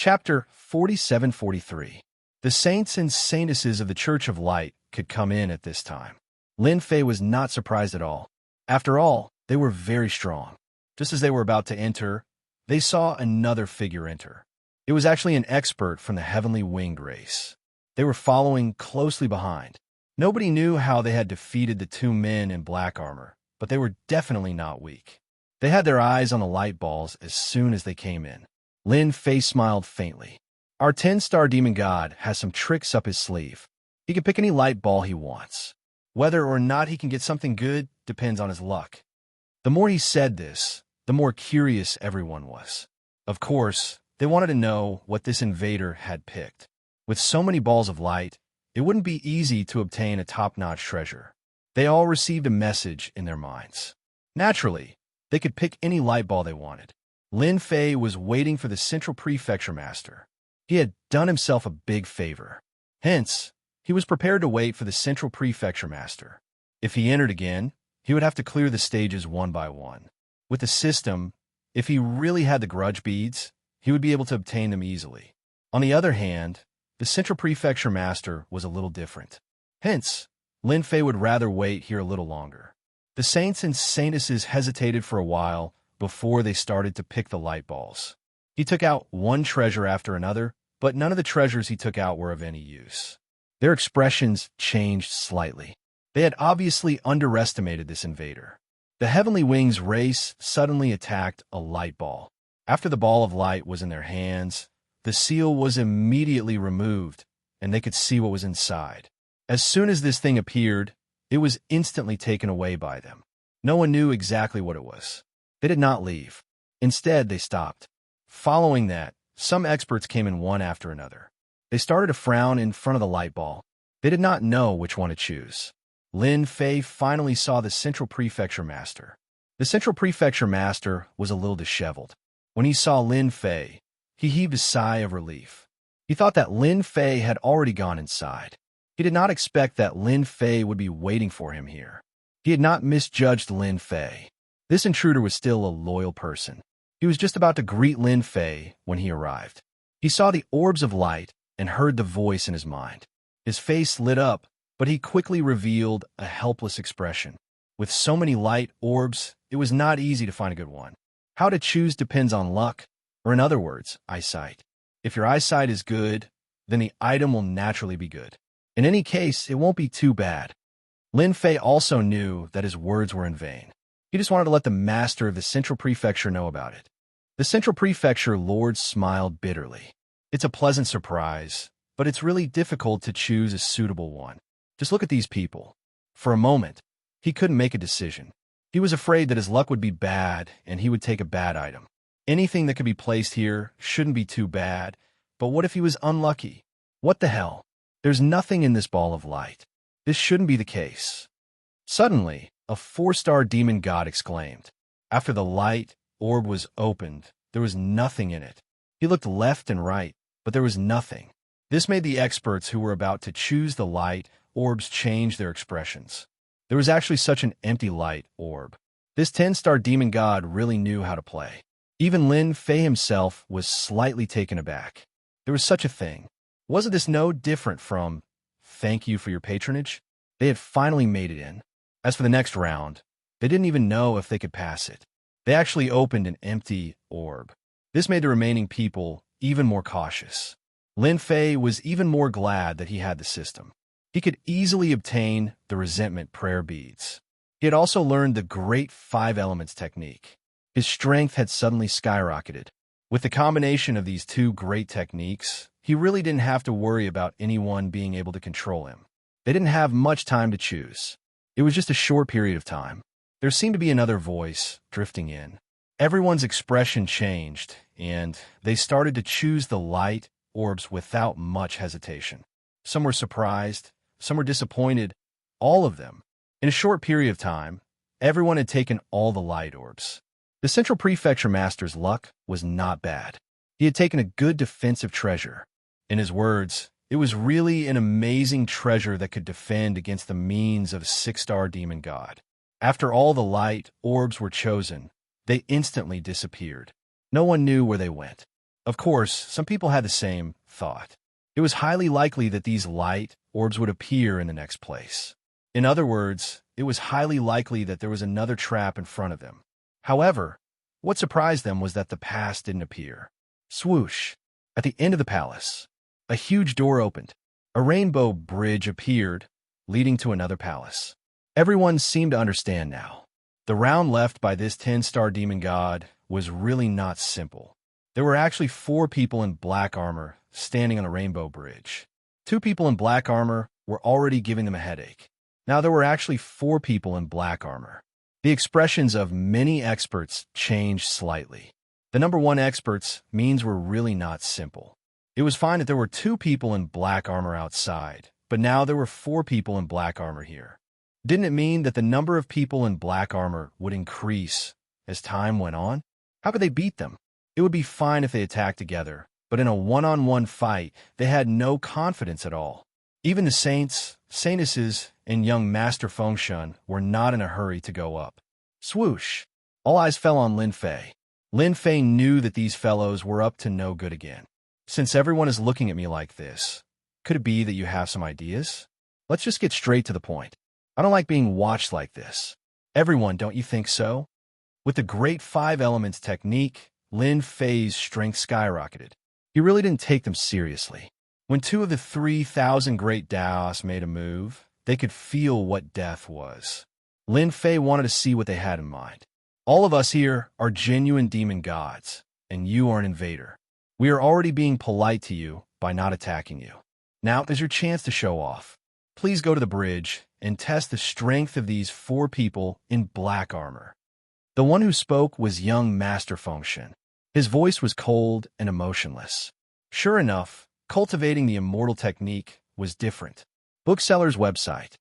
Chapter 47-43. The saints and saintesses of the Church of Light could come in at this time. Lin Fei was not surprised at all. After all, they were very strong. Just as they were about to enter, they saw another figure enter. It was actually an expert from the heavenly winged race. They were following closely behind. Nobody knew how they had defeated the two men in black armor, but they were definitely not weak. They had their eyes on the light balls as soon as they came in. Lin Fei smiled faintly. Our 10-star demon god has some tricks up his sleeve. He can pick any light ball he wants. Whether or not he can get something good depends on his luck. The more he said this, the more curious everyone was. Of course, they wanted to know what this invader had picked. With so many balls of light, it wouldn't be easy to obtain a top-notch treasure. They all received a message in their minds. Naturally, they could pick any light ball they wanted. Lin Fei was waiting for the Central Prefecture Master. He had done himself a big favor. Hence, he was prepared to wait for the Central Prefecture Master. If he entered again, he would have to clear the stages one by one. With the system, if he really had the grudge beads, he would be able to obtain them easily. On the other hand, the Central Prefecture Master was a little different. Hence, Lin Fei would rather wait here a little longer. The saints and saintesses hesitated for a while before they started to pick the light balls. He took out one treasure after another, but none of the treasures he took out were of any use. Their expressions changed slightly. They had obviously underestimated this invader. The Heavenly Wings race suddenly attacked a light ball. After the ball of light was in their hands, the seal was immediately removed, and they could see what was inside. As soon as this thing appeared, it was instantly taken away by them. No one knew exactly what it was. They did not leave. Instead, they stopped. Following that, some experts came in one after another. They started to frown in front of the light ball. They did not know which one to choose. Lin Fei finally saw the Central Prefecture Master. The Central Prefecture Master was a little disheveled. When he saw Lin Fei, he heaved a sigh of relief. He thought that Lin Fei had already gone inside. He did not expect that Lin Fei would be waiting for him here. He had not misjudged Lin Fei. This intruder was still a loyal person. He was just about to greet Lin Fei when he arrived. He saw the orbs of light and heard the voice in his mind. His face lit up, but he quickly revealed a helpless expression. With so many light orbs, it was not easy to find a good one. How to choose depends on luck, or in other words, eyesight. If your eyesight is good, then the item will naturally be good. In any case, it won't be too bad. Lin Fei also knew that his words were in vain. He just wanted to let the master of the Central Prefecture know about it. The Central Prefecture Lord smiled bitterly. It's a pleasant surprise, but it's really difficult to choose a suitable one. Just look at these people. For a moment, he couldn't make a decision. He was afraid that his luck would be bad and he would take a bad item. Anything that could be placed here shouldn't be too bad, but what if he was unlucky? What the hell? There's nothing in this ball of light. This shouldn't be the case. Suddenly, a 4-star demon god exclaimed. After the light orb was opened, there was nothing in it. He looked left and right, but there was nothing. This made the experts who were about to choose the light orbs change their expressions. There was actually such an empty light orb. This 10-star demon god really knew how to play. Even Lin Fei himself was slightly taken aback. There was such a thing. Wasn't this no different from, "Thank you for your patronage"? They had finally made it in. As for the next round, they didn't even know if they could pass it. They actually opened an empty orb. This made the remaining people even more cautious. Lin Fei was even more glad that he had the system. He could easily obtain the resentment prayer beads. He had also learned the great 5 elements technique. His strength had suddenly skyrocketed. With the combination of these two great techniques, he really didn't have to worry about anyone being able to control him. They didn't have much time to choose. It was just a short period of time. There seemed to be another voice drifting in. Everyone's expression changed, and they started to choose the light orbs without much hesitation. Some were surprised, some were disappointed, all of them. In a short period of time, everyone had taken all the light orbs. The Central Prefecture Master's luck was not bad. He had taken a good defensive treasure. In his words, it was really an amazing treasure that could defend against the means of a 6-star demon god. After all the light orbs were chosen, they instantly disappeared. No one knew where they went. Of course, some people had the same thought. It was highly likely that these light orbs would appear in the next place. In other words, it was highly likely that there was another trap in front of them. However, what surprised them was that the pass didn't appear. Swoosh! At the end of the palace, a huge door opened. A rainbow bridge appeared, leading to another palace. Everyone seemed to understand now. The round left by this 10-star demon god was really not simple. There were actually 4 people in black armor standing on the rainbow bridge. 2 people in black armor were already giving them a headache. Now there were actually 4 people in black armor. The expressions of many experts changed slightly. The number 1 experts means were really not simple. It was fine that there were 2 people in black armor outside, but now there were 4 people in black armor here. Didn't it mean that the number of people in black armor would increase as time went on? How could they beat them? It would be fine if they attacked together, but in a one-on-one fight, they had no confidence at all. Even the saints, saintesses, and young Master Fengshen were not in a hurry to go up. Swoosh! All eyes fell on Lin Fei. Lin Fei knew that these fellows were up to no good again. Since everyone is looking at me like this, could it be that you have some ideas? Let's just get straight to the point. I don't like being watched like this. Everyone, don't you think so? With the great 5 elements technique, Lin Fei's strength skyrocketed. He really didn't take them seriously. When 2 of the 3,000 great Daos made a move, they could feel what death was. Lin Fei wanted to see what they had in mind. All of us here are genuine demon gods, and you are an invader. We are already being polite to you by not attacking you. Now is your chance to show off. Please go to the bridge and test the strength of these 4 people in black armor. The one who spoke was young Master Fengshen. His voice was cold and emotionless. Sure enough, cultivating the immortal technique was different. Bookseller's website.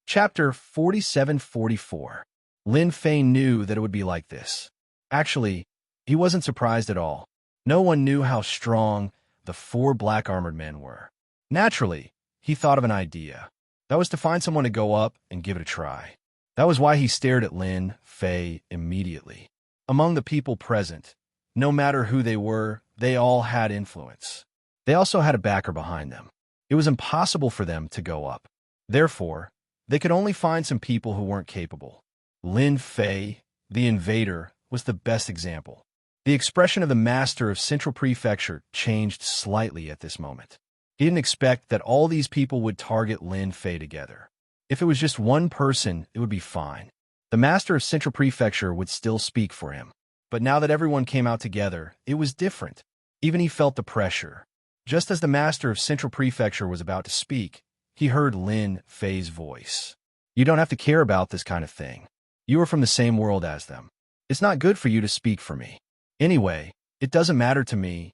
Chapter 4744. Lin Fei knew that it would be like this. Actually, he wasn't surprised at all. No one knew how strong the 4 black-armored men were. Naturally, he thought of an idea. That was to find someone to go up and give it a try. That was why he stared at Lin Fei immediately. Among the people present, no matter who they were, they all had influence. They also had a backer behind them. It was impossible for them to go up. Therefore, they could only find some people who weren't capable. Lin Fei, the invader, was the best example. The expression of the master of Central Prefecture changed slightly at this moment. He didn't expect that all these people would target Lin Fei together. If it was just one person, it would be fine. The master of Central Prefecture would still speak for him. But now that everyone came out together, it was different. Even he felt the pressure. Just as the master of Central Prefecture was about to speak, he heard Lin Fei's voice. You don't have to care about this kind of thing. You are from the same world as them. It's not good for you to speak for me. Anyway, it doesn't matter to me.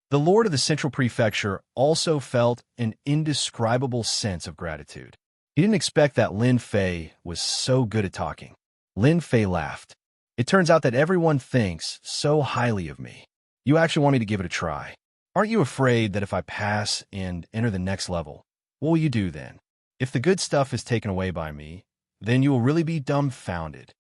The lord of the Central Prefecture also felt an indescribable sense of gratitude. He didn't expect that Lin Fei was so good at talking. Lin Fei laughed. It turns out that everyone thinks so highly of me. You actually want me to give it a try. Aren't you afraid that if I pass and enter the next level, what will you do then? If the good stuff is taken away by me, then you will really be dumbfounded.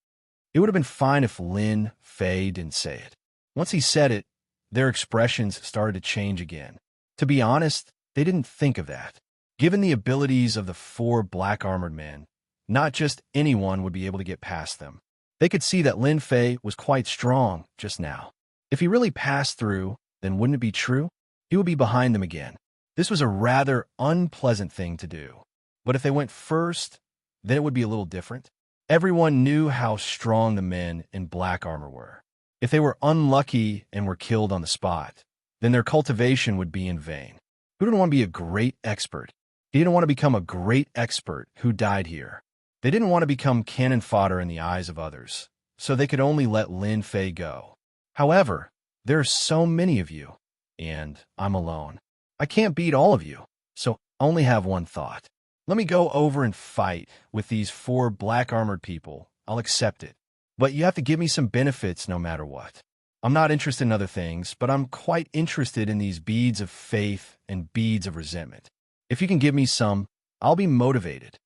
It would have been fine if Lin Fei didn't say it. Once he said it, their expressions started to change again. To be honest, they didn't think of that. Given the abilities of the 4 black-armored men, not just anyone would be able to get past them. They could see that Lin Fei was quite strong just now. If he really passed through, then wouldn't it be true? He would be behind them again. This was a rather unpleasant thing to do. But if they went first, then it would be a little different. Everyone knew how strong the men in black armor were. If they were unlucky and were killed on the spot, then their cultivation would be in vain. Who didn't want to be a great expert? He didn't want to become a great expert who died here. They didn't want to become cannon fodder in the eyes of others, so they could only let Lin Fei go. However, there are so many of you, and I'm alone. I can't beat all of you, so I only have one thought. Let me go over and fight with these 4 black-armored people. I'll accept it. But you have to give me some benefits no matter what. I'm not interested in other things, but I'm quite interested in these beads of faith and beads of resentment. If you can give me some, I'll be motivated.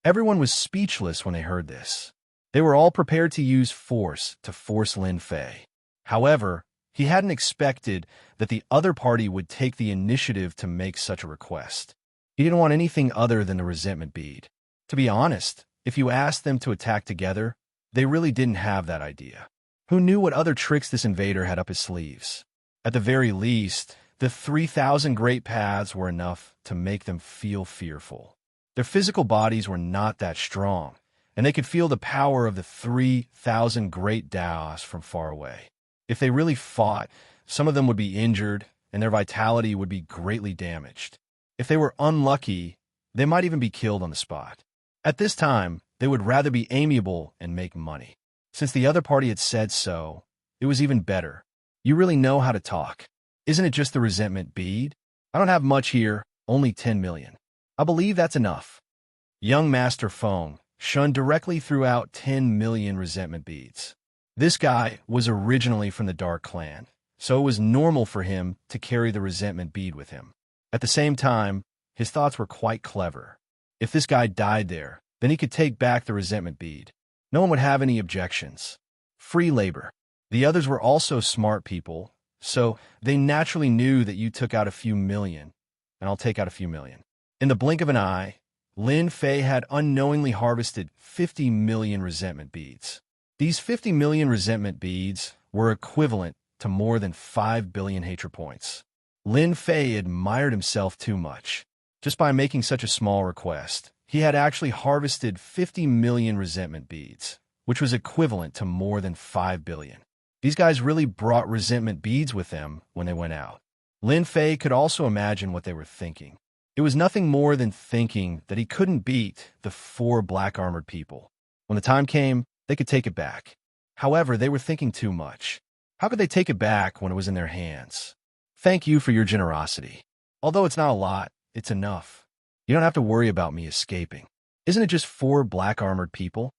Everyone was speechless when they heard this. They were all prepared to use force to force Lin Fei. However, He hadn't expected that the other party would take the initiative to make such a request. He didn't want anything other than the resentment bead. To be honest, if you asked them to attack together, they really didn't have that idea. Who knew what other tricks this invader had up his sleeves? At the very least, the 3,000 great paths were enough to make them feel fearful. Their physical bodies were not that strong, and they could feel the power of the 3,000 great Daos from far away. If they really fought, some of them would be injured, and their vitality would be greatly damaged. If they were unlucky, they might even be killed on the spot. At this time, they would rather be amiable and make money. Since the other party had said so, it was even better. You really know how to talk. Isn't it just the resentment bead? I don't have much here, only 10 million. I believe that's enough. Young Master Feng Shun directly threw out 10 million resentment beads. This guy was originally from the Dark Clan, so it was normal for him to carry the resentment bead with him. At the same time, his thoughts were quite clever. If this guy died there, then he could take back the resentment bead. No one would have any objections. Free labor. The others were also smart people, so they naturally knew that you took out a few million, and I'll take out a few million. In the blink of an eye, Lin Fei had unknowingly harvested 50 million resentment beads. These 50 million resentment beads were equivalent to more than 5 billion hatred points. Lin Fei admired himself too much. Just by making such a small request, he had actually harvested 50 million resentment beads, which was equivalent to more than 5 billion. These guys really brought resentment beads with them when they went out. Lin Fei could also imagine what they were thinking. It was nothing more than thinking that he couldn't beat the 4 black-armored people. When the time came, they could take it back. However, they were thinking too much. How could they take it back when it was in their hands? Thank you for your generosity. Although it's not a lot, it's enough. You don't have to worry about me escaping. Isn't it just 4 black-armored people?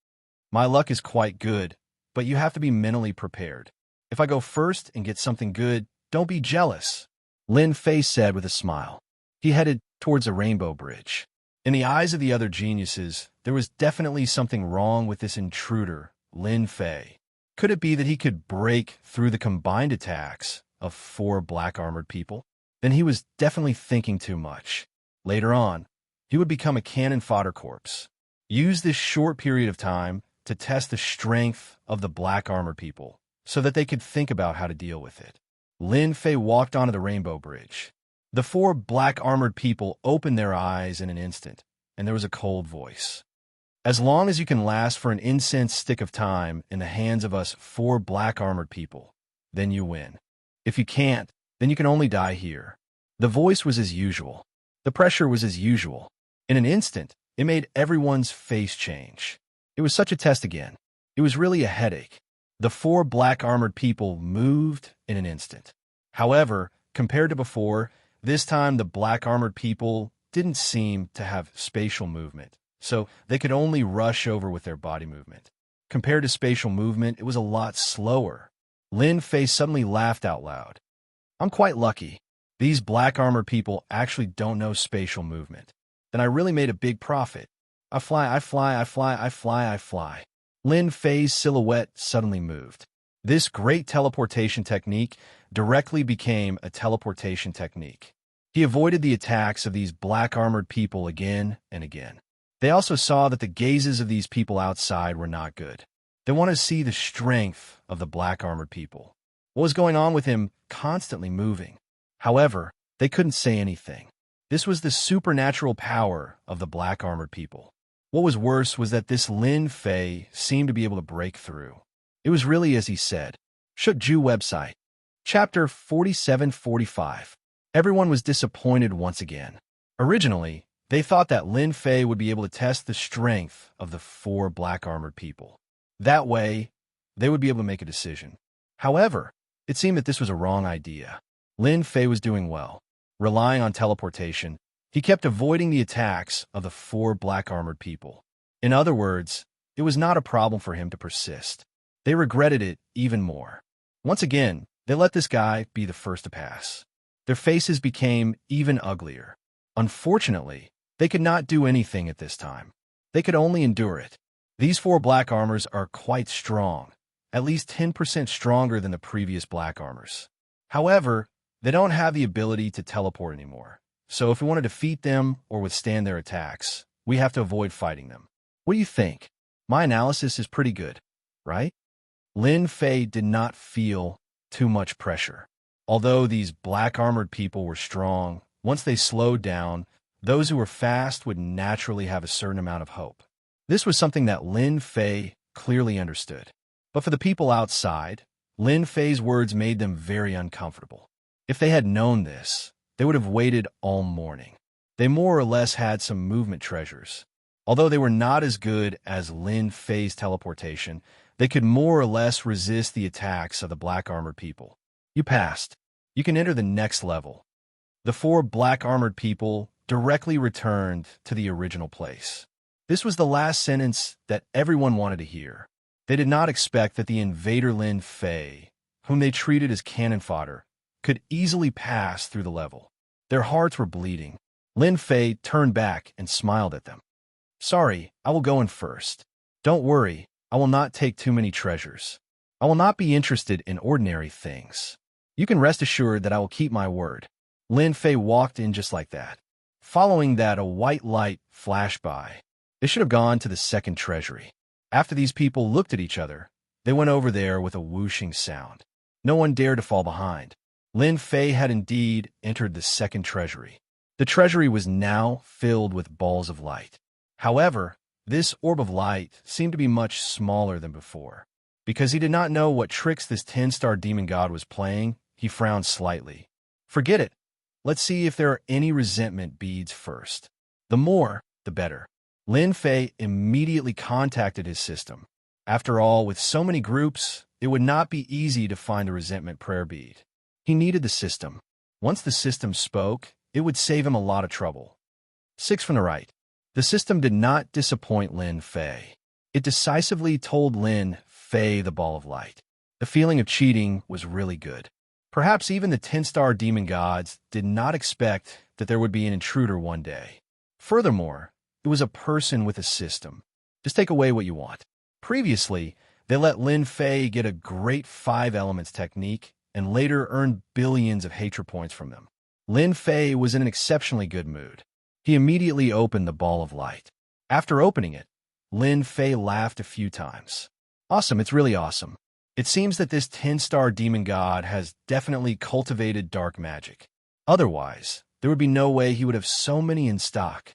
My luck is quite good, but you have to be mentally prepared. If I go first and get something good, don't be jealous, Lin Fei said with a smile. He headed towards a rainbow bridge. In the eyes of the other geniuses, there was definitely something wrong with this intruder, Lin Fei. Could it be that he could break through the combined attacks of 4 black-armored people? Then he was definitely thinking too much. Later on, he would become a cannon fodder corpse. Use this short period of time to test the strength of the black-armored people so that they could think about how to deal with it. Lin Fei walked onto the rainbow bridge. The 4 black-armored people opened their eyes in an instant, and there was a cold voice. As long as you can last for an incense stick of time in the hands of us 4 black-armored people, then you win. If you can't, then you can only die here. The voice was as usual. The pressure was as usual. In an instant, it made everyone's face change. It was such a test again. It was really a headache. The 4 black-armored people moved in an instant. However, compared to before, this time the black-armored people didn't seem to have spatial movement, so they could only rush over with their body movement. Compared to spatial movement, it was a lot slower. Lin Fei suddenly laughed out loud. I'm quite lucky. These black-armored people actually don't know spatial movement. Then I really made a big profit. I fly, I fly, I fly, I fly, I fly. Lin Fei's silhouette suddenly moved. This great teleportation technique directly became a teleportation technique. He avoided the attacks of these black-armored people again and again. They also saw that the gazes of these people outside were not good. They wanted to see the strength of the black-armored people. What was going on with him constantly moving? However, they couldn't say anything. This was the supernatural power of the black-armored people. What was worse was that this Lin Fei seemed to be able to break through. It was really as he said. Shukju website. Chapter 4745. Everyone was disappointed once again. Originally, they thought that Lin Fei would be able to test the strength of the 4 black-armored people. That way, they would be able to make a decision. However, it seemed that this was a wrong idea. Lin Fei was doing well. Relying on teleportation, he kept avoiding the attacks of the 4 black-armored people. In other words, it was not a problem for him to persist. They regretted it even more. Once again, they let this guy be the first to pass. Their faces became even uglier. Unfortunately, they could not do anything at this time. They could only endure it. These 4 black armors are quite strong, at least 10% stronger than the previous black armors. However, they don't have the ability to teleport anymore. So if we want to defeat them or withstand their attacks, we have to avoid fighting them. What do you think? My analysis is pretty good, right? Lin Fei did not feel too much pressure. Although these black-armored people were strong, once they slowed down, those who were fast would naturally have a certain amount of hope. This was something that Lin Fei clearly understood. But for the people outside, Lin Fei's words made them very uncomfortable. If they had known this, they would have waited all morning. They more or less had some movement treasures. Although they were not as good as Lin Fei's teleportation, they could more or less resist the attacks of the black-armored people. You passed. You can enter the next level. The 4 black-armored people directly returned to the original place. This was the last sentence that everyone wanted to hear. They did not expect that the invader Lin Fei, whom they treated as cannon fodder, could easily pass through the level. Their hearts were bleeding. Lin Fei turned back and smiled at them. Sorry, I will go in first. Don't worry, I will not take too many treasures. I will not be interested in ordinary things. You can rest assured that I will keep my word. Lin Fei walked in just like that. Following that, a white light flashed by. They should have gone to the second treasury. After these people looked at each other, they went over there with a whooshing sound. No one dared to fall behind. Lin Fei had indeed entered the second treasury. The treasury was now filled with balls of light. However, this orb of light seemed to be much smaller than before. Because he did not know what tricks this 10-star demon god was playing, he frowned slightly. Forget it. Let's see if there are any resentment beads first. The more, the better. Lin Fei immediately contacted his system. After all, with so many groups, it would not be easy to find a resentment prayer bead. He needed the system. Once the system spoke, it would save him a lot of trouble. 6 from the right. The system did not disappoint Lin Fei. It decisively told Lin Fei the ball of light. The feeling of cheating was really good. Perhaps even the 10-star demon gods did not expect that there would be an intruder one day. Furthermore, it was a person with a system. Just take away what you want. Previously, they let Lin Fei get a great 5 elements technique and later earned billions of hatred points from them. Lin Fei was in an exceptionally good mood. He immediately opened the ball of light. After opening it, Lin Fei laughed a few times. Awesome, it's really awesome. It seems that this 10-star demon god has definitely cultivated dark magic. Otherwise, there would be no way he would have so many in stock.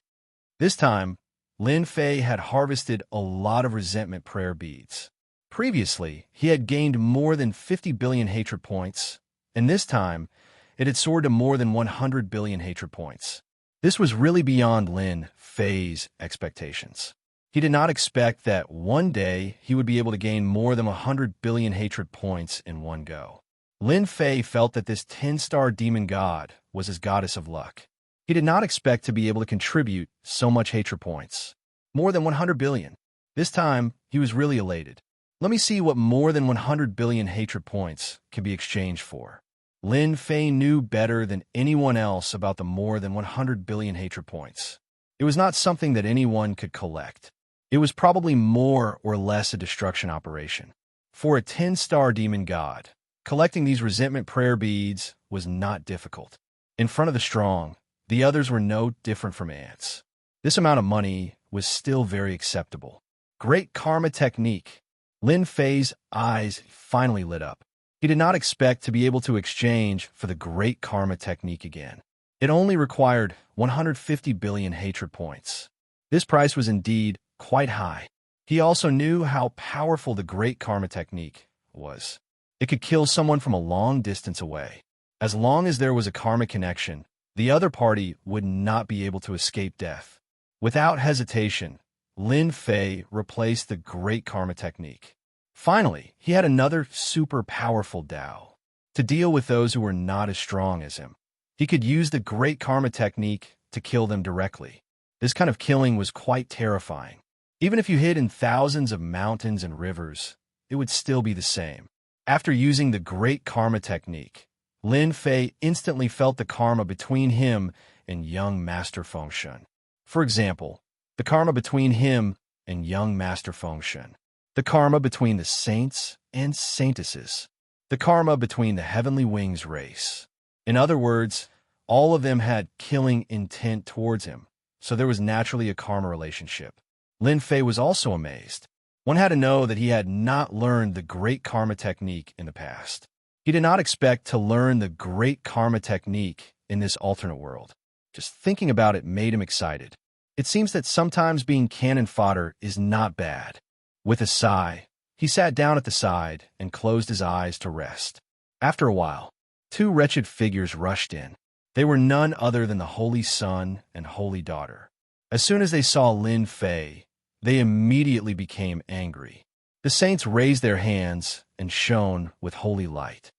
This time, Lin Fei had harvested a lot of resentment prayer beads. Previously, he had gained more than 50 billion hatred points, and this time, it had soared to more than 100 billion hatred points. This was really beyond Lin Fei's expectations. He did not expect that one day he would be able to gain more than 100 billion hatred points in one go. Lin Fei felt that this 10-star demon god was his goddess of luck. He did not expect to be able to contribute so much hatred points. More than 100 billion. This time, he was really elated. Let me see what more than 100 billion hatred points can be exchanged for. Lin Fei knew better than anyone else about the more than 100 billion hatred points. It was not something that anyone could collect. It was probably more or less a destruction operation. For a 10-star demon god, collecting these resentment prayer beads was not difficult. In front of the strong, the others were no different from ants. This amount of money was still very acceptable. Great karma technique. Lin Fei's eyes finally lit up. He did not expect to be able to exchange for the great karma technique again. It only required 150 billion hatred points. This price was indeed quite high. He also knew how powerful the great karma technique was. It could kill someone from a long distance away. As long as there was a karma connection, the other party would not be able to escape death. Without hesitation, Lin Fei replaced the great karma technique. Finally, he had another super powerful Dao to deal with those who were not as strong as him. He could use the great karma technique to kill them directly. This kind of killing was quite terrifying. Even if you hid in thousands of mountains and rivers, it would still be the same. After using the great karma technique, Lin Fei instantly felt the karma between him and young Master Fengshen. For example, the karma between him and young Master Fengshen. The karma between the saints and saintesses. The karma between the heavenly wings race. In other words, all of them had killing intent towards him, so there was naturally a karma relationship. Lin Fei was also amazed. One had to know that he had not learned the great karma technique in the past. He did not expect to learn the great karma technique in this alternate world. Just thinking about it made him excited. It seems that sometimes being cannon fodder is not bad. With a sigh, he sat down at the side and closed his eyes to rest. After a while, two wretched figures rushed in. They were none other than the Holy Son and Holy Daughter. As soon as they saw Lin Fei, they immediately became angry. The saints raised their hands and shone with holy light.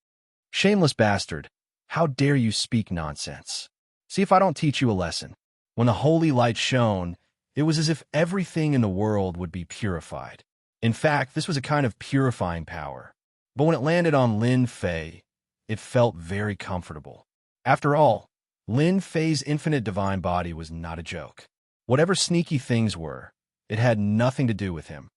"Shameless bastard, how dare you speak nonsense? See if I don't teach you a lesson." When the holy light shone, it was as if everything in the world would be purified. In fact, this was a kind of purifying power. But when it landed on Lin Fei, it felt very comfortable. After all, Lin Fei's infinite divine body was not a joke. Whatever sneaky things were, it had nothing to do with him.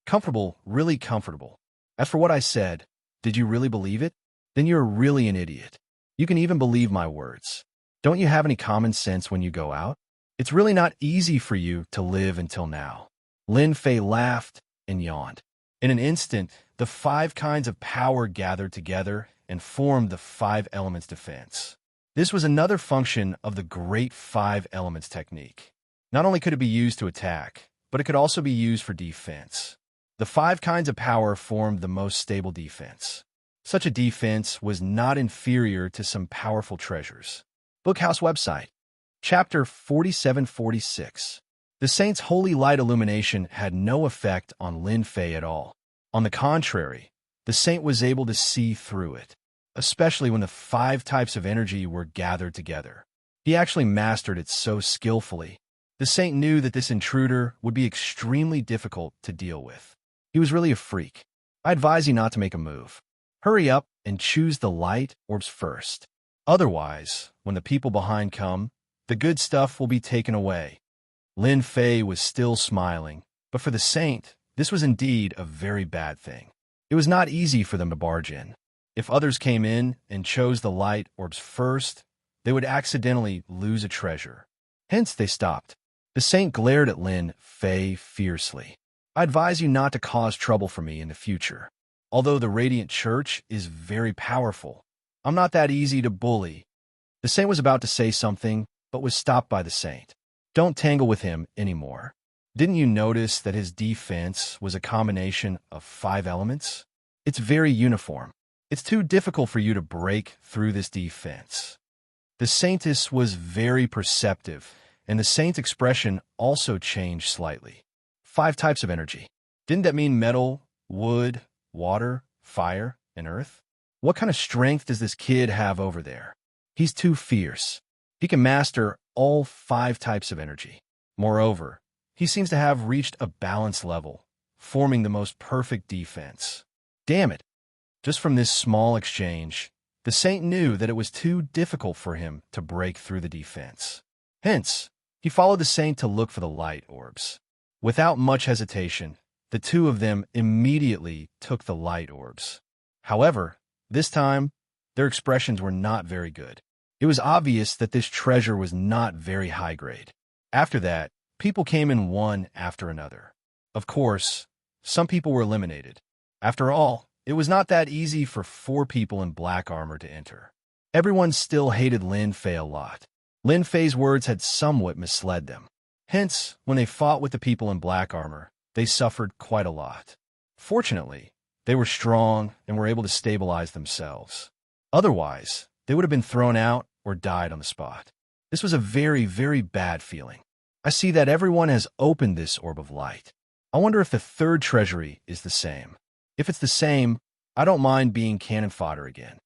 Comfortable, really comfortable. As for what I said, did you really believe it? Then you're really an idiot. You can even believe my words. Don't you have any common sense when you go out? It's really not easy for you to live until now. Lin Fei laughed and yawned. In an instant, the 5 kinds of power gathered together and formed the 5 elements defense. This was another function of the great 5 elements technique. Not only could it be used to attack, but it could also be used for defense. The 5 kinds of power formed the most stable defense. Such a defense was not inferior to some powerful treasures. Bookhouse website. Chapter 4746. The saint's holy light illumination had no effect on Lin Fei at all. On the contrary, the saint was able to see through it, especially when the 5 types of energy were gathered together. He actually mastered it so skillfully. The saint knew that this intruder would be extremely difficult to deal with. He was really a freak. I advise you not to make a move. Hurry up and choose the light orbs first. Otherwise, when the people behind come, the good stuff will be taken away. Lin Fei was still smiling, but for the saint, this was indeed a very bad thing. It was not easy for them to barge in. If others came in and chose the light orbs first, they would accidentally lose a treasure. Hence, they stopped. The saint glared at Lin Fei fiercely. I advise you not to cause trouble for me in the future. Although the Radiant Church is very powerful, I'm not that easy to bully. The saint was about to say something, but was stopped by the saint. Don't tangle with him anymore. Didn't you notice that his defense was a combination of 5 elements? It's very uniform. It's too difficult for you to break through this defense. The saintess was very perceptive, and the saint's expression also changed slightly. 5 types of energy. Didn't that mean metal, wood, water, fire, and earth? What kind of strength does this kid have over there? He's too fierce. He can master all 5 types of energy. Moreover, he seems to have reached a balance level, forming the most perfect defense. Damn it! Just from this small exchange, the saint knew that it was too difficult for him to break through the defense. Hence, he followed the saint to look for the light orbs. Without much hesitation, the 2 of them immediately took the light orbs. However, this time, their expressions were not very good. It was obvious that this treasure was not very high grade. After that, people came in one after another. Of course, some people were eliminated. After all, it was not that easy for 4 people in black armor to enter. Everyone still hated Lin Fei a lot. Lin Fei's words had somewhat misled them. Hence, when they fought with the people in black armor, they suffered quite a lot. Fortunately, they were strong and were able to stabilize themselves. Otherwise, they would have been thrown out or died on the spot. This was a very, very bad feeling. I see that everyone has opened this orb of light. I wonder if the 3rd treasury is the same. If it's the same, I don't mind being cannon fodder again.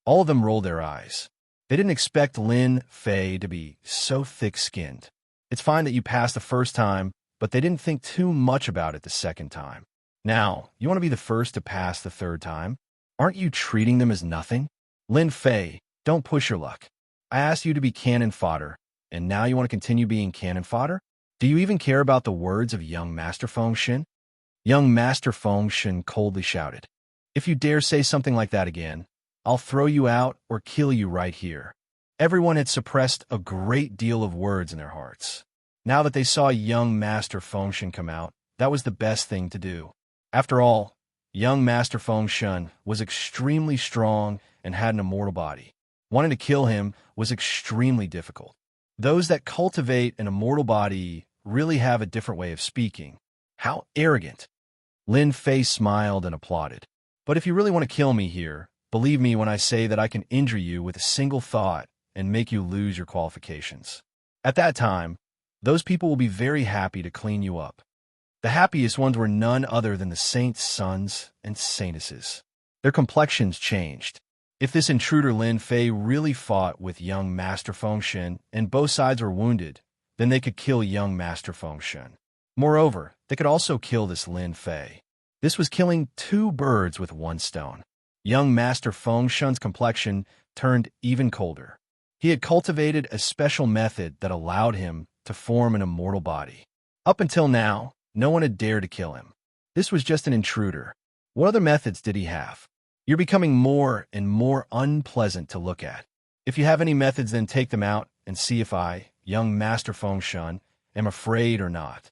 All of them rolled their eyes. They didn't expect Lin Fei to be so thick-skinned. It's fine that you passed the first time, but they didn't think too much about it the second time. Now, you want to be the first to pass the 3rd time? Aren't you treating them as nothing? Lin Fei, don't push your luck. I asked you to be cannon fodder, and now you want to continue being cannon fodder? Do you even care about the words of young Master Fengshen? Young Master Fengshen coldly shouted. If you dare say something like that again, I'll throw you out or kill you right here." Everyone had suppressed a great deal of words in their hearts. Now that they saw young Master Fengshen come out, that was the best thing to do. After all, young Master Fengshen was extremely strong and had an immortal body. Wanting to kill him was extremely difficult. Those that cultivate an immortal body really have a different way of speaking. How arrogant! Lin Fei smiled and applauded. "But if you really want to kill me here, believe me when I say that I can injure you with a single thought and make you lose your qualifications. At that time, those people will be very happy to clean you up." The happiest ones were none other than the saints' sons and saintesses. Their complexions changed. If this intruder Lin Fei really fought with young Master Fengshen and both sides were wounded, then they could kill young Master Fengshen. Moreover, they could also kill this Lin Fei. This was killing two birds with one stone. Young Master Fengshen's complexion turned even colder. He had cultivated a special method that allowed him to form an immortal body. Up until now, no one had dared to kill him. This was just an intruder. What other methods did he have? You're becoming more and more unpleasant to look at. If you have any methods, then take them out and see if I, young Master Fengshen, am afraid or not.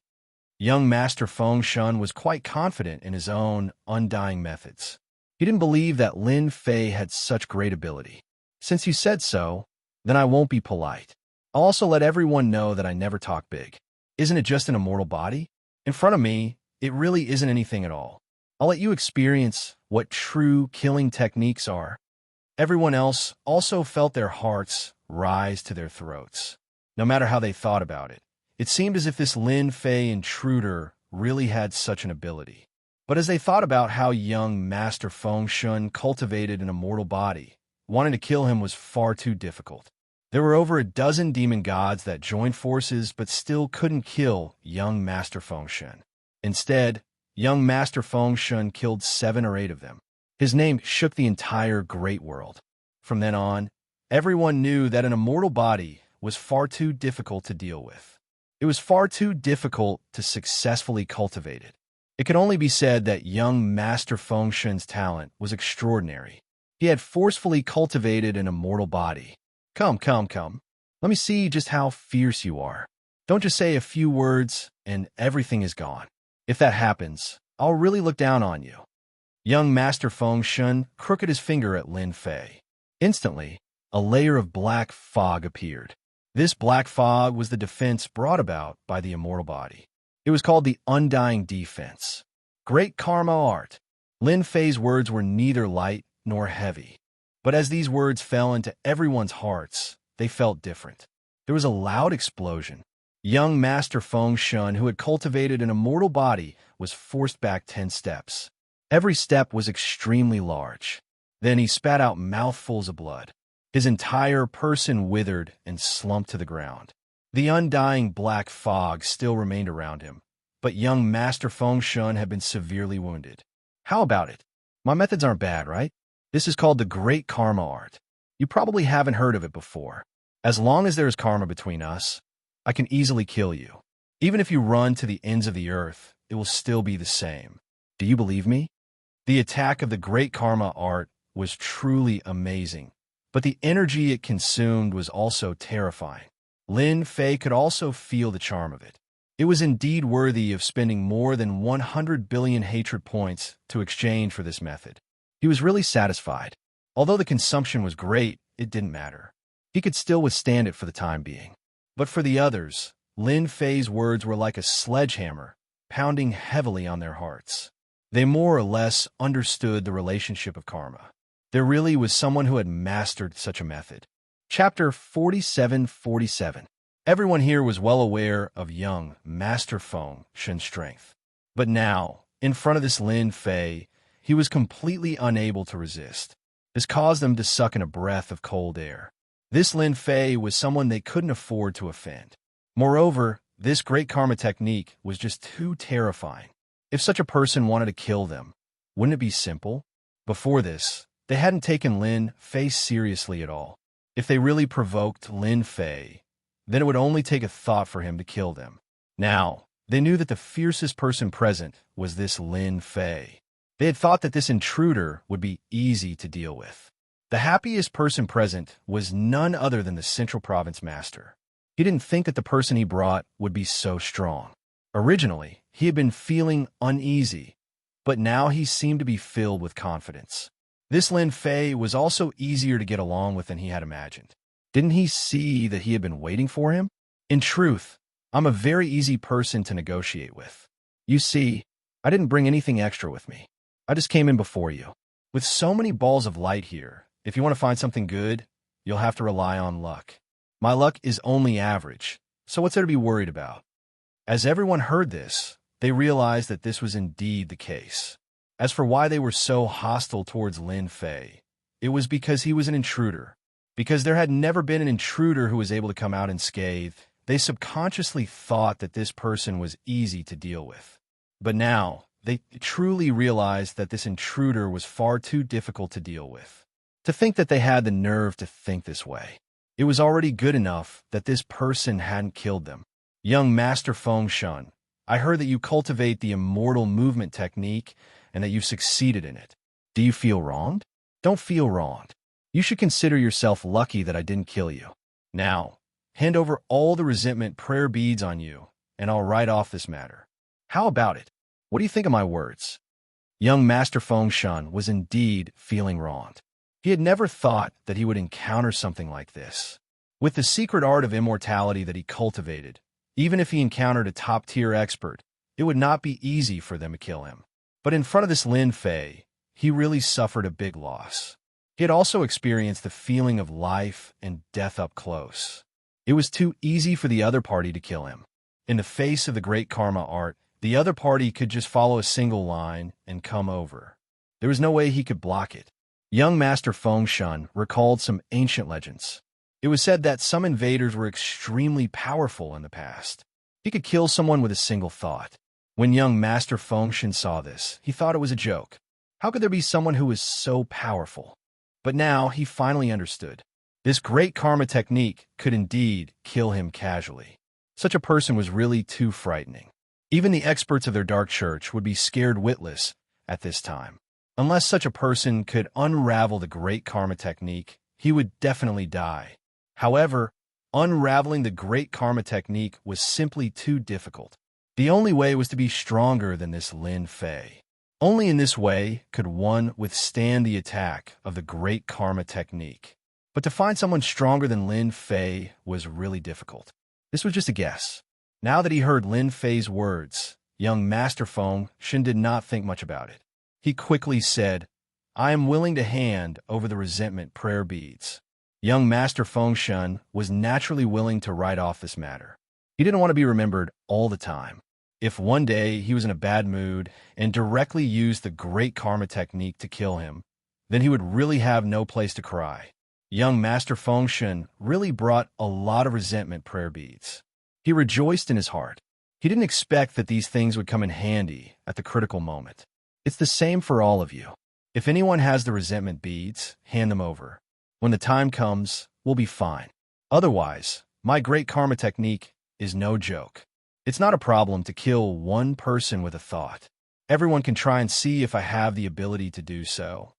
Young Master Fengshen was quite confident in his own undying methods. He didn't believe that Lin Fei had such great ability. "Since you said so, then I won't be polite. I'll also let everyone know that I never talk big. Isn't it just an immortal body? In front of me, it really isn't anything at all. I'll let you experience what true killing techniques are." Everyone else also felt their hearts rise to their throats. No matter how they thought about it, it seemed as if this Lin Fei intruder really had such an ability. But as they thought about how young Master Fengshen cultivated an immortal body, wanting to kill him was far too difficult. There were over a dozen demon gods that joined forces but still couldn't kill young Master Fengshen. Instead, young Master Fengshen killed 7 or 8 of them. His name shook the entire great world. From then on, everyone knew that an immortal body was far too difficult to deal with. It was far too difficult to successfully cultivate it. It could only be said that young Master Fengshen's talent was extraordinary. He had forcefully cultivated an immortal body. Come. Let me see just how fierce you are. Don't just say a few words and everything is gone. If that happens, I'll really look down on you." Young Master Fengshen crooked his finger at Lin Fei. Instantly, a layer of black fog appeared. This black fog was the defense brought about by the immortal body. It was called the Undying Defense. Great karma art. Lin Fei's words were neither light nor heavy. But as these words fell into everyone's hearts, they felt different. There was a loud explosion. Young Master Fengshen, who had cultivated an immortal body, was forced back 10 steps. Every step was extremely large. Then he spat out mouthfuls of blood. His entire person withered and slumped to the ground. The undying black fog still remained around him, but young Master Fengshen had been severely wounded. How about it? My methods aren't bad, right? This is called the Great Karma Art. You probably haven't heard of it before. As long as there is karma between us, I can easily kill you. Even if you run to the ends of the earth, it will still be the same. Do you believe me? The attack of the Great Karma Art was truly amazing, but the energy it consumed was also terrifying. Lin Fei could also feel the charm of it. It was indeed worthy of spending more than 100 billion hatred points to exchange for this method. He was really satisfied. Although the consumption was great, it didn't matter. He could still withstand it for the time being. But for the others, Lin Fei's words were like a sledgehammer, pounding heavily on their hearts. They more or less understood the relationship of karma. There really was someone who had mastered such a method. Chapter 4747. Everyone here was well aware of young Master Fengshen's strength. But now, in front of this Lin Fei, he was completely unable to resist. This caused them to suck in a breath of cold air. This Lin Fei was someone they couldn't afford to offend. Moreover, this great karma technique was just too terrifying. If such a person wanted to kill them, wouldn't it be simple? Before this, they hadn't taken Lin Fei seriously at all. If they really provoked Lin Fei, then it would only take a thought for him to kill them. Now, they knew that the fiercest person present was this Lin Fei. They had thought that this intruder would be easy to deal with. The happiest person present was none other than the Central Province Master. He didn't think that the person he brought would be so strong. Originally, he had been feeling uneasy, but now he seemed to be filled with confidence. This Lin Fei was also easier to get along with than he had imagined. Didn't he see that he had been waiting for him? In truth, I'm a very easy person to negotiate with. You see, I didn't bring anything extra with me. I just came in before you. With so many balls of light here, if you want to find something good, you'll have to rely on luck. My luck is only average, so what's there to be worried about? As everyone heard this, they realized that this was indeed the case. As for why they were so hostile towards Lin Fei, it was because he was an intruder. Because there had never been an intruder who was able to come out unscathed, they subconsciously thought that this person was easy to deal with. But now, they truly realized that this intruder was far too difficult to deal with. To think that they had the nerve to think this way. It was already good enough that this person hadn't killed them. Young Master Feng Shun, I heard that you cultivate the immortal movement technique and that you've succeeded in it. Do you feel wronged? Don't feel wronged. You should consider yourself lucky that I didn't kill you. Now, hand over all the resentment prayer beads on you, and I'll write off this matter. How about it? What do you think of my words? Young Master Feng Shun was indeed feeling wronged. He had never thought that he would encounter something like this. With the secret art of immortality that he cultivated, even if he encountered a top-tier expert, it would not be easy for them to kill him. But in front of this Lin Fei, he really suffered a big loss. He had also experienced the feeling of life and death up close. It was too easy for the other party to kill him. In the face of the great karma art, the other party could just follow a single line and come over. There was no way he could block it. Young Master Feng Shun recalled some ancient legends. It was said that some invaders were extremely powerful in the past. He could kill someone with a single thought. When young Master Feng Shun saw this, he thought it was a joke. How could there be someone who was so powerful? But now he finally understood. This great karma technique could indeed kill him casually. Such a person was really too frightening. Even the experts of their dark church would be scared witless at this time. Unless such a person could unravel the great karma technique, he would definitely die. However, unraveling the great karma technique was simply too difficult. The only way was to be stronger than this Lin Fei. Only in this way could one withstand the attack of the great karma technique. But to find someone stronger than Lin Fei was really difficult. This was just a guess. Now that he heard Lin Fei's words, young Master Feng Shun did not think much about it. He quickly said, I am willing to hand over the resentment prayer beads. Young Master Feng Shun was naturally willing to write off this matter. He didn't want to be remembered all the time. If one day he was in a bad mood and directly used the great karma technique to kill him, then he would really have no place to cry. Young Master Feng Shun really brought a lot of resentment prayer beads. He rejoiced in his heart. He didn't expect that these things would come in handy at the critical moment. It's the same for all of you. If anyone has the resentment beads, hand them over. When the time comes, we'll be fine. Otherwise, my great karma technique is no joke. It's not a problem to kill one person with a thought. Everyone can try and see if I have the ability to do so.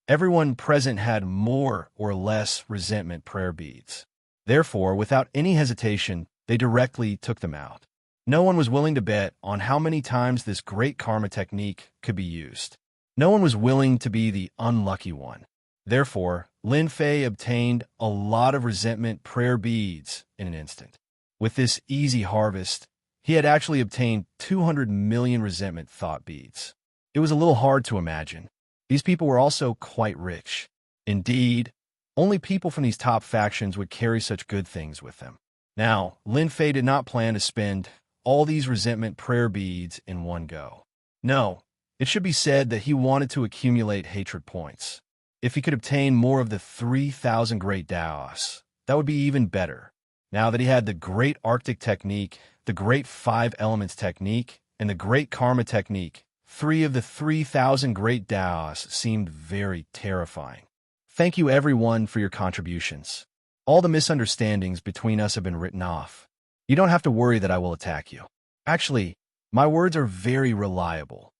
Everyone present had more or less resentment prayer beads. Therefore, without any hesitation, they directly took them out. No one was willing to bet on how many times this great karma technique could be used. No one was willing to be the unlucky one. Therefore, Lin Fei obtained a lot of resentment prayer beads in an instant. With this easy harvest, he had actually obtained 200 million resentment thought beads. It was a little hard to imagine. These people were also quite rich. Indeed, only people from these top factions would carry such good things with them. Now, Lin Fei did not plan to spend all these resentment prayer beads in one go. No, it should be said that he wanted to accumulate hatred points. If he could obtain more of the 3,000 great Daos, that would be even better. Now that he had the great Arctic technique, the great 5 elements technique, and the great karma technique, 3 of the 3,000 great Daos seemed very terrifying. Thank you everyone for your contributions. All the misunderstandings between us have been written off. You don't have to worry that I will attack you. Actually, my words are very reliable.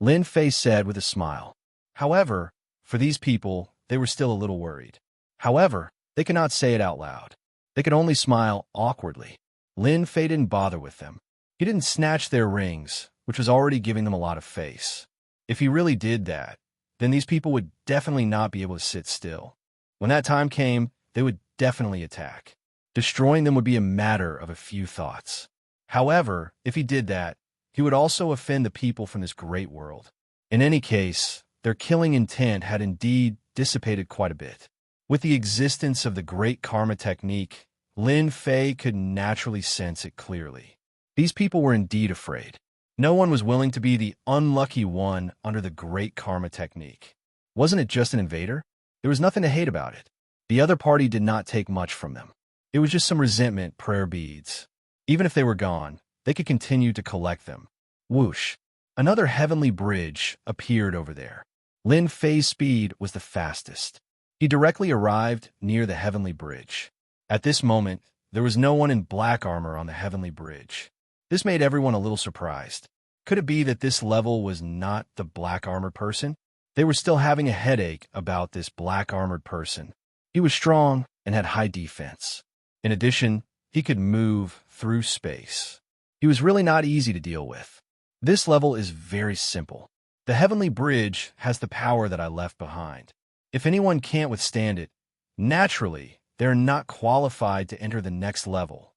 Lin Fei said with a smile. However, for these people, they were still a little worried. However, they could not say it out loud. They could only smile awkwardly. Lin Fei didn't bother with them. He didn't snatch their rings, which was already giving them a lot of face. If he really did that, then these people would definitely not be able to sit still. When that time came, they would definitely attack. Destroying them would be a matter of a few thoughts. However, if he did that, he would also offend the people from this great world. In any case, their killing intent had indeed dissipated quite a bit. With the existence of the great karma technique, Lin Fei could naturally sense it clearly. These people were indeed afraid. No one was willing to be the unlucky one under the great karma technique. Wasn't it just an invader? There was nothing to hate about it. The other party did not take much from them. It was just some resentment prayer beads. Even if they were gone, they could continue to collect them. Whoosh! Another heavenly bridge appeared over there. Lin Fei's speed was the fastest. He directly arrived near the heavenly bridge. At this moment, there was no one in black armor on the heavenly bridge. This made everyone a little surprised. Could it be that this level was not the black armored person? They were still having a headache about this black armored person. He was strong and had high defense. In addition, he could move through space. He was really not easy to deal with. This level is very simple. The heavenly bridge has the power that I left behind. If anyone can't withstand it, naturally, they are not qualified to enter the next level.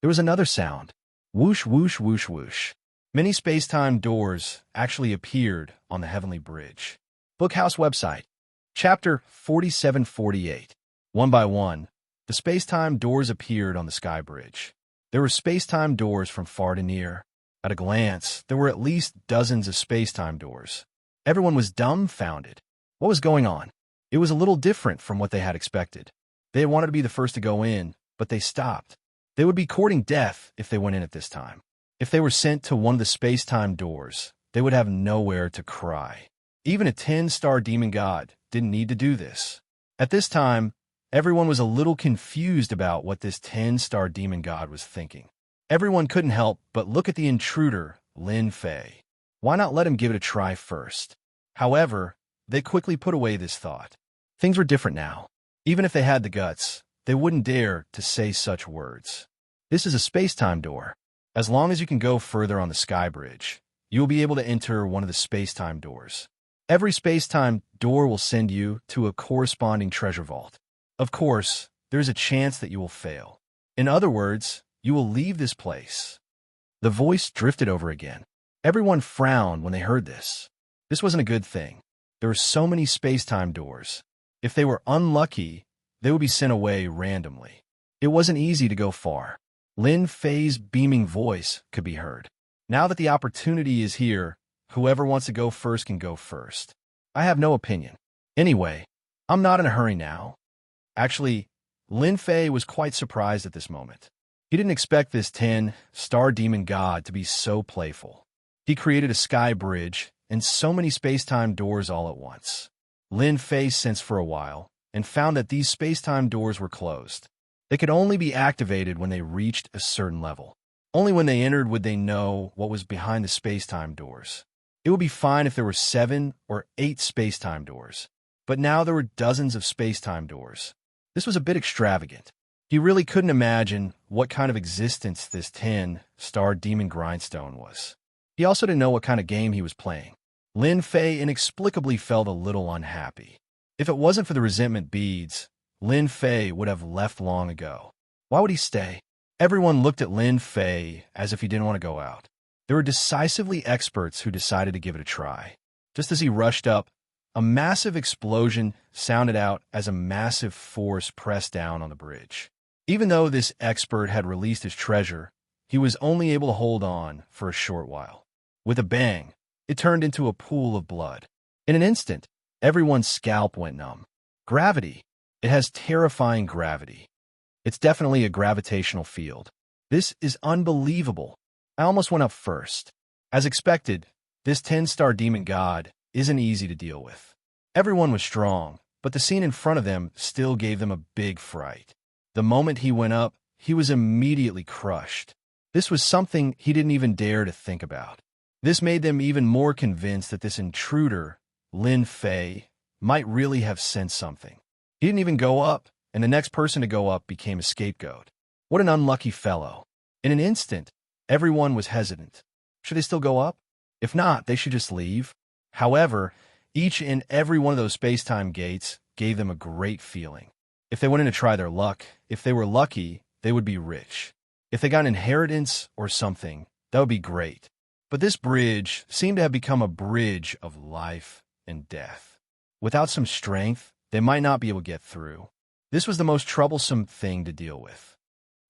There was another sound. Whoosh, whoosh, whoosh, whoosh. Many space-time doors actually appeared on the heavenly bridge. Bookhouse website. Chapter 4748. One by one, the space-time doors appeared on the sky bridge. There were space-time doors from far to near. At a glance, there were at least dozens of space-time doors. Everyone was dumbfounded. What was going on? It was a little different from what they had expected. They had wanted to be the first to go in, but they stopped. They would be courting death if they went in at this time. If they were sent to one of the space-time doors, they would have nowhere to cry. Even a 10-star demon god didn't need to do this. At this time, everyone was a little confused about what this 10-star demon god was thinking. Everyone couldn't help but look at the intruder, Lin Fei. Why not let him give it a try first? However, they quickly put away this thought. Things were different now. Even if they had the guts, they wouldn't dare to say such words. This is a space-time door. As long as you can go further on the sky bridge, you will be able to enter one of the space-time doors. Every space-time door will send you to a corresponding treasure vault. Of course, there is a chance that you will fail. In other words, you will leave this place. The voice drifted over again. Everyone frowned when they heard this. This wasn't a good thing. There were so many space-time doors. If they were unlucky, they would be sent away randomly. It wasn't easy to go far. Lin Fei's beaming voice could be heard. Now that the opportunity is here, whoever wants to go first can go first. I have no opinion. Anyway, I'm not in a hurry now. Actually, Lin Fei was quite surprised at this moment. He didn't expect this 10-star demon god to be so playful. He created a sky bridge and so many space-time doors all at once. Lin Fei sensed for a while and found that these space-time doors were closed. They could only be activated when they reached a certain level. Only when they entered would they know what was behind the space-time doors. It would be fine if there were 7 or 8 space-time doors, but now there were dozens of space-time doors. This was a bit extravagant. He really couldn't imagine what kind of existence this 10-star demon grindstone was. He also didn't know what kind of game he was playing. Lin Fei inexplicably felt a little unhappy. If it wasn't for the resentment beads, Lin Fei would have left long ago. Why would he stay? Everyone looked at Lin Fei as if he didn't want to go out. There were decisively experts who decided to give it a try. Just as he rushed up, a massive explosion sounded out as a massive force pressed down on the bridge. Even though this expert had released his treasure, he was only able to hold on for a short while. With a bang, it turned into a pool of blood. In an instant, everyone's scalp went numb. Gravity. It has terrifying gravity. It's definitely a gravitational field. This is unbelievable. I almost went up first. As expected, this 10-star demon god isn't easy to deal with. Everyone was strong, but the scene in front of them still gave them a big fright. The moment he went up, he was immediately crushed. This was something he didn't even dare to think about. This made them even more convinced that this intruder, Lin Fei, might really have sensed something. He didn't even go up, and the next person to go up became a scapegoat. What an unlucky fellow. In an instant, everyone was hesitant. Should they still go up? If not, they should just leave. However, each and every one of those space-time gates gave them a great feeling. If they went in to try their luck, if they were lucky, they would be rich. If they got an inheritance or something, that would be great. But this bridge seemed to have become a bridge of life and death. Without some strength, they might not be able to get through. This was the most troublesome thing to deal with.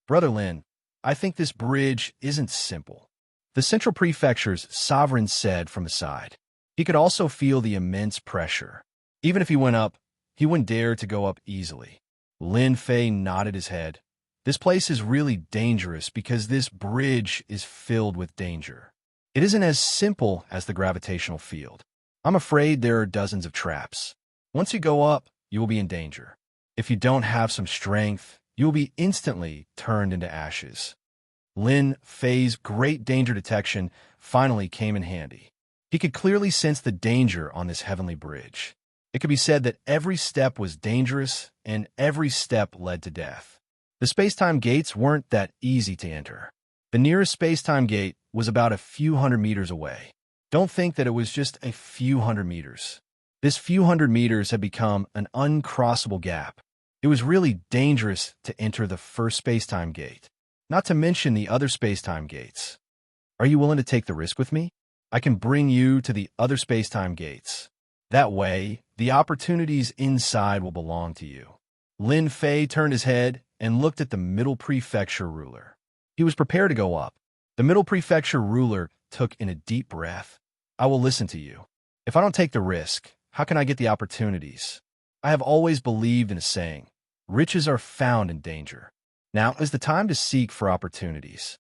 Brother Lin, I think this bridge isn't simple. The Central Prefecture's sovereign said from the side. He could also feel the immense pressure. Even if he went up, he wouldn't dare to go up easily. Lin Fei nodded his head. This place is really dangerous because this bridge is filled with danger. It isn't as simple as the gravitational field. I'm afraid there are dozens of traps. Once you go up, you will be in danger. If you don't have some strength, you will be instantly turned into ashes. Lin Fei's great danger detection finally came in handy. He could clearly sense the danger on this heavenly bridge. It could be said that every step was dangerous and every step led to death. The space-time gates weren't that easy to enter. The nearest space-time gate was about a few hundred meters away. Don't think that it was just a few hundred meters. This few hundred meters had become an uncrossable gap. It was really dangerous to enter the first space-time gate, not to mention the other space-time gates. Are you willing to take the risk with me? I can bring you to the other space-time gates. That way, the opportunities inside will belong to you. Lin Fei turned his head and looked at the Middle Prefecture ruler. He was prepared to go up. The Middle Prefecture ruler took in a deep breath. I will listen to you. If I don't take the risk, how can I get the opportunities? I have always believed in a saying, riches are found in danger. Now is the time to seek for opportunities.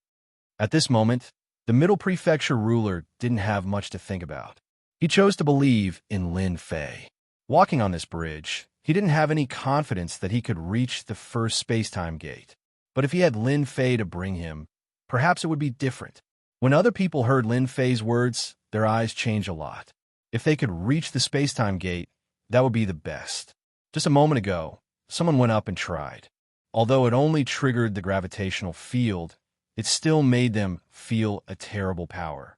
At this moment, the Middle Prefecture ruler didn't have much to think about. He chose to believe in Lin Fei. Walking on this bridge, he didn't have any confidence that he could reach the first space-time gate. But if he had Lin Fei to bring him, perhaps it would be different. When other people heard Lin Fei's words, their eyes changed a lot. If they could reach the space-time gate, that would be the best. Just a moment ago, someone went up and tried. Although it only triggered the gravitational field, it still made them feel a terrible power.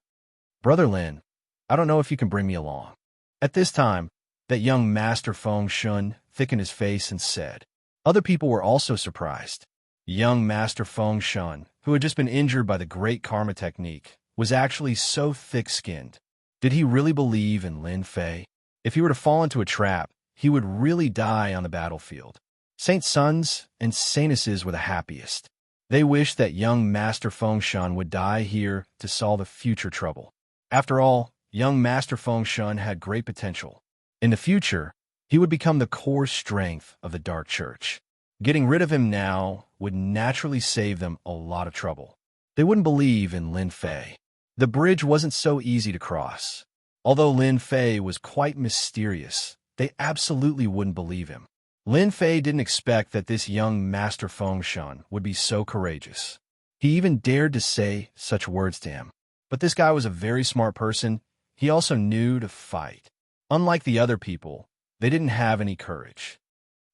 Brother Lin, I don't know if you can bring me along. At this time, that young Master Feng Shun thickened his face and said. Other people were also surprised. Young Master Feng Shun, who had just been injured by the great karma technique, was actually so thick-skinned. Did he really believe in Lin Fei? If he were to fall into a trap, he would really die on the battlefield. Saint Sons and Saintesses were the happiest. They wished that young Master Feng Shun would die here to solve a future trouble. After all, young Master Feng Shun had great potential. In the future, he would become the core strength of the Dark Church. Getting rid of him now would naturally save them a lot of trouble. They wouldn't believe in Lin Fei. The bridge wasn't so easy to cross. Although Lin Fei was quite mysterious, they absolutely wouldn't believe him. Lin Fei didn't expect that this young Master Feng Shun would be so courageous. He even dared to say such words to him. But this guy was a very smart person. He also knew to fight. Unlike the other people, they didn't have any courage.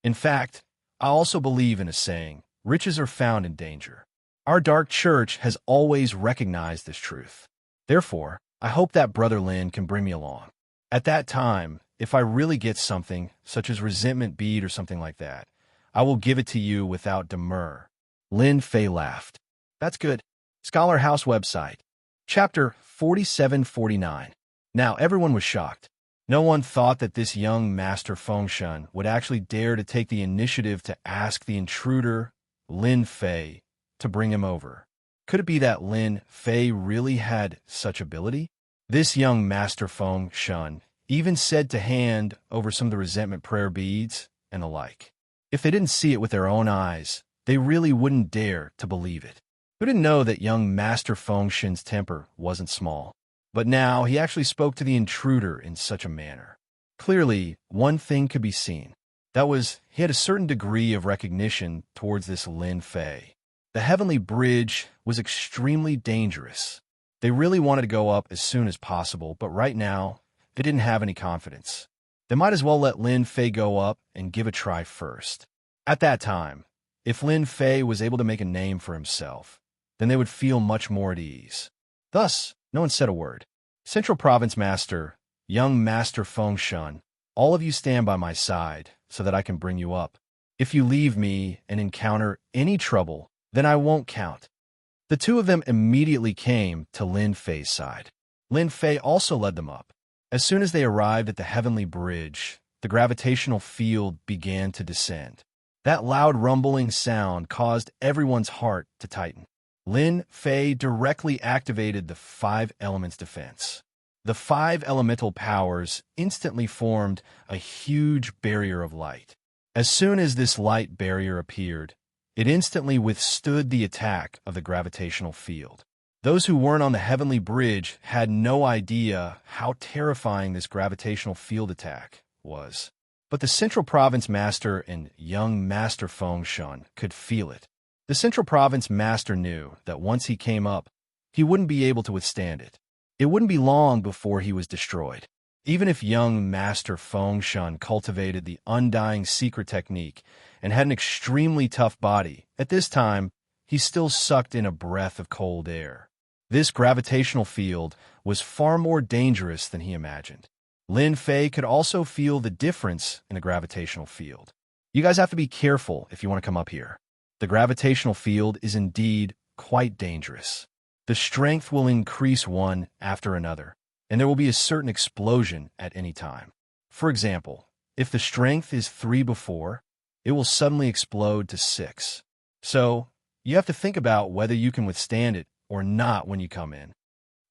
In fact, I also believe in a saying, riches are found in danger. Our Dark Church has always recognized this truth. Therefore, I hope that Brother Lin can bring me along. At that time, if I really get something, such as resentment bead or something like that, I will give it to you without demur. Lin Fei laughed. That's good. Scholar House website. Chapter 4749. Now everyone was shocked. No one thought that this young Master Feng Shun would actually dare to take the initiative to ask the intruder, Lin Fei, to bring him over. Could it be that Lin Fei really had such ability? This young Master Feng Shun even said to hand over some of the resentment prayer beads and the like. If they didn't see it with their own eyes, they really wouldn't dare to believe it. Who didn't know that young Master Feng Shun's temper wasn't small? But now he actually spoke to the intruder in such a manner. Clearly, one thing could be seen. That was, he had a certain degree of recognition towards this Lin Fei. The heavenly bridge was extremely dangerous. They really wanted to go up as soon as possible, but right now, they didn't have any confidence. They might as well let Lin Fei go up and give a try first. At that time, if Lin Fei was able to make a name for himself, then they would feel much more at ease. Thus, no one said a word. Central Province Master, young Master Feng Shun, all of you stand by my side so that I can bring you up. If you leave me and encounter any trouble, then I won't count. The two of them immediately came to Lin Fei's side. Lin Fei also led them up. As soon as they arrived at the heavenly bridge, the gravitational field began to descend. That loud rumbling sound caused everyone's heart to tighten. Lin Fei directly activated the 5 elements defense. The 5 elemental powers instantly formed a huge barrier of light. As soon as this light barrier appeared, it instantly withstood the attack of the gravitational field. Those who weren't on the heavenly bridge had no idea how terrifying this gravitational field attack was. But the Central Province Master and young Master Feng Shun could feel it. The Central Province Master knew that once he came up, he wouldn't be able to withstand it. It wouldn't be long before he was destroyed. Even if young Master Feng Shun cultivated the undying secret technique and had an extremely tough body, at this time, he still sucked in a breath of cold air. This gravitational field was far more dangerous than he imagined. Lin Fei could also feel the difference in the gravitational field. You guys have to be careful if you want to come up here. The gravitational field is indeed quite dangerous. The strength will increase one after another, and there will be a certain explosion at any time. For example, if the strength is 3 before, it will suddenly explode to 6. So, you have to think about whether you can withstand it or not when you come in.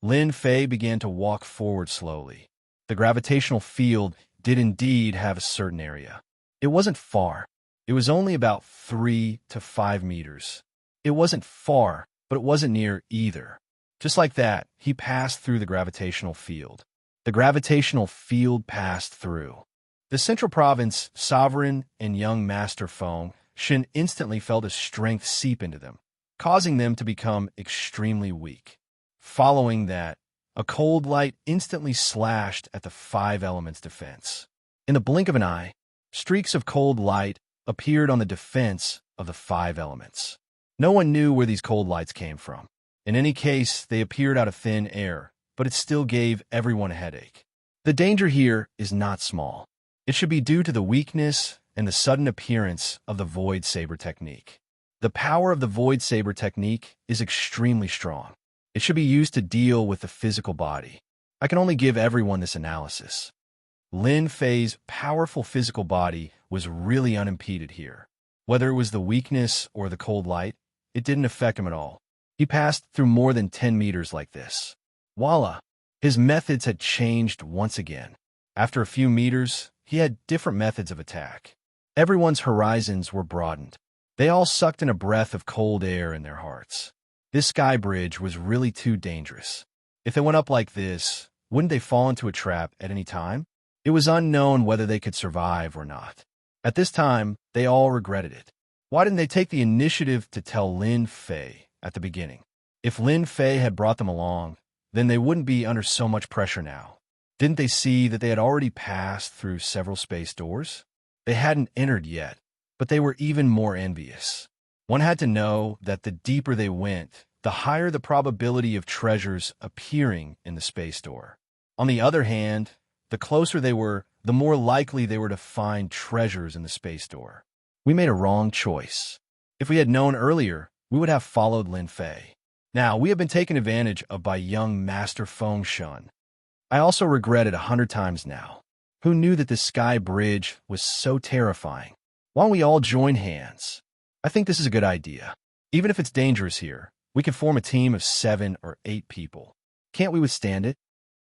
Lin Fei began to walk forward slowly. The gravitational field did indeed have a certain area. It wasn't far. It was only about 3 to 5 meters. It wasn't far, but it wasn't near either. Just like that, he passed through the gravitational field. The gravitational field passed through. The Central Province Sovereign and young Master Feng Shun instantly felt his strength seep into them, causing them to become extremely weak. Following that, a cold light instantly slashed at the 5 elements defense. In the blink of an eye, streaks of cold light appeared on the defense of the 5 elements. No one knew where these cold lights came from. In any case, they appeared out of thin air, but it still gave everyone a headache. The danger here is not small. It should be due to the weakness and the sudden appearance of the Void Saber technique. The power of the Void Saber technique is extremely strong. It should be used to deal with the physical body. I can only give everyone this analysis. Lin Fei's powerful physical body was really unimpeded here. Whether it was the weakness or the cold light, it didn't affect him at all. He passed through more than 10 meters like this. Voila! His methods had changed once again. After a few meters, he had different methods of attack. Everyone's horizons were broadened. They all sucked in a breath of cold air in their hearts. This sky bridge was really too dangerous. If they went up like this, wouldn't they fall into a trap at any time? It was unknown whether they could survive or not. At this time, they all regretted it. Why didn't they take the initiative to tell Lin Fei at the beginning? If Lin Fei had brought them along, then they wouldn't be under so much pressure now. Didn't they see that they had already passed through several space doors? They hadn't entered yet, but they were even more envious. One had to know that the deeper they went, the higher the probability of treasures appearing in the space door. On the other hand, the closer they were, the more likely they were to find treasures in the space door. We made a wrong choice. If we had known earlier, we would have followed Lin Fei. Now, we have been taken advantage of by young Master Feng Shun. I also regret it 100 times now. Who knew that this sky bridge was so terrifying? Why don't we all join hands? I think this is a good idea. Even if it's dangerous here, we can form a team of 7 or 8 people. Can't we withstand it?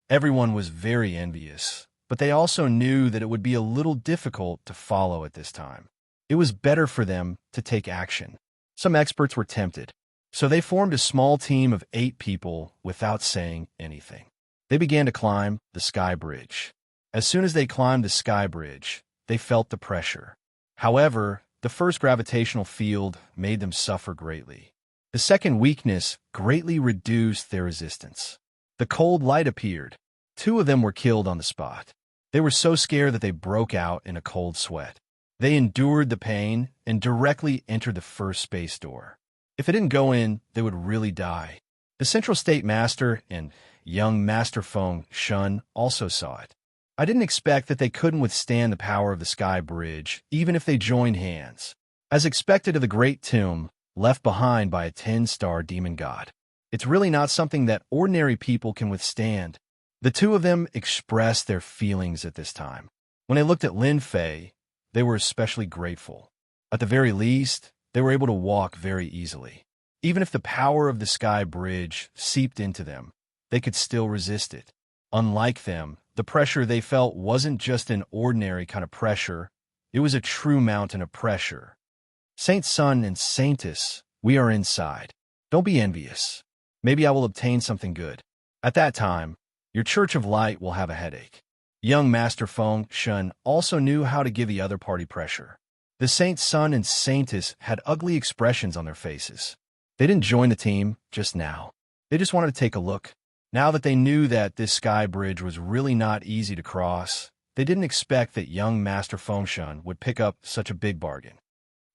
Everyone was very envious, but they also knew that it would be a little difficult to follow at this time. It was better for them to take action. Some experts were tempted, so they formed a small team of 8 people without saying anything. They began to climb the sky bridge. As soon as they climbed the sky bridge, they felt the pressure. However, the first gravitational field made them suffer greatly. The second weakness greatly reduced their resistance. The cold light appeared. Two of them were killed on the spot. They were so scared that they broke out in a cold sweat. They endured the pain and directly entered the first space door. If they didn't go in, they would really die. The Central State Master and young Master Feng Shun also saw it. I didn't expect that they couldn't withstand the power of the Sky Bridge, even if they joined hands. As expected of the Great Tomb, left behind by a 10-star demon god. It's really not something that ordinary people can withstand. The two of them expressed their feelings at this time. When they looked at Lin Fei, they were especially grateful. At the very least, they were able to walk very easily. Even if the power of the Sky Bridge seeped into them, they could still resist it. Unlike them, the pressure they felt wasn't just an ordinary kind of pressure, it was a true mountain of pressure. Saint Sun and Saintess, we are inside. Don't be envious. Maybe I will obtain something good. At that time, your Church of Light will have a headache. Young Master Feng Shun also knew how to give the other party pressure. The Saint Sun and Saintess had ugly expressions on their faces. They didn't join the team just now. They just wanted to take a look. Now that they knew that this sky bridge was really not easy to cross, they didn't expect that young Master Feng Shun would pick up such a big bargain.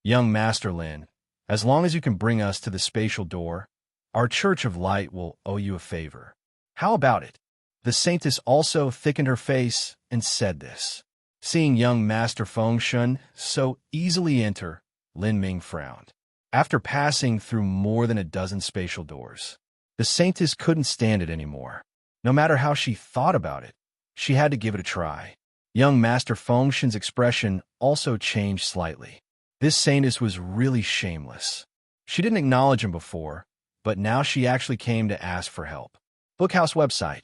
Young Master Lin, as long as you can bring us to the spatial door, our Church of Light will owe you a favor. How about it? The Saintess also thickened her face and said this. Seeing young Master Feng Shun so easily enter, Lin Ming frowned. After passing through more than a dozen spatial doors, the Saintess couldn't stand it anymore. No matter how she thought about it, she had to give it a try. Young Master Feng Shun's expression also changed slightly. This Saintess was really shameless. She didn't acknowledge him before, but now she actually came to ask for help. Bookhouse website.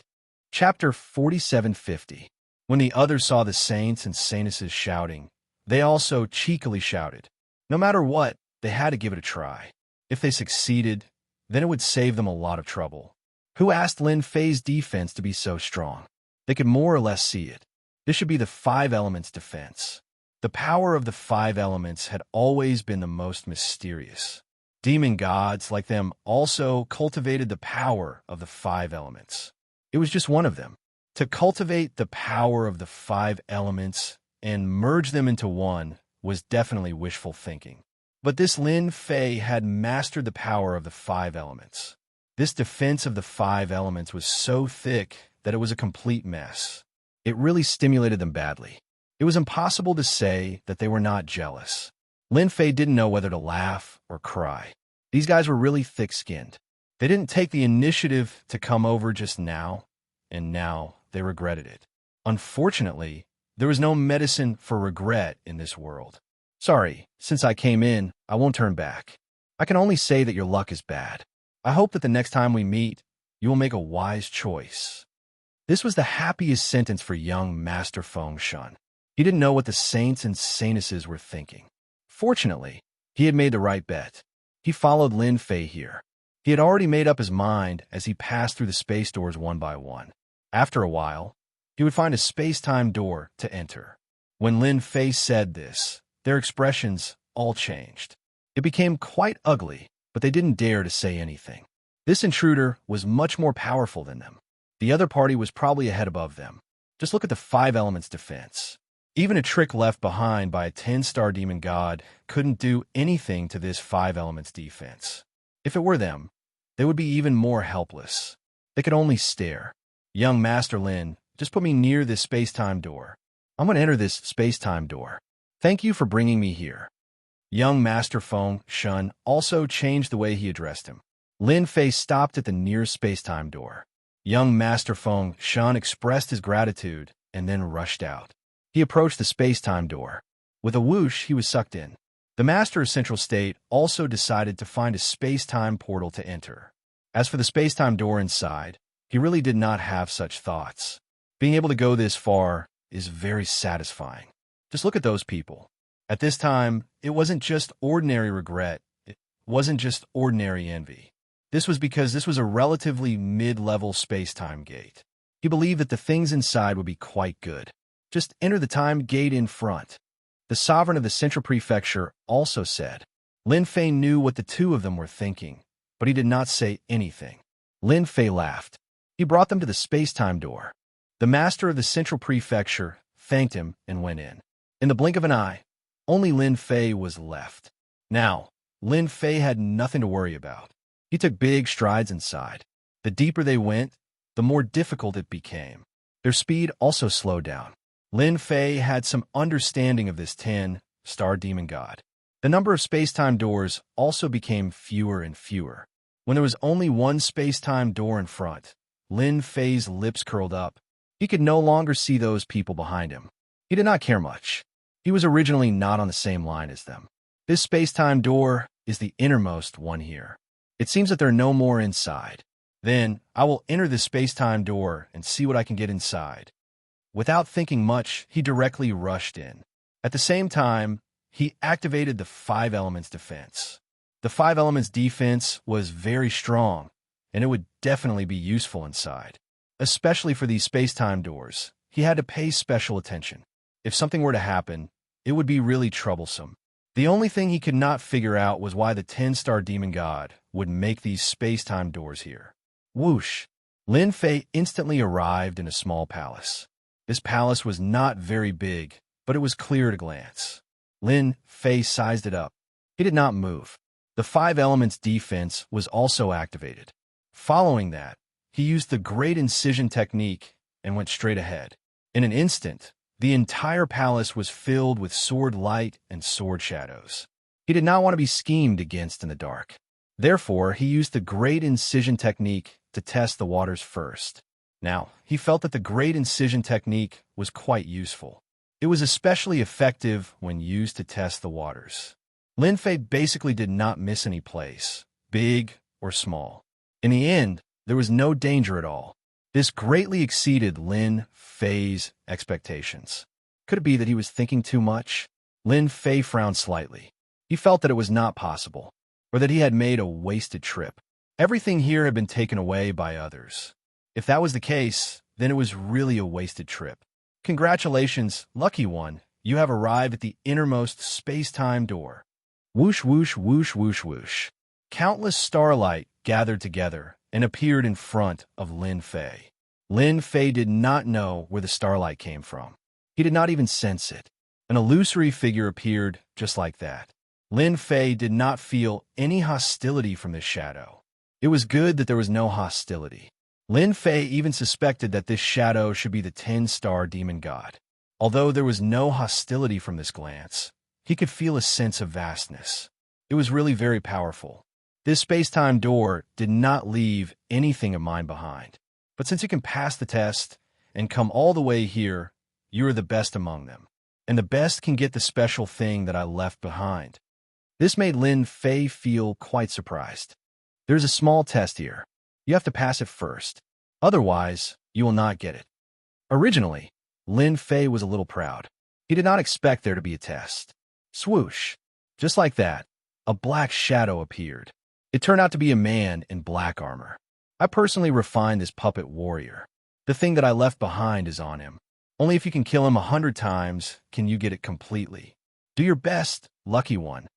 Chapter 4750. When the others saw the saints and saintesses shouting, they also cheekily shouted. No matter what, they had to give it a try. If they succeeded, then it would save them a lot of trouble. Who asked Lin Fei's defense to be so strong? They could more or less see it. This should be the 5 elements defense. The power of the 5 elements had always been the most mysterious. Demon gods like them also cultivated the power of the 5 elements. It was just one of them. To cultivate the power of the 5 elements and merge them into one was definitely wishful thinking. But this Lin Fei had mastered the power of the 5 elements. This defense of the 5 elements was so thick that it was a complete mess. It really stimulated them badly. It was impossible to say that they were not jealous. Lin Fei didn't know whether to laugh or cry. These guys were really thick-skinned. They didn't take the initiative to come over just now, and now they regretted it. Unfortunately, there was no medicine for regret in this world. Sorry, since I came in, I won't turn back. I can only say that your luck is bad. I hope that the next time we meet, you will make a wise choice. This was the happiest sentence for young Master Feng Shun. He didn't know what the saints and saintesses were thinking. Fortunately, he had made the right bet. He followed Lin Fei here. He had already made up his mind as he passed through the space doors one by one. After a while, he would find a space-time door to enter. When Lin Fei said this, their expressions all changed. It became quite ugly, but they didn't dare to say anything. This intruder was much more powerful than them. The other party was probably a head above them. Just look at the 5 elements defense. Even a trick left behind by a 10-star demon god couldn't do anything to this 5 elements defense. If it were them, they would be even more helpless. They could only stare. Young Master Lin, just put me near this space-time door. I'm going to enter this space-time door. Thank you for bringing me here. Young Master Feng Shun also changed the way he addressed him. Lin Fei stopped at the nearest space-time door. Young Master Feng Shun expressed his gratitude and then rushed out. He approached the space-time door. With a whoosh, he was sucked in. The Master of Central State also decided to find a space-time portal to enter. As for the space-time door inside, he really did not have such thoughts. Being able to go this far is very satisfying. Just look at those people. At this time, it wasn't just ordinary regret. It wasn't just ordinary envy. This was because this was a relatively mid-level space-time gate. He believed that the things inside would be quite good. Just enter the time gate in front. The sovereign of the Central Prefecture also said. Lin Fei knew what the two of them were thinking. but he did not say anything. Lin Fei laughed. He brought them to the space-time door. The master of the central prefecture thanked him and went in. In the blink of an eye, only Lin Fei was left. Now, Lin Fei had nothing to worry about. He took big strides inside. The deeper they went, the more difficult it became. Their speed also slowed down. Lin Fei had some understanding of this 10-star demon god. The number of space-time doors also became fewer and fewer. When there was only one space-time door in front, Lin Fei's lips curled up. He could no longer see those people behind him. He did not care much. He was originally not on the same line as them. This space-time door is the innermost one here. It seems that there are no more inside. Then, I will enter this space-time door and see what I can get inside. Without thinking much, he directly rushed in. At the same time, he activated the 5 elements defense. The 5 elements defense was very strong, and it would definitely be useful inside. Especially for these space-time doors, he had to pay special attention. If something were to happen, it would be really troublesome. The only thing he could not figure out was why the 10-star demon god would make these space-time doors here. Whoosh! Lin Fei instantly arrived in a small palace. This palace was not very big, but it was clear at a glance. Lin Fei sized it up. He did not move. The 5 elements defense was also activated. Following that, he used the Great Incision technique and went straight ahead. In an instant, the entire palace was filled with sword light and sword shadows. He did not want to be schemed against in the dark. Therefore, he used the Great Incision technique to test the waters first. Now, he felt that the Great Incision technique was quite useful. It was especially effective when used to test the waters. Lin Fei basically did not miss any place, big or small. In the end, there was no danger at all. This greatly exceeded Lin Fei's expectations. Could it be that he was thinking too much? Lin Fei frowned slightly. He felt that it was not possible, or that he had made a wasted trip. Everything here had been taken away by others. If that was the case, then it was really a wasted trip. Congratulations, lucky one, you have arrived at the innermost space-time door. Whoosh, whoosh, whoosh, whoosh, whoosh. Countless starlight gathered together and appeared in front of Lin Fei. Lin Fei did not know where the starlight came from. He did not even sense it. An illusory figure appeared just like that. Lin Fei did not feel any hostility from this shadow. It was good that there was no hostility. Lin Fei even suspected that this shadow should be the 10-star demon god. Although there was no hostility from this glance, he could feel a sense of vastness. It was really very powerful. This space-time door did not leave anything of mine behind. But since you can pass the test and come all the way here, you are the best among them. And the best can get the special thing that I left behind. This made Lin Fei feel quite surprised. There's a small test here. You have to pass it first. Otherwise, you will not get it. Originally, Lin Fei was a little proud. He did not expect there to be a test. Swoosh! Just like that, a black shadow appeared. It turned out to be a man in black armor. I personally refined this puppet warrior. The thing that I left behind is on him. Only if you can kill him 100 times can you get it completely. Do your best, lucky one.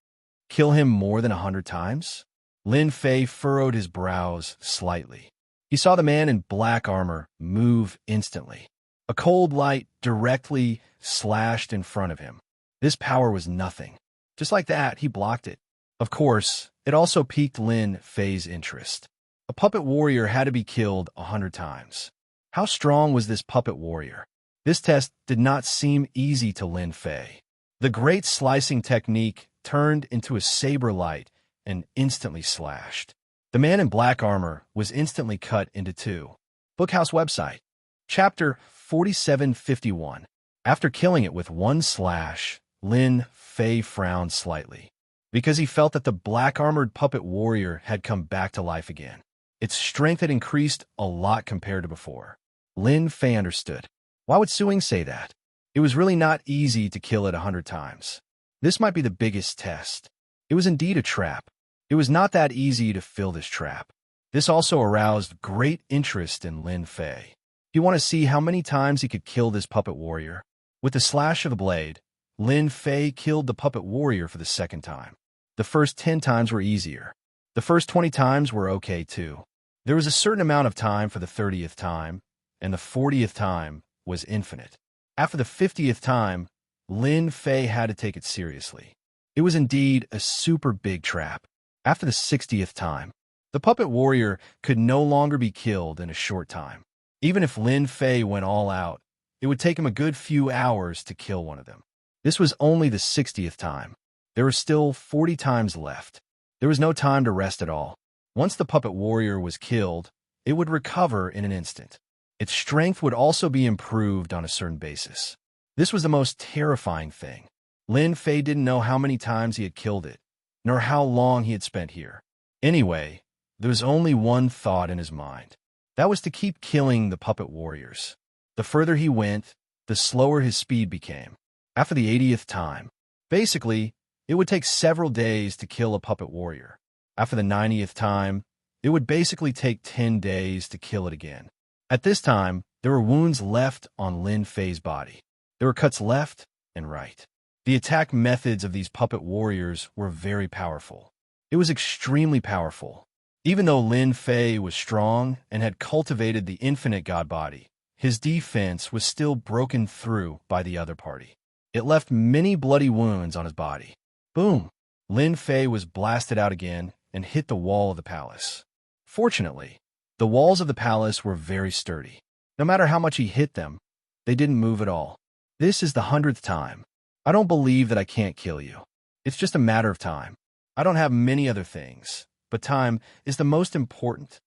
Kill him more than 100 times? Lin Fei furrowed his brows slightly. He saw the man in black armor move instantly. A cold light directly slashed in front of him. This power was nothing. Just like that, he blocked it. Of course, it also piqued Lin Fei's interest. A puppet warrior had to be killed 100 times. How strong was this puppet warrior? This test did not seem easy to Lin Fei. The great slicing technique turned into a saber light and instantly slashed. The man in black armor was instantly cut into 2. Bookhouse website. Chapter 4751. After killing it with 1 slash, Lin Fei frowned slightly, because he felt that the black-armored puppet warrior had come back to life again. Its strength had increased a lot compared to before. Lin Fei understood. Why would Suing say that? It was really not easy to kill it 100 times. This might be the biggest test. It was indeed a trap. It was not that easy to fill this trap. This also aroused great interest in Lin Fei. He wanted to see how many times he could kill this puppet warrior. With the slash of the blade, Lin Fei killed the puppet warrior for the second time. The first 10 times were easier. The first 20 times were okay too. There was a certain amount of time for the 30th time, and the 40th time was infinite. After the 50th time, Lin Fei had to take it seriously. It was indeed a super big trap. After the 60th time, the puppet warrior could no longer be killed in a short time. Even if Lin Fei went all out, it would take him a good few hours to kill one of them. This was only the 60th time. There were still 40 times left. There was no time to rest at all. Once the puppet warrior was killed, it would recover in an instant. Its strength would also be improved on a certain basis. This was the most terrifying thing. Lin Fei didn't know how many times he had killed it, nor how long he had spent here. Anyway, there was only one thought in his mind. That was to keep killing the puppet warriors. The further he went, the slower his speed became. After the 80th time, basically, it would take several days to kill a puppet warrior. After the 90th time, it would basically take 10 days to kill it again. At this time, there were wounds left on Lin Fei's body. There were cuts left and right. The attack methods of these puppet warriors were very powerful. It was extremely powerful. Even though Lin Fei was strong and had cultivated the infinite god body, his defense was still broken through by the other party. It left many bloody wounds on his body. Boom! Lin Fei was blasted out again and hit the wall of the palace. Fortunately, the walls of the palace were very sturdy. No matter how much he hit them, they didn't move at all. This is the 100th time. I don't believe that I can't kill you. It's just a matter of time. I don't have many other things, but time is the most important.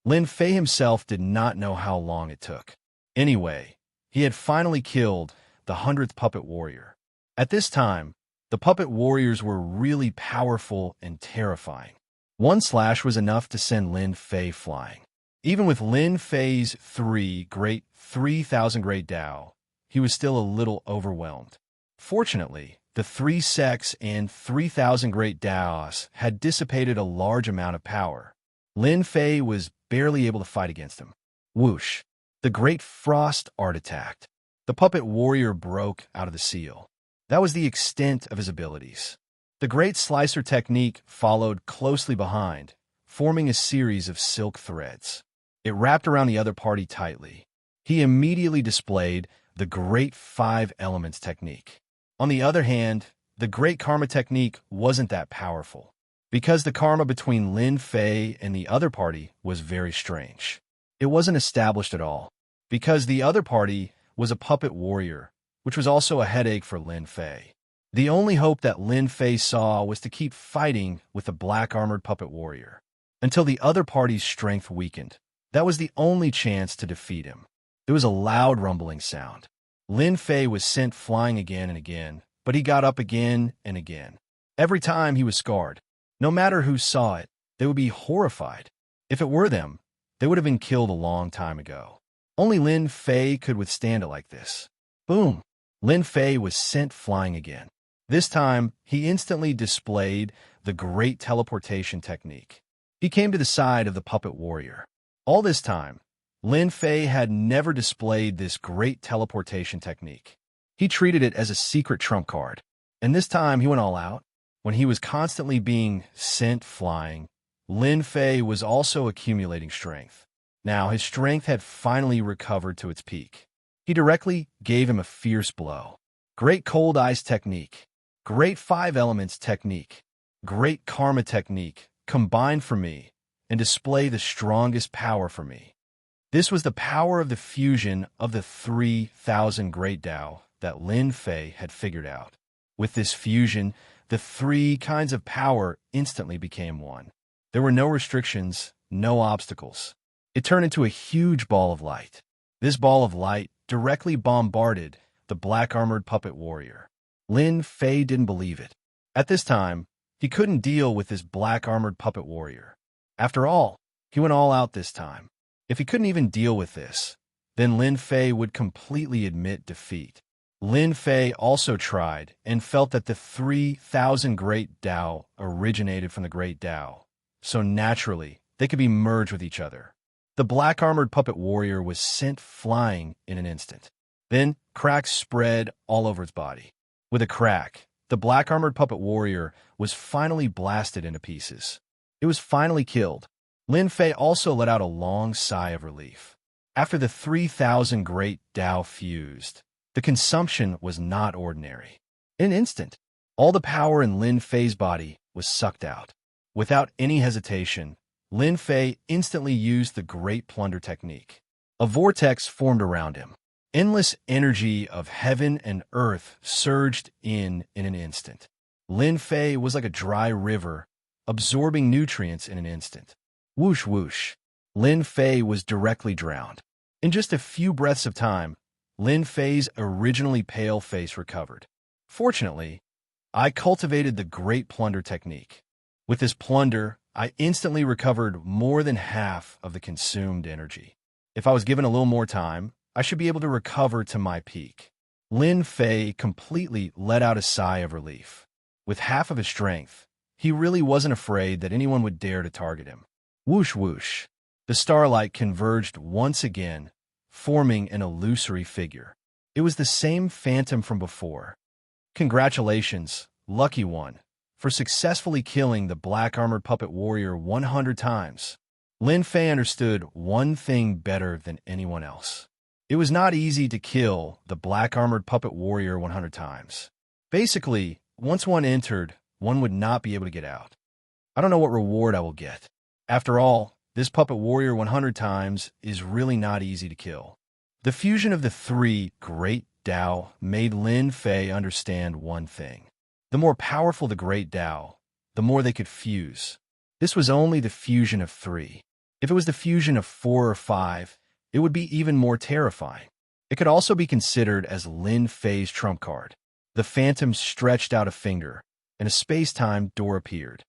Lin Fei himself did not know how long it took. Anyway, he had finally killed the 100th puppet warrior. At this time, the puppet warriors were really powerful and terrifying. One slash was enough to send Lin Fei flying. Even with Lin Fei's 3,000 great Dao, he was still a little overwhelmed. Fortunately, the 3 sects and 3,000 great Daos had dissipated a large amount of power. Lin Fei was barely able to fight against him. Whoosh! The great frost art attacked. The puppet warrior broke out of the seal. That was the extent of his abilities. The great slicer technique followed closely behind, forming a series of silk threads. It wrapped around the other party tightly. He immediately displayed the great 5 elements technique. On the other hand, the great karma technique wasn't that powerful, because the karma between Lin Fei and the other party was very strange. It wasn't established at all, because the other party was a puppet warrior, which was also a headache for Lin Fei. The only hope that Lin Fei saw was to keep fighting with the black-armored puppet warrior, until the other party's strength weakened. That was the only chance to defeat him. There was a loud rumbling sound. Lin Fei was sent flying again and again, but he got up again and again. Every time he was scarred. No matter who saw it, they would be horrified. If it were them, they would have been killed a long time ago. Only Lin Fei could withstand it like this. Boom! Lin Fei was sent flying again. This time, he instantly displayed the great teleportation technique. He came to the side of the puppet warrior. All this time, Lin Fei had never displayed this great teleportation technique. He treated it as a secret trump card. And this time, he went all out. When he was constantly being sent flying, Lin Fei was also accumulating strength. Now, his strength had finally recovered to its peak. He directly gave him a fierce blow. Great cold ice technique. Great 5 elements technique. Great karma technique combined for me and display the strongest power for me. This was the power of the fusion of the 3,000 great Dao that Lin Fei had figured out. With this fusion, the 3 kinds of power instantly became one. There were no restrictions, no obstacles. It turned into a huge ball of light. This ball of light directly bombarded the black-armored puppet warrior. Lin Fei didn't believe it. At this time, he couldn't deal with this black-armored puppet warrior. After all, he went all out this time. If he couldn't even deal with this, then Lin Fei would completely admit defeat. Lin Fei also tried and felt that the 3,000 great Dao originated from the great Dao, so naturally they could be merged with each other. The black-armored puppet warrior was sent flying in an instant. Then cracks spread all over its body. With a crack, the black-armored puppet warrior was finally blasted into pieces. It was finally killed. Lin Fei also let out a long sigh of relief. After the 3,000 great Tao fused, the consumption was not ordinary. In an instant, all the power in Lin Fei's body was sucked out. Without any hesitation, Lin Fei instantly used the Great Plunder technique. A vortex formed around him. Endless energy of heaven and earth surged in an instant. Lin Fei was like a dry river, absorbing nutrients in an instant. Whoosh whoosh. Lin Fei was directly drowned. In just a few breaths of time, Lin Fei's originally pale face recovered. Fortunately, I cultivated the Great Plunder technique. With this plunder, I instantly recovered more than half of the consumed energy. If I was given a little more time, I should be able to recover to my peak. Lin Fei completely let out a sigh of relief. With half of his strength, he really wasn't afraid that anyone would dare to target him. Whoosh whoosh. The starlight converged once again, forming an illusory figure. It was the same phantom from before. Congratulations, lucky one, for successfully killing the black-armored puppet warrior 100 times. Lin Fei understood one thing better than anyone else. It was not easy to kill the black-armored puppet warrior 100 times. Basically, once one entered, one would not be able to get out. I don't know what reward I will get. After all, this puppet warrior 100 times is really not easy to kill. The fusion of the three great Tao made Lin Fei understand one thing. The more powerful the great Tao, the more they could fuse. This was only the fusion of 3. If it was the fusion of 4 or 5, it would be even more terrifying. It could also be considered as Lin Fei's trump card. The phantom stretched out a finger, and a space-time door appeared.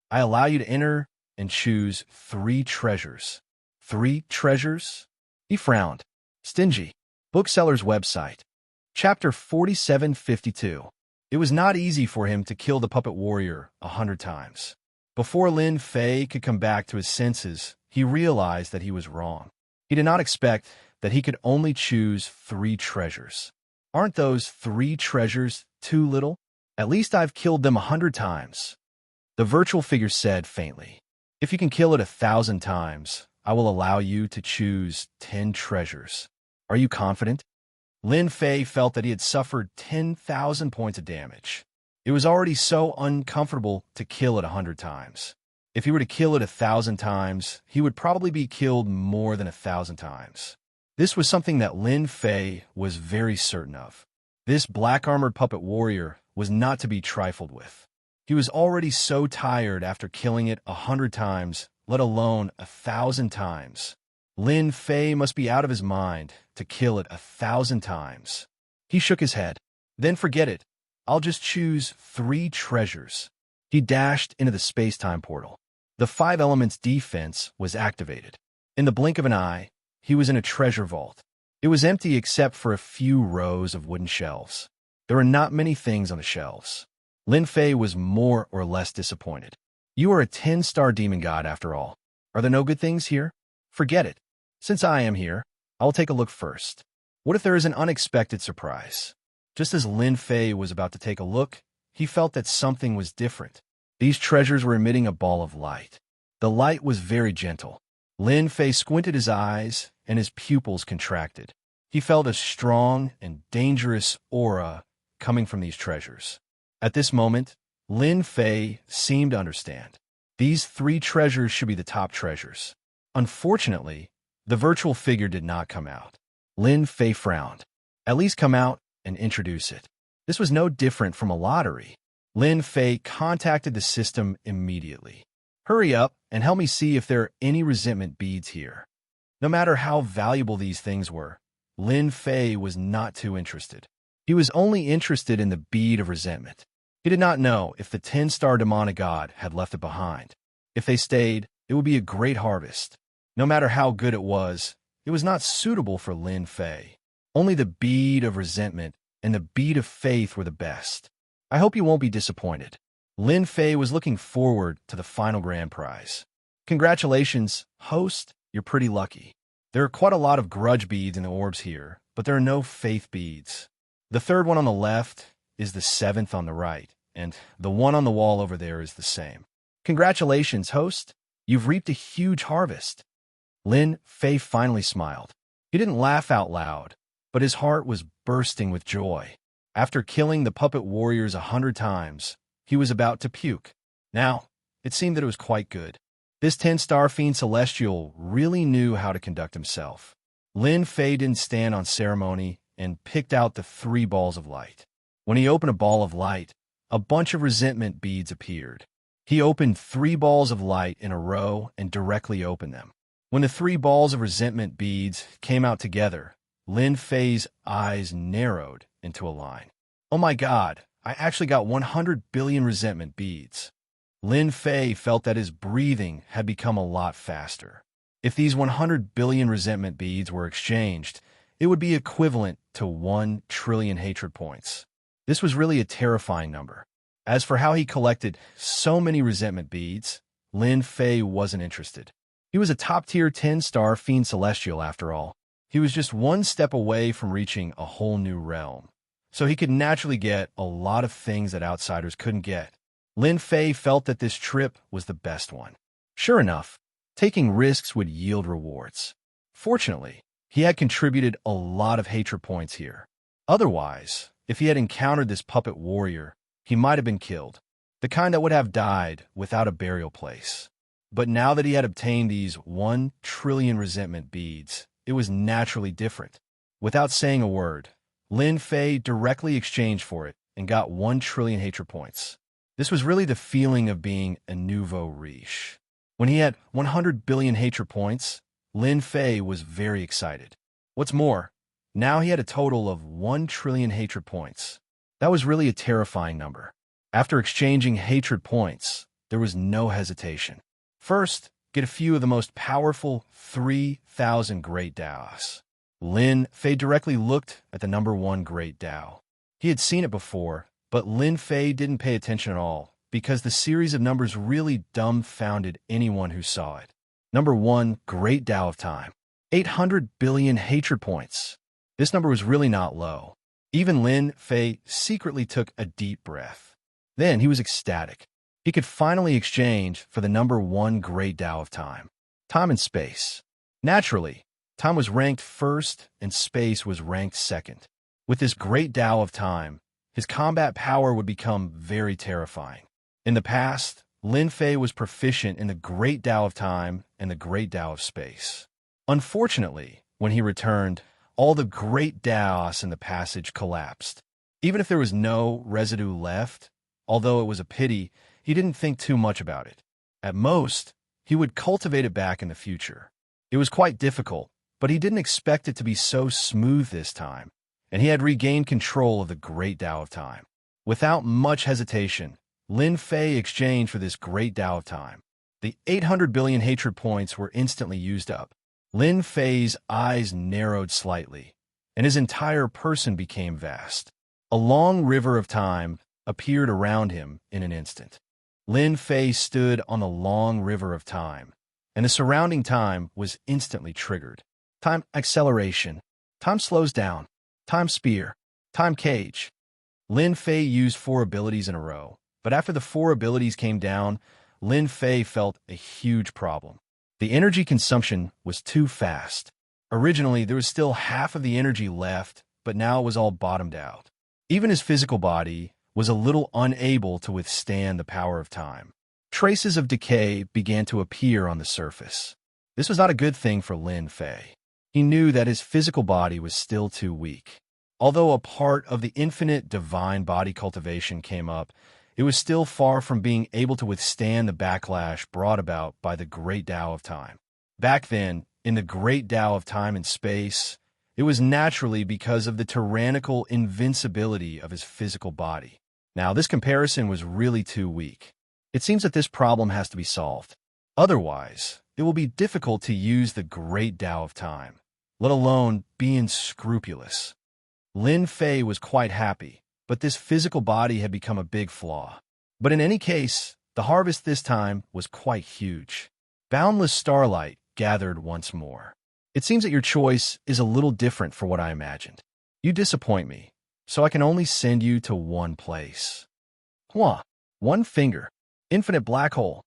I allow you to enter and choose 3 treasures. 3 treasures? He frowned. Stingy. Bookseller's website. Chapter 4752. It was not easy for him to kill the puppet warrior 100 times. Before Lin Fei could come back to his senses, he realized that he was wrong. He did not expect that he could only choose 3 treasures. Aren't those 3 treasures too little? At least I've killed them 100 times. The virtual figure said faintly. If you can kill it 1,000 times, I will allow you to choose 10 treasures. Are you confident? Lin Fei felt that he had suffered 10,000 points of damage. It was already so uncomfortable to kill it 100 times. If he were to kill it 1,000 times, he would probably be killed more than 1,000 times. This was something that Lin Fei was very certain of. This black-armored puppet warrior was not to be trifled with. He was already so tired after killing it 100 times, let alone 1,000 times. Lin Fei must be out of his mind to kill it 1,000 times. He shook his head. Then forget it. I'll just choose 3 treasures. He dashed into the space-time portal. The 5 elements defense was activated. In the blink of an eye, he was in a treasure vault. It was empty except for a few rows of wooden shelves. There were not many things on the shelves. Lin Fei was more or less disappointed. You are a 10-star demon god after all. Are there no good things here? Forget it. Since I am here, I will take a look first. What if there is an unexpected surprise? Just as Lin Fei was about to take a look, he felt that something was different. These treasures were emitting a ball of light. The light was very gentle. Lin Fei squinted his eyes, and his pupils contracted. He felt a strong and dangerous aura coming from these treasures. At this moment, Lin Fei seemed to understand. These 3 treasures should be the top treasures. Unfortunately, the virtual figure did not come out. Lin Fei frowned. At least come out and introduce it. This was no different from a lottery. Lin Fei contacted the system immediately. Hurry up and help me see if there are any resentment beads here. No matter how valuable these things were, Lin Fei was not too interested. He was only interested in the bead of resentment. He did not know if the 10-star demonic god had left it behind. If they stayed, it would be a great harvest. No matter how good it was not suitable for Lin Fei. Only the bead of resentment and the bead of faith were the best. I hope you won't be disappointed. Lin Fei was looking forward to the final grand prize. Congratulations, host, you're pretty lucky. There are quite a lot of grudge beads in the orbs here, but there are no faith beads. The 3rd one on the left is the 7th on the right, and the one on the wall over there is the same. Congratulations, host. You've reaped a huge harvest. Lin Fei finally smiled. He didn't laugh out loud, but his heart was bursting with joy. After killing the puppet warriors 100 times, he was about to puke. Now, it seemed that it was quite good. This 10-star fiend celestial really knew how to conduct himself. Lin Fei didn't stand on ceremony and picked out the 3 balls of light. When he opened a ball of light, a bunch of resentment beads appeared. He opened 3 balls of light in a row and directly opened them. When the 3 balls of resentment beads came out together, Lin Fei's eyes narrowed into a line. Oh my God, I actually got 100 billion resentment beads. Lin Fei felt that his breathing had become a lot faster. If these 100 billion resentment beads were exchanged, it would be equivalent to 1 trillion hatred points. This was really a terrifying number. As for how he collected so many resentment beads, Lin Fei wasn't interested. He was a top-tier 10-star fiend celestial after all. He was just one step away from reaching a whole new realm, so he could naturally get a lot of things that outsiders couldn't get. Lin Fei felt that this trip was the best one. Sure enough, taking risks would yield rewards. Fortunately, he had contributed a lot of hatred points here. Otherwise, if he had encountered this puppet warrior, he might have been killed, the kind that would have died without a burial place. But now that he had obtained these 1 trillion resentment beads, it was naturally different. Without saying a word, Lin Fei directly exchanged for it and got 1 trillion hatred points. This was really the feeling of being a nouveau riche. When he had 100 billion hatred points, Lin Fei was very excited. What's more, now he had a total of 1 trillion hatred points. That was really a terrifying number. After exchanging hatred points, there was no hesitation. First, get a few of the most powerful 3,000 Great Daos. Lin Fei directly looked at the number 1 Great Dao. He had seen it before, but Lin Fei didn't pay attention at all because the series of numbers really dumbfounded anyone who saw it. Number 1 Great Dao of Time. 800 billion hatred points. This number was really not low. Even Lin Fei secretly took a deep breath. Then he was ecstatic. He could finally exchange for the number 1 Great Dao of Time. Time and space. Naturally, time was ranked first and space was ranked second. With this Great Dao of Time, his combat power would become very terrifying. In the past, Lin Fei was proficient in the Great Dao of Time and the Great Dao of Space. Unfortunately, when he returned, all the Great Daos in the passage collapsed. Even if there was no residue left, although it was a pity, he didn't think too much about it. At most, he would cultivate it back in the future. It was quite difficult, but he didn't expect it to be so smooth this time, and he had regained control of the Great Dao of Time. Without much hesitation, Lin Fei exchanged for this Great Dao of Time. The 800 billion hatred points were instantly used up. Lin Fei's eyes narrowed slightly, and his entire person became vast. A long river of time appeared around him in an instant. Lin Fei stood on the long river of time, and the surrounding time was instantly triggered. Time acceleration. Time slows down. Time spear. Time cage. Lin Fei used 4 abilities in a row, but after the 4 abilities came down, Lin Fei felt a huge problem. The energy consumption was too fast. Originally, there was still half of the energy left, but now it was all bottomed out. Even his physical body was a little unable to withstand the power of time. Traces of decay began to appear on the surface. This was not a good thing for Lin Fei. He knew that his physical body was still too weak. Although a part of the infinite divine body cultivation came up, it was still far from being able to withstand the backlash brought about by the Great Dao of Time. Back then, in the Great Dao of Time and Space, it was naturally because of the tyrannical invincibility of his physical body. Now, this comparison was really too weak. It seems that this problem has to be solved. Otherwise, it will be difficult to use the Great Dao of Time, let alone be unscrupulous. Lin Fei was quite happy, but this physical body had become a big flaw. But in any case, the harvest this time was quite huge. Boundless starlight gathered once more. It seems that your choice is a little different for what I imagined. You disappoint me, so I can only send you to one place. One finger. Infinite black hole.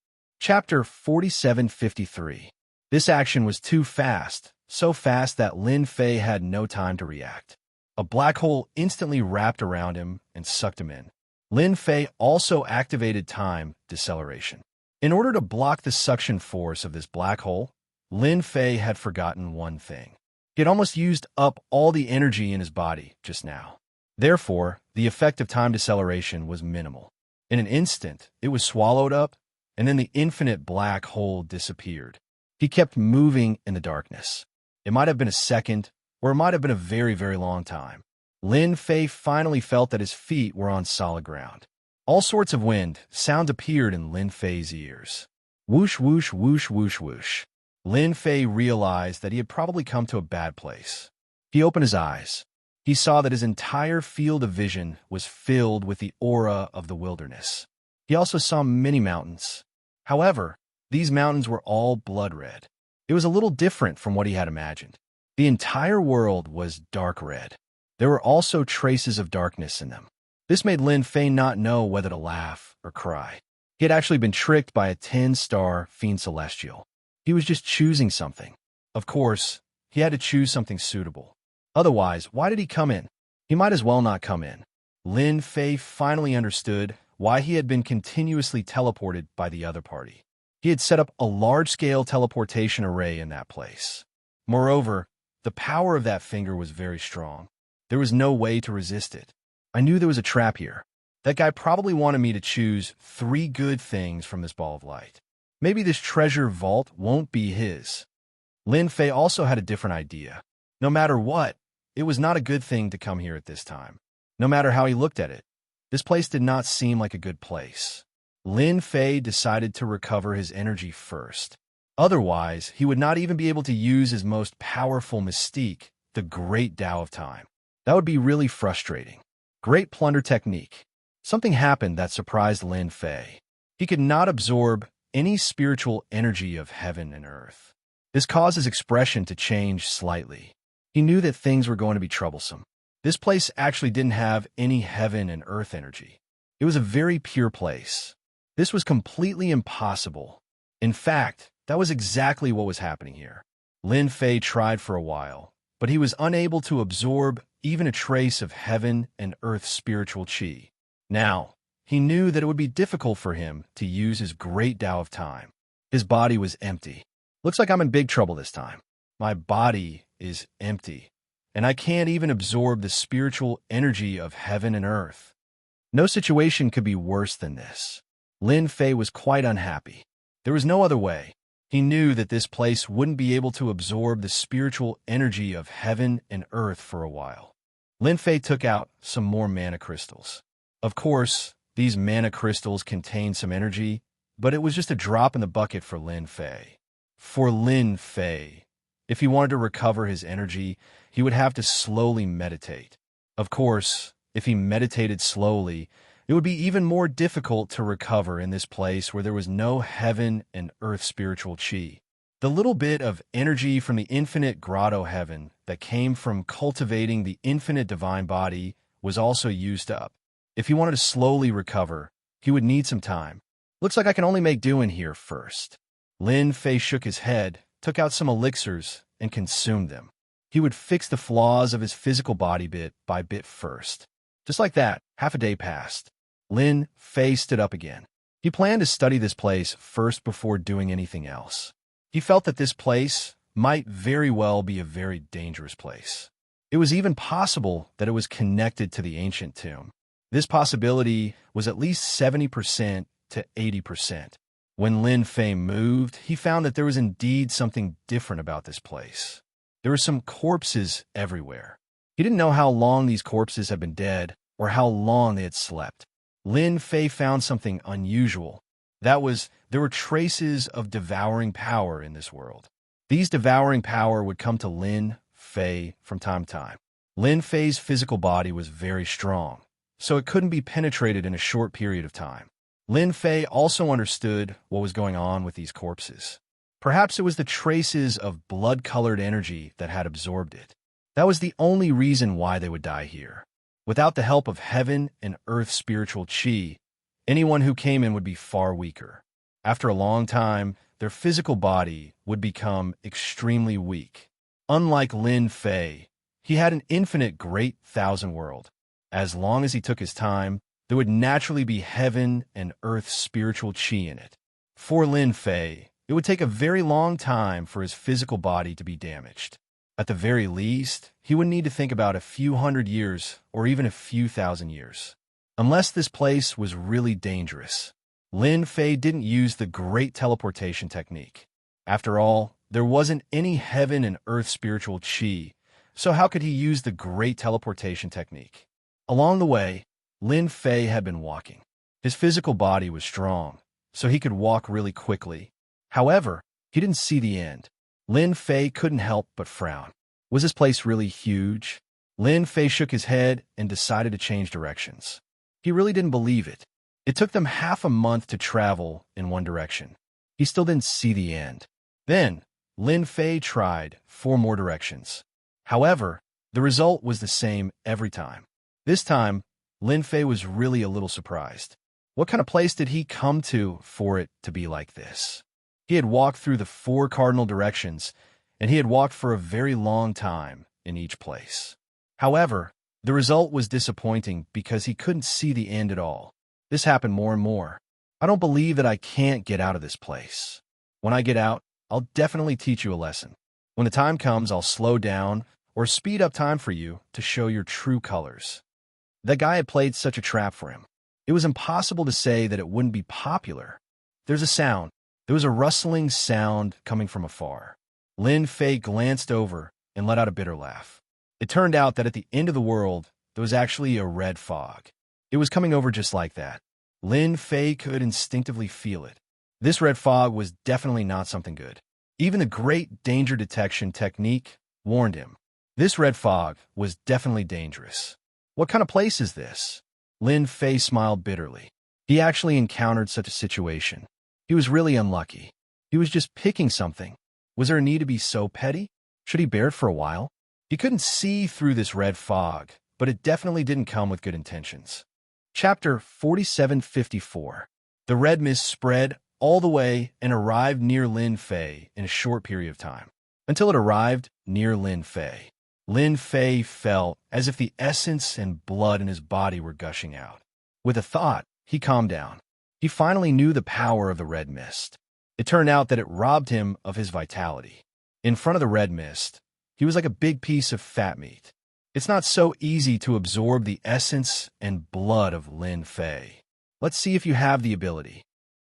Chapter 4753. This action was too fast, so fast that Lin Fei had no time to react. A black hole instantly wrapped around him and sucked him in. Lin Fei also activated time deceleration. In order to block the suction force of this black hole, Lin Fei had forgotten one thing. He had almost used up all the energy in his body just now. Therefore, the effect of time deceleration was minimal. In an instant, it was swallowed up, and then the infinite black hole disappeared. He kept moving in the darkness. It might have been a second, or it might have been a very, very long time. Lin Fei finally felt that his feet were on solid ground. All sorts of sounds appeared in Lin Fei's ears. Whoosh, whoosh, whoosh, whoosh, whoosh. Lin Fei realized that he had probably come to a bad place. He opened his eyes. He saw that his entire field of vision was filled with the aura of the wilderness. He also saw many mountains. However, these mountains were all blood red. It was a little different from what he had imagined. The entire world was dark red. There were also traces of darkness in them. This made Lin Fei not know whether to laugh or cry. He had actually been tricked by a 10-star fiend celestial. He was just choosing something. Of course, he had to choose something suitable. Otherwise, why did he come in? He might as well not come in. Lin Fei finally understood why he had been continuously teleported by the other party. He had set up a large-scale teleportation array in that place. Moreover, the power of that finger was very strong. There was no way to resist it. I knew there was a trap here. That guy probably wanted me to choose 3 good things from this ball of light. Maybe this treasure vault won't be his. Lin Fei also had a different idea. No matter what, it was not a good thing to come here at this time. No matter how he looked at it, this place did not seem like a good place. Lin Fei decided to recover his energy first. Otherwise, he would not even be able to use his most powerful mystique, the Great Tao of Time. That would be really frustrating. Great plunder technique. Something happened that surprised Lin Fei. He could not absorb any spiritual energy of heaven and earth. This caused his expression to change slightly. He knew that things were going to be troublesome. This place actually didn't have any heaven and earth energy. It was a very pure place. This was completely impossible. In fact, that was exactly what was happening here. Lin Fei tried for a while, but he was unable to absorb even a trace of heaven and earth spiritual qi. Now, he knew that it would be difficult for him to use his great Tao of Time. His body was empty. Looks like I'm in big trouble this time. My body is empty, and I can't even absorb the spiritual energy of heaven and earth. No situation could be worse than this. Lin Fei was quite unhappy. There was no other way. He knew that this place wouldn't be able to absorb the spiritual energy of heaven and earth for a while. Lin Fei took out some more mana crystals. Of course, these mana crystals contained some energy, but it was just a drop in the bucket for Lin Fei. For Lin Fei, if he wanted to recover his energy, he would have to slowly meditate. Of course, if he meditated slowly, it would be even more difficult to recover in this place where there was no heaven and earth spiritual qi. The little bit of energy from the infinite grotto heaven that came from cultivating the infinite divine body was also used up. If he wanted to slowly recover, he would need some time. Looks like I can only make do in here first. Lin Fei shook his head, took out some elixirs, and consumed them. He would fix the flaws of his physical body bit by bit first. Just like that, half a day passed. Lin Fei stood up again. He planned to study this place first before doing anything else. He felt that this place might very well be a very dangerous place. It was even possible that it was connected to the ancient tomb. This possibility was at least 70% to 80%. When Lin Fei moved, he found that there was indeed something different about this place. There were some corpses everywhere. He didn't know how long these corpses had been dead or how long they had slept. Lin Fei found something unusual. That was, there were traces of devouring power in this world. These devouring power would come to Lin Fei from time to time. Lin Fei's physical body was very strong, so it couldn't be penetrated in a short period of time. Lin Fei also understood what was going on with these corpses. Perhaps it was the traces of blood-colored energy that had absorbed it. That was the only reason why they would die here. Without the help of heaven and earth spiritual qi, anyone who came in would be far weaker. After a long time, their physical body would become extremely weak. Unlike Lin Fei, he had an infinite great thousand world. As long as he took his time, there would naturally be heaven and earth spiritual qi in it. For Lin Fei, it would take a very long time for his physical body to be damaged. At the very least, he would need to think about a few hundred years or even a few thousand years. Unless this place was really dangerous. Lin Fei didn't use the great teleportation technique. After all, there wasn't any heaven and earth spiritual qi, so how could he use the great teleportation technique? Along the way, Lin Fei had been walking. His physical body was strong, so he could walk really quickly. However, he didn't see the end. Lin Fei couldn't help but frown. Was this place really huge? Lin Fei shook his head and decided to change directions. He really didn't believe it. It took them half a month to travel in one direction. He still didn't see the end. Then, Lin Fei tried 4 more directions. However, the result was the same every time. This time, Lin Fei was really a little surprised. What kind of place did he come to for it to be like this? He had walked through the 4 cardinal directions, and he had walked for a very long time in each place. However, the result was disappointing because he couldn't see the end at all. This happened more and more. I don't believe that I can't get out of this place. When I get out, I'll definitely teach you a lesson. When the time comes, I'll slow down or speed up time for you to show your true colors. That guy had played such a trap for him. It was impossible to say that it wouldn't be popular. There's a sound. There was a rustling sound coming from afar. Lin Fei glanced over and let out a bitter laugh. It turned out that at the end of the world, there was actually a red fog. It was coming over just like that. Lin Fei could instinctively feel it. This red fog was definitely not something good. Even the great danger detection technique warned him. This red fog was definitely dangerous. What kind of place is this? Lin Fei smiled bitterly. He actually encountered such a situation. He was really unlucky. He was just picking something. Was there a need to be so petty? Should he bear it for a while? He couldn't see through this red fog, but it definitely didn't come with good intentions. Chapter 4754. The red mist spread all the way and arrived near Lin Fei in a short period of time. Until it arrived near Lin Fei. Lin Fei felt as if the essence and blood in his body were gushing out. With a thought, he calmed down. He finally knew the power of the red mist. It turned out that it robbed him of his vitality. In front of the red mist, he was like a big piece of fat meat. It's not so easy to absorb the essence and blood of Lin Fei. Let's see if you have the ability.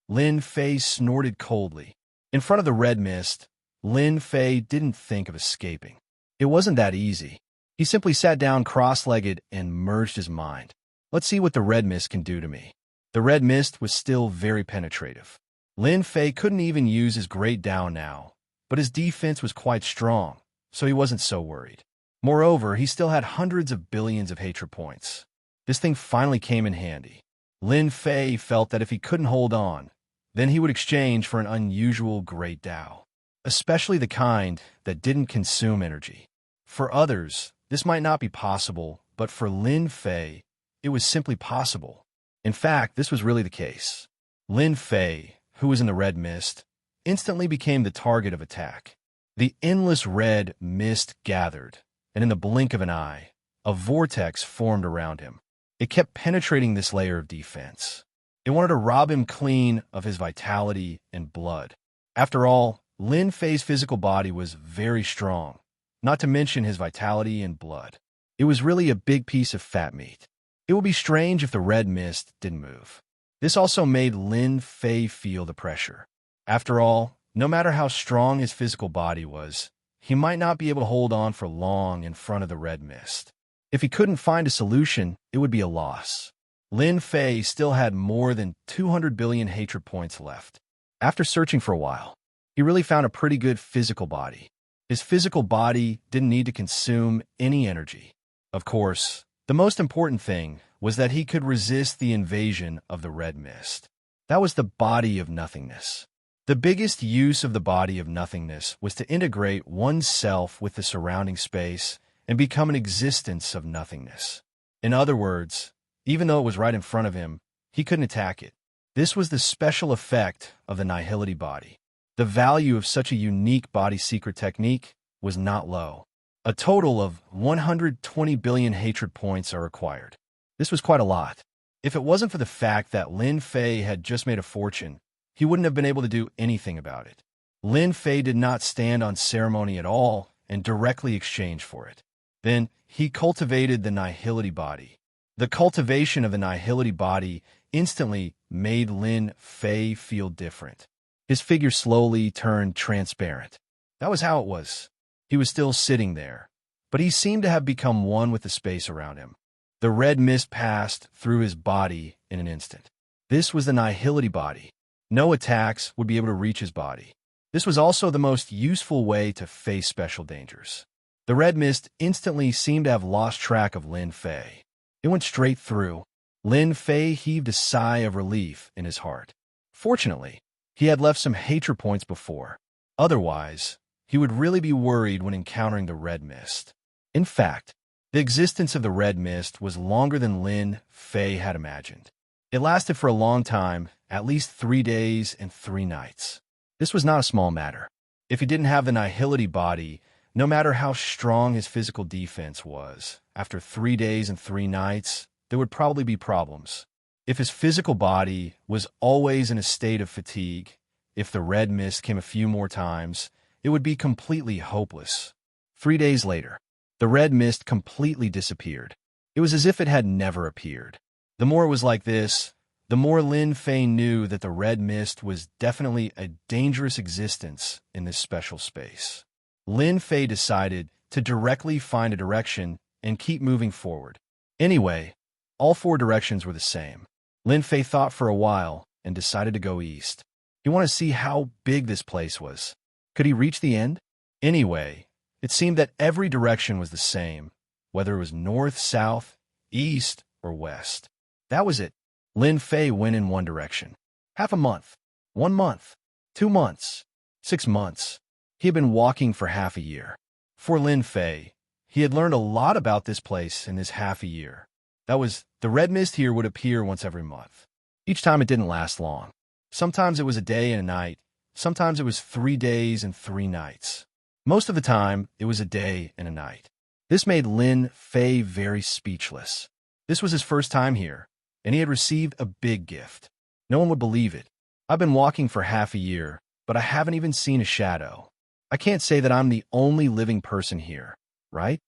Lin Fei snorted coldly. In front of the red mist, Lin Fei didn't think of escaping. It wasn't that easy. He simply sat down cross-legged and merged his mind. Let's see what the red mist can do to me. The red mist was still very penetrative. Lin Fei couldn't even use his great Dao now, but his defense was quite strong, so he wasn't so worried. Moreover, he still had hundreds of billions of hatred points. This thing finally came in handy. Lin Fei felt that if he couldn't hold on, then he would exchange for an unusual great Dao, especially the kind that didn't consume energy. For others, this might not be possible, but for Lin Fei, it was simply possible. In fact, this was really the case. Lin Fei, who was in the red mist, instantly became the target of attack. The endless red mist gathered, and in the blink of an eye, a vortex formed around him. It kept penetrating this layer of defense. It wanted to rob him clean of his vitality and blood. After all, Lin Fei's physical body was very strong, not to mention his vitality and blood. It was really a big piece of fat meat. It would be strange if the red mist didn't move. This also made Lin Fei feel the pressure. After all, no matter how strong his physical body was, he might not be able to hold on for long in front of the red mist. If he couldn't find a solution, it would be a loss. Lin Fei still had more than 200 billion hatred points left. After searching for a while, he really found a pretty good physical body. His physical body didn't need to consume any energy. Of course, the most important thing was that he could resist the invasion of the red mist. That was the body of nothingness. The biggest use of the body of nothingness was to integrate oneself with the surrounding space and become an existence of nothingness. In other words, even though it was right in front of him, he couldn't attack it. This was the special effect of the nihility body. The value of such a unique body secret technique was not low. A total of 120 billion hatred points are required. This was quite a lot. If it wasn't for the fact that Lin Fei had just made a fortune, he wouldn't have been able to do anything about it. Lin Fei did not stand on ceremony at all and directly exchange for it. Then he cultivated the nihility body. The cultivation of the nihility body instantly made Lin Fei feel different. His figure slowly turned transparent. That was how it was. He was still sitting there, but he seemed to have become one with the space around him. The red mist passed through his body in an instant. This was the nihility body. No attacks would be able to reach his body. This was also the most useful way to face special dangers. The red mist instantly seemed to have lost track of Lin Fei. It went straight through. Lin Fei heaved a sigh of relief in his heart. Fortunately, he had left some hatred points before. Otherwise, he would really be worried when encountering the red mist. In fact, the existence of the red mist was longer than Lin Fei had imagined. It lasted for a long time, at least 3 days and 3 nights. This was not a small matter. If he didn't have the nihility body, no matter how strong his physical defense was, after 3 days and 3 nights, there would probably be problems. If his physical body was always in a state of fatigue, if the red mist came a few more times, it would be completely hopeless. 3 days later, the red mist completely disappeared. It was as if it had never appeared. The more it was like this, the more Lin Fei knew that the red mist was definitely a dangerous existence in this special space. Lin Fei decided to directly find a direction and keep moving forward. Anyway, all 4 directions were the same. Lin Fei thought for a while and decided to go east. He wanted to see how big this place was. Could he reach the end? Anyway, it seemed that every direction was the same, whether it was north, south, east, or west. That was it. Lin Fei went in one direction. Half a month, 1 month, 2 months, 6 months. He had been walking for half a year. For Lin Fei, he had learned a lot about this place in this half a year. That was, the red mist here would appear once every month. Each time it didn't last long. Sometimes it was a day and a night. Sometimes it was 3 days and 3 nights. Most of the time, it was a day and a night. This made Lin Fei very speechless. This was his first time here, and he had received a big gift. No one would believe it. I've been walking for half a year, but I haven't even seen a shadow. I can't say that I'm the only living person here, right?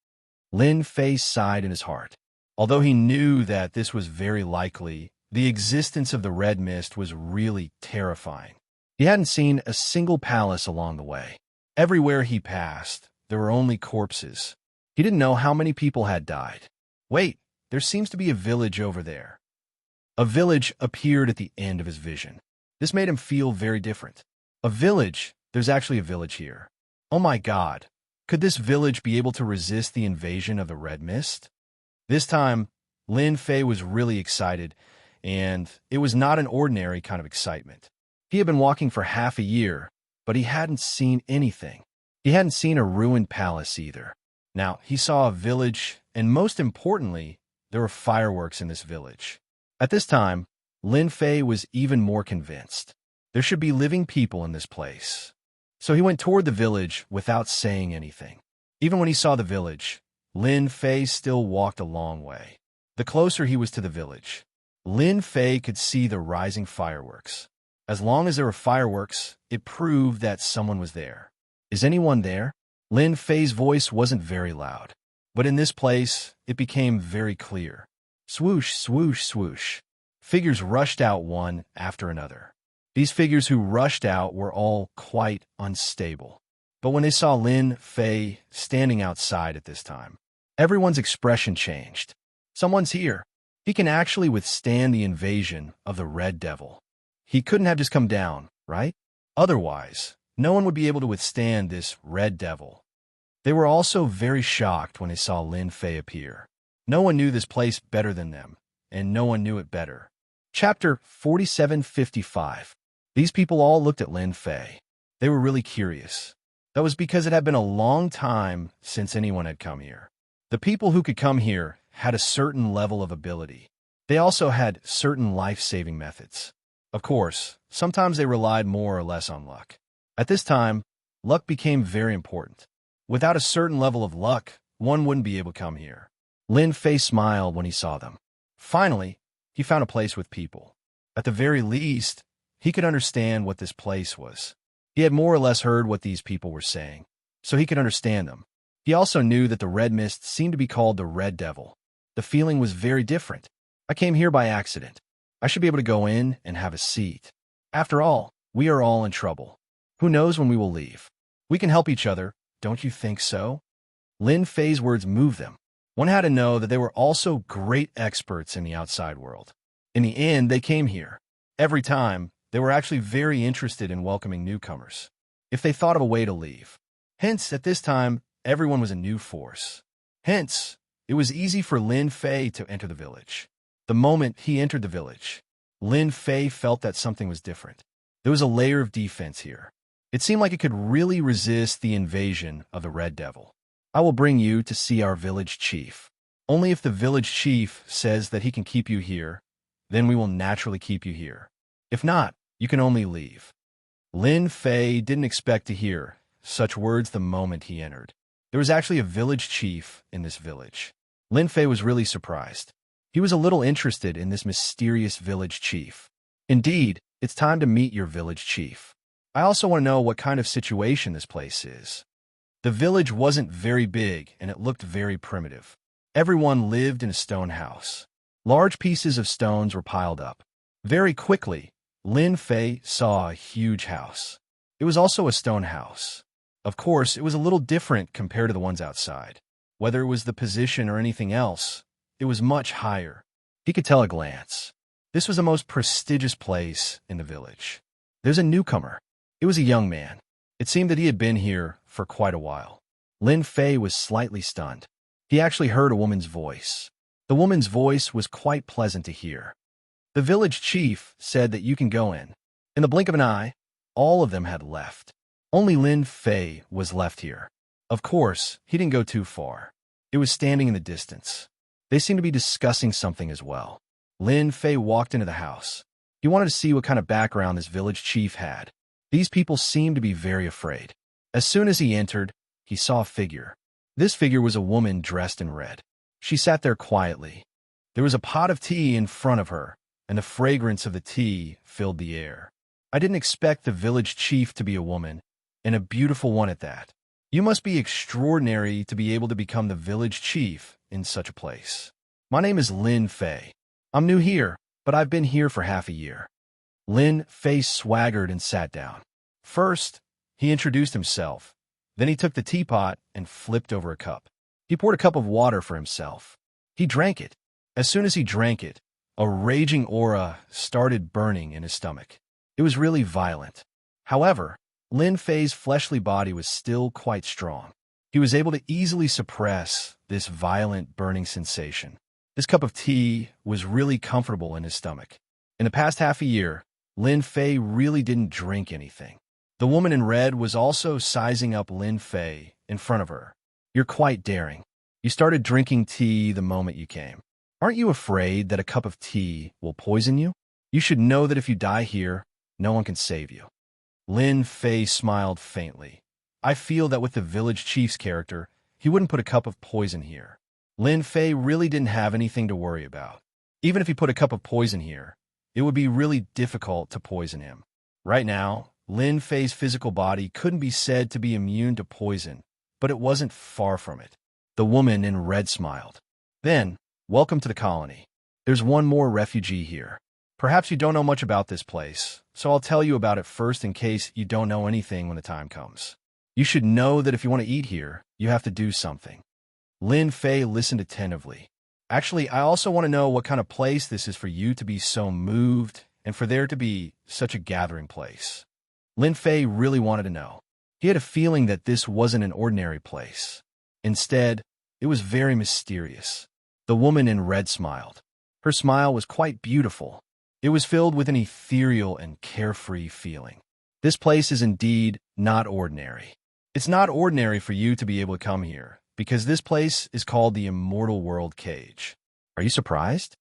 Lin Fei sighed in his heart. Although he knew that this was very likely, the existence of the red mist was really terrifying. He hadn't seen a single palace along the way. Everywhere he passed, there were only corpses. He didn't know how many people had died. Wait, there seems to be a village over there. A village appeared at the end of his vision. This made him feel very different. A village? There's actually a village here. Oh my God. Could this village be able to resist the invasion of the red mist? This time, Lin Fei was really excited, and it was not an ordinary kind of excitement. He had been walking for half a year, but he hadn't seen anything. He hadn't seen a ruined palace either. Now, he saw a village, and most importantly, there were fireworks in this village. At this time, Lin Fei was even more convinced. There should be living people in this place. So he went toward the village without saying anything. Even when he saw the village, Lin Fei still walked a long way. The closer he was to the village, Lin Fei could see the rising fireworks. As long as there were fireworks, it proved that someone was there. Is anyone there? Lin Fei's voice wasn't very loud, but in this place, it became very clear. Swoosh, swoosh, swoosh. Figures rushed out one after another. These figures who rushed out were all quite unstable. But when they saw Lin Fei standing outside at this time, everyone's expression changed. Someone's here. He can actually withstand the invasion of the Red Devil. He couldn't have just come down, right? Otherwise, no one would be able to withstand this Red Devil. They were also very shocked when they saw Lin Fei appear. No one knew this place better than them, and no one knew it better. Chapter 4755. These people all looked at Lin Fei. They were really curious. That was because it had been a long time since anyone had come here. The people who could come here had a certain level of ability. They also had certain life-saving methods. Of course, sometimes they relied more or less on luck. At this time, luck became very important. Without a certain level of luck, one wouldn't be able to come here. Lin Fei smiled when he saw them. Finally, he found a place with people. At the very least, he could understand what this place was. He had more or less heard what these people were saying, so he could understand them. He also knew that the red mist seemed to be called the Red Devil. The feeling was very different. I came here by accident. I should be able to go in and have a seat. After all, we are all in trouble. Who knows when we will leave? We can help each other, don't you think so? Lin Fei's words moved them. One had to know that they were also great experts in the outside world. In the end, they came here. Every time, they were actually very interested in welcoming newcomers, if they thought of a way to leave. Hence, at this time, everyone was a new force. Hence, it was easy for Lin Fei to enter the village. The moment he entered the village, Lin Fei felt that something was different. There was a layer of defense here. It seemed like it could really resist the invasion of the Red Devil. I will bring you to see our village chief. Only if the village chief says that he can keep you here, then we will naturally keep you here. If not, you can only leave. Lin Fei didn't expect to hear such words the moment he entered. There was actually a village chief in this village. Lin Fei was really surprised. He was a little interested in this mysterious village chief. Indeed, it's time to meet your village chief. I also want to know what kind of situation this place is. The village wasn't very big, and it looked very primitive. Everyone lived in a stone house. Large pieces of stones were piled up. Very quickly, Lin Fei saw a huge house. It was also a stone house. Of course, it was a little different compared to the ones outside. Whether it was the position or anything else, it was much higher. He could tell at a glance. This was the most prestigious place in the village. There's a newcomer. It was a young man. It seemed that he had been here for quite a while. Lin Fei was slightly stunned. He actually heard a woman's voice. The woman's voice was quite pleasant to hear. The village chief said that you can go in. In the blink of an eye, all of them had left. Only Lin Fei was left here. Of course, he didn't go too far. It was standing in the distance. They seemed to be discussing something as well. Lin Fei walked into the house. He wanted to see what kind of background this village chief had. These people seemed to be very afraid. As soon as he entered, he saw a figure. This figure was a woman dressed in red. She sat there quietly. There was a pot of tea in front of her, and the fragrance of the tea filled the air. I didn't expect the village chief to be a woman, and a beautiful one at that. You must be extraordinary to be able to become the village chief in such a place. My name is Lin Fei. I'm new here, but I've been here for half a year. Lin Fei swaggered and sat down. First, he introduced himself. Then he took the teapot and flipped over a cup. He poured a cup of water for himself. He drank it. As soon as he drank it, a raging aura started burning in his stomach. It was really violent. However, Lin Fei's fleshly body was still quite strong. He was able to easily suppress this violent burning sensation. This cup of tea was really comfortable in his stomach. In the past half a year, Lin Fei really didn't drink anything. The woman in red was also sizing up Lin Fei in front of her. You're quite daring. You started drinking tea the moment you came. Aren't you afraid that a cup of tea will poison you? You should know that if you die here, no one can save you. Lin Fei smiled faintly. I feel that with the village chief's character, he wouldn't put a cup of poison here. Lin Fei really didn't have anything to worry about. Even if he put a cup of poison here, it would be really difficult to poison him. Right now, Lin Fei's physical body couldn't be said to be immune to poison, but it wasn't far from it. The woman in red smiled. Then, welcome to the colony. There's one more refugee here. Perhaps you don't know much about this place, so I'll tell you about it first in case you don't know anything when the time comes. You should know that if you want to eat here, you have to do something. Lin Fei listened attentively. Actually, I also want to know what kind of place this is for you to be so moved and for there to be such a gathering place. Lin Fei really wanted to know. He had a feeling that this wasn't an ordinary place. Instead, it was very mysterious. The woman in red smiled. Her smile was quite beautiful. It was filled with an ethereal and carefree feeling. This place is indeed not ordinary. It's not ordinary for you to be able to come here, because this place is called the Immortal World Cage. Are you surprised?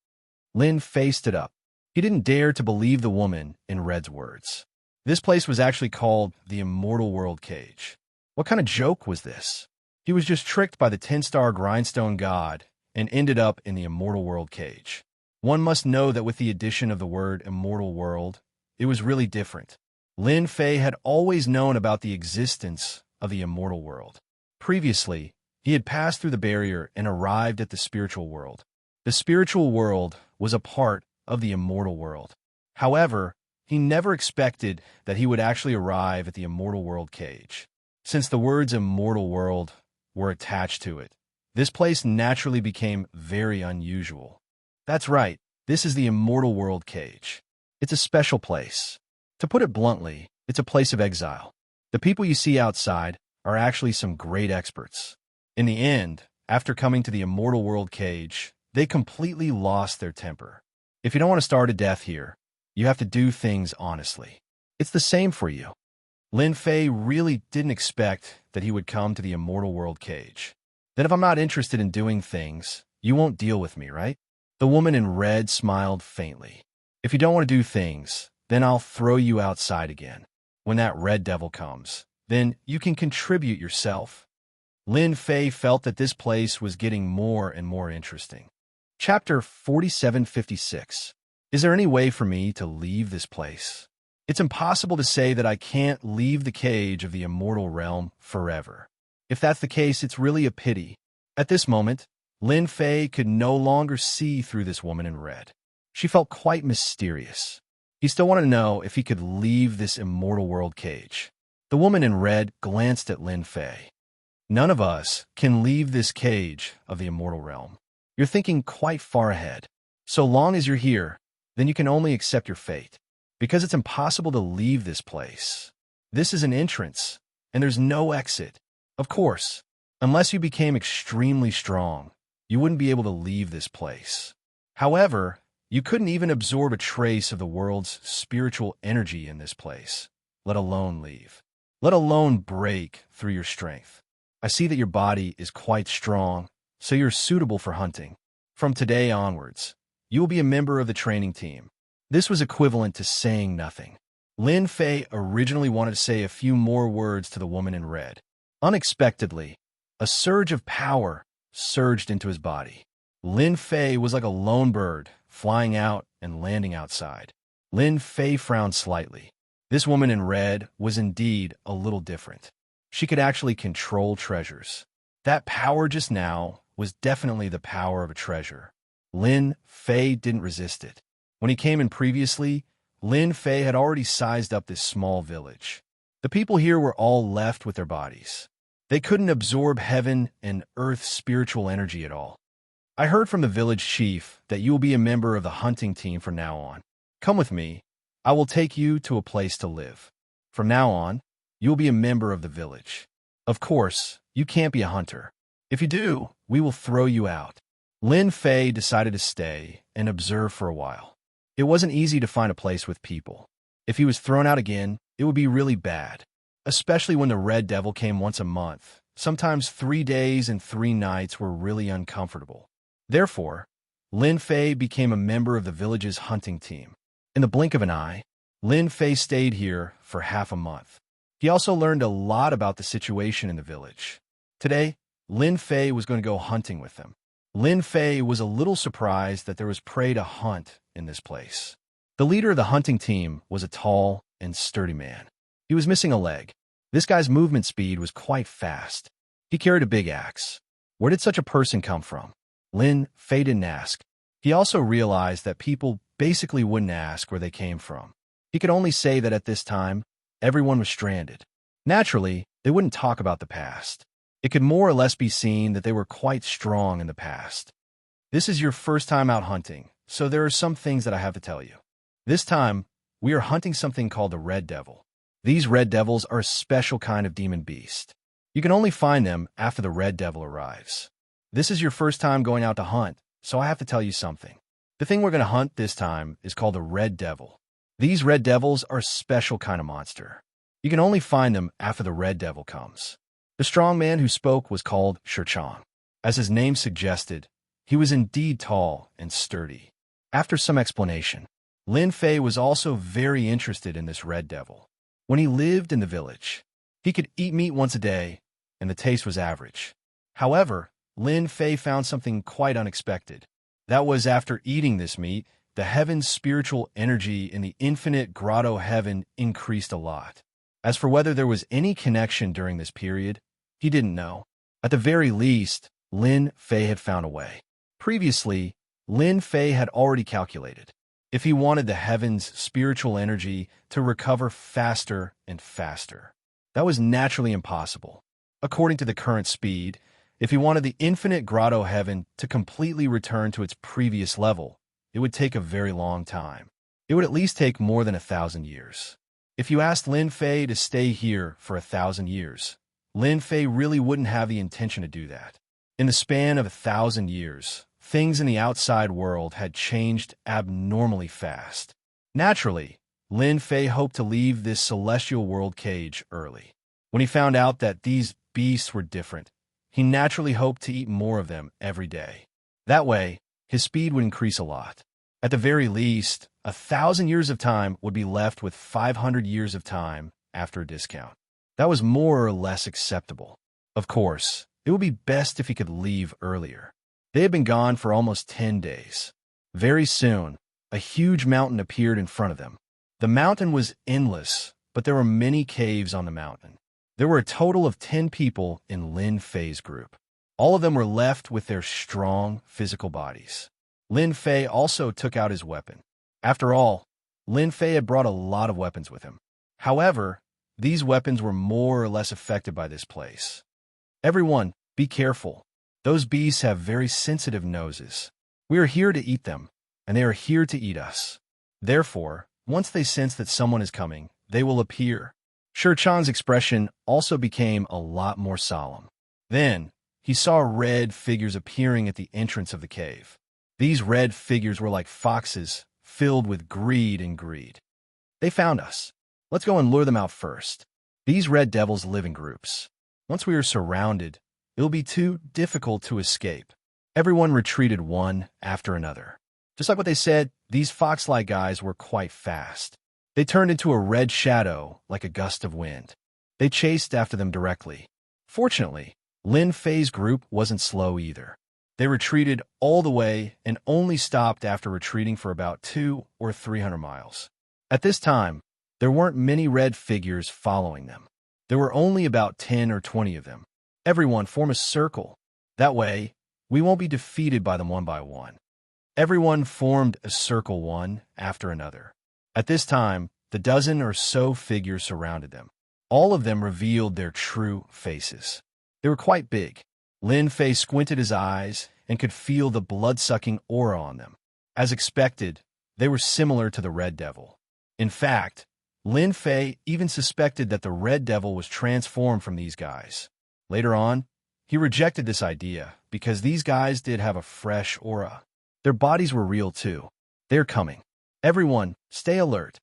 Lin Fei stood up. He didn't dare to believe the woman in Red's words. This place was actually called the Immortal World Cage. What kind of joke was this? He was just tricked by the 10-star grindstone god and ended up in the Immortal World Cage. One must know that with the addition of the word Immortal World, it was really different. Lin Fei had always known about the existence of the Immortal World. Previously, he had passed through the barrier and arrived at the spiritual world. The spiritual world was a part of the Immortal World. However, he never expected that he would actually arrive at the Immortal World Cage. Since the words Immortal World were attached to it, this place naturally became very unusual. That's right, this is the Immortal World Cage. It's a special place. To put it bluntly, it's a place of exile. The people you see outside are actually some great experts. In the end, after coming to the Immortal World Cage, they completely lost their temper. If you don't want to starve to death here, you have to do things honestly. It's the same for you. Lin Fei really didn't expect that he would come to the Immortal World Cage. Then if I'm not interested in doing things, you won't deal with me, right? The woman in red smiled faintly. If you don't want to do things, then I'll throw you outside again. When that red devil comes, then you can contribute yourself. Lin Fei felt that this place was getting more and more interesting. Chapter 4756. Is there any way for me to leave this place? It's impossible to say that I can't leave the cage of the immortal realm forever. If that's the case, it's really a pity. At this moment, Lin Fei could no longer see through this woman in red. She felt quite mysterious. He still wanted to know if he could leave this immortal world cage. The woman in red glanced at Lin Fei. None of us can leave this cage of the immortal realm. You're thinking quite far ahead. So long as you're here, then you can only accept your fate. Because it's impossible to leave this place. This is an entrance, and there's no exit. Of course, unless you became extremely strong, you wouldn't be able to leave this place. However, you couldn't even absorb a trace of the world's spiritual energy in this place, let alone leave. Let alone break through your strength. I see that your body is quite strong, so you're suitable for hunting. From today onwards, you will be a member of the training team. This was equivalent to saying nothing. Lin Fei originally wanted to say a few more words to the woman in red. Unexpectedly, a surge of power surged into his body. Lin Fei was like a lone bird, flying out and landing outside. Lin Fei frowned slightly. This woman in red was indeed a little different. She could actually control treasures. That power just now was definitely the power of a treasure. Lin Fei didn't resist it. When he came in previously, Lin Fei had already sized up this small village. The people here were all left with their bodies. They couldn't absorb heaven and earth's spiritual energy at all. I heard from the village chief that you will be a member of the hunting team from now on. Come with me. I will take you to a place to live. From now on, you will be a member of the village. Of course, you can't be a hunter. If you do, we will throw you out. Lin Fei decided to stay and observe for a while. It wasn't easy to find a place with people. If he was thrown out again, it would be really bad. Especially when the Red Devil came once a month. Sometimes 3 days and 3 nights were really uncomfortable. Therefore, Lin Fei became a member of the village's hunting team. In the blink of an eye, Lin Fei stayed here for half a month. He also learned a lot about the situation in the village. Today, Lin Fei was going to go hunting with them. Lin Fei was a little surprised that there was prey to hunt in this place. The leader of the hunting team was a tall and sturdy man. He was missing a leg. This guy's movement speed was quite fast. He carried a big axe. Where did such a person come from? Lin Fei didn't ask. He also realized that people basically wouldn't ask where they came from. He could only say that at this time, everyone was stranded. Naturally, they wouldn't talk about the past. It could more or less be seen that they were quite strong in the past. This is your first time out hunting, so there are some things that I have to tell you. This time, we are hunting something called the Red Devil. These Red Devils are a special kind of demon beast. You can only find them after the Red Devil arrives. This is your first time going out to hunt, so I have to tell you something. The thing we're going to hunt this time is called the Red Devil. These Red Devils are a special kind of monster. You can only find them after the Red Devil comes. The strong man who spoke was called Shirchang. As his name suggested, he was indeed tall and sturdy. After some explanation, Lin Fei was also very interested in this red devil. When he lived in the village, he could eat meat once a day, and the taste was average. However, Lin Fei found something quite unexpected. That was after eating this meat, the heaven's spiritual energy in the infinite grotto heaven increased a lot. As for whether there was any connection during this period, he didn't know. At the very least, Lin Fei had found a way. Previously, Lin Fei had already calculated. If he wanted the heaven's spiritual energy to recover faster and faster, that was naturally impossible. According to the current speed, if he wanted the infinite grotto heaven to completely return to its previous level, it would take a very long time. It would at least take more than 1,000 years. If you asked Lin Fei to stay here for 1,000 years, Lin Fei really wouldn't have the intention to do that. In the span of 1,000 years, things in the outside world had changed abnormally fast. Naturally, Lin Fei hoped to leave this celestial world cage early. When he found out that these beasts were different, he naturally hoped to eat more of them every day. That way, his speed would increase a lot. At the very least, 1,000 years of time would be left with 500 years of time after a discount. That was more or less acceptable. Of course, it would be best if he could leave earlier. They had been gone for almost 10 days. Very soon, a huge mountain appeared in front of them. The mountain was endless, but there were many caves on the mountain. There were a total of 10 people in Lin Fei's group. All of them were left with their strong physical bodies. Lin Fei also took out his weapon. After all, Lin Fei had brought a lot of weapons with him. However, these weapons were more or less affected by this place. Everyone, be careful. Those beasts have very sensitive noses. We are here to eat them, and they are here to eat us. Therefore, once they sense that someone is coming, they will appear. Shi Chan's expression also became a lot more solemn. Then, he saw red figures appearing at the entrance of the cave. These red figures were like foxes, filled with greed and greed. They found us. Let's go and lure them out first. These red devils live in groups. Once we are surrounded, it will be too difficult to escape. Everyone retreated one after another. Just like what they said, these fox-like guys were quite fast. They turned into a red shadow like a gust of wind. They chased after them directly. Fortunately, Lin Fei's group wasn't slow either. They retreated all the way and only stopped after retreating for about 200 or 300 miles. At this time, there weren't many red figures following them. There were only about 10 or 20 of them. Everyone form a circle. That way, we won't be defeated by them one by one. Everyone formed a circle one after another. At this time, the dozen or so figures surrounded them. All of them revealed their true faces. They were quite big. Lin Fei squinted his eyes and could feel the blood-sucking aura on them. As expected, they were similar to the Red Devil. In fact, Lin Fei even suspected that the Red Devil was transformed from these guys. Later on, he rejected this idea because these guys did have a fresh aura. Their bodies were real too. They're coming. Everyone, stay alert.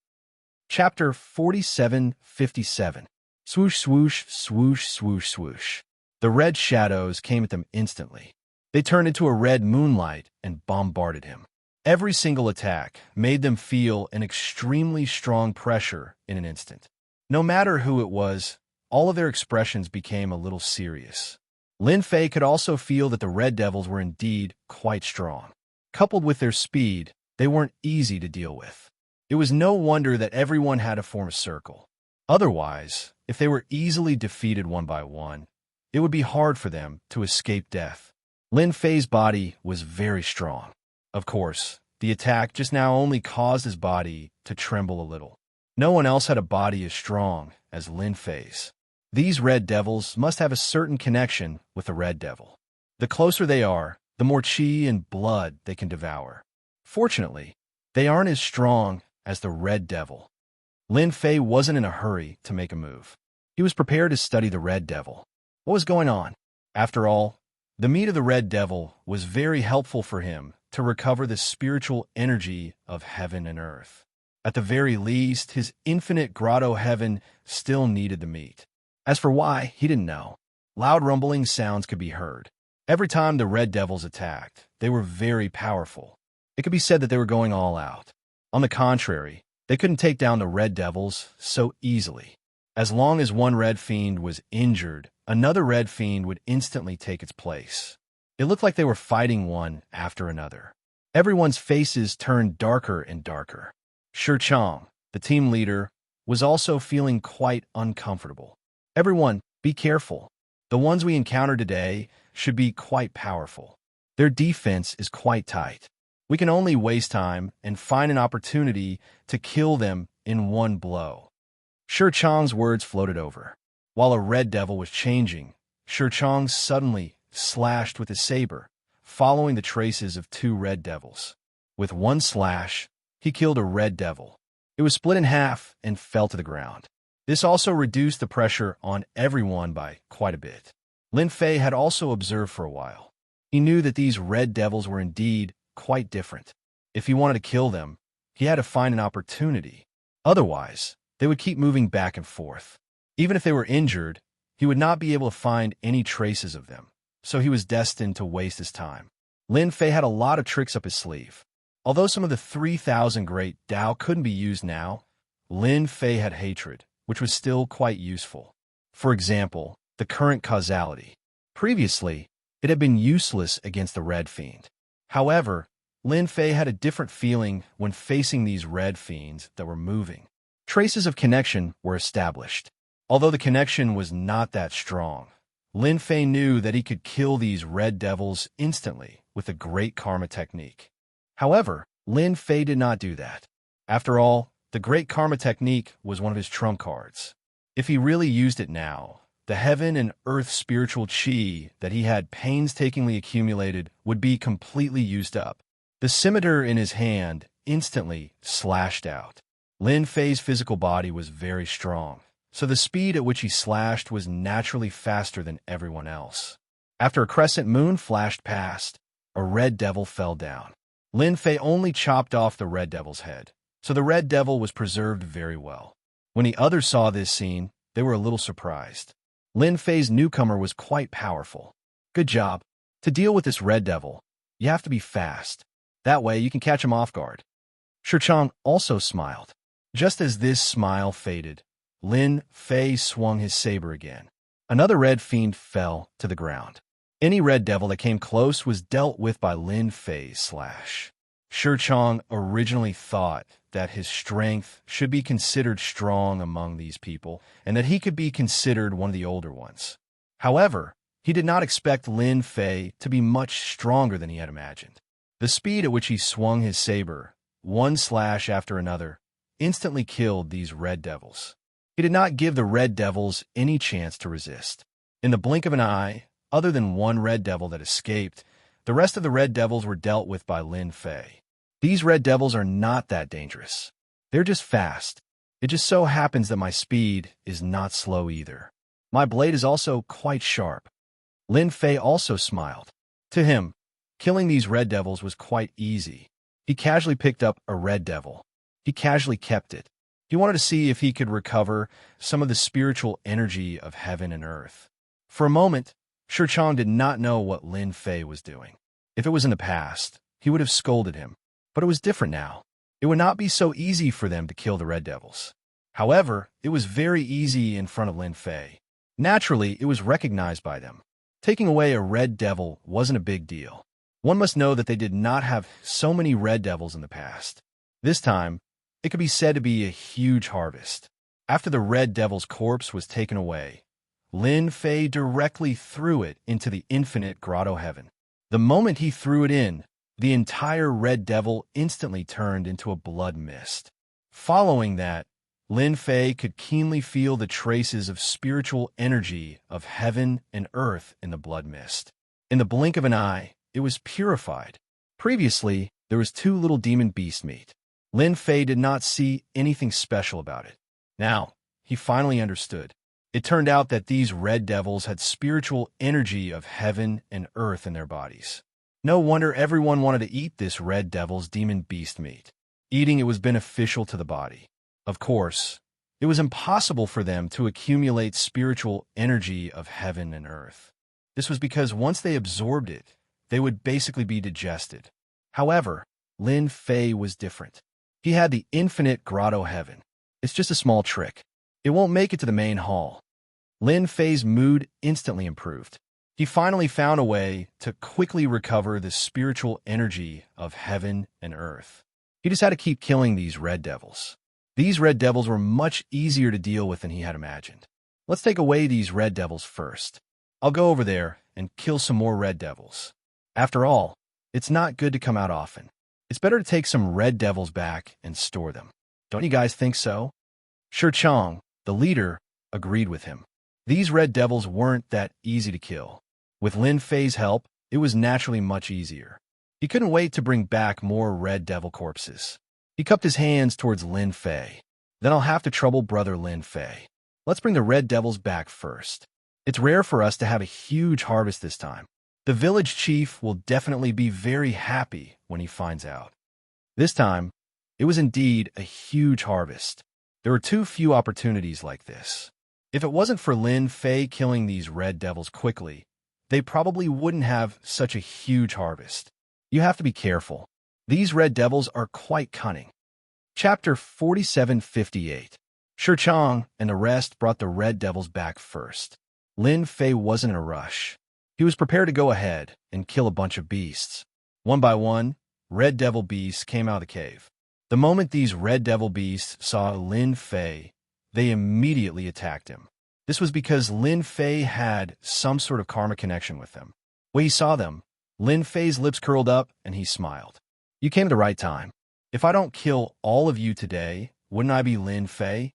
Chapter 47:57. Swoosh, swoosh, swoosh, swoosh, swoosh. The red shadows came at them instantly. They turned into a red moonlight and bombarded him. Every single attack made them feel an extremely strong pressure in an instant. No matter who it was, all of their expressions became a little serious. Lin Fei could also feel that the Red Devils were indeed quite strong. Coupled with their speed, they weren't easy to deal with. It was no wonder that everyone had to form a circle. Otherwise, if they were easily defeated one by one, it would be hard for them to escape death. Lin Fei's body was very strong. Of course, the attack just now only caused his body to tremble a little. No one else had a body as strong as Lin Fei's. These Red Devils must have a certain connection with the Red Devil. The closer they are, the more chi and blood they can devour. Fortunately, they aren't as strong as the Red Devil. Lin Fei wasn't in a hurry to make a move. He was prepared to study the Red Devil. What was going on? After all, the meat of the Red Devil was very helpful for him to recover the spiritual energy of heaven and earth. At the very least, his infinite grotto heaven still needed the meat. As for why, he didn't know. Loud rumbling sounds could be heard. Every time the Red Devils attacked, they were very powerful. It could be said that they were going all out. On the contrary, they couldn't take down the red devils so easily. As long as one red fiend was injured, another red fiend would instantly take its place. It looked like they were fighting one after another. Everyone's faces turned darker and darker. Chang, the team leader, was also feeling quite uncomfortable. Everyone, be careful. The ones we encounter today should be quite powerful. Their defense is quite tight. We can only waste time and find an opportunity to kill them in one blow. Chang's words floated over. While a red devil was changing, Chang suddenly slashed with his saber, following the traces of two red devils. With one slash, he killed a red devil. It was split in half and fell to the ground. This also reduced the pressure on everyone by quite a bit. Lin Fei had also observed for a while. He knew that these red devils were indeed quite different. If he wanted to kill them, he had to find an opportunity. Otherwise, they would keep moving back and forth. Even if they were injured, he would not be able to find any traces of them, so he was destined to waste his time. Lin Fei had a lot of tricks up his sleeve. Although some of the 3,000 great Dao couldn't be used now, Lin Fei had hatred, which was still quite useful. For example, the current causality. Previously, it had been useless against the red fiend. However, Lin Fei had a different feeling when facing these red fiends that were moving. Traces of connection were established. Although the connection was not that strong, Lin Fei knew that he could kill these red devils instantly with the Great Karma technique. However, Lin Fei did not do that. After all, the Great Karma technique was one of his trump cards. If he really used it now, the heaven and earth spiritual chi that he had painstakingly accumulated would be completely used up. The scimitar in his hand instantly slashed out. Lin Fei's physical body was very strong, so the speed at which he slashed was naturally faster than everyone else. After a crescent moon flashed past, a red devil fell down. Lin Fei only chopped off the red devil's head, so the red devil was preserved very well. When the others saw this scene, they were a little surprised. Lin Fei's newcomer was quite powerful. Good job. To deal with this red devil, you have to be fast. That way you can catch him off guard. Chang also smiled. Just as this smile faded, Lin Fei swung his saber again. Another red fiend fell to the ground. Any red devil that came close was dealt with by Lin Fei's slash. Chang originally thought that his strength should be considered strong among these people, and that he could be considered one of the older ones. However, he did not expect Lin Fei to be much stronger than he had imagined. The speed at which he swung his saber, one slash after another, instantly killed these red devils. He did not give the red devils any chance to resist. In the blink of an eye, other than one red devil that escaped, the rest of the red devils were dealt with by Lin Fei. These red devils are not that dangerous. They're just fast. It just so happens that my speed is not slow either. My blade is also quite sharp. Lin Fei also smiled. To him, killing these red devils was quite easy. He casually picked up a red devil. He casually kept it. He wanted to see if he could recover some of the spiritual energy of heaven and earth. For a moment, Chang did not know what Lin Fei was doing. If it was in the past, he would have scolded him. But it was different now. It would not be so easy for them to kill the red devils. However, it was very easy in front of Lin Fei. Naturally, it was recognized by them. Taking away a red devil wasn't a big deal. One must know that they did not have so many red devils in the past. This time, it could be said to be a huge harvest. After the red devil's corpse was taken away, Lin Fei directly threw it into the infinite grotto heaven. The moment he threw it in, the entire red devil instantly turned into a blood mist. Following that, Lin Fei could keenly feel the traces of spiritual energy of heaven and earth in the blood mist. In the blink of an eye, it was purified. Previously, there was too little demon beast meat. Lin Fei did not see anything special about it. Now, he finally understood. It turned out that these red devils had spiritual energy of heaven and earth in their bodies. No wonder everyone wanted to eat this red devil's demon beast meat. Eating it was beneficial to the body. Of course, it was impossible for them to accumulate spiritual energy of heaven and earth. This was because once they absorbed it, they would basically be digested. However, Lin Fei was different. He had the infinite grotto heaven. It's just a small trick. It won't make it to the main hall. Lin Fei's mood instantly improved. He finally found a way to quickly recover the spiritual energy of heaven and earth. He just had to keep killing these red devils. These red devils were much easier to deal with than he had imagined. Let's take away these red devils first. I'll go over there and kill some more red devils. After all, it's not good to come out often. It's better to take some red devils back and store them. Don't you guys think so? Shi Chang, the leader, agreed with him. These red devils weren't that easy to kill. With Lin Fei's help, it was naturally much easier. He couldn't wait to bring back more red devil corpses. He cupped his hands towards Lin Fei. Then I'll have to trouble brother Lin Fei. Let's bring the red devils back first. It's rare for us to have a huge harvest this time. The village chief will definitely be very happy when he finds out. This time, it was indeed a huge harvest. There were too few opportunities like this. If it wasn't for Lin Fei killing these red devils quickly, they probably wouldn't have such a huge harvest. You have to be careful. These red devils are quite cunning. Chapter 4758. Shi Chang and the rest brought the red devils back first. Lin Fei wasn't in a rush. He was prepared to go ahead and kill a bunch of beasts. One by one, red devil beasts came out of the cave. The moment these red devil beasts saw Lin Fei, they immediately attacked him. This was because Lin Fei had some sort of karma connection with them. When he saw them, Lin Fei's lips curled up and he smiled. You came at the right time. If I don't kill all of you today, wouldn't I be Lin Fei?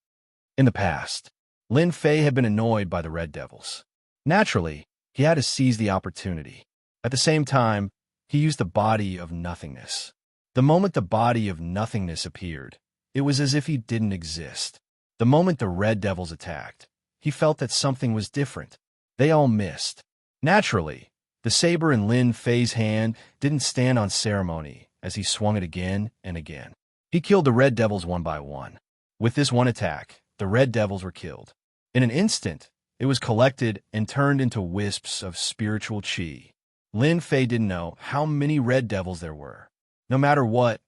In the past, Lin Fei had been annoyed by the red devils. Naturally, he had to seize the opportunity. At the same time, he used the body of nothingness. The moment the body of nothingness appeared, it was as if he didn't exist. The moment the red devils attacked, he felt that something was different. They all missed. Naturally, the saber in Lin Fei's hand didn't stand on ceremony as he swung it again and again. He killed the red devils one by one. With this one attack, the red devils were killed. In an instant, it was collected and turned into wisps of spiritual qi. Lin Fei didn't know how many red devils there were. No matter what,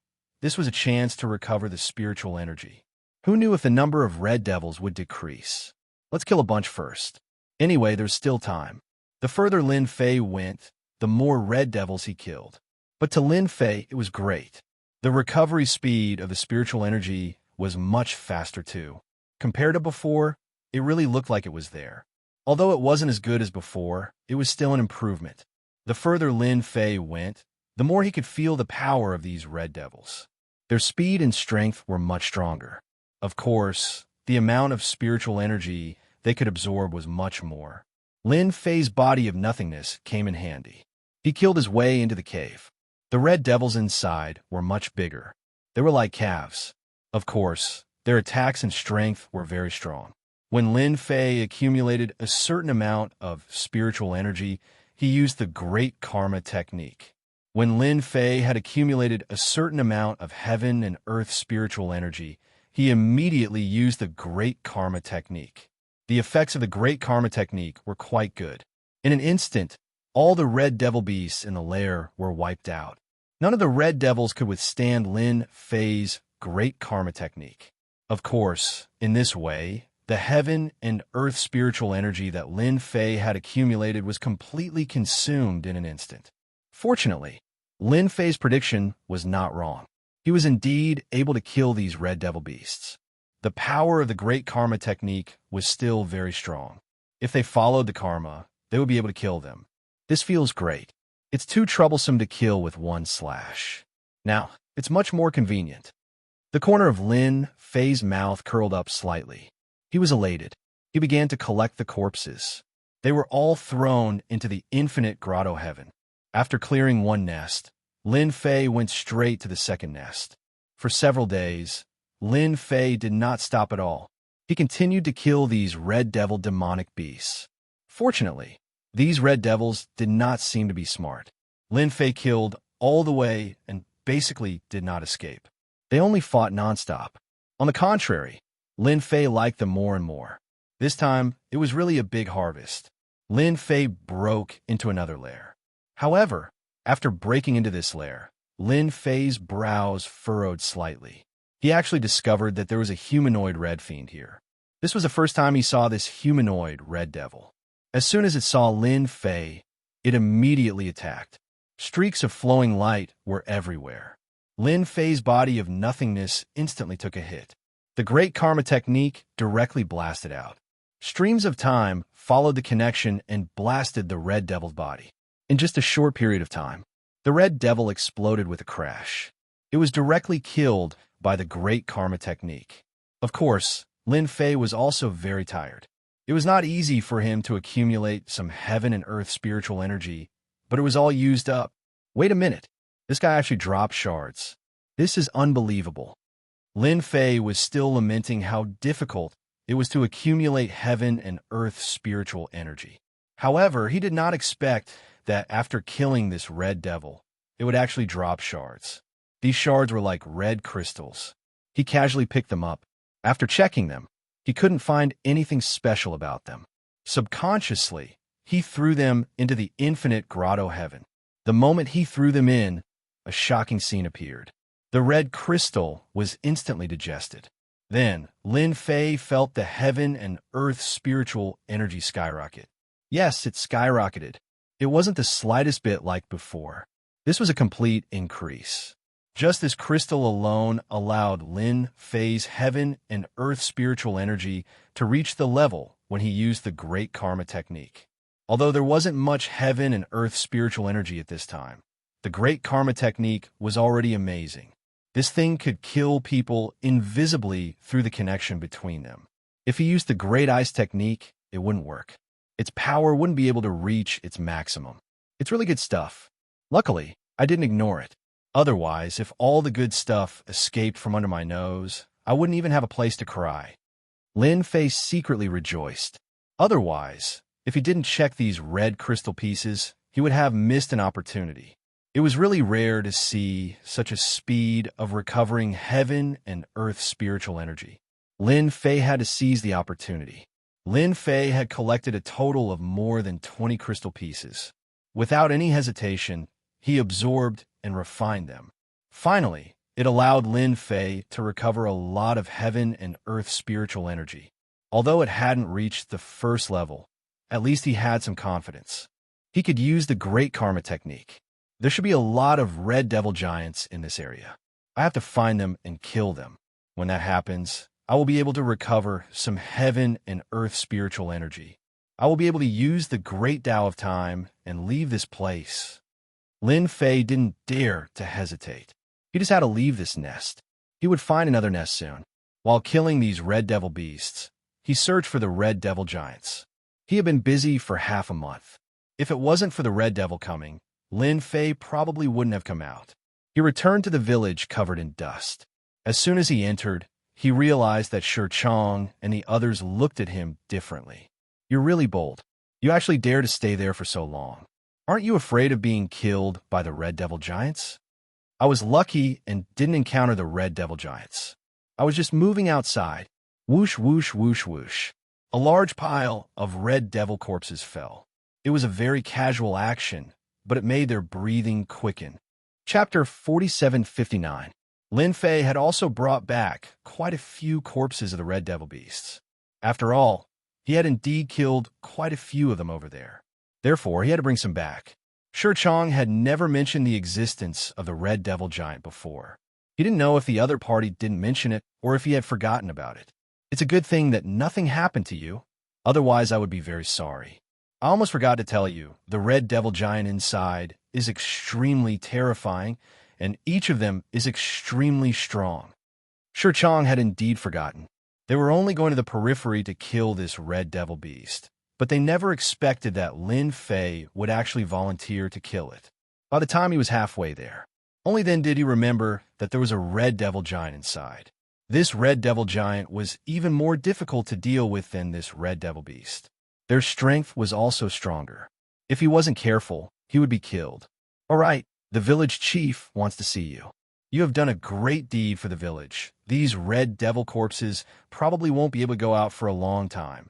this was a chance to recover the spiritual energy. Who knew if the number of red devils would decrease? Let's kill a bunch first. Anyway, there's still time. The further Lin Fei went, the more red devils he killed. But to Lin Fei, it was great. The recovery speed of the spiritual energy was much faster too. Compared to before, it really looked like it was there. Although it wasn't as good as before, it was still an improvement. The further Lin Fei went, the more he could feel the power of these red devils. Their speed and strength were much stronger. Of course, the amount of spiritual energy they could absorb was much more. Lin Fei's body of nothingness came in handy. He killed his way into the cave. The red devils inside were much bigger. They were like calves. Of course, their attacks and strength were very strong. When Lin Fei accumulated a certain amount of spiritual energy, he used the Great Karma technique. When Lin Fei had accumulated a certain amount of heaven and earth spiritual energy, he immediately used the Great Karma technique. The effects of the Great Karma technique were quite good. In an instant, all the red devil beasts in the lair were wiped out. None of the red devils could withstand Lin Fei's Great Karma technique. Of course, in this way, the heaven and earth spiritual energy that Lin Fei had accumulated was completely consumed in an instant. Fortunately, Lin Fei's prediction was not wrong. He was indeed able to kill these red devil beasts. The power of the Great Karma technique was still very strong. If they followed the karma, they would be able to kill them. This feels great. It's too troublesome to kill with one slash. Now, it's much more convenient. The corner of Lin Fei's mouth curled up slightly. He was elated. He began to collect the corpses. They were all thrown into the infinite grotto heaven. After clearing one nest, Lin Fei went straight to the second nest. For several days, Lin Fei did not stop at all. He continued to kill these red devil demonic beasts. Fortunately, these red devils did not seem to be smart. Lin Fei killed all the way and basically did not escape. They only fought nonstop. On the contrary, Lin Fei liked them more and more. This time, it was really a big harvest. Lin Fei broke into another lair. However, after breaking into this lair, Lin Fei's brows furrowed slightly. he actually discovered that there was a humanoid red fiend here. This was the first time he saw this humanoid red devil. As soon as it saw Lin Fei, it immediately attacked. Streaks of flowing light were everywhere. Lin Fei's body of nothingness instantly took a hit. The Great Karma Technique directly blasted out. Streams of time followed the connection and blasted the red devil's body. In just a short period of time, the red devil exploded with a crash. It was directly killed by the Great Karma Technique. Of course, Lin Fei was also very tired. It was not easy for him to accumulate some heaven and earth spiritual energy, but it was all used up. Wait a minute. This guy actually dropped shards. This is unbelievable. Lin Fei was still lamenting how difficult it was to accumulate heaven and earth spiritual energy. However, he did not expect that after killing this red devil, it would actually drop shards. These shards were like red crystals. He casually picked them up. After checking them, he couldn't find anything special about them. Subconsciously, he threw them into the infinite grotto heaven. The moment he threw them in, a shocking scene appeared. The red crystal was instantly digested. Then, Lin Fei felt the heaven and earth spiritual energy skyrocket. Yes, it skyrocketed. It wasn't the slightest bit like before. This was a complete increase. Just this crystal alone allowed Lin Fei's heaven and earth spiritual energy to reach the level when he used the Great Karma Technique. Although there wasn't much heaven and earth spiritual energy at this time, the Great Karma Technique was already amazing. This thing could kill people invisibly through the connection between them. If he used the Great Ice Technique, it wouldn't work. Its power wouldn't be able to reach its maximum. It's really good stuff. Luckily, I didn't ignore it. Otherwise, if all the good stuff escaped from under my nose, I wouldn't even have a place to cry. Lin Fei secretly rejoiced. Otherwise, if he didn't check these red crystal pieces, he would have missed an opportunity. It was really rare to see such a speed of recovering heaven and earth spiritual energy. Lin Fei had to seize the opportunity. Lin Fei had collected a total of more than 20 crystal pieces. Without any hesitation, he absorbed and refined them. Finally, it allowed Lin Fei to recover a lot of heaven and earth spiritual energy. Although it hadn't reached the first level, at least he had some confidence. He could use the Great Karma Technique. There should be a lot of red devil giants in this area. I have to find them and kill them. When that happens, I will be able to recover some heaven and earth spiritual energy. I will be able to use the Great Tao of Time and leave this place. Lin Fei didn't dare to hesitate. He just had to leave this nest. He would find another nest soon. While killing these red devil beasts, he searched for the red devil giants. He had been busy for half a month. If it wasn't for the red devil coming, Lin Fei probably wouldn't have come out. He returned to the village covered in dust. As soon as he entered, he realized that Shi Chong and the others looked at him differently. You're really bold. You actually dare to stay there for so long. Aren't you afraid of being killed by the red devil giants? I was lucky and didn't encounter the red devil giants. I was just moving outside. Whoosh, whoosh, whoosh, whoosh. A large pile of red devil corpses fell. It was a very casual action, but it made their breathing quicken. Chapter 4759. Lin Fei had also brought back quite a few corpses of the red devil beasts. After all, he had indeed killed quite a few of them over there. Therefore, he had to bring some back. Shi Chong had never mentioned the existence of the red devil giant before. He didn't know if the other party didn't mention it or if he had forgotten about it. It's a good thing that nothing happened to you. Otherwise, I would be very sorry. I almost forgot to tell you, the red devil giant inside is extremely terrifying, and each of them is extremely strong. Shi Chong had indeed forgotten. They were only going to the periphery to kill this red devil beast, but they never expected that Lin Fei would actually volunteer to kill it. By the time he was halfway there, only then did he remember that there was a red devil giant inside. This red devil giant was even more difficult to deal with than this red devil beast. Their strength was also stronger. If he wasn't careful, he would be killed. All right, the village chief wants to see you. You have done a great deed for the village. These red devil corpses probably won't be able to go out for a long time.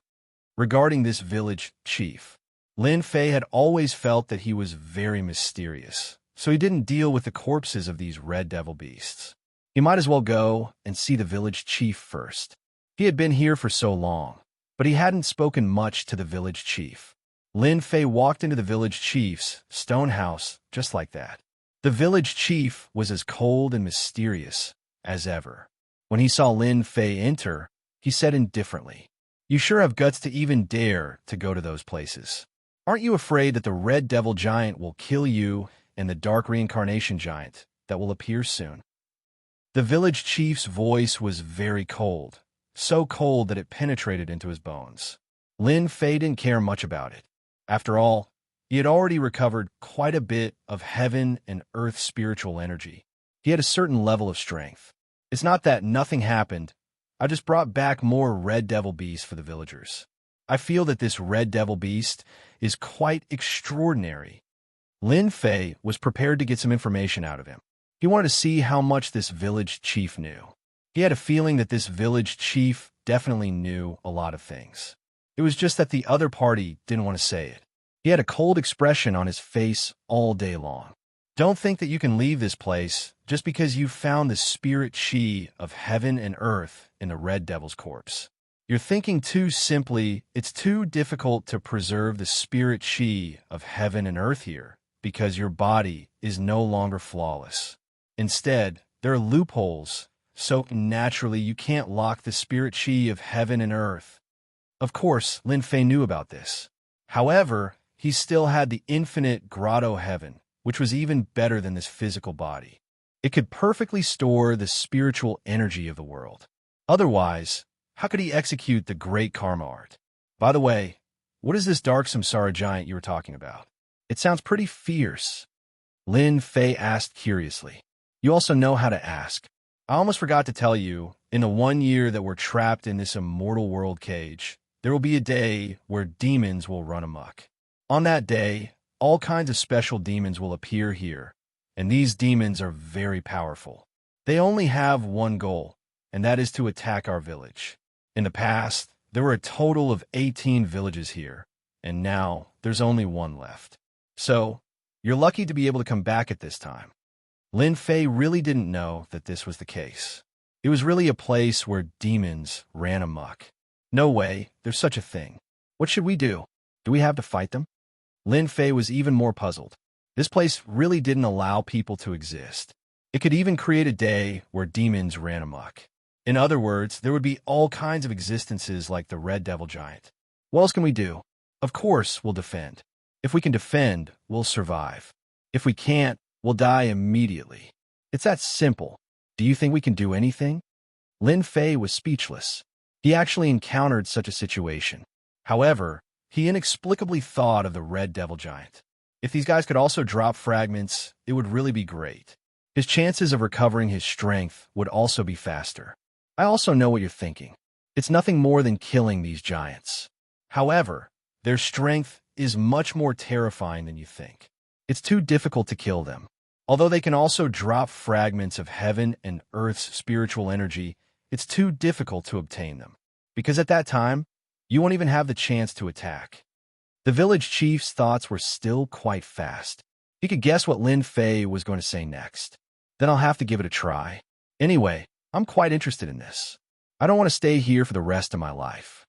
Regarding this village chief, Lin Fei had always felt that he was very mysterious, so he didn't deal with the corpses of these red devil beasts. He might as well go and see the village chief first. He had been here for so long, but he hadn't spoken much to the village chief. Lin Fei walked into the village chief's stone house just like that. The village chief was as cold and mysterious as ever. When he saw Lin Fei enter, he said indifferently, "You sure have guts to even dare to go to those places. Aren't you afraid that the Red Devil Giant will kill you and the Dark Reincarnation Giant that will appear soon?" The village chief's voice was very cold, so cold that it penetrated into his bones. Lin Fei didn't care much about it. After all, he had already recovered quite a bit of heaven and earth spiritual energy. He had a certain level of strength. It's not that nothing happened. I just brought back more Red Devil beasts for the villagers. I feel that this Red Devil beast is quite extraordinary. Lin Fei was prepared to get some information out of him. He wanted to see how much this village chief knew. He had a feeling that this village chief definitely knew a lot of things. It was just that the other party didn't want to say it. He had a cold expression on his face all day long. Don't think that you can leave this place just because you found the spirit chi of heaven and earth in the Red Devil's corpse. You're thinking too simply. It's too difficult to preserve the spirit chi of heaven and earth here because your body is no longer flawless. Instead, there are loopholes, so naturally you can't lock the spirit chi of heaven and earth. Of course, Lin Fei knew about this. However, he still had the infinite grotto heaven, which was even better than this physical body. It could perfectly store the spiritual energy of the world. Otherwise, how could he execute the great karma art? By the way, what is this dark samsara giant you were talking about? It sounds pretty fierce. Lin Fei asked curiously. You also know how to ask. I almost forgot to tell you, in the 1 year that we're trapped in this immortal world cage, there will be a day where demons will run amok. On that day, all kinds of special demons will appear here, and these demons are very powerful. They only have one goal, and that is to attack our village. In the past, there were a total of 18 villages here, and now there's only one left. So, you're lucky to be able to come back at this time. Lin Fei really didn't know that this was the case. It was really a place where demons ran amok. No way, there's such a thing. What should we do? Do we have to fight them? Lin Fei was even more puzzled. This place really didn't allow people to exist. It could even create a day where demons ran amok. In other words, there would be all kinds of existences like the Red Devil Giant. What else can we do? Of course, we'll defend. If we can defend, we'll survive. If we can't, we'll die immediately. It's that simple. Do you think we can do anything? Lin Fei was speechless. He actually encountered such a situation. However, he inexplicably thought of the Red Devil Giant. If these guys could also drop fragments, it would really be great. His chances of recovering his strength would also be faster. I also know what you're thinking. It's nothing more than killing these giants. However, their strength is much more terrifying than you think. It's too difficult to kill them. Although they can also drop fragments of heaven and earth's spiritual energy, it's too difficult to obtain them. Because at that time, you won't even have the chance to attack. The village chief's thoughts were still quite fast. He could guess what Lin Fei was going to say next. Then I'll have to give it a try. Anyway, I'm quite interested in this. I don't want to stay here for the rest of my life.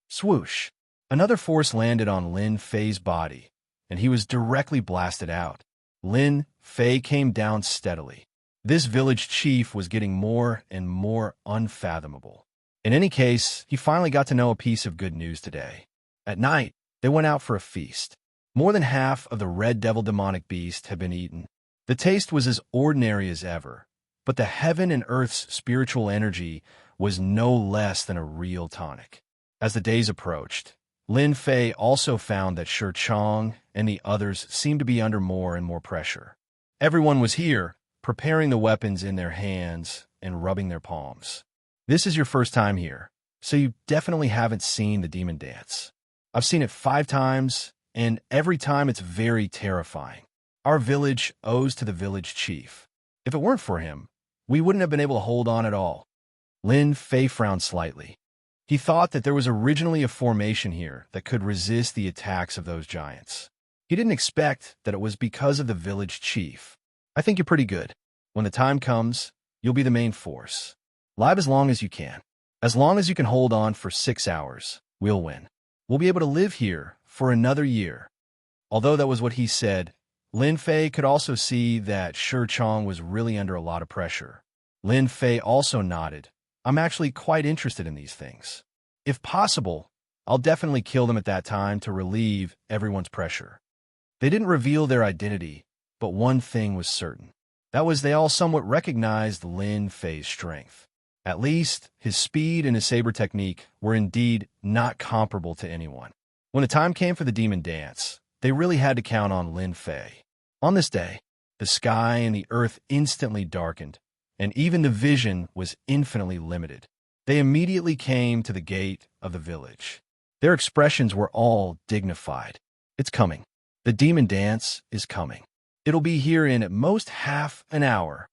Swoosh. Another force landed on Lin Fei's body, and he was directly blasted out. Lin Fei came down steadily. This village chief was getting more and more unfathomable. In any case, he finally got to know a piece of good news today. At night, they went out for a feast. More than half of the Red Devil demonic beast had been eaten. The taste was as ordinary as ever, but the heaven and earth's spiritual energy was no less than a real tonic. As the days approached, Lin Fei also found that Shi Chong and the others seemed to be under more and more pressure. Everyone was here, preparing the weapons in their hands and rubbing their palms. This is your first time here, so you definitely haven't seen the demon dance. I've seen it 5 times, and every time it's very terrifying. Our village owes to the village chief. If it weren't for him, we wouldn't have been able to hold on at all. Lin Fei frowned slightly. He thought that there was originally a formation here that could resist the attacks of those giants. He didn't expect that it was because of the village chief. I think you're pretty good. When the time comes, You'll be the main force. Live as long as you can. As long as you can hold on for 6 hours, we'll win. We'll be able to live here for another year. Although that was what he said, Lin Fei could also see that Shi Chong was really under a lot of pressure. Lin Fei also nodded. I'm actually quite interested in these things. If possible, I'll definitely kill them at that time to relieve everyone's pressure. They didn't reveal their identity, but one thing was certain. That was they all somewhat recognized Lin Fei's strength. At least, his speed and his saber technique were indeed not comparable to anyone. When the time came for the demon dance, they really had to count on Lin Fei. On this day, the sky and the earth instantly darkened, and even the vision was infinitely limited. They immediately came to the gate of the village. Their expressions were all dignified. It's coming. The demon dance is coming. It'll be here in at most half an hour.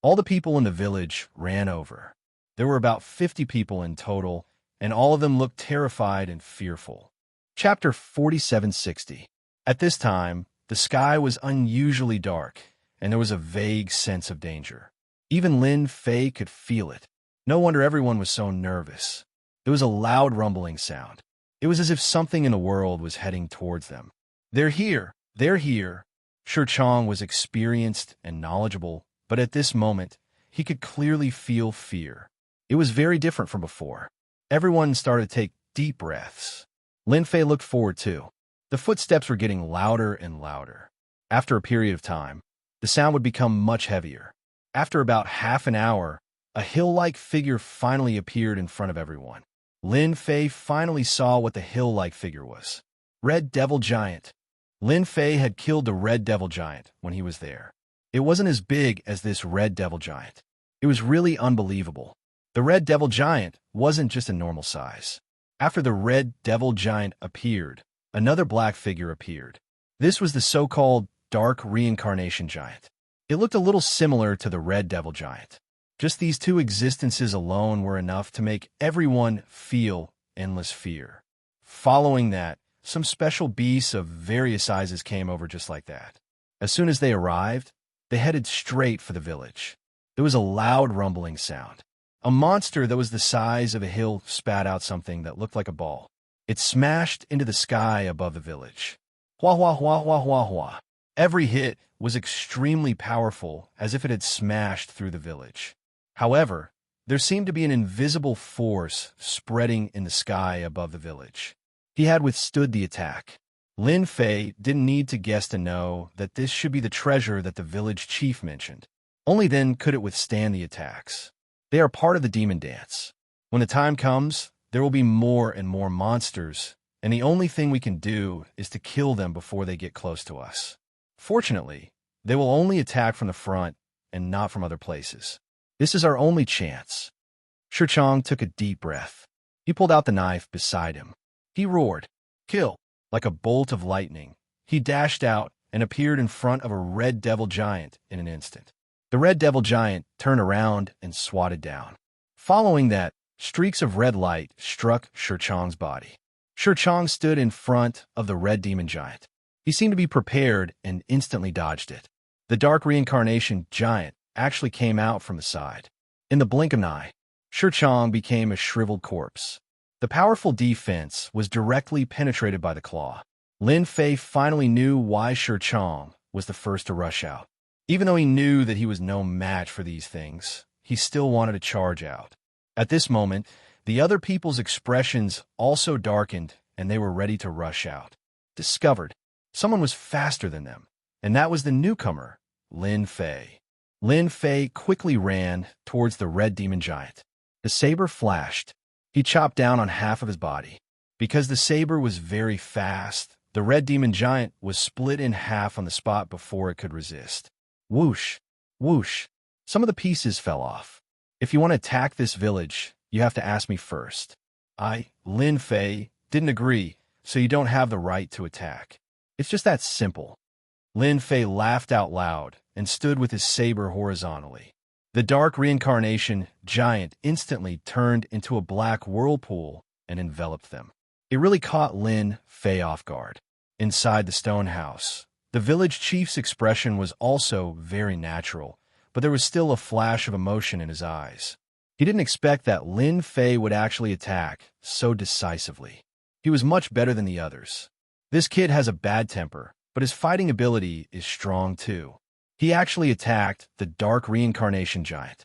All the people in the village ran over. There were about 50 people in total, and all of them looked terrified and fearful. Chapter 4760. At this time, the sky was unusually dark, and there was a vague sense of danger. Even Lin Fei could feel it. No wonder everyone was so nervous. There was a loud rumbling sound. It was as if something in the world was heading towards them. They're here! They're here! Shi Chong was experienced and knowledgeable, but at this moment, he could clearly feel fear. It was very different from before. Everyone started to take deep breaths. Lin Fei looked forward too. The footsteps were getting louder and louder. After a period of time, the sound would become much heavier. After about half an hour, a hill-like figure finally appeared in front of everyone. Lin Fei finally saw what the hill-like figure was. Red Devil Giant. Lin Fei had killed the Red Devil Giant when he was there. It wasn't as big as this Red Devil Giant. It was really unbelievable. The Red Devil Giant wasn't just a normal size. After the Red Devil Giant appeared, another black figure appeared. This was the so-called Dark Reincarnation Giant. It looked a little similar to the Red Devil Giant. Just these two existences alone were enough to make everyone feel endless fear. Following that, some special beasts of various sizes came over just like that. As soon as they arrived, they headed straight for the village. There was a loud rumbling sound. A monster that was the size of a hill spat out something that looked like a ball. It smashed into the sky above the village. Hua hua hua hua hua hua. Every hit was extremely powerful, as if it had smashed through the village. However, there seemed to be an invisible force spreading in the sky above the village. He had withstood the attack. Lin Fei didn't need to guess to know that this should be the treasure that the village chief mentioned. Only then could it withstand the attacks. They are part of the demon dance. When the time comes, there will be more and more monsters, and the only thing we can do is to kill them before they get close to us. Fortunately, they will only attack from the front and not from other places. This is our only chance. Shi Chong took a deep breath. He pulled out the knife beside him. He roared, "Kill!" Like a bolt of lightning. He dashed out and appeared in front of a Red Devil Giant in an instant. The Red Devil Giant turned around and swatted down. Following that, streaks of red light struck Shi Chong's body. Shi Chong stood in front of the Red Demon Giant. He seemed to be prepared and instantly dodged it. The Dark Reincarnation Giant actually came out from the side. In the blink of an eye, Shi Chong became a shriveled corpse. The powerful defense was directly penetrated by the claw. Lin Fei finally knew why Shi Chong was the first to rush out. Even though he knew that he was no match for these things, he still wanted to charge out. At this moment, the other people's expressions also darkened, and they were ready to rush out. Discovered. Someone was faster than them, and that was the newcomer, Lin Fei. Lin Fei quickly ran towards the Red Demon Giant. The saber flashed. He chopped down on half of his body. Because the saber was very fast, the Red Demon Giant was split in half on the spot before it could resist. Whoosh! Whoosh! Some of the pieces fell off. If you want to attack this village, you have to ask me first. I, Lin Fei, didn't agree, so you don't have the right to attack. It's just that simple. Lin Fei laughed out loud and stood with his saber horizontally. The Dark Reincarnation Giant instantly turned into a black whirlpool and enveloped them. It really caught Lin Fei off guard. Inside the stone house, the village chief's expression was also very natural, but there was still a flash of emotion in his eyes. He didn't expect that Lin Fei would actually attack so decisively. He was much better than the others. This kid has a bad temper, but his fighting ability is strong too. He actually attacked the dark reincarnation giant.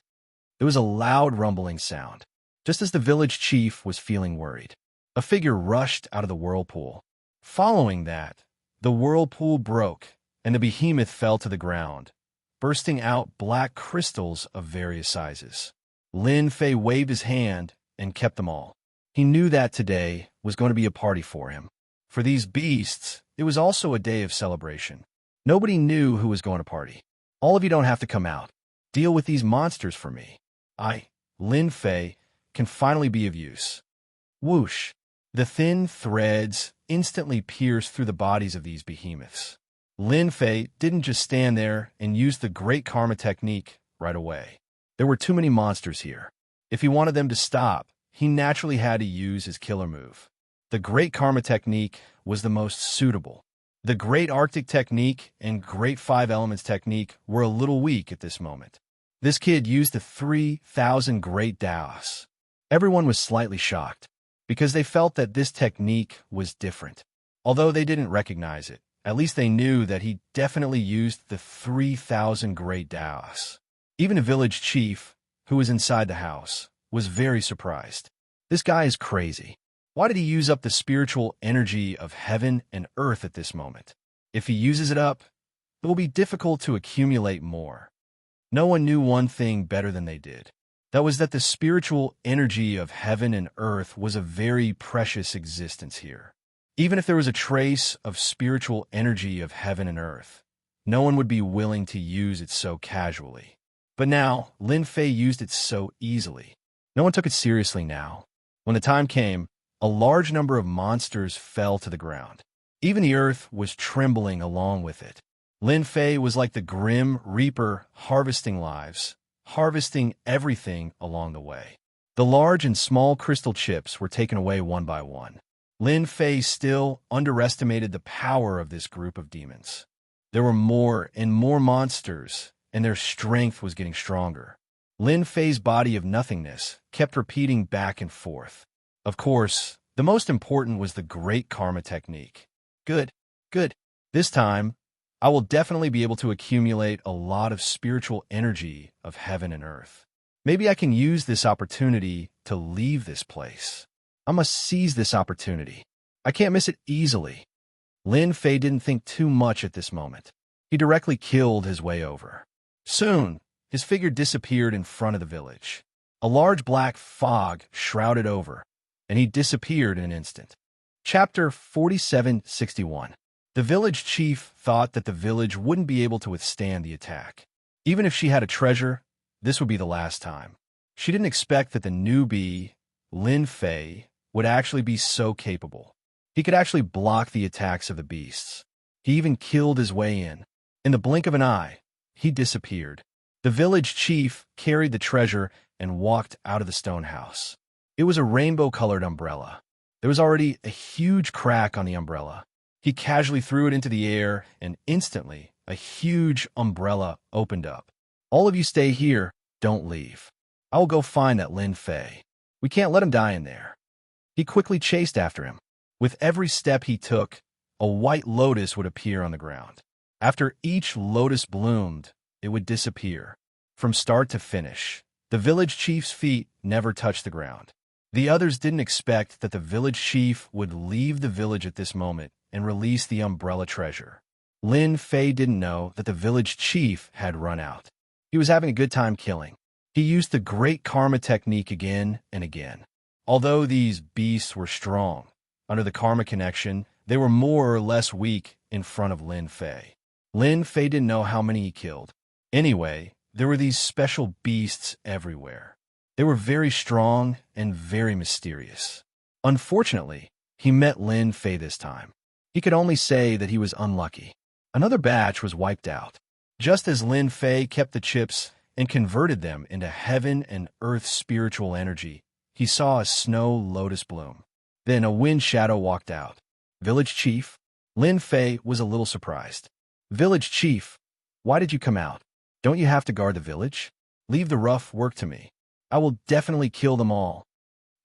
There was a loud rumbling sound, just as the village chief was feeling worried. A figure rushed out of the whirlpool. Following that, the whirlpool broke, and the behemoth fell to the ground, bursting out black crystals of various sizes. Lin Fei waved his hand and kept them all. He knew that today was going to be a party for him. For these beasts, it was also a day of celebration. Nobody knew who was going to party. All of you don't have to come out. Deal with these monsters for me. I, Lin Fei, can finally be of use. Whoosh! The thin threads instantly pierced through the bodies of these behemoths. Lin Fei didn't just stand there and use the great karma technique right away. There were too many monsters here. If he wanted them to stop, he naturally had to use his killer move. The great karma technique was the most suitable. The great Arctic technique and great 5 elements technique were a little weak at this moment. This kid used the 3,000 great Daos. Everyone was slightly shocked, because they felt that this technique was different. Although they didn't recognize it, at least they knew that he definitely used the 3,000 great Daos. Even a village chief, who was inside the house, was very surprised. This guy is crazy. Why did he use up the spiritual energy of heaven and earth at this moment? If he uses it up, it will be difficult to accumulate more. No one knew one thing better than they did. That was that the spiritual energy of heaven and earth was a very precious existence here. Even if there was a trace of spiritual energy of heaven and earth, no one would be willing to use it so casually. But now, Lin Fei used it so easily. No one took it seriously now. When the time came, a large number of monsters fell to the ground. Even the earth was trembling along with it. Lin Fei was like the grim reaper harvesting lives, harvesting everything along the way. The large and small crystal chips were taken away one by one. Lin Fei still underestimated the power of this group of demons. There were more and more monsters, and their strength was getting stronger. Lin Fei's body of nothingness kept repeating back and forth. Of course, the most important was the great karma technique. Good, good. This time, I will definitely be able to accumulate a lot of spiritual energy of heaven and earth. Maybe I can use this opportunity to leave this place. I must seize this opportunity. I can't miss it easily. Lin Fei didn't think too much at this moment. He directly killed his way over. Soon, his figure disappeared in front of the village. A large black fog shrouded over, and he disappeared in an instant. Chapter 4761. The village chief thought that the village wouldn't be able to withstand the attack. Even if she had a treasure, this would be the last time. She didn't expect that the newbie, Lin Fei, would actually be so capable. He could actually block the attacks of the beasts. He even killed his way in. In the blink of an eye, he disappeared. The village chief carried the treasure and walked out of the stone house. It was a rainbow-colored umbrella. There was already a huge crack on the umbrella. He casually threw it into the air, and instantly, a huge umbrella opened up. All of you stay here, don't leave. I will go find that Lin Fei. We can't let him die in there. He quickly chased after him. With every step he took, a white lotus would appear on the ground. After each lotus bloomed, it would disappear. From start to finish, the village chief's feet never touched the ground. The others didn't expect that the village chief would leave the village at this moment and release the umbrella treasure. Lin Fei didn't know that the village chief had run out. He was having a good time killing. He used the great karma technique again and again. Although these beasts were strong, under the karma connection, they were more or less weak in front of Lin Fei. Lin Fei didn't know how many he killed. Anyway, there were these special beasts everywhere. They were very strong and very mysterious. Unfortunately, he met Lin Fei this time. He could only say that he was unlucky. Another batch was wiped out. Just as Lin Fei kept the chips and converted them into heaven and earth spiritual energy, he saw a snow lotus bloom. Then a wind shadow walked out. Village chief, Lin Fei was a little surprised. Village chief, why did you come out? Don't you have to guard the village? Leave the rough work to me. I will definitely kill them all.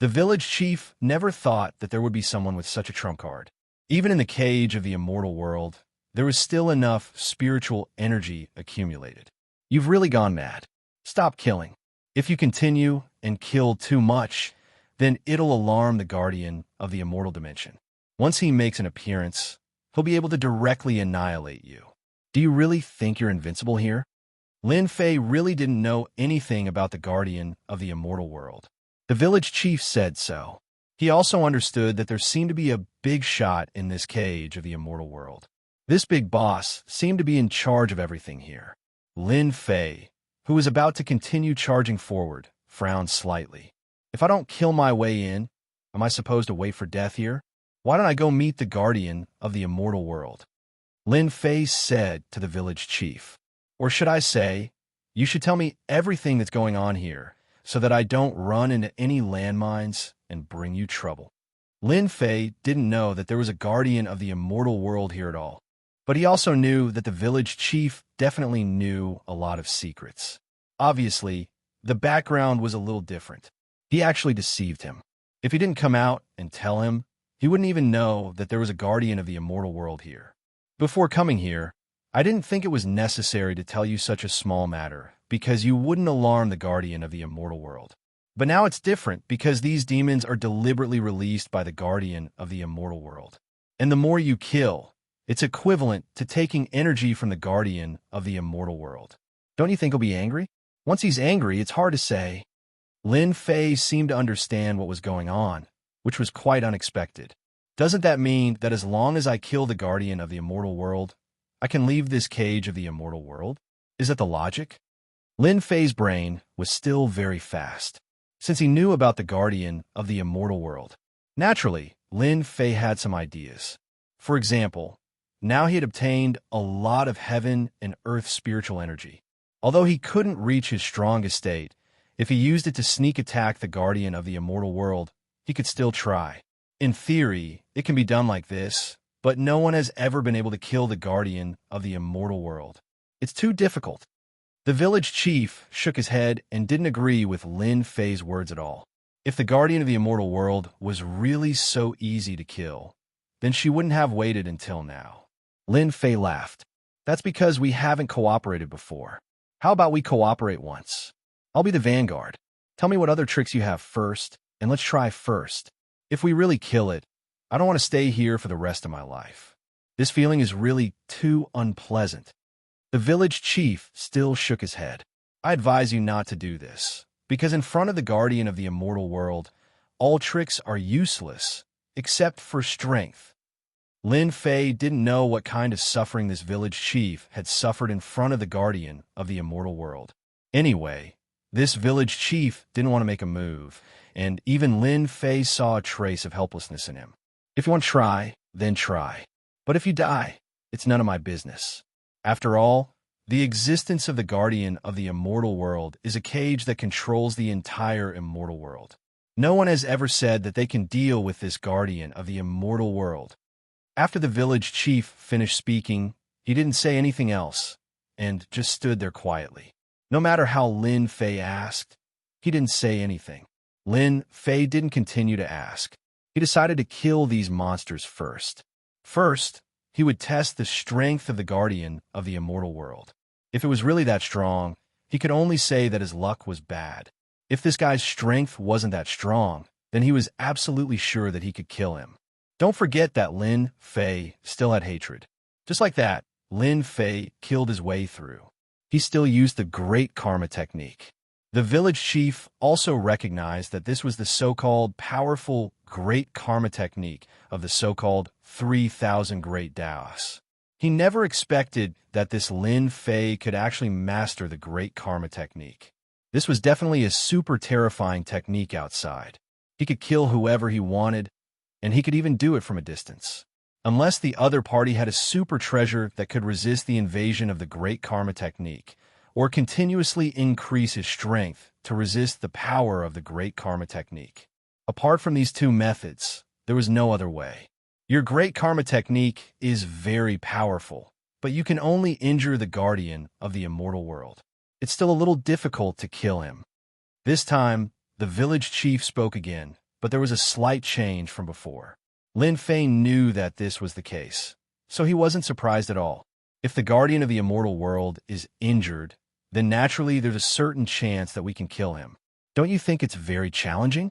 The village chief never thought that there would be someone with such a trump card. Even in the cage of the immortal world, there was still enough spiritual energy accumulated. You've really gone mad. Stop killing. If you continue and kill too much, then it'll alarm the guardian of the immortal dimension. Once he makes an appearance, he'll be able to directly annihilate you. Do you really think you're invincible here? Lin Fei really didn't know anything about the guardian of the immortal world. The village chief said so. He also understood that there seemed to be a big shot in this cage of the immortal world. This big boss seemed to be in charge of everything here. Lin Fei, who was about to continue charging forward, frowned slightly. If I don't kill my way in, am I supposed to wait for death here? Why don't I go meet the guardian of the immortal world? Lin Fei said to the village chief. Or should I say, you should tell me everything that's going on here, so that I don't run into any landmines and bring you trouble. Lin Fei didn't know that there was a guardian of the immortal world here at all, but he also knew that the village chief definitely knew a lot of secrets. Obviously, the background was a little different. He actually deceived him. If he didn't come out and tell him, he wouldn't even know that there was a guardian of the immortal world here. Before coming here, I didn't think it was necessary to tell you such a small matter, because you wouldn't alarm the guardian of the immortal world. But now it's different because these demons are deliberately released by the guardian of the immortal world. And the more you kill, it's equivalent to taking energy from the guardian of the immortal world. Don't you think he'll be angry? Once he's angry, it's hard to say. Lin Fei seemed to understand what was going on, which was quite unexpected. Doesn't that mean that as long as I kill the guardian of the immortal world, I can leave this cage of the immortal world? Is that the logic? Lin Fei's brain was still very fast, since he knew about the guardian of the immortal world. Naturally, Lin Fei had some ideas. For example, now he had obtained a lot of heaven and earth spiritual energy. Although he couldn't reach his strongest state, if he used it to sneak attack the guardian of the immortal world, he could still try. In theory, it can be done like this, but no one has ever been able to kill the guardian of the immortal world. It's too difficult. The village chief shook his head and didn't agree with Lin Fei's words at all. If the guardian of the immortal world was really so easy to kill, then she wouldn't have waited until now. Lin Fei laughed. That's because we haven't cooperated before. How about we cooperate once? I'll be the vanguard. Tell me what other tricks you have first, and let's try first. If we really kill it, I don't want to stay here for the rest of my life. This feeling is really too unpleasant. The village chief still shook his head. I advise you not to do this, because in front of the guardian of the immortal world, all tricks are useless, except for strength. Lin Fei didn't know what kind of suffering this village chief had suffered in front of the guardian of the immortal world. Anyway, this village chief didn't want to make a move, and even Lin Fei saw a trace of helplessness in him. If you want to try, then try. But if you die, it's none of my business. After all, the existence of the guardian of the immortal world is a cage that controls the entire immortal world. No one has ever said that they can deal with this guardian of the immortal world. After the village chief finished speaking, he didn't say anything else, and just stood there quietly. No matter how Lin Fei asked, he didn't say anything. Lin Fei didn't continue to ask. He decided to kill these monsters first. First, he would test the strength of the guardian of the immortal world. If it was really that strong, he could only say that his luck was bad. If this guy's strength wasn't that strong, then he was absolutely sure that he could kill him. Don't forget that Lin Fei still had hatred. Just like that, Lin Fei killed his way through. He still used the great karma technique. The village chief also recognized that this was the so-called powerful great karma technique of the so-called 3,000 great Taoists. He never expected that this Lin Fei could actually master the great karma technique. This was definitely a super terrifying technique outside. He could kill whoever he wanted, and he could even do it from a distance. Unless the other party had a super treasure that could resist the invasion of the great karma technique, or continuously increase his strength to resist the power of the great karma technique. Apart from these two methods, there was no other way. Your great karma technique is very powerful, but you can only injure the guardian of the immortal world. it's still a little difficult to kill him. This time, the village chief spoke again, but there was a slight change from before. Lin Fei knew that this was the case, so he wasn't surprised at all. If the guardian of the immortal world is injured, then naturally there's a certain chance that we can kill him. Don't you think it's very challenging?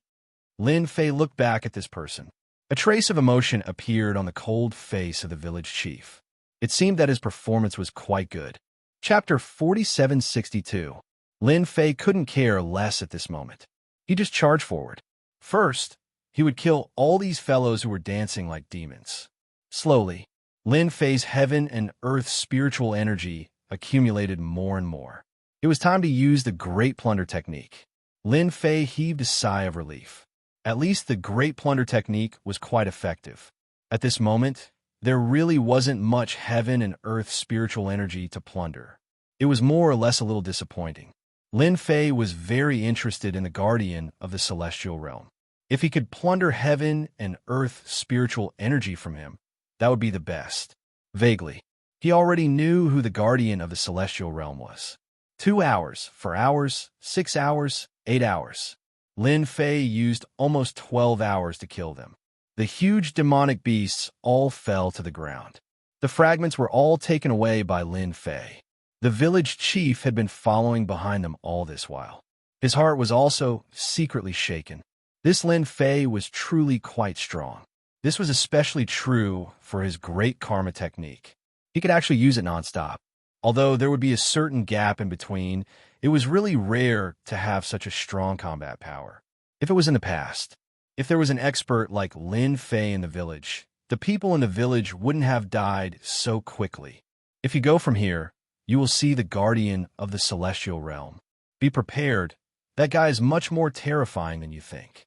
Lin Fei looked back at this person. A trace of emotion appeared on the cold face of the village chief. It seemed that his performance was quite good. Chapter 4762. Lin Fei couldn't care less at this moment. He just charged forward. First, he would kill all these fellows who were dancing like demons. Slowly, Lin Fei's heaven and earth spiritual energy accumulated more and more. It was time to use the Great Plunder technique. Lin Fei heaved a sigh of relief. At least the Great Plunder technique was quite effective. At this moment, there really wasn't much heaven and earth spiritual energy to plunder. It was more or less a little disappointing. Lin Fei was very interested in the guardian of the celestial realm. If he could plunder heaven and earth spiritual energy from him, that would be the best. Vaguely, he already knew who the guardian of the celestial realm was. 2 hours, 4 hours, 6 hours, 8 hours. Lin Fei used almost 12 hours to kill them. The huge demonic beasts all fell to the ground. The fragments were all taken away by Lin Fei. The village chief had been following behind them all this while. His heart was also secretly shaken. This Lin Fei was truly quite strong. This was especially true for his great karma technique. He could actually use it nonstop. Although there would be a certain gap in between, it was really rare to have such a strong combat power. If it was in the past, if there was an expert like Lin Fei in the village, the people in the village wouldn't have died so quickly. If you go from here, you will see the guardian of the celestial realm. Be prepared. That guy is much more terrifying than you think.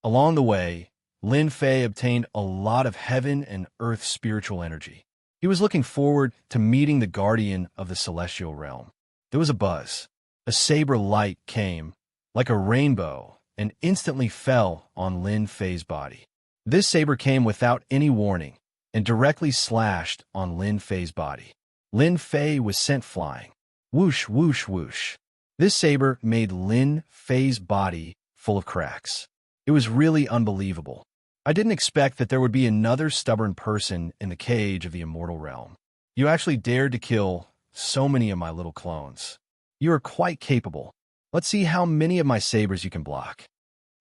Along the way, Lin Fei obtained a lot of heaven and earth spiritual energy. He was looking forward to meeting the guardian of the celestial realm. There was a buzz. A saber light came, like a rainbow, and instantly fell on Lin Fei's body. This saber came without any warning and directly slashed on Lin Fei's body. Lin Fei was sent flying. Whoosh, whoosh, whoosh. This saber made Lin Fei's body full of cracks. It was really unbelievable. I didn't expect that there would be another stubborn person in the cage of the immortal realm. You actually dared to kill so many of my little clones. You are quite capable. Let's see how many of my sabers you can block.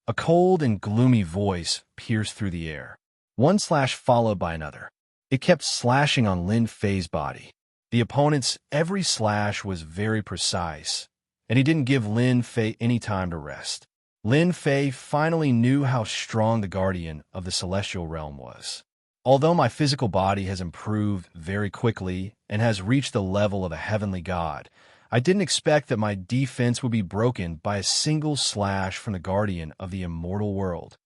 A cold and gloomy voice pierced through the air. One slash followed by another. It kept slashing on Lin Fei's body. The opponent's every slash was very precise, and he didn't give Lin Fei any time to rest. Lin Fei finally knew how strong the guardian of the celestial realm was. Although my physical body has improved very quickly and has reached the level of a heavenly god, I didn't expect that my defense would be broken by a single slash from the guardian of the immortal world.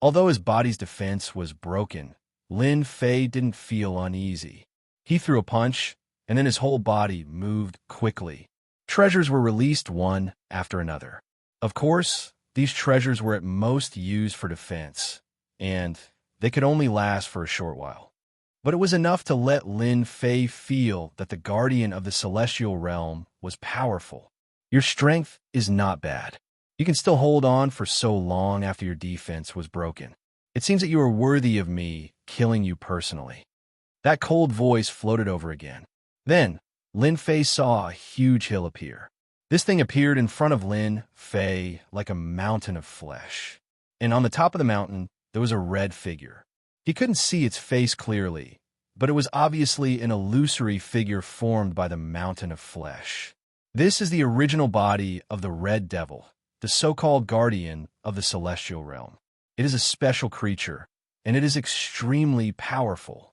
Although his body's defense was broken, Lin Fei didn't feel uneasy. He threw a punch, and then his whole body moved quickly. Treasures were released one after another. Of course, these treasures were at most used for defense, and they could only last for a short while. But it was enough to let Lin Fei feel that the guardian of the celestial realm was powerful. Your strength is not bad. You can still hold on for so long after your defense was broken. It seems that you are worthy of me killing you personally. That cold voice floated over again. Then, Lin Fei saw a huge hill appear. This thing appeared in front of Lin Fei like a mountain of flesh. And on the top of the mountain, there was a red figure. He couldn't see its face clearly, but it was obviously an illusory figure formed by the mountain of flesh. This is the original body of the Red Devil, the so-called guardian of the celestial realm. It is a special creature, and it is extremely powerful.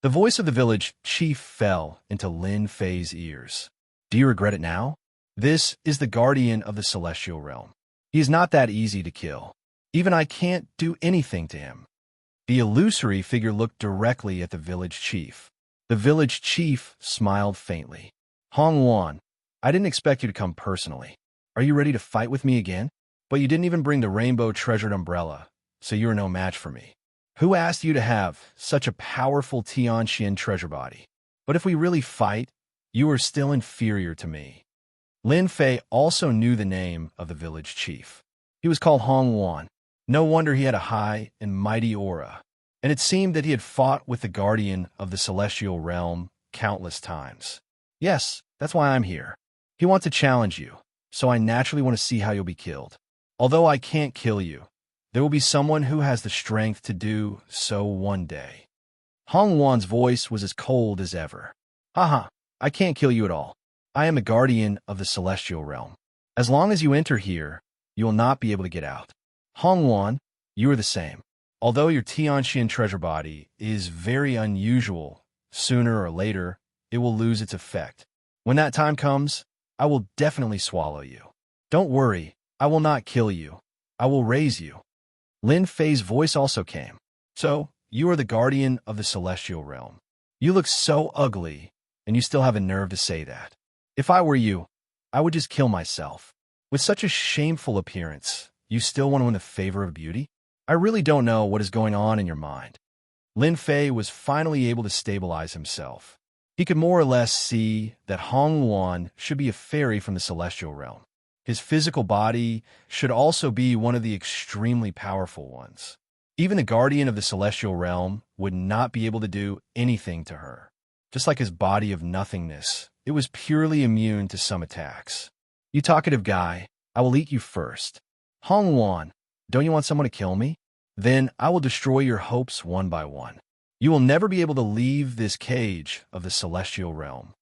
The voice of the village chief fell into Lin Fei's ears. Do you regret it now? This is the guardian of the celestial realm. He is not that easy to kill. Even I can't do anything to him. The illusory figure looked directly at the village chief. The village chief smiled faintly. Hong Wan, I didn't expect you to come personally. Are you ready to fight with me again? But you didn't even bring the rainbow treasured umbrella, so you are no match for me. Who asked you to have such a powerful Tianxian treasure body? But if we really fight, you are still inferior to me. Lin Fei also knew the name of the village chief. He was called Hong Wan. No wonder he had a high and mighty aura, and it seemed that he had fought with the guardian of the celestial realm countless times. Yes, that's why I'm here. He wants to challenge you, so I naturally want to see how you'll be killed. Although I can't kill you, there will be someone who has the strength to do so one day. Hong Wan's voice was as cold as ever. Haha, I can't kill you at all. I am a guardian of the celestial realm. As long as you enter here, you will not be able to get out. Hong Wan, you are the same. Although your Tianxian treasure body is very unusual, sooner or later, it will lose its effect. When that time comes, I will definitely swallow you. Don't worry, I will not kill you. I will raise you. Lin Fei's voice also came. So, you are the guardian of the celestial realm. You look so ugly, and you still have a nerve to say that. If I were you, I would just kill myself. With such a shameful appearance, you still want to win the favor of beauty? I really don't know what is going on in your mind. Lin Fei was finally able to stabilize himself. He could more or less see that Hong Wan should be a fairy from the celestial realm. His physical body should also be one of the extremely powerful ones. Even the guardian of the celestial realm would not be able to do anything to her. Just like his body of nothingness, it was purely immune to some attacks. You talkative guy, I will eat you first. Hong Wan, don't you want someone to kill me? Then I will destroy your hopes one by one. You will never be able to leave this cage of the celestial realm.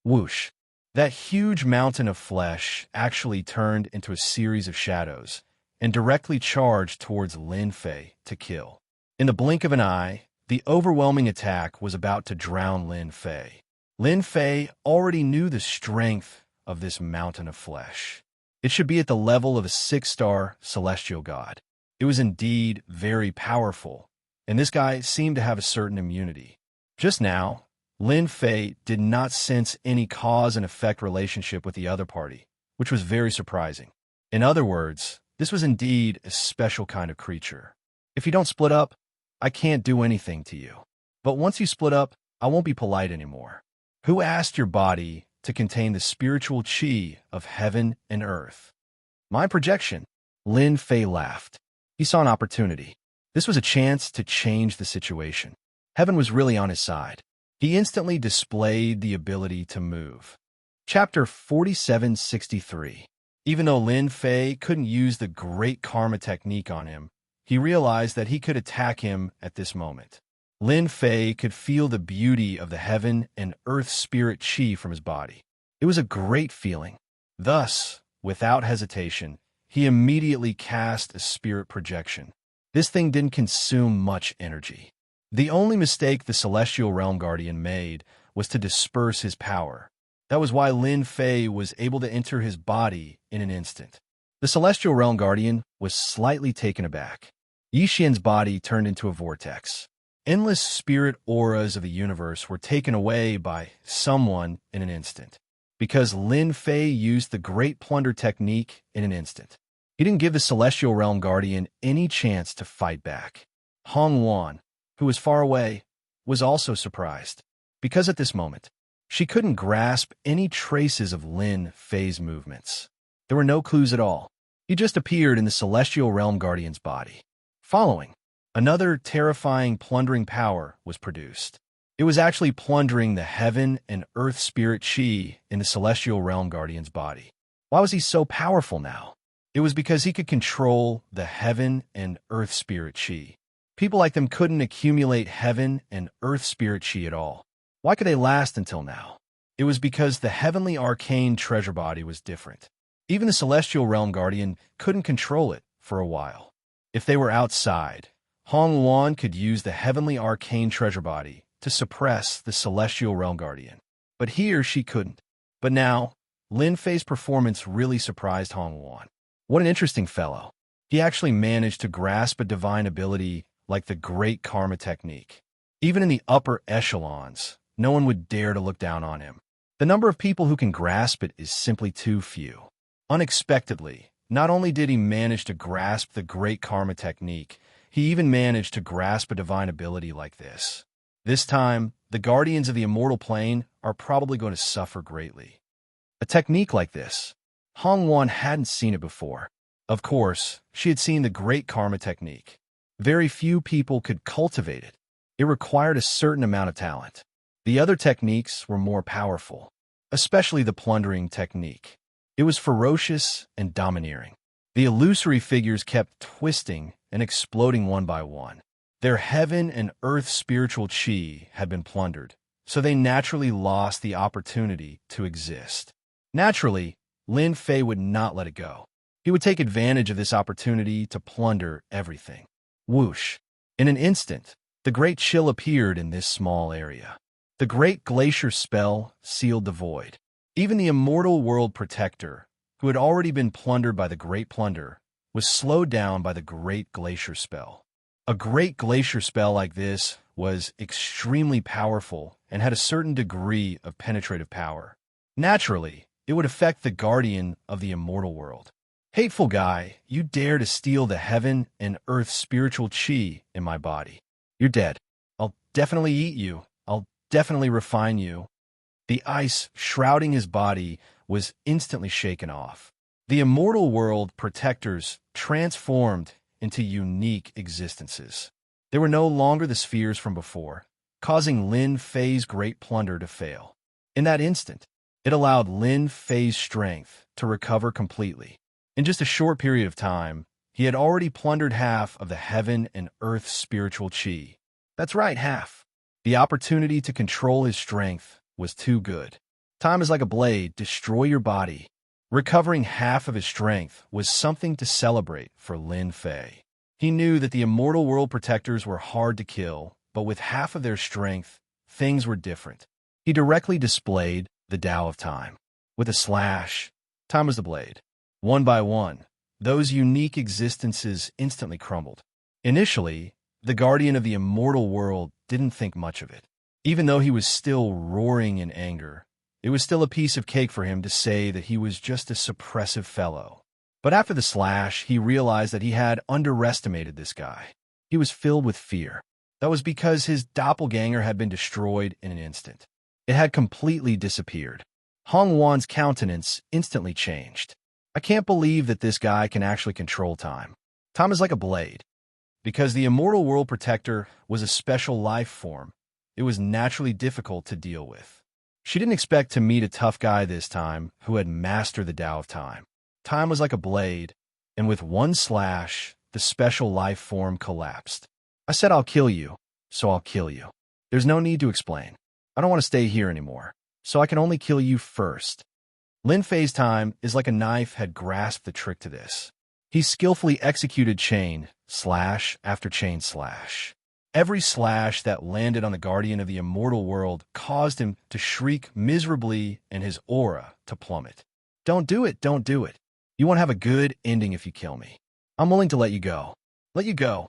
Whoosh! That huge mountain of flesh actually turned into a series of shadows and directly charged towards Lin Fei to kill. In the blink of an eye, the overwhelming attack was about to drown Lin Fei. Lin Fei already knew the strength of this mountain of flesh. It should be at the level of a 6-star celestial god. It was indeed very powerful, and this guy seemed to have a certain immunity. Just now, Lin Fei did not sense any cause and effect relationship with the other party, which was very surprising. In other words, this was indeed a special kind of creature. If you don't split up, I can't do anything to you. But once you split up, I won't be polite anymore. Who asked your body to contain the spiritual qi of heaven and earth? My projection. Lin Fei laughed. He saw an opportunity. This was a chance to change the situation. Heaven was really on his side. He instantly displayed the ability to move. Chapter 4763. Even though Lin Fei couldn't use the great karma technique on him, he realized that he could attack him at this moment. Lin Fei could feel the beauty of the heaven and earth spirit qi from his body. It was a great feeling. Thus, without hesitation, he immediately cast a spirit projection. This thing didn't consume much energy. The only mistake the Celestial Realm Guardian made was to disperse his power. That was why Lin Fei was able to enter his body in an instant. The Celestial Realm Guardian was slightly taken aback. Yi Xian's body turned into a vortex. Endless spirit auras of the universe were taken away by someone in an instant, because Lin Fei used the Great Plunder technique in an instant. He didn't give the Celestial Realm Guardian any chance to fight back. Hong Wan, who was far away, was also surprised, because at this moment, she couldn't grasp any traces of Lin Fei's movements. There were no clues at all. He just appeared in the Celestial Realm Guardian's body. Following, another terrifying plundering power was produced. It was actually plundering the heaven and earth spirit qi in the Celestial Realm Guardian's body. Why was he so powerful now? It was because he could control the heaven and earth spirit qi. People like them couldn't accumulate heaven and earth spirit qi at all. Why could they last until now? It was because the heavenly arcane treasure body was different. Even the Celestial Realm Guardian couldn't control it for a while. If they were outside, Hong Wan could use the heavenly arcane treasure body to suppress the Celestial Realm Guardian. But here she couldn't. But now, Lin Fei's performance really surprised Hong Wan. What an interesting fellow. He actually managed to grasp a divine ability like the Great Karma technique. Even in the upper echelons, no one would dare to look down on him. The number of people who can grasp it is simply too few. Unexpectedly, not only did he manage to grasp the Great Karma technique, he even managed to grasp a divine ability like this. This time, the guardians of the immortal plane are probably going to suffer greatly. A technique like this, Hong Wan hadn't seen it before. Of course, she had seen the Great Karma technique. Very few people could cultivate it. It required a certain amount of talent. The other techniques were more powerful, especially the plundering technique. It was ferocious and domineering. The illusory figures kept twisting and exploding one by one. Their heaven and earth spiritual chi had been plundered, so they naturally lost the opportunity to exist. Naturally, Lin Fei would not let it go. He would take advantage of this opportunity to plunder everything. Whoosh! In an instant, the great chill appeared in this small area. The great glacier spell sealed the void. Even the immortal world protector, who had already been plundered by the great plunder, was slowed down by the great glacier spell. A great glacier spell like this was extremely powerful and had a certain degree of penetrative power. Naturally, it would affect the guardian of the immortal world. Hateful guy, you dare to steal the heaven and earth spiritual chi in my body. You're dead. I'll definitely eat you. I'll definitely refine you. The ice shrouding his body was instantly shaken off. The immortal world protectors transformed into unique existences. They were no longer the spheres from before, causing Lin Fei's great plunder to fail. In that instant, it allowed Lin Fei's strength to recover completely. In just a short period of time, he had already plundered half of the heaven and earth spiritual chi. That's right, half. The opportunity to control his strength was too good. Time is like a blade, destroy your body. Recovering half of his strength was something to celebrate for Lin Fei. He knew that the immortal world protectors were hard to kill, but with half of their strength, things were different. He directly displayed the Tao of Time. With a slash, time was the blade. One by one, those unique existences instantly crumbled. Initially, the guardian of the immortal world didn't think much of it. Even though he was still roaring in anger, it was still a piece of cake for him to say that he was just a suppressive fellow. But after the slash, he realized that he had underestimated this guy. He was filled with fear. That was because his doppelganger had been destroyed in an instant. It had completely disappeared. Hong Wan's countenance instantly changed. I can't believe that this guy can actually control time. Time is like a blade. Because the immortal world protector was a special life form, it was naturally difficult to deal with. She didn't expect to meet a tough guy this time who had mastered the Tao of Time. Time was like a blade, and with one slash, the special life form collapsed. I said I'll kill you, so I'll kill you. There's no need to explain. I don't want to stay here anymore, so I can only kill you first. Lin Fei's time is like a knife had grasped the trick to this. He skillfully executed chain, slash after chain slash. Every slash that landed on the guardian of the immortal world caused him to shriek miserably and his aura to plummet. Don't do it, don't do it. You won't have a good ending if you kill me. I'm willing to let you go. Let you go.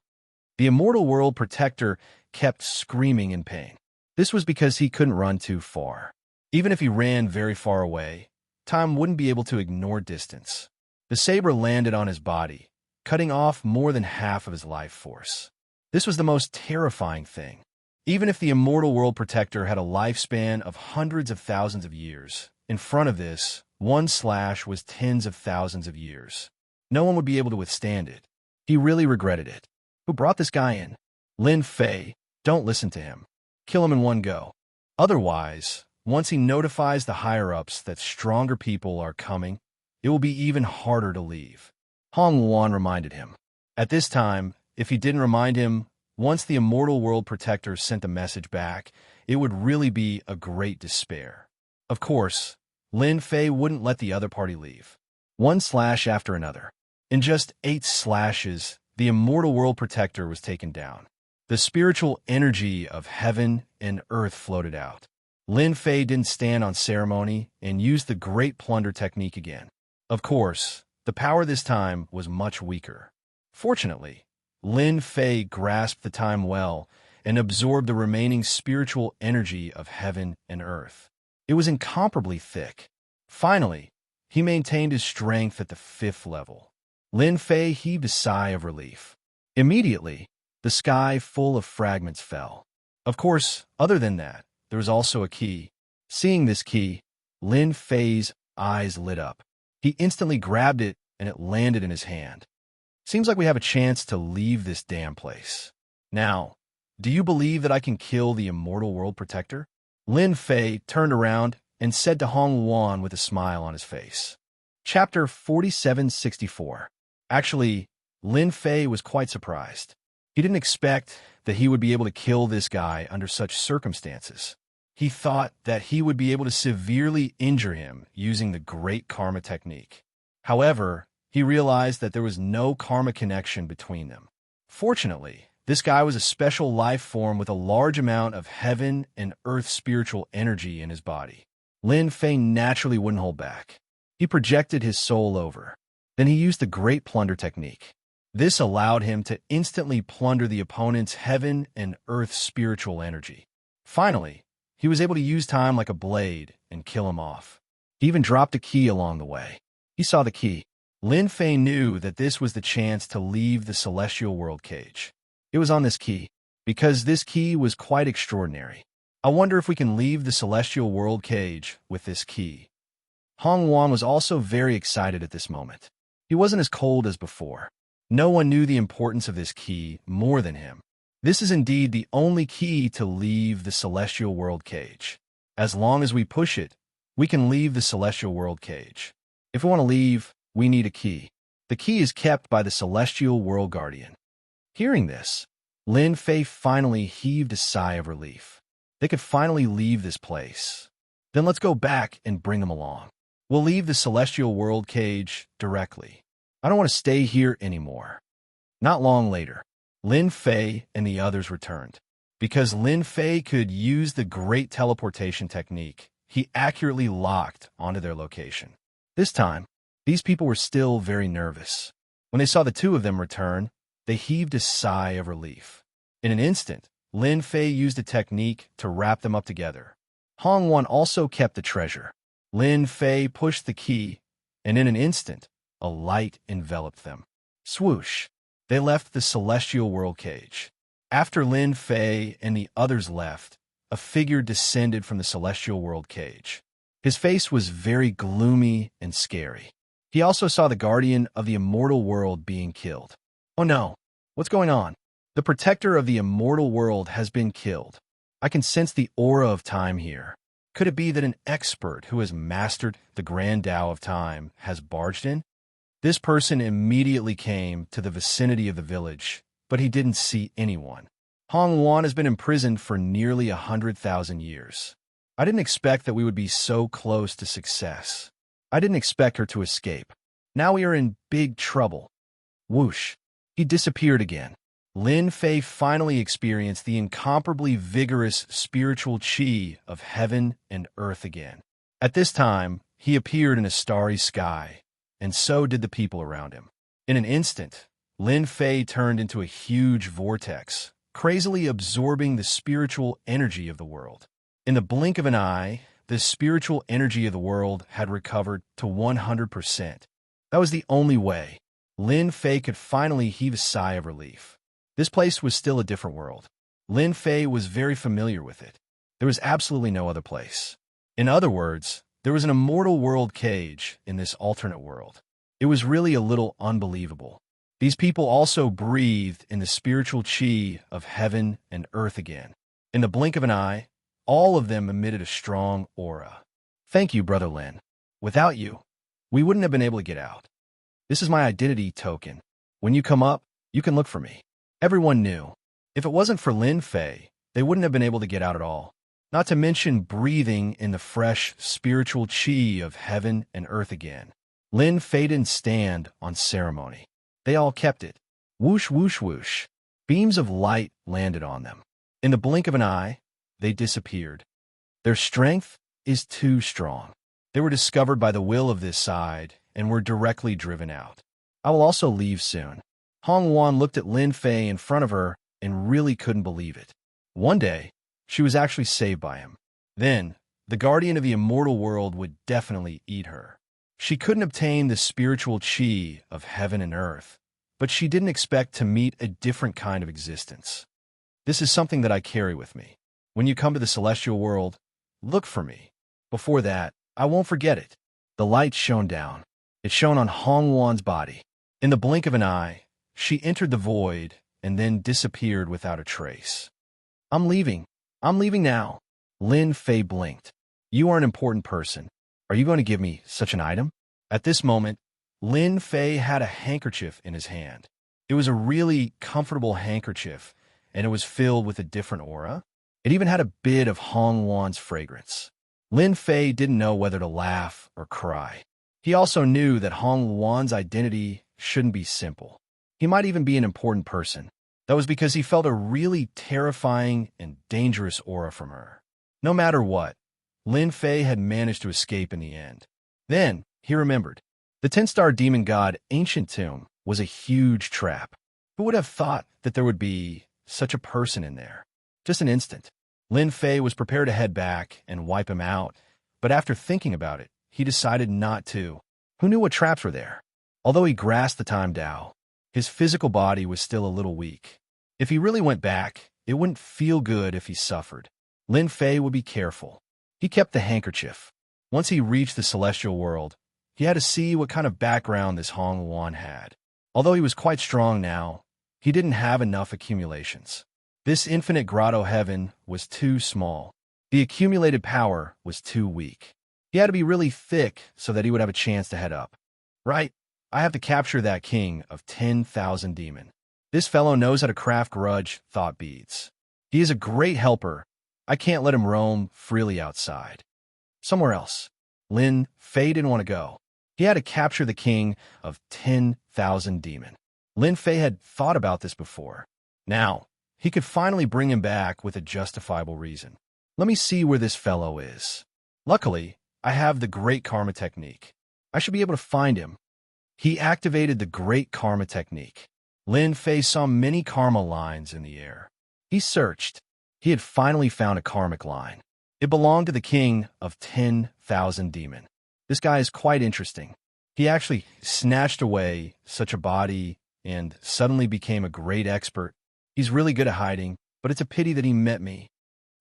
The immortal world protector kept screaming in pain. This was because he couldn't run too far. Even if he ran very far away, time wouldn't be able to ignore distance. The saber landed on his body, cutting off more than half of his life force. This was the most terrifying thing. Even if the immortal world protector had a lifespan of hundreds of thousands of years, in front of this, one slash was tens of thousands of years. No one would be able to withstand it. He really regretted it. Who brought this guy in? Lin Fei. Don't listen to him. Kill him in one go. Otherwise, once he notifies the higher-ups that stronger people are coming, it will be even harder to leave. Hong Wan reminded him. At this time, if he didn't remind him, once the immortal world protector sent the message back, it would really be a great despair. Of course, Lin Fei wouldn't let the other party leave. One slash after another. In just 8 slashes, the immortal world protector was taken down. The spiritual energy of heaven and earth floated out. Lin Fei didn't stand on ceremony and used the great plunder technique again. Of course, the power this time was much weaker. Fortunately, Lin Fei grasped the time well and absorbed the remaining spiritual energy of heaven and earth. It was incomparably thick. Finally, he maintained his strength at the 5th level. Lin Fei heaved a sigh of relief. Immediately, the sky full of fragments fell. Of course, other than that, there was also a key. Seeing this key, Lin Fei's eyes lit up. He instantly grabbed it, and it landed in his hand. Seems like we have a chance to leave this damn place. Now, do you believe that I can kill the immortal world protector? Lin Fei turned around and said to Hong Wan with a smile on his face. Chapter 4764. Actually, Lin Fei was quite surprised. He didn't expect that he would be able to kill this guy under such circumstances. He thought that he would be able to severely injure him using the Great Karma technique. However, he realized that there was no karma connection between them. Fortunately, this guy was a special life form with a large amount of heaven and earth spiritual energy in his body. Lin Fei naturally wouldn't hold back. He projected his soul over. Then he used the Great Plunder technique. This allowed him to instantly plunder the opponent's heaven and earth spiritual energy. Finally, he was able to use time like a blade and kill him off. He even dropped a key along the way. He saw the key. Lin Fei knew that this was the chance to leave the celestial world cage. It was on this key, because this key was quite extraordinary. I wonder if we can leave the celestial world cage with this key. Hong Wan was also very excited at this moment. He wasn't as cold as before. No one knew the importance of this key more than him. This is indeed the only key to leave the celestial world cage. As long as we push it, we can leave the celestial world cage. If we want to leave, we need a key. The key is kept by the celestial world guardian. Hearing this, Lin Fei finally heaved a sigh of relief. They could finally leave this place. Then let's go back and bring them along. We'll leave the celestial world cage directly. I don't want to stay here anymore. Not long later, Lin Fei and the others returned. Because Lin Fei could use the great teleportation technique, he accurately locked onto their location. This time, these people were still very nervous. When they saw the two of them return, they heaved a sigh of relief. In an instant, Lin Fei used a technique to wrap them up together. Hong Wan also kept the treasure. Lin Fei pushed the key, and in an instant, a light enveloped them. Swoosh! They left the celestial world cage. After Lin Fei and the others left, a figure descended from the celestial world cage. His face was very gloomy and scary. He also saw the guardian of the immortal world being killed. Oh no! What's going on? The protector of the immortal world has been killed. I can sense the aura of time here. Could it be that an expert who has mastered the grand Tao of time has barged in? This person immediately came to the vicinity of the village, but he didn't see anyone. Hong Wan has been imprisoned for nearly 100,000 years. I didn't expect that we would be so close to success. I didn't expect her to escape. Now we are in big trouble. Whoosh! He disappeared again. Lin Fei finally experienced the incomparably vigorous spiritual qi of heaven and earth again. At this time, he appeared in a starry sky, and so did the people around him. In an instant, Lin Fei turned into a huge vortex, crazily absorbing the spiritual energy of the world. In the blink of an eye, the spiritual energy of the world had recovered to 100%. That was the only way. Lin Fei could finally heave a sigh of relief. This place was still a different world. Lin Fei was very familiar with it. There was absolutely no other place. In other words, there was an immortal world cage in this alternate world. It was really a little unbelievable. These people also breathed in the spiritual qi of heaven and earth again. In the blink of an eye, all of them emitted a strong aura. Thank you, Brother Lin. Without you, we wouldn't have been able to get out. This is my identity token. When you come up, you can look for me. Everyone knew. If it wasn't for Lin Fei, they wouldn't have been able to get out at all. Not to mention breathing in the fresh spiritual qi of heaven and earth again. Lin Fei didn't stand on ceremony. They all kept it. Whoosh, whoosh, whoosh. Beams of light landed on them. In the blink of an eye, they disappeared. Their strength is too strong. They were discovered by the will of this side and were directly driven out. I will also leave soon. Hong Wan looked at Lin Fei in front of her and really couldn't believe it. One day, she was actually saved by him. Then, the guardian of the immortal world would definitely eat her. She couldn't obtain the spiritual qi of heaven and earth, but she didn't expect to meet a different kind of existence. This is something that I carry with me. When you come to the celestial world, look for me. Before that, I won't forget it. The light shone down. It shone on Hong Wan's body. In the blink of an eye, she entered the void and then disappeared without a trace. I'm leaving. I'm leaving now. Lin Fei blinked. You are an important person. Are you going to give me such an item? At this moment, Lin Fei had a handkerchief in his hand. It was a really comfortable handkerchief, and it was filled with a different aura. It even had a bit of Hong Wan's fragrance. Lin Fei didn't know whether to laugh or cry. He also knew that Hong Wan's identity shouldn't be simple. He might even be an important person. That was because he felt a really terrifying and dangerous aura from her. No matter what, Lin Fei had managed to escape in the end. Then, he remembered. The 10-star demon god Enchanting was a huge trap. Who would have thought that there would be such a person in there? Just an instant. Lin Fei was prepared to head back and wipe him out, but after thinking about it, he decided not to. Who knew what traps were there? Although he grasped the time Dao, his physical body was still a little weak. If he really went back, it wouldn't feel good if he suffered. Lin Fei would be careful. He kept the handkerchief. Once he reached the celestial world, he had to see what kind of background this Hong Wan had. Although he was quite strong now, he didn't have enough accumulations. This infinite grotto heaven was too small. The accumulated power was too weak. He had to be really thick so that he would have a chance to head up. Right, I have to capture that king of 10,000 demon. This fellow knows how to craft grudge thought beads. He is a great helper. I can't let him roam freely outside. Somewhere else. Lin Fei didn't want to go. He had to capture the king of 10,000 demon. Lin Fei had thought about this before. Now, he could finally bring him back with a justifiable reason. Let me see where this fellow is. Luckily, I have the Great Karma Technique. I should be able to find him. He activated the Great Karma Technique. Lin Fei saw many karma lines in the air. He searched. He had finally found a karmic line. It belonged to the king of 10,000 demon. This guy is quite interesting. He actually snatched away such a body and suddenly became a great expert. He's really good at hiding, but it's a pity that he met me.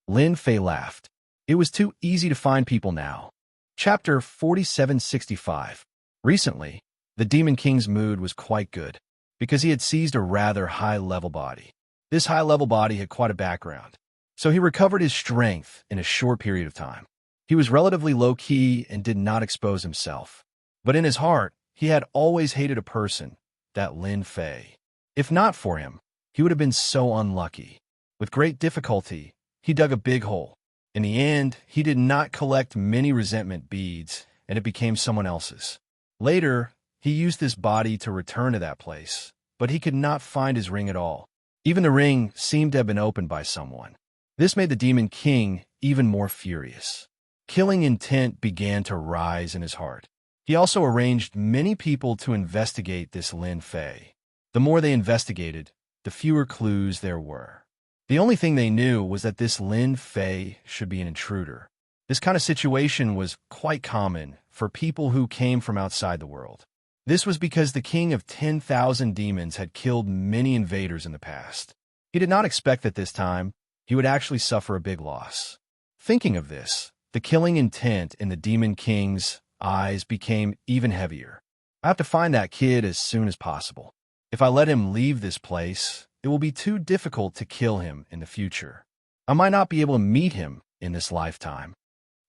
Lin Fei laughed. It was too easy to find people now. Chapter 4765. Recently, the Demon King's mood was quite good, because he had seized a rather high-level body. This high-level body had quite a background, so he recovered his strength in a short period of time. He was relatively low-key and did not expose himself. But in his heart, he had always hated a person, that Lin Fei. If not for him, he would have been so unlucky. With great difficulty, he dug a big hole. In the end, he did not collect many resentment beads, and it became someone else's. Later, he used this body to return to that place, but he could not find his ring at all. Even the ring seemed to have been opened by someone. This made the Demon King even more furious. Killing intent began to rise in his heart. He also arranged many people to investigate this Lin Fei. The more they investigated, the fewer clues there were. The only thing they knew was that this Lin Fei should be an intruder. This kind of situation was quite common for people who came from outside the world. This was because the king of 10,000 demons had killed many invaders in the past. He did not expect that this time he would actually suffer a big loss. Thinking of this, the killing intent in the Demon King's eyes became even heavier. I have to find that kid as soon as possible. If I let him leave this place, it will be too difficult to kill him in the future. I might not be able to meet him in this lifetime.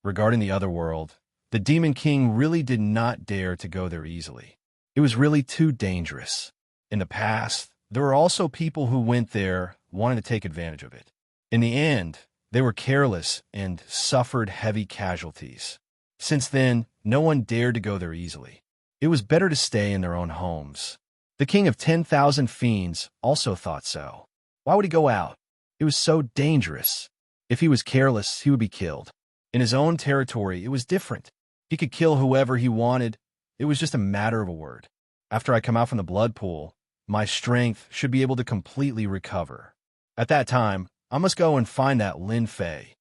Regarding the other world, the Demon King really did not dare to go there easily. It was really too dangerous. In the past, there were also people who went there wanting to take advantage of it. In the end, they were careless and suffered heavy casualties. Since then, no one dared to go there easily. It was better to stay in their own homes. The king of 10,000 fiends also thought so. Why would he go out? It was so dangerous. If he was careless, he would be killed. In his own territory, it was different. He could kill whoever he wanted. It was just a matter of a word. After I come out from the blood pool, my strength should be able to completely recover. At that time, I must go and find that Lin Fei.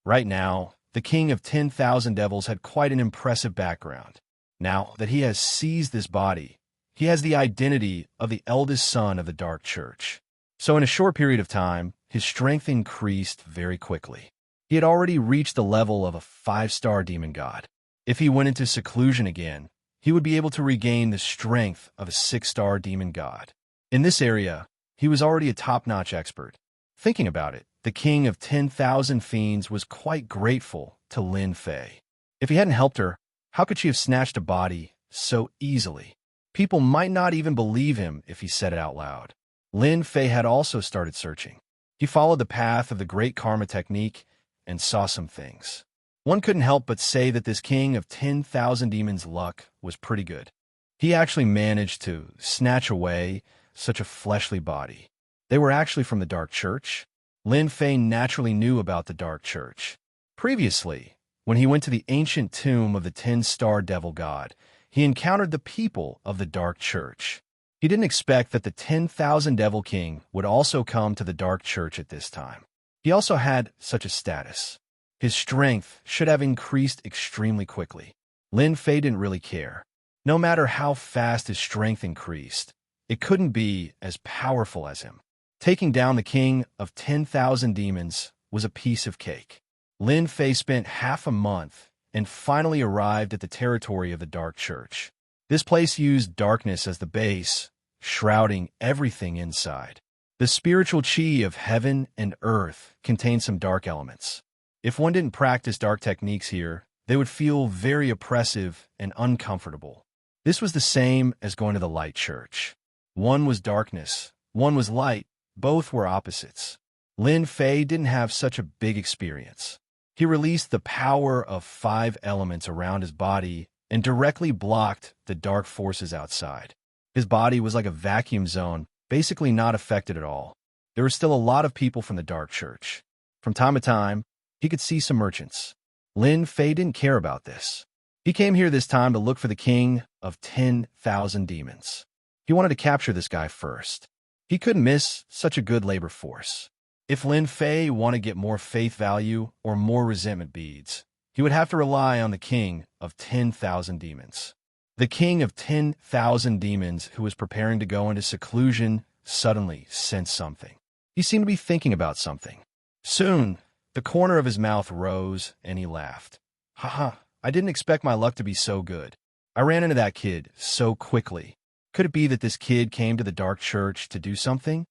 Right now, the king of 10,000 devils had quite an impressive background. Now that he has seized this body, he has the identity of the eldest son of the Dark Church. So in a short period of time, his strength increased very quickly. He had already reached the level of a 5-star demon god. If he went into seclusion again, he would be able to regain the strength of a 6-star demon god. In this area, he was already a top-notch expert. Thinking about it, the king of 10,000 fiends was quite grateful to Lin Fei. If he hadn't helped her, how could she have snatched a body so easily? People might not even believe him if he said it out loud. Lin Fei had also started searching. He followed the path of the Great Karma Technique and saw some things. One couldn't help but say that this king of 10,000 demons' luck was pretty good. He actually managed to snatch away such a fleshly body. They were actually from the Dark Church. Lin Fei naturally knew about the Dark Church. Previously, when he went to the ancient tomb of the 10-star devil god, he encountered the people of the Dark Church. He didn't expect that the 10,000 Devil King would also come to the Dark Church at this time. He also had such a status. His strength should have increased extremely quickly. Lin Fei didn't really care. No matter how fast his strength increased, it couldn't be as powerful as him. Taking down the king of 10,000 demons was a piece of cake. Lin Fei spent half a month and finally arrived at the territory of the Dark Church. This place used darkness as the base, shrouding everything inside. The spiritual chi of heaven and earth contained some dark elements. If one didn't practice dark techniques here, they would feel very oppressive and uncomfortable. This was the same as going to the light church. One was darkness, one was light, both were opposites. Lin Fei didn't have such a big experience. He released the power of 5 elements around his body and directly blocked the dark forces outside. His body was like a vacuum zone, basically not affected at all. There were still a lot of people from the Dark Church. From time to time, he could see some merchants. Lin Fei didn't care about this. He came here this time to look for the king of 10,000 demons. He wanted to capture this guy first. He couldn't miss such a good labor force. If Lin Fei wanted to get more faith value or more resentment beads, he would have to rely on the king of 10,000 demons. The king of 10,000 demons, who was preparing to go into seclusion, suddenly sensed something. He seemed to be thinking about something. Soon, the corner of his mouth rose, and he laughed. Haha, I didn't expect my luck to be so good. I ran into that kid so quickly. Could it be that this kid came to the Dark Church to do something?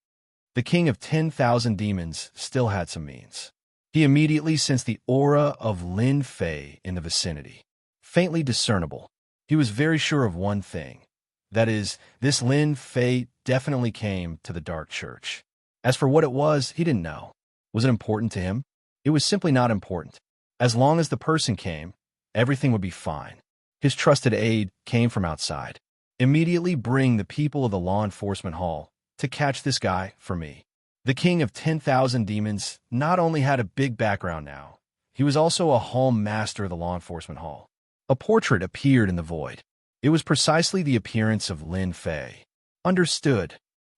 The king of 10,000 demons still had some means. He immediately sensed the aura of Lin Fei in the vicinity. Faintly discernible, he was very sure of one thing. That is, this Lin Fei definitely came to the Dark Church. As for what it was, he didn't know. Was it important to him? It was simply not important. As long as the person came, everything would be fine. His trusted aide came from outside. Immediately bring the people of the law enforcement hall to catch this guy for me. The king of 10,000 demons not only had a big background now, he was also a hall master of the law enforcement hall. A portrait appeared in the void. It was precisely the appearance of Lin Fei. Understood.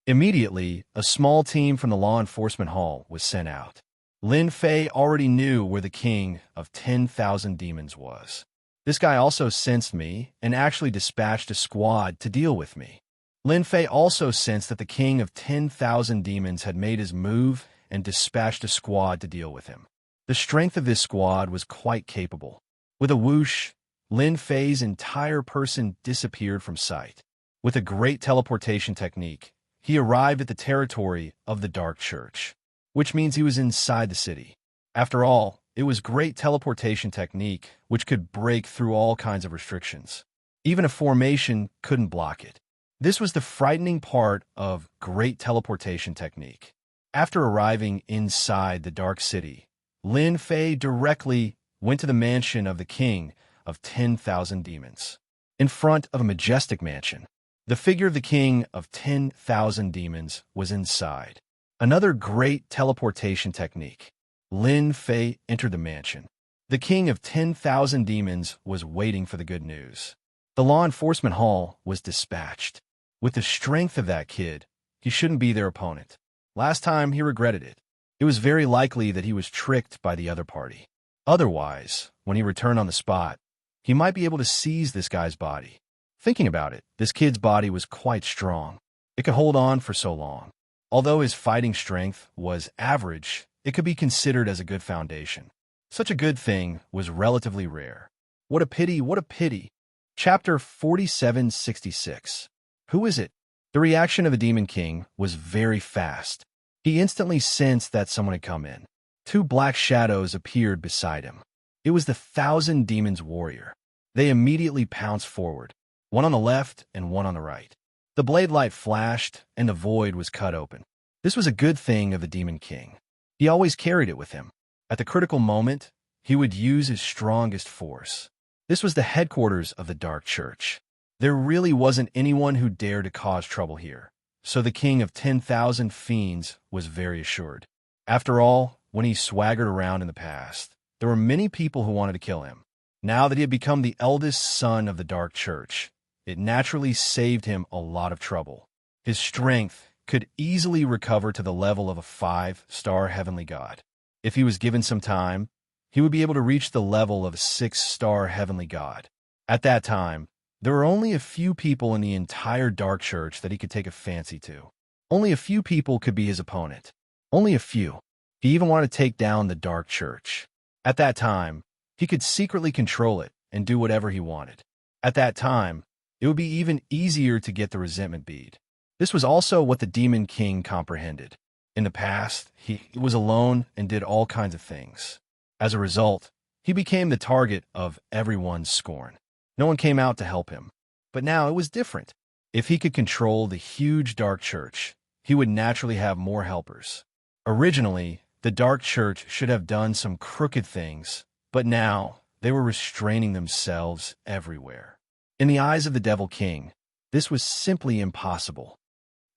Immediately, a small team from the law enforcement hall was sent out. Lin Fei already knew where the king of 10,000 demons was. This guy also sensed me and actually dispatched a squad to deal with me. Lin Fei also sensed that the king of 10,000 demons had made his move and dispatched a squad to deal with him. The strength of this squad was quite capable. With a whoosh, Lin Fei's entire person disappeared from sight. With a great teleportation technique, he arrived at the territory of the Dark Church, which means he was inside the city. After all, it was great teleportation technique which could break through all kinds of restrictions. Even a formation couldn't block it. This was the frightening part of great teleportation technique. After arriving inside the Dark City, Lin Fei directly went to the mansion of the king of 10,000 demons. In front of a majestic mansion, the figure of the king of 10,000 demons was inside. Another great teleportation technique. Lin Fei entered the mansion. The king of 10,000 demons was waiting for the good news. The law enforcement hall was dispatched. With the strength of that kid, he shouldn't be their opponent. Last time, he regretted it. It was very likely that he was tricked by the other party. Otherwise, when he returned on the spot, he might be able to seize this guy's body. Thinking about it, this kid's body was quite strong. It could hold on for so long. Although his fighting strength was average, it could be considered as a good foundation. Such a good thing was relatively rare. What a pity, what a pity. Chapter 4766. Who is it? The reaction of the Demon King was very fast. He instantly sensed that someone had come in. Two black shadows appeared beside him. It was the 1,000 Demons warrior. They immediately pounced forward, one on the left and one on the right. The blade light flashed, and the void was cut open. This was a good thing of the Demon King. He always carried it with him. At the critical moment, he would use his strongest force. This was the headquarters of the Dark Church. There really wasn't anyone who dared to cause trouble here, so the king of 10,000 fiends was very assured. After all, when he swaggered around in the past, there were many people who wanted to kill him. Now that he had become the eldest son of the Dark Church, it naturally saved him a lot of trouble. His strength could easily recover to the level of a 5-star heavenly god. If he was given some time, he would be able to reach the level of a 6-star heavenly god. At that time, there were only a few people in the entire Dark Church that he could take a fancy to. Only a few people could be his opponent. Only a few. He even wanted to take down the Dark Church. At that time, he could secretly control it and do whatever he wanted. At that time, it would be even easier to get the resentment bead. This was also what the Demon King comprehended. In the past, he was alone and did all kinds of things. As a result, he became the target of everyone's scorn. No one came out to help him. But now it was different. If he could control the huge Dark Church, he would naturally have more helpers. Originally, the Dark Church should have done some crooked things, but now they were restraining themselves everywhere. In the eyes of the Devil King, this was simply impossible.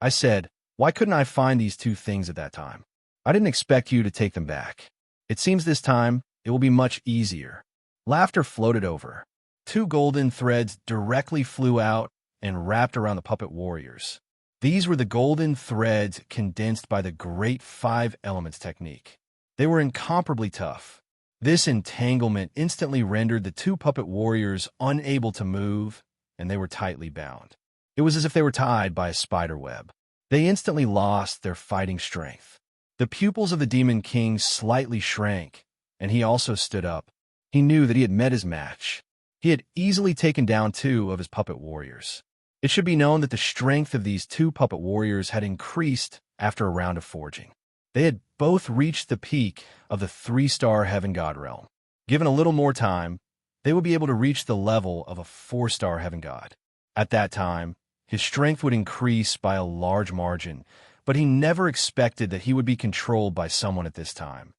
I said, why couldn't I find these two things at that time? I didn't expect you to take them back. It seems this time it will be much easier. Laughter floated over. Two golden threads directly flew out and wrapped around the puppet warriors. These were the golden threads condensed by the Great 5 Elements technique. They were incomparably tough. This entanglement instantly rendered the two puppet warriors unable to move, and they were tightly bound. It was as if they were tied by a spider web. They instantly lost their fighting strength. The pupils of the Demon King slightly shrank, and he also stood up. He knew that he had met his match. He had easily taken down two of his puppet warriors. It should be known that the strength of these two puppet warriors had increased after a round of forging. They had both reached the peak of the 3-star heaven god realm. Given a little more time, they would be able to reach the level of a 4-star heaven god. At that time, his strength would increase by a large margin, but he never expected that he would be controlled by someone at this time.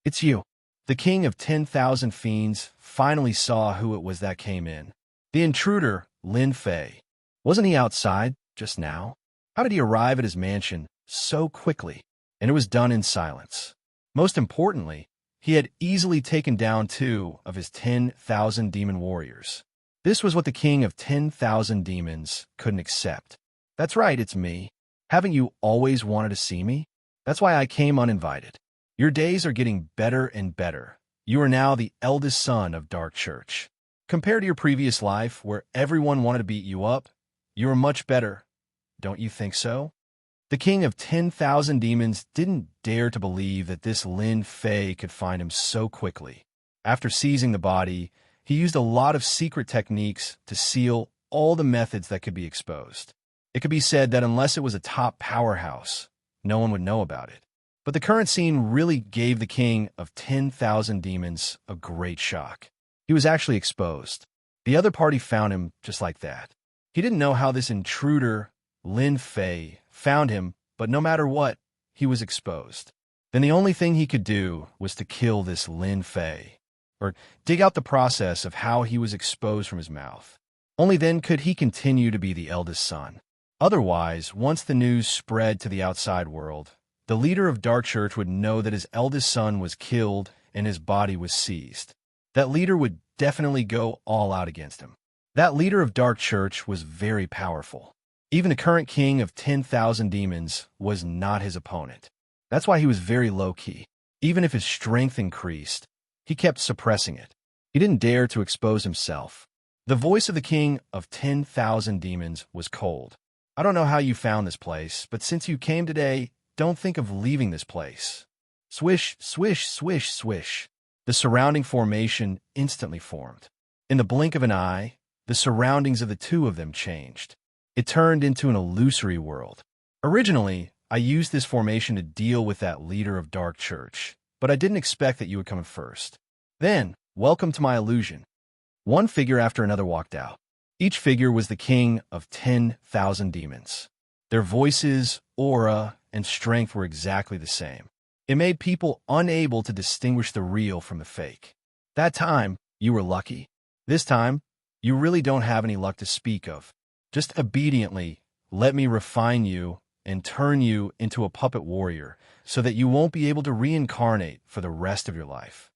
It's you. The king of 10,000 fiends finally saw who it was that came in. The intruder, Lin Fei. Wasn't he outside just now? How did he arrive at his mansion so quickly? And it was done in silence. Most importantly, he had easily taken down two of his 10,000 demon warriors. This was what the king of 10,000 demons couldn't accept. That's right, it's me. Haven't you always wanted to see me? That's why I came uninvited. Your days are getting better and better. You are now the eldest son of Dark Church. Compared to your previous life, where everyone wanted to beat you up, you are much better. Don't you think so? The king of 10,000 demons didn't dare to believe that this Lin Fei could find him so quickly. After seizing the body, he used a lot of secret techniques to seal all the methods that could be exposed. It could be said that unless it was a top powerhouse, no one would know about it. But the current scene really gave the king of 10,000 demons a great shock. He was actually exposed. The other party found him just like that. He didn't know how this intruder, Lin Fei, found him, but no matter what, he was exposed. Then the only thing he could do was to kill this Lin Fei, or dig out the process of how he was exposed from his mouth. Only then could he continue to be the eldest son. Otherwise, once the news spread to the outside world, the leader of Dark Church would know that his eldest son was killed and his body was seized. That leader would definitely go all out against him. That leader of Dark Church was very powerful. Even the current king of 10,000 demons was not his opponent. That's why he was very low-key. Even if his strength increased, he kept suppressing it. He didn't dare to expose himself. The voice of the king of 10,000 demons was cold. I don't know how you found this place, but since you came today, don't think of leaving this place. Swish, swish, swish, swish. The surrounding formation instantly formed. In the blink of an eye, the surroundings of the two of them changed. It turned into an illusory world. Originally, I used this formation to deal with that leader of Dark Church, but I didn't expect that you would come first. Then, welcome to my illusion. One figure after another walked out. Each figure was the king of 10,000 demons. Their voices, aura, and strength were exactly the same. It made people unable to distinguish the real from the fake. That time, you were lucky. This time, you really don't have any luck to speak of. Just obediently, let me refine you and turn you into a puppet warrior so that you won't be able to reincarnate for the rest of your life.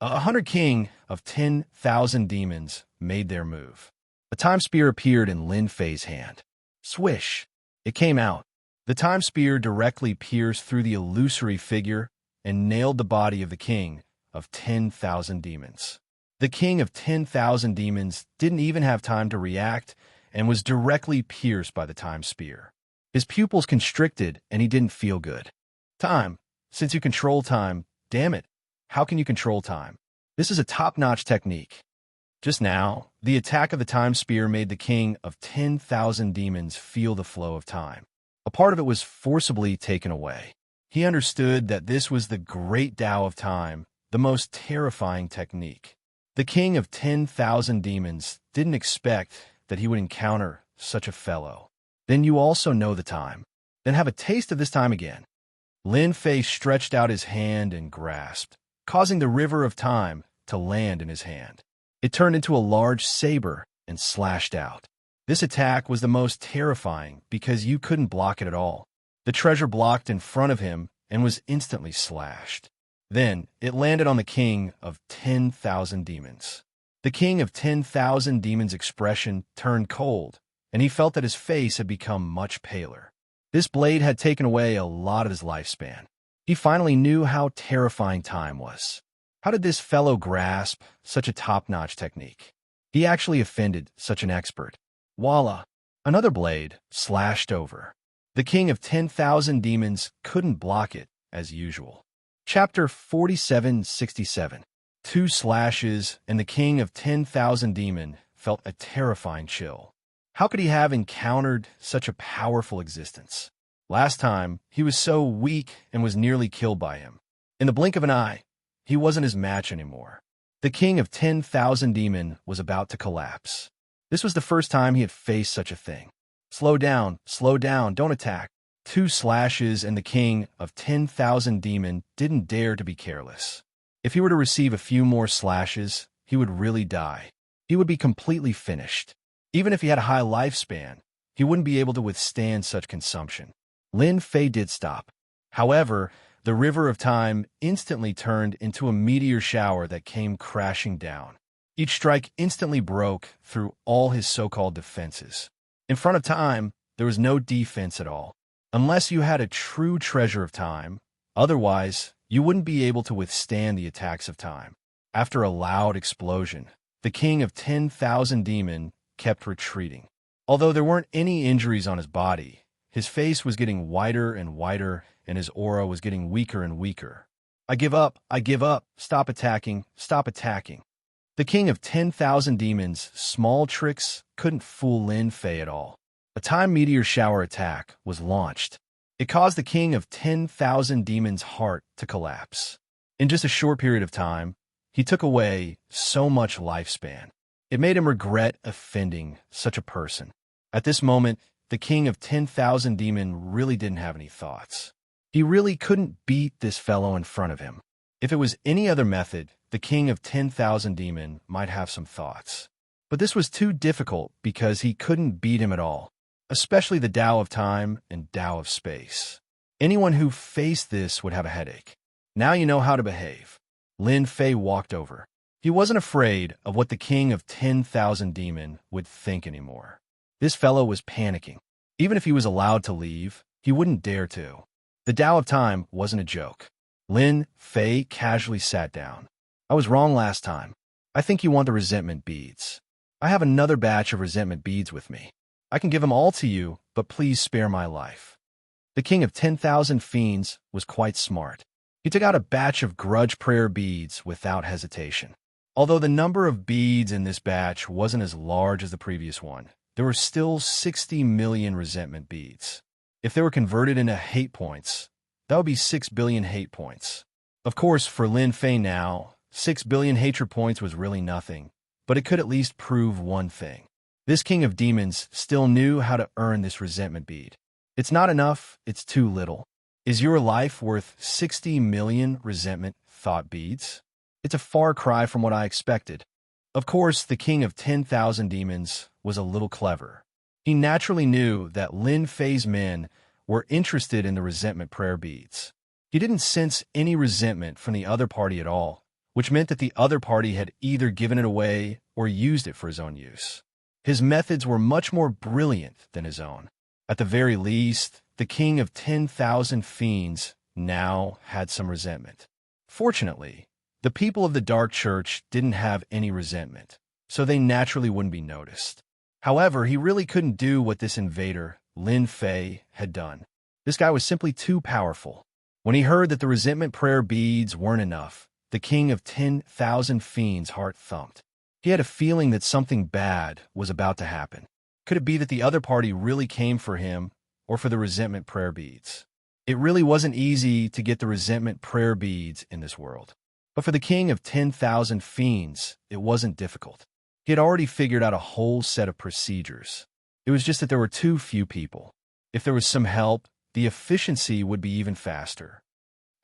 A hunter king of 10,000 demons made their move. A time spear appeared in Lin Fei's hand. Swish! It came out. The time spear directly pierced through the illusory figure and nailed the body of the king of 10,000 demons. The king of 10,000 demons didn't even have time to react and was directly pierced by the time spear. His pupils constricted and he didn't feel good. Time. Since you control time, damn it, how can you control time? This is a top-notch technique. Just now, the attack of the time spear made the king of 10,000 demons feel the flow of time. A part of it was forcibly taken away. He understood that this was the great Tao of time, the most terrifying technique. The king of 10,000 demons didn't expect that he would encounter such a fellow. Then you also know the time. Then have a taste of this time again. Lin Fei stretched out his hand and grasped, causing the river of time to land in his hand. It turned into a large saber and slashed out. This attack was the most terrifying because you couldn't block it at all. The treasure blocked in front of him and was instantly slashed. Then it landed on the king of 10,000 demons. The king of 10,000 demons' expression turned cold, and he felt that his face had become much paler. This blade had taken away a lot of his lifespan. He finally knew how terrifying time was. How did this fellow grasp such a top-notch technique? He actually offended such an expert. Voila! Another blade slashed over. The king of 10,000 demons couldn't block it as usual. Chapter 4767. 2 slashes, and the king of 10,000 demon felt a terrifying chill. How could he have encountered such a powerful existence? Last time, he was so weak and was nearly killed by him. In the blink of an eye, he wasn't his match anymore. The king of 10,000 demon was about to collapse. This was the first time he had faced such a thing. Slow down, don't attack. 2 slashes, and the king of 10,000 demon didn't dare to be careless. If he were to receive a few more slashes, he would really die. He would be completely finished. Even if he had a high lifespan, he wouldn't be able to withstand such consumption. Lin Fei did stop. However, the river of time instantly turned into a meteor shower that came crashing down. Each strike instantly broke through all his so-called defenses. In front of time, there was no defense at all. Unless you had a true treasure of time, otherwise, you wouldn't be able to withstand the attacks of time. After a loud explosion, the king of 10,000 demon kept retreating. Although there weren't any injuries on his body, his face was getting whiter and whiter, and his aura was getting weaker and weaker. I give up, stop attacking. The king of 10,000 demons' small tricks couldn't fool Lin Fei at all. A time meteor shower attack was launched. It caused the king of 10,000 demons' heart to collapse. In just a short period of time, he took away so much lifespan. It made him regret offending such a person. At this moment, the king of 10,000 demon really didn't have any thoughts. He really couldn't beat this fellow in front of him. If it was any other method, the king of 10,000 demon might have some thoughts. But this was too difficult because he couldn't beat him at all, especially the Tao of time and Tao of space. Anyone who faced this would have a headache. Now you know how to behave. Lin Fei walked over. He wasn't afraid of what the king of 10,000 demon would think anymore. This fellow was panicking. Even if he was allowed to leave, he wouldn't dare to. The Tao of time wasn't a joke. Lin Fei casually sat down. I was wrong last time. I think you want the resentment beads. I have another batch of resentment beads with me. I can give them all to you, but please spare my life. The king of 10,000 fiends was quite smart. He took out a batch of grudge prayer beads without hesitation. Although the number of beads in this batch wasn't as large as the previous one, there were still 60 million resentment beads. If they were converted into hate points, that would be 6 billion hate points. Of course, for Lin Fei now, 6 billion hatred points was really nothing, but it could at least prove one thing. This king of demons still knew how to earn this resentment bead. It's not enough, it's too little. Is your life worth 60 million resentment thought beads? It's a far cry from what I expected. Of course, the king of 10,000 demons was a little clever. He naturally knew that Lin Fei's men were interested in the resentment prayer beads. He didn't sense any resentment from the other party at all, which meant that the other party had either given it away or used it for his own use. His methods were much more brilliant than his own. At the very least, the king of 10,000 fiends now had some resentment. Fortunately, the people of the Dark Church didn't have any resentment, so they naturally wouldn't be noticed. However, he really couldn't do what this invader, Lin Fei, had done. This guy was simply too powerful. When he heard that the resentment prayer beads weren't enough, the king of 10,000 fiends' heart thumped. He had a feeling that something bad was about to happen. Could it be that the other party really came for him or for the resentment prayer beads? It really wasn't easy to get the resentment prayer beads in this world. But for the king of 10,000 fiends, it wasn't difficult. He had already figured out a whole set of procedures. It was just that there were too few people. If there was some help, the efficiency would be even faster.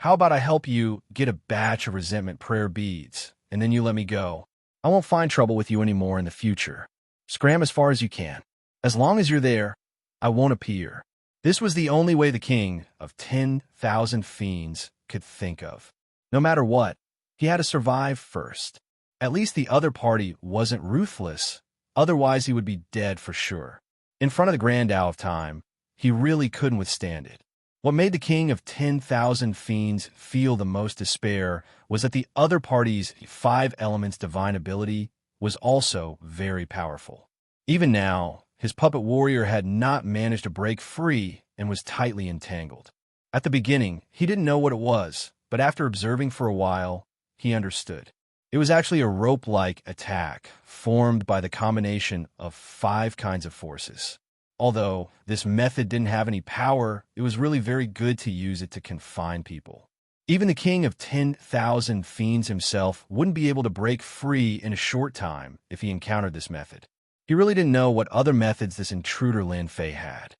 How about I help you get a batch of resentment prayer beads, and then you let me go? I won't find trouble with you anymore in the future. Scram as far as you can. As long as you're there, I won't appear. This was the only way the king of 10,000 fiends could think of. No matter what, he had to survive first. At least the other party wasn't ruthless, otherwise he would be dead for sure. In front of the Grand Owl of Time, he really couldn't withstand it. What made the king of 10,000 fiends feel the most despair was that the other party's 5 elements divine ability was also very powerful. Even now, his puppet warrior had not managed to break free and was tightly entangled. At the beginning, he didn't know what it was, but after observing for a while, he understood. It was actually a rope-like attack formed by the combination of 5 kinds of forces. Although this method didn't have any power, it was really very good to use it to confine people. Even the king of 10,000 fiends himself wouldn't be able to break free in a short time if he encountered this method. He really didn't know what other methods this intruder Lin Fei had.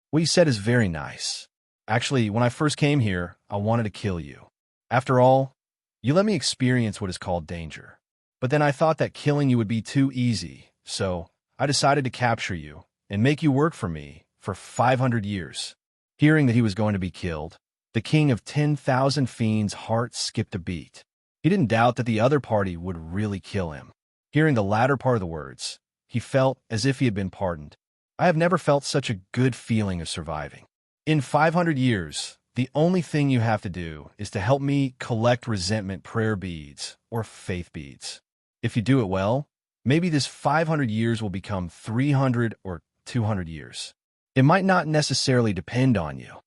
What he said is very nice. Actually, when I first came here, I wanted to kill you. After all, you let me experience what is called danger. But then I thought that killing you would be too easy, so I decided to capture you and make you work for me for 500 years. Hearing that he was going to be killed, the king of 10,000 fiends' heart skipped a beat. He didn't doubt that the other party would really kill him. Hearing the latter part of the words, he felt as if he had been pardoned. I have never felt such a good feeling of surviving. In 500 years, the only thing you have to do is to help me collect resentment prayer beads or faith beads. If you do it well, maybe this 500 years will become 300 or 200 years. It might not necessarily depend on you.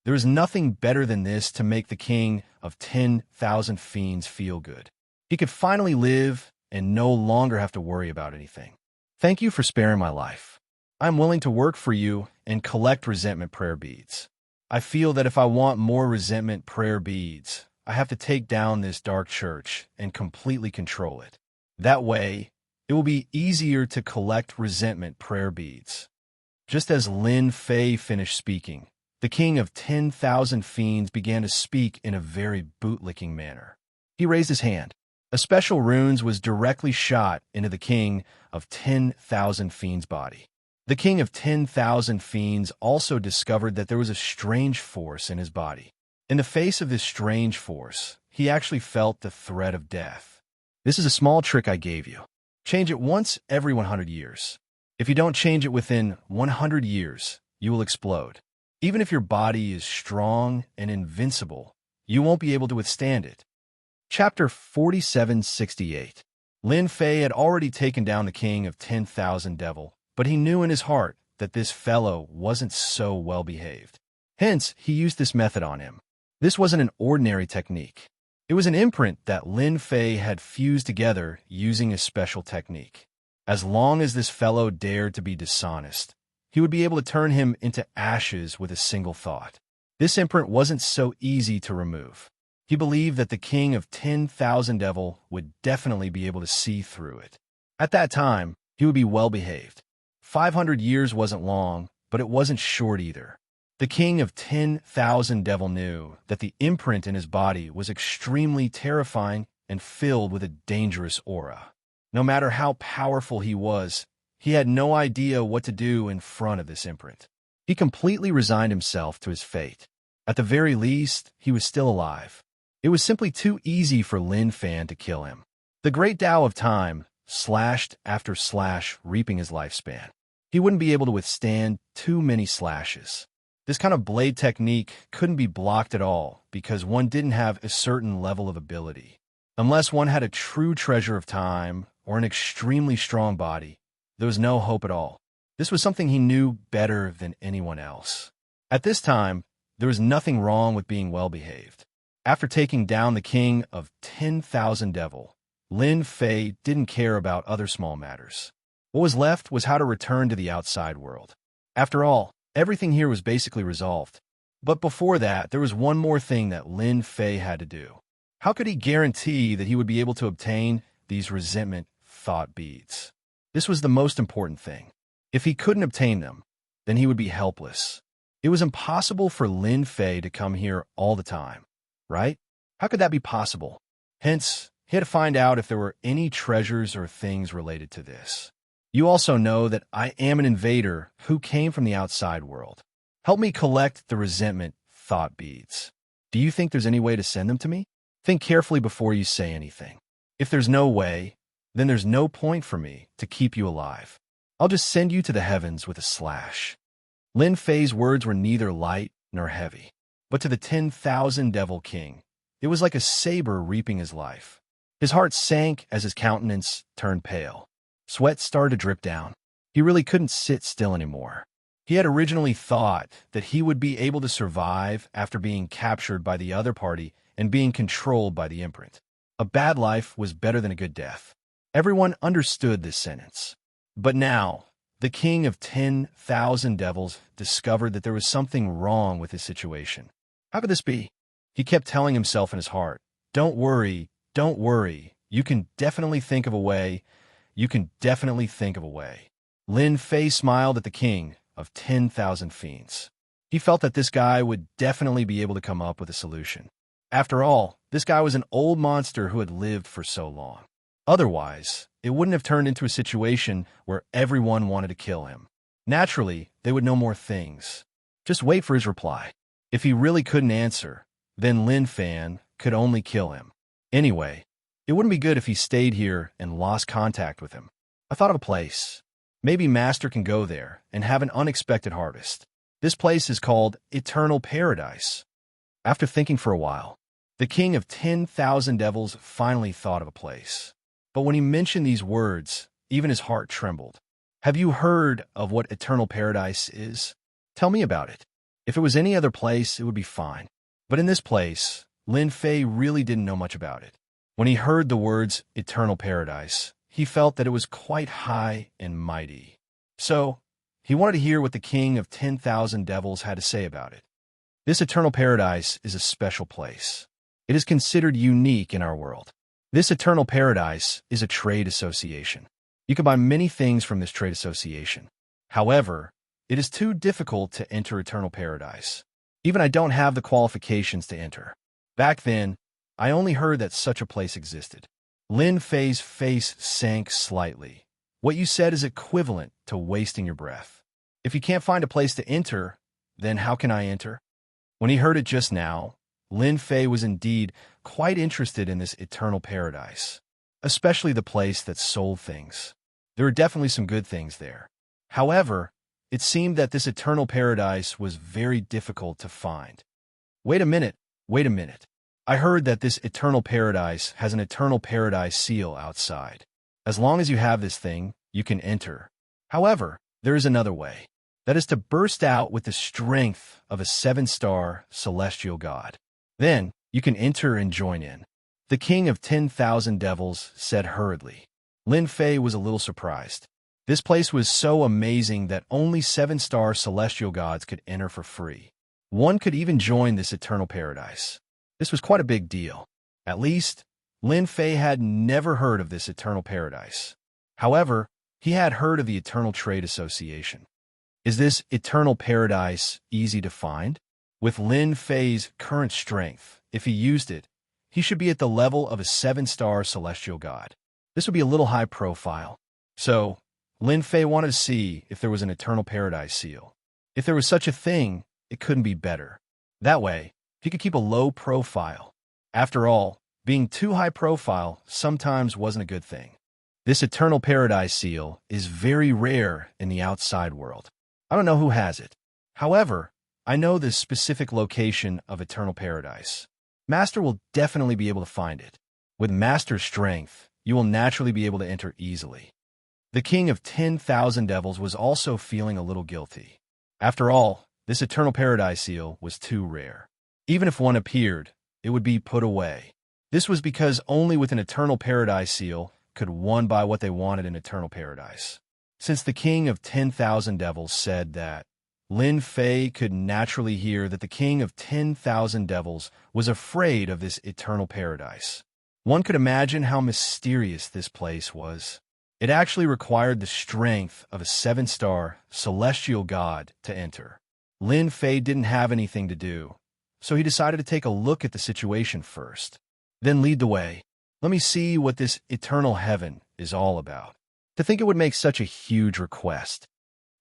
There is nothing better than this to make the king of 10,000 fiends feel good. He could finally live and no longer have to worry about anything. Thank you for sparing my life. I'm willing to work for you and collect resentment prayer beads. I feel that if I want more resentment prayer beads, I have to take down this dark church and completely control it. That way, it will be easier to collect resentment prayer beads. Just as Lin Fei finished speaking, the king of 10,000 fiends began to speak in a very bootlicking manner. He raised his hand. A special runes was directly shot into the king of 10,000 fiends' body. The king of 10,000 fiends also discovered that there was a strange force in his body. In the face of this strange force, he actually felt the threat of death. This is a small trick I gave you. Change it once every 100 years. If you don't change it within 100 years, you will explode. Even if your body is strong and invincible, you won't be able to withstand it. Chapter 4768. Lin Fei had already taken down the king of 10,000 devil, but he knew in his heart that this fellow wasn't so well behaved. Hence, he used this method on him. This wasn't an ordinary technique. It was an imprint that Lin Fei had fused together using a special technique. As long as this fellow dared to be dishonest, he would be able to turn him into ashes with a single thought. This imprint wasn't so easy to remove. He believed that the king of 10,000 Devil would definitely be able to see through it. At that time, he would be well-behaved. 500 years wasn't long, but it wasn't short either. The king of 10,000 Devil knew that the imprint in his body was extremely terrifying and filled with a dangerous aura. No matter how powerful he was, he had no idea what to do in front of this imprint. He completely resigned himself to his fate. At the very least, he was still alive. It was simply too easy for Lin Fan to kill him. The great Tao of time slashed after slash, reaping his lifespan. He wouldn't be able to withstand too many slashes. This kind of blade technique couldn't be blocked at all because one didn't have a certain level of ability. Unless one had a true treasure of time or an extremely strong body, there was no hope at all. This was something he knew better than anyone else. At this time, there was nothing wrong with being well-behaved. After taking down the king of 10,000 Devil, Lin Fei didn't care about other small matters. What was left was how to return to the outside world. After all, everything here was basically resolved. But before that, there was one more thing that Lin Fei had to do. How could he guarantee that he would be able to obtain these resentment thought beads? This was the most important thing. If he couldn't obtain them, then he would be helpless. It was impossible for Lin Fei to come here all the time, right? How could that be possible? Hence, he had to find out if there were any treasures or things related to this. You also know that I am an invader who came from the outside world. Help me collect the resentment thought beads. Do you think there's any way to send them to me? Think carefully before you say anything. If there's no way, then there's no point for me to keep you alive. I'll just send you to the heavens with a slash. Lin Fei's words were neither light nor heavy, but to the 10,000 Devil King, it was like a saber reaping his life. His heart sank as his countenance turned pale. Sweat started to drip down. He really couldn't sit still anymore. He had originally thought that he would be able to survive after being captured by the other party and being controlled by the imprint. A bad life was better than a good death. Everyone understood this sentence. But now, the king of 10,000 devils discovered that there was something wrong with his situation. How could this be? He kept telling himself in his heart, don't worry, you can definitely think of a way, you can definitely think of a way. Lin Fei smiled at the king of 10,000 fiends. He felt that this guy would definitely be able to come up with a solution. After all, this guy was an old monster who had lived for so long. Otherwise, it wouldn't have turned into a situation where everyone wanted to kill him. Naturally, they would know more things. Just wait for his reply. If he really couldn't answer, then Lin Fan could only kill him. Anyway, it wouldn't be good if he stayed here and lost contact with him. I thought of a place. Maybe Master can go there and have an unexpected harvest. This place is called Eternal Paradise. After thinking for a while, the king of 10,000 devils finally thought of a place. But when he mentioned these words, even his heart trembled. Have you heard of what Eternal Paradise is? Tell me about it. If it was any other place, it would be fine. But in this place, Lin Fei really didn't know much about it. When he heard the words Eternal Paradise, he felt that it was quite high and mighty. So, he wanted to hear what the king of 10,000 devils had to say about it. This Eternal Paradise is a special place. It is considered unique in our world. This Eternal Paradise is a trade association. You can buy many things from this trade association. However, it is too difficult to enter Eternal Paradise. Even I don't have the qualifications to enter. Back then, I only heard that such a place existed. Lin Fei's face sank slightly. What you said is equivalent to wasting your breath. If you can't find a place to enter, then how can I enter? When he heard it just now, Lin Fei was indeed quite interested in this Eternal Paradise, especially the place that sold things. There were definitely some good things there. However, it seemed that this Eternal Paradise was very difficult to find. Wait a minute. I heard that this Eternal Paradise has an Eternal Paradise seal outside. As long as you have this thing, you can enter. However, there is another way. That is to burst out with the strength of a 7-star celestial god. Then, you can enter and join in. The king of 10,000 devils said hurriedly. Lin Fei was a little surprised. This place was so amazing that only 7-star celestial gods could enter for free. One could even join this eternal paradise. This was quite a big deal. At least, Lin Fei had never heard of this eternal paradise. However, he had heard of the Eternal Trade Association. Is this eternal paradise easy to find? With Lin Fei's current strength, if he used it, he should be at the level of a 7-star celestial god. This would be a little high profile. So, Lin Fei wanted to see if there was an eternal paradise seal. If there was such a thing, it couldn't be better. That way, he could keep a low profile. After all, being too high profile sometimes wasn't a good thing. This eternal paradise seal is very rare in the outside world. I don't know who has it. However, I know the specific location of eternal paradise. Master will definitely be able to find it. With Master's strength, you will naturally be able to enter easily. The king of 10,000 devils was also feeling a little guilty. After all, this eternal paradise seal was too rare. Even if one appeared, it would be put away. This was because only with an eternal paradise seal could one buy what they wanted in eternal paradise. Since the king of 10,000 devils said that, Lin Fei could naturally hear that the king of 10,000 devils was afraid of this eternal paradise. One could imagine how mysterious this place was. It actually required the strength of a 7-star celestial god to enter. Lin Fei didn't have anything to do, so he decided to take a look at the situation first. Then lead the way. Let me see what this eternal heaven is all about. To think it would make such a huge request.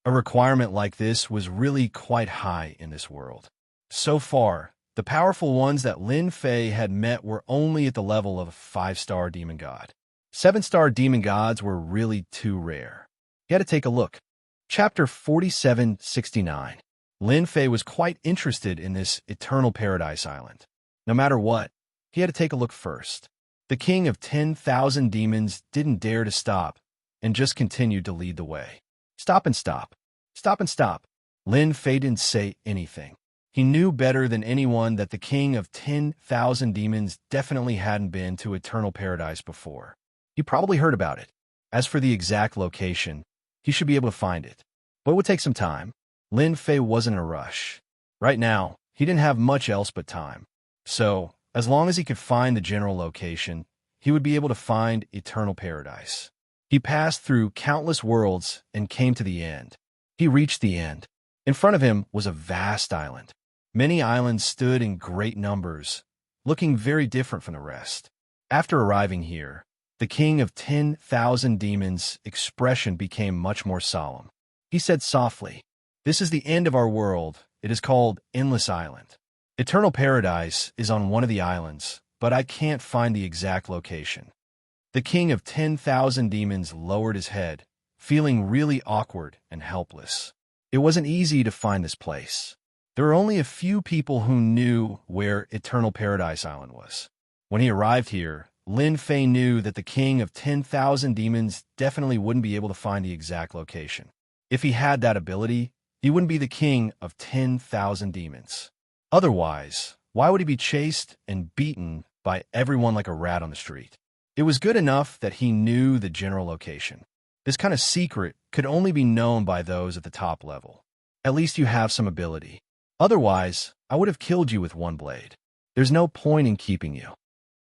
A requirement like this was really quite high in this world. So far, the powerful ones that Lin Fei had met were only at the level of a 5-star demon god. 7-star demon gods were really too rare. He had to take a look. Chapter 4769. Lin Fei was quite interested in this eternal paradise island. No matter what, he had to take a look first. The king of 10,000 demons didn't dare to stop and just continued to lead the way. Stop and stop. Stop and stop. Lin Fei didn't say anything. He knew better than anyone that the king of 10,000 demons definitely hadn't been to eternal paradise before. He probably heard about it. As for the exact location, he should be able to find it. But it would take some time. Lin Fei wasn't in a rush. Right now, he didn't have much else but time. So, as long as he could find the general location, he would be able to find eternal paradise. He passed through countless worlds and came to the end. He reached the end. In front of him was a vast island. Many islands stood in great numbers, looking very different from the rest. After arriving here, the king of 10,000 demons' expression became much more solemn. He said softly, "This is the end of our world. It is called Endless Island. Eternal Paradise is on one of the islands, but I can't find the exact location." The king of 10,000 demons lowered his head, feeling really awkward and helpless. It wasn't easy to find this place. There were only a few people who knew where Eternal Paradise Island was. When he arrived here, Lin Fei knew that the king of 10,000 demons definitely wouldn't be able to find the exact location. If he had that ability, he wouldn't be the king of 10,000 demons. Otherwise, why would he be chased and beaten by everyone like a rat on the street? It was good enough that he knew the general location. This kind of secret could only be known by those at the top level. At least you have some ability. Otherwise, I would have killed you with one blade. There's no point in keeping you.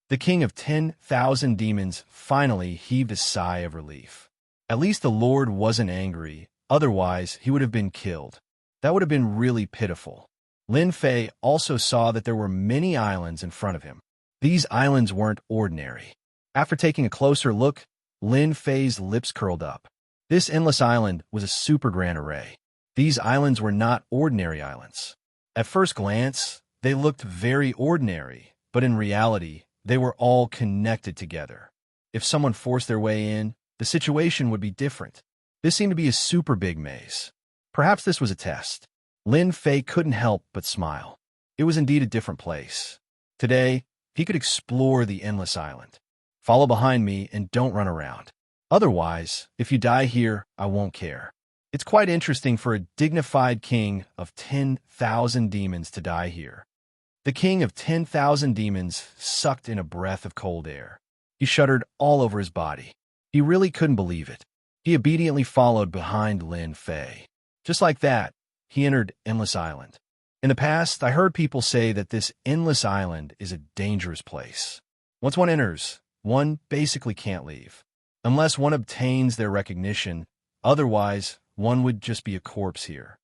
The king of 10,000 demons finally heaved a sigh of relief. At least the Lord wasn't angry, otherwise he would have been killed. That would have been really pitiful. Lin Fei also saw that there were many islands in front of him. These islands weren't ordinary. After taking a closer look, Lin Fei's lips curled up. This endless island was a super grand array. These islands were not ordinary islands. At first glance, they looked very ordinary, but in reality, they were all connected together. If someone forced their way in, the situation would be different. This seemed to be a super big maze. Perhaps this was a test. Lin Fei couldn't help but smile. It was indeed a different place. Today, he could explore the endless island. Follow behind me and don't run around. Otherwise, if you die here, I won't care. It's quite interesting for a dignified king of 10,000 demons to die here. The king of 10,000 demons sucked in a breath of cold air. He shuddered all over his body. He really couldn't believe it. He obediently followed behind Lin Fei. Just like that, he entered Endless Island. In the past, I heard people say that this Endless Island is a dangerous place. Once one enters, one basically can't leave. Unless one obtains their recognition, otherwise, one would just be a corpse here.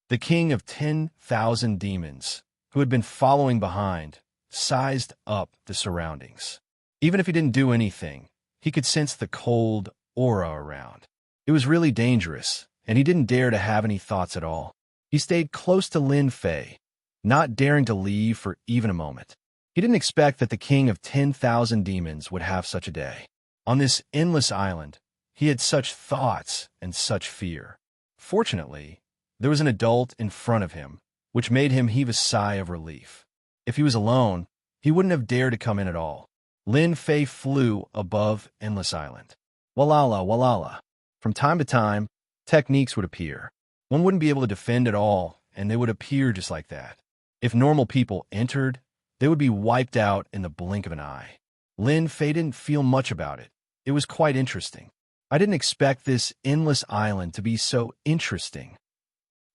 The king of 10,000 demons, who had been following behind, sized up the surroundings. Even if he didn't do anything, he could sense the cold aura around. It was really dangerous, and he didn't dare to have any thoughts at all. He stayed close to Lin Fei, not daring to leave for even a moment. He didn't expect that the king of 10,000 demons would have such a day. On this endless island, he had such thoughts and such fear. Fortunately, there was an adult in front of him, which made him heave a sigh of relief. If he was alone, he wouldn't have dared to come in at all. Lin Fei flew above Endless Island. Walala, walala. From time to time, techniques would appear. One wouldn't be able to defend at all, and they would appear just like that. If normal people entered, they would be wiped out in the blink of an eye. Lin Fei didn't feel much about it. It was quite interesting. I didn't expect this endless island to be so interesting.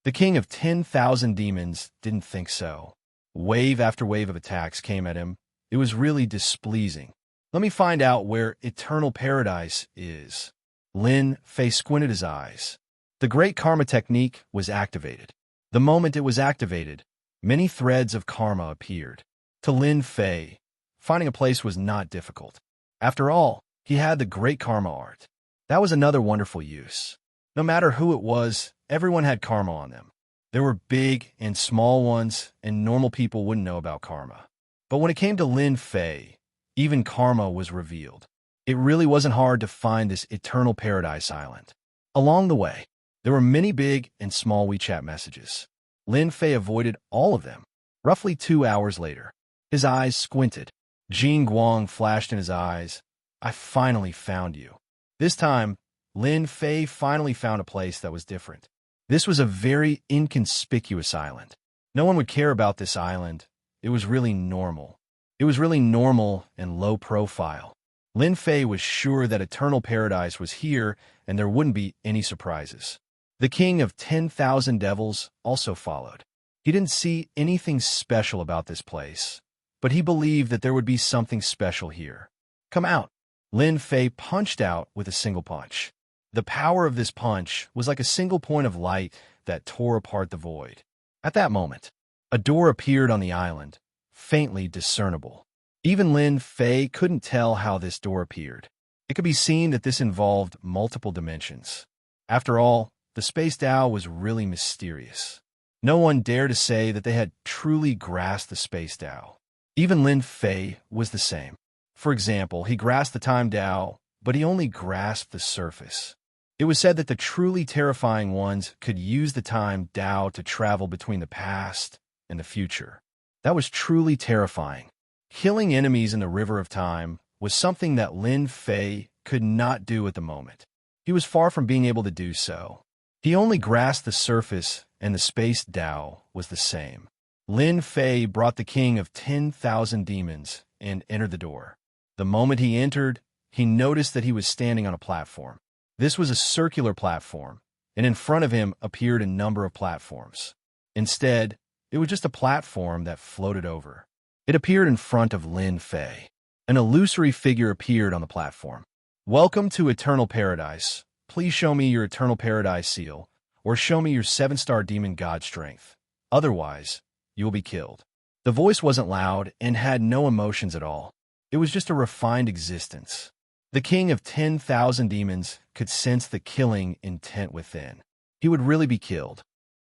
The king of 10,000 demons didn't think so. Wave after wave of attacks came at him. It was really displeasing. Let me find out where eternal paradise is. Lin Fei squinted his eyes. The great karma technique was activated. The moment it was activated, many threads of karma appeared. To Lin Fei, finding a place was not difficult. After all, he had the great karma art. That was another wonderful use. No matter who it was, everyone had karma on them. There were big and small ones, and normal people wouldn't know about karma. But when it came to Lin Fei, even karma was revealed. It really wasn't hard to find this eternal paradise island. Along the way, there were many big and small WeChat messages. Lin Fei avoided all of them. Roughly 2 hours later, his eyes squinted. Jing Guang flashed in his eyes. I finally found you. This time, Lin Fei finally found a place that was different. This was a very inconspicuous island. No one would care about this island. It was really normal. It was really normal and low profile. Lin Fei was sure that eternal paradise was here and there wouldn't be any surprises. The king of 10,000 devils also followed. He didn't see anything special about this place, but he believed that there would be something special here. Come out. Lin Fei punched out with a single punch. The power of this punch was like a single point of light that tore apart the void. At that moment, a door appeared on the island, faintly discernible. Even Lin Fei couldn't tell how this door appeared. It could be seen that this involved multiple dimensions. After all, the Space Dao was really mysterious. No one dared to say that they had truly grasped the Space Dao. Even Lin Fei was the same. For example, he grasped the Time Dao, but he only grasped the surface. It was said that the truly terrifying ones could use the Time Dao to travel between the past and the future. That was truly terrifying. Killing enemies in the River of Time was something that Lin Fei could not do at the moment. He was far from being able to do so. He only grasped the surface, and the Space Dao was the same. Lin Fei brought the king of 10,000 demons and entered the door. The moment he entered, he noticed that he was standing on a platform. This was a circular platform, and in front of him appeared a number of platforms. Instead, it was just a platform that floated over. It appeared in front of Lin Fei. An illusory figure appeared on the platform. Welcome to Eternal Paradise. Please show me your Eternal Paradise seal, or show me your 7-star demon god strength. Otherwise, you will be killed. The voice wasn't loud and had no emotions at all. It was just a refined existence. The king of 10,000 demons could sense the killing intent within. He would really be killed.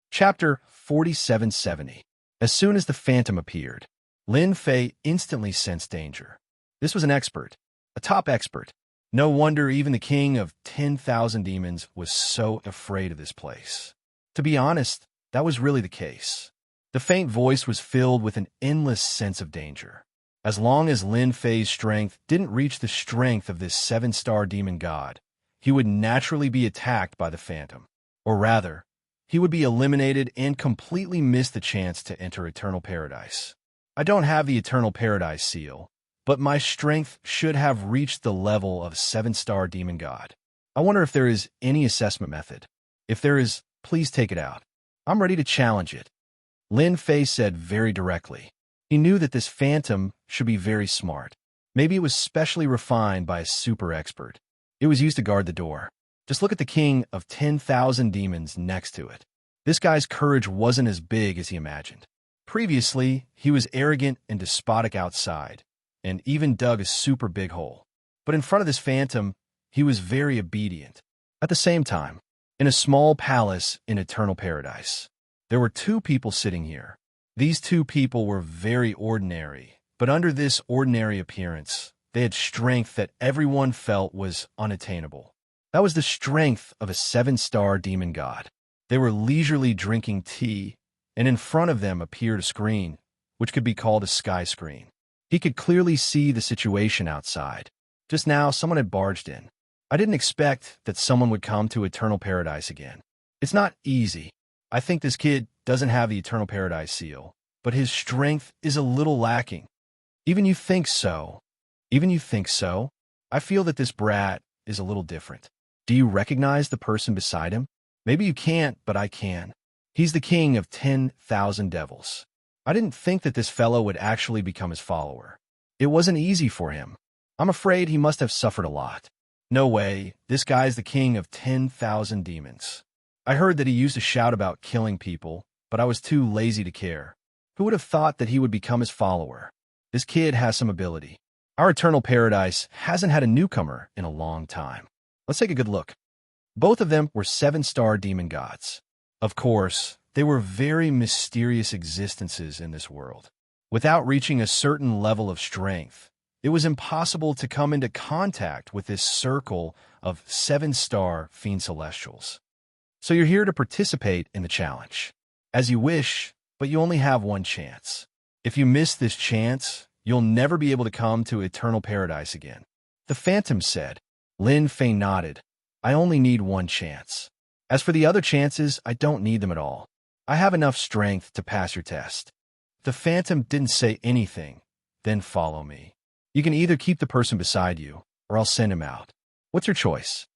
Chapter 4770. As soon as the phantom appeared, Lin Fei instantly sensed danger. This was an expert, a top expert. No wonder even the king of 10,000 demons was so afraid of this place. To be honest, that was really the case. The faint voice was filled with an endless sense of danger. As long as Lin Fei's strength didn't reach the strength of this 7-star demon god, he would naturally be attacked by the phantom. Or rather, he would be eliminated and completely miss the chance to enter eternal paradise. I don't have the Eternal Paradise seal, but my strength should have reached the level of 7-star demon god. I wonder if there is any assessment method. If there is, please take it out. I'm ready to challenge it. Lin Fei said very directly. He knew that this phantom should be very smart. Maybe it was specially refined by a super expert. It was used to guard the door. Just look at the king of 10,000 demons next to it. This guy's courage wasn't as big as he imagined. Previously, he was arrogant and despotic outside, and even dug a super big hole. But in front of this phantom, he was very obedient. At the same time, in a small palace in Eternal Paradise, there were two people sitting here. These two people were very ordinary, but under this ordinary appearance, they had strength that everyone felt was unattainable. That was the strength of a 7-star demon god. They were leisurely drinking tea, and in front of them appeared a screen, which could be called a sky screen. He could clearly see the situation outside. Just now, someone had barged in. I didn't expect that someone would come to Eternal Paradise again. It's not easy. I think this kid doesn't have the Eternal Paradise seal, but his strength is a little lacking. Even you think so? I feel that this brat is a little different. Do you recognize the person beside him? Maybe you can't, but I can. He's the king of 10,000 devils. I didn't think that this fellow would actually become his follower. It wasn't easy for him. I'm afraid he must have suffered a lot. No way, this guy's the king of 10,000 demons. I heard that he used to shout about killing people, but I was too lazy to care. Who would have thought that he would become his follower? This kid has some ability. Our Eternal Paradise hasn't had a newcomer in a long time. Let's take a good look. Both of them were 7-star demon gods. Of course, they were very mysterious existences in this world. Without reaching a certain level of strength, it was impossible to come into contact with this circle of 7-star fiend celestials. So you're here to participate in the challenge. As you wish, but you only have one chance. If you miss this chance, you'll never be able to come to Eternal Paradise again. The phantom said. Lin Fei nodded. I only need one chance. As for the other chances, I don't need them at all. I have enough strength to pass your test. The phantom didn't say anything. Then follow me. You can either keep the person beside you, or I'll send him out. What's your choice?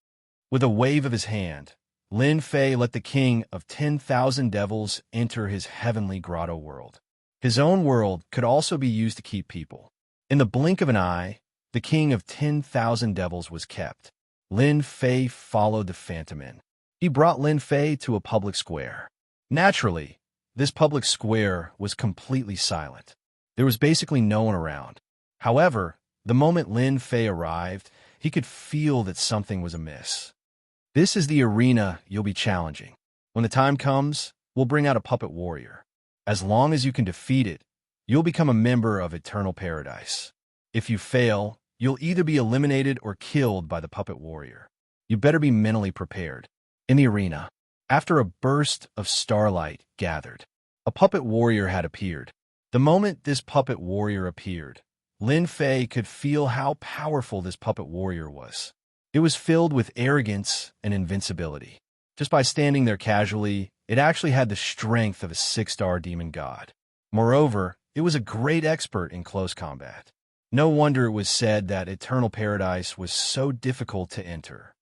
With a wave of his hand, Lin Fei let the king of 10,000 devils enter his heavenly grotto world. His own world could also be used to keep people. In the blink of an eye, the king of 10,000 devils was kept. Lin Fei followed the phantom in. He brought Lin Fei to a public square. Naturally, this public square was completely silent. There was basically no one around. However, the moment Lin Fei arrived, he could feel that something was amiss. This is the arena you'll be challenging. When the time comes, we'll bring out a puppet warrior. As long as you can defeat it, you'll become a member of Eternal Paradise. If you fail, you'll either be eliminated or killed by the puppet warrior. You better be mentally prepared. In the arena, after a burst of starlight gathered, a puppet warrior had appeared. The moment this puppet warrior appeared, Lin Fei could feel how powerful this puppet warrior was. It was filled with arrogance and invincibility. Just by standing there casually, it actually had the strength of a 6-star demon god. Moreover, it was a great expert in close combat. No wonder it was said that Eternal Paradise was so difficult to enter.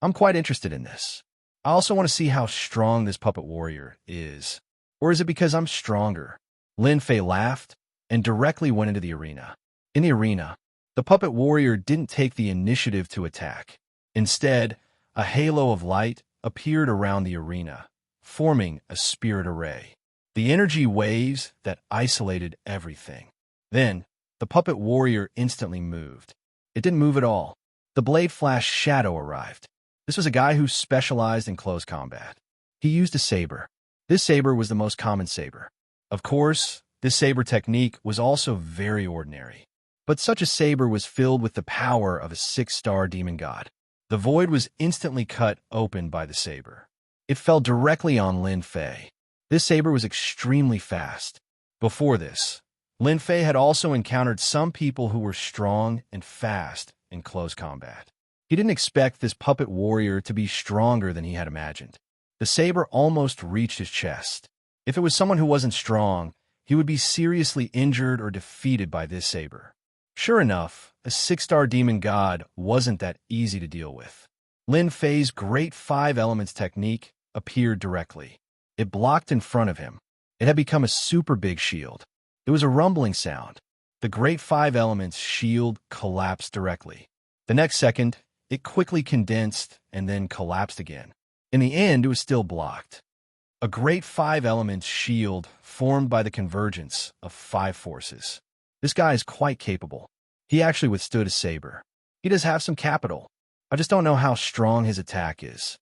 I'm quite interested in this. I also want to see how strong this puppet warrior is. Or is it because I'm stronger? Lin Fei laughed and directly went into the arena. In the arena, the puppet warrior didn't take the initiative to attack. Instead, a halo of light appeared around the arena, forming a spirit array. The energy waves that isolated everything. Then, the puppet warrior instantly moved. It didn't move at all. The Blade Flash Shadow arrived. This was a guy who specialized in close combat. He used a saber. This saber was the most common saber. Of course, this saber technique was also very ordinary. But such a saber was filled with the power of a 6-star demon god. The void was instantly cut open by the saber. It fell directly on Lin Fei. This saber was extremely fast. Before this, Lin Fei had also encountered some people who were strong and fast in close combat. He didn't expect this puppet warrior to be stronger than he had imagined. The saber almost reached his chest. If it was someone who wasn't strong, he would be seriously injured or defeated by this saber. Sure enough, a 6-star demon god wasn't that easy to deal with. Lin Fei's Great Five Elements technique appeared directly. It blocked in front of him. It had become a super big shield. It was a rumbling sound. The Great Five Elements shield collapsed directly. The next second, it quickly condensed and then collapsed again. In the end, it was still blocked. A Great Five Elements shield formed by the convergence of 5 forces. This guy is quite capable. He actually withstood a saber. He does have some capital. I just don't know how strong his attack is.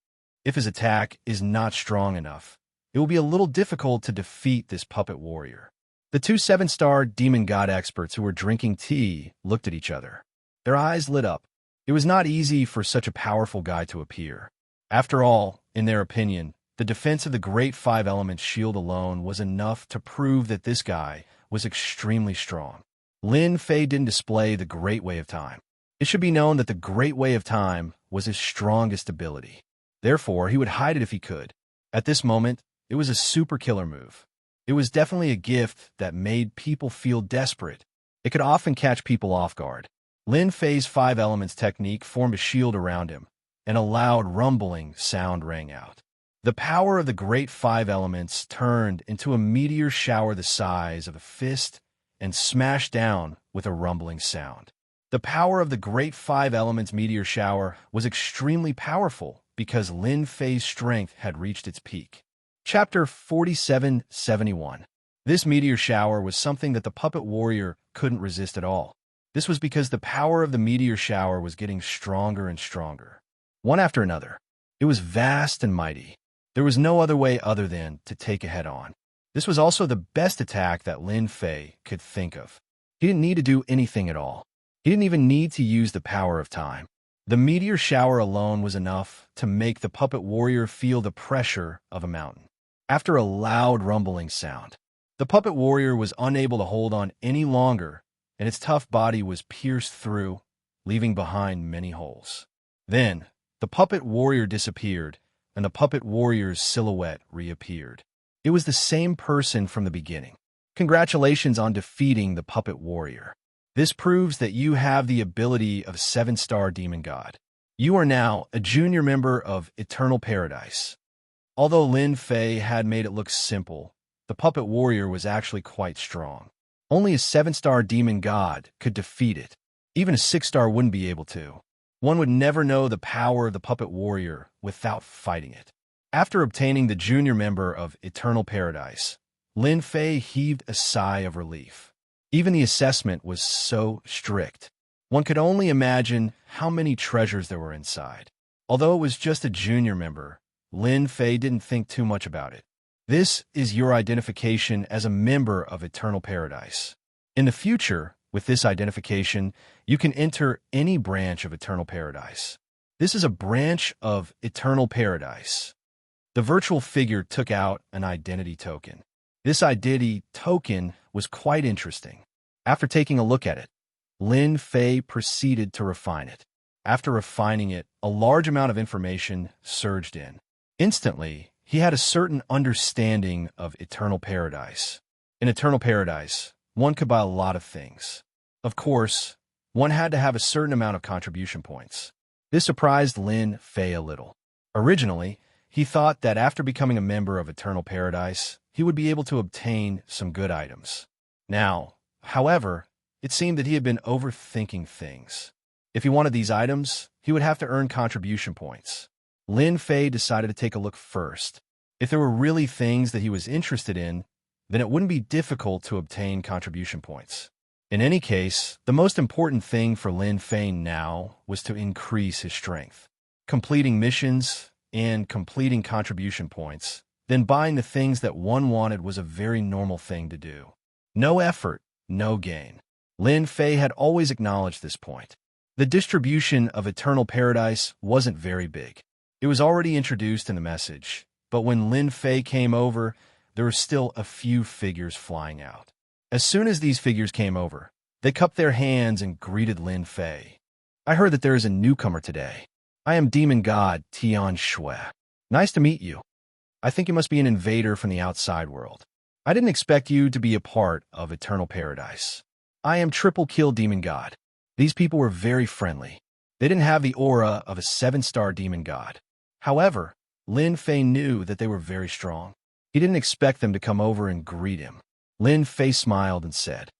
If his attack is not strong enough, it will be a little difficult to defeat this puppet warrior. The 2 7-star demon god experts who were drinking tea looked at each other. Their eyes lit up. It was not easy for such a powerful guy to appear. After all, in their opinion, the defense of the Great Five Elements shield alone was enough to prove that this guy was extremely strong. Lin Fei didn't display the Great Way of Time. It should be known that the Great Way of Time was his strongest ability. Therefore, he would hide it if he could. At this moment, it was a super killer move. It was definitely a gift that made people feel desperate. It could often catch people off guard. Lin Fei's 5 Elements technique formed a shield around him, and a loud rumbling sound rang out. The power of the Great Five Elements turned into a meteor shower the size of a fist and smashed down with a rumbling sound. The power of the Great Five Elements meteor shower was extremely powerful because Lin Fei's strength had reached its peak. Chapter 4771. This meteor shower was something that the puppet warrior couldn't resist at all. This was because the power of the meteor shower was getting stronger and stronger. One after another. It was vast and mighty. There was no other way other than to take it head on. This was also the best attack that Lin Fei could think of. He didn't need to do anything at all. He didn't even need to use the power of time. The meteor shower alone was enough to make the puppet warrior feel the pressure of a mountain. After a loud rumbling sound, the puppet warrior was unable to hold on any longer, and its tough body was pierced through, leaving behind many holes. Then, the puppet warrior disappeared, and the puppet warrior's silhouette reappeared. It was the same person from the beginning. Congratulations on defeating the puppet warrior. This proves that you have the ability of a 7-star demon god. You are now a junior member of Eternal Paradise. Although Lin Fei had made it look simple, the puppet warrior was actually quite strong. Only a 7-star demon god could defeat it. Even a 6-star wouldn't be able to. One would never know the power of the puppet warrior without fighting it. After obtaining the junior member of Eternal Paradise, Lin Fei heaved a sigh of relief. Even the assessment was so strict. One could only imagine how many treasures there were inside. Although it was just a junior member, Lin Fei didn't think too much about it. This is your identification as a member of Eternal Paradise. In the future, with this identification, you can enter any branch of Eternal Paradise. This is a branch of Eternal Paradise. The virtual figure took out an identity token. This identity token was quite interesting. After taking a look at it, Lin Fei proceeded to refine it. After refining it, a large amount of information surged in. Instantly, he had a certain understanding of Eternal Paradise. In Eternal Paradise, one could buy a lot of things. Of course, one had to have a certain amount of contribution points. This surprised Lin Fei a little. Originally, he thought that after becoming a member of Eternal Paradise, he would be able to obtain some good items. Now, however, it seemed that he had been overthinking things. If he wanted these items, he would have to earn contribution points. Lin Fei decided to take a look first. If there were really things that he was interested in, then it wouldn't be difficult to obtain contribution points. In any case, the most important thing for Lin Fei now was to increase his strength. Completing missions and completing contribution points, then buying the things that one wanted was a very normal thing to do. No effort, no gain. Lin Fei had always acknowledged this point. The distribution of Eternal Paradise wasn't very big. It was already introduced in the message, but when Lin Fei came over, there were still a few figures flying out. As soon as these figures came over, they cupped their hands and greeted Lin Fei. I heard that there is a newcomer today. I am Demon God Tian Shui. Nice to meet you. I think you must be an invader from the outside world. I didn't expect you to be a part of Eternal Paradise. I am Triple Kill Demon God. These people were very friendly. They didn't have the aura of a 7-star demon god. However, Lin Fei knew that they were very strong. He didn't expect them to come over and greet him. Lin Fei smiled and said,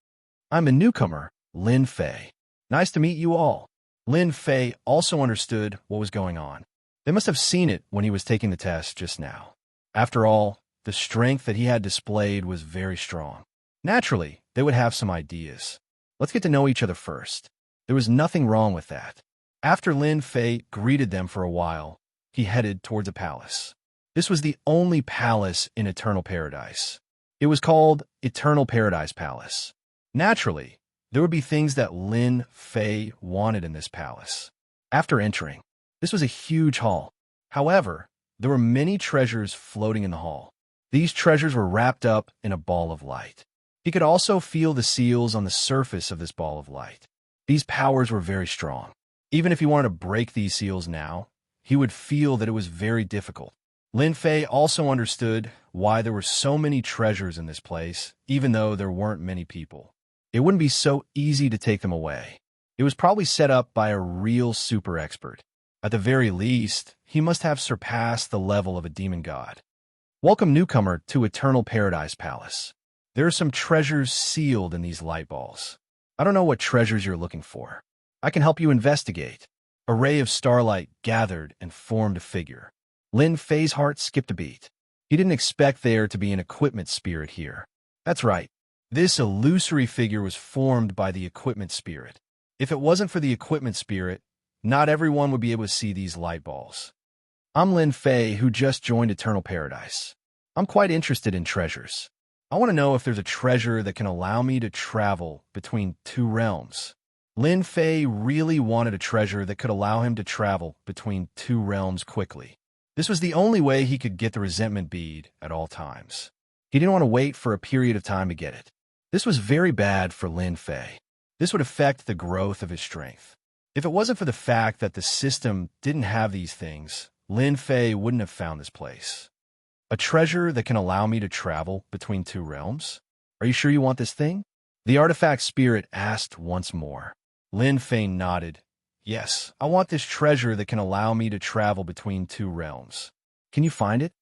"I'm a newcomer, Lin Fei. Nice to meet you all." Lin Fei also understood what was going on. They must have seen it when he was taking the test just now. After all, the strength that he had displayed was very strong. Naturally, they would have some ideas. Let's get to know each other first. There was nothing wrong with that. After Lin Fei greeted them for a while, he headed towards a palace. This was the only palace in Eternal Paradise. It was called Eternal Paradise Palace. Naturally, there would be things that Lin Fei wanted in this palace. After entering, this was a huge hall. However, there were many treasures floating in the hall. These treasures were wrapped up in a ball of light. He could also feel the seals on the surface of this ball of light. These powers were very strong. Even if he wanted to break these seals now, he would feel that it was very difficult. Lin Fei also understood why there were so many treasures in this place, even though there weren't many people. It wouldn't be so easy to take them away. It was probably set up by a real super expert. At the very least, he must have surpassed the level of a demon god. Welcome, newcomer, to Eternal Paradise Palace. There are some treasures sealed in these light balls. I don't know what treasures you're looking for. I can help you investigate. A ray of starlight gathered and formed a figure. Lin Fei's heart skipped a beat. He didn't expect there to be an equipment spirit here. That's right. This illusory figure was formed by the equipment spirit. If it wasn't for the equipment spirit, not everyone would be able to see these light balls. I'm Lin Fei, who just joined Eternal Paradise. I'm quite interested in treasures. I want to know if there's a treasure that can allow me to travel between two realms. Lin Fei really wanted a treasure that could allow him to travel between two realms quickly. This was the only way he could get the resentment bead at all times. He didn't want to wait for a period of time to get it. This was very bad for Lin Fei. This would affect the growth of his strength. If it wasn't for the fact that the system didn't have these things, Lin Fei wouldn't have found this place. A treasure that can allow me to travel between two realms? Are you sure you want this thing? The artifact spirit asked once more. Lin Fei nodded. Yes, I want this treasure that can allow me to travel between two realms. Can you find it?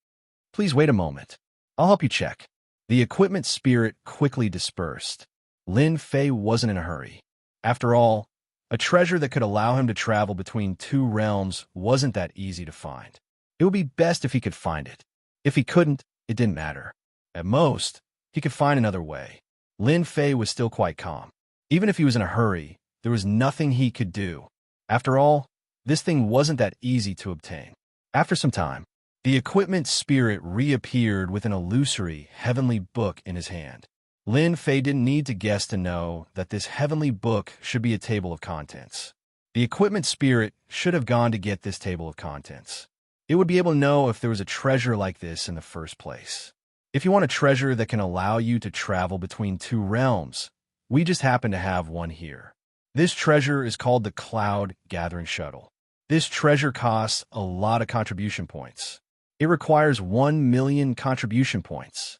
Please wait a moment. I'll help you check. The equipment spirit quickly dispersed. Lin Fei wasn't in a hurry. After all, a treasure that could allow him to travel between two realms wasn't that easy to find. It would be best if he could find it. If he couldn't, it didn't matter. At most, he could find another way. Lin Fei was still quite calm. Even if he was in a hurry, there was nothing he could do. After all, this thing wasn't that easy to obtain. After some time, the equipment spirit reappeared with an illusory heavenly book in his hand. Lin Fei didn't need to guess to know that this heavenly book should be a table of contents. The equipment spirit should have gone to get this table of contents. It would be able to know if there was a treasure like this in the first place. If you want a treasure that can allow you to travel between two realms, we just happen to have one here. This treasure is called the Cloud Gathering Shuttle. This treasure costs a lot of contribution points. It requires 1 million contribution points.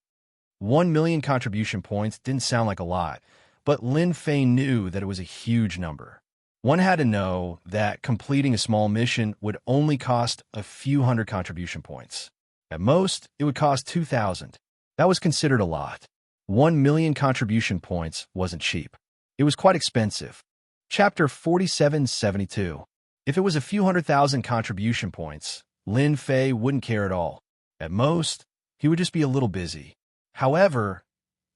1 million contribution points didn't sound like a lot, but Lin Fei knew that it was a huge number. One had to know that completing a small mission would only cost a few hundred contribution points. At most, it would cost 2,000. That was considered a lot. 1 million contribution points wasn't cheap. It was quite expensive. Chapter 4772. If it was a few 100,000 contribution points, Lin Fei wouldn't care at all. At most, he would just be a little busy. However,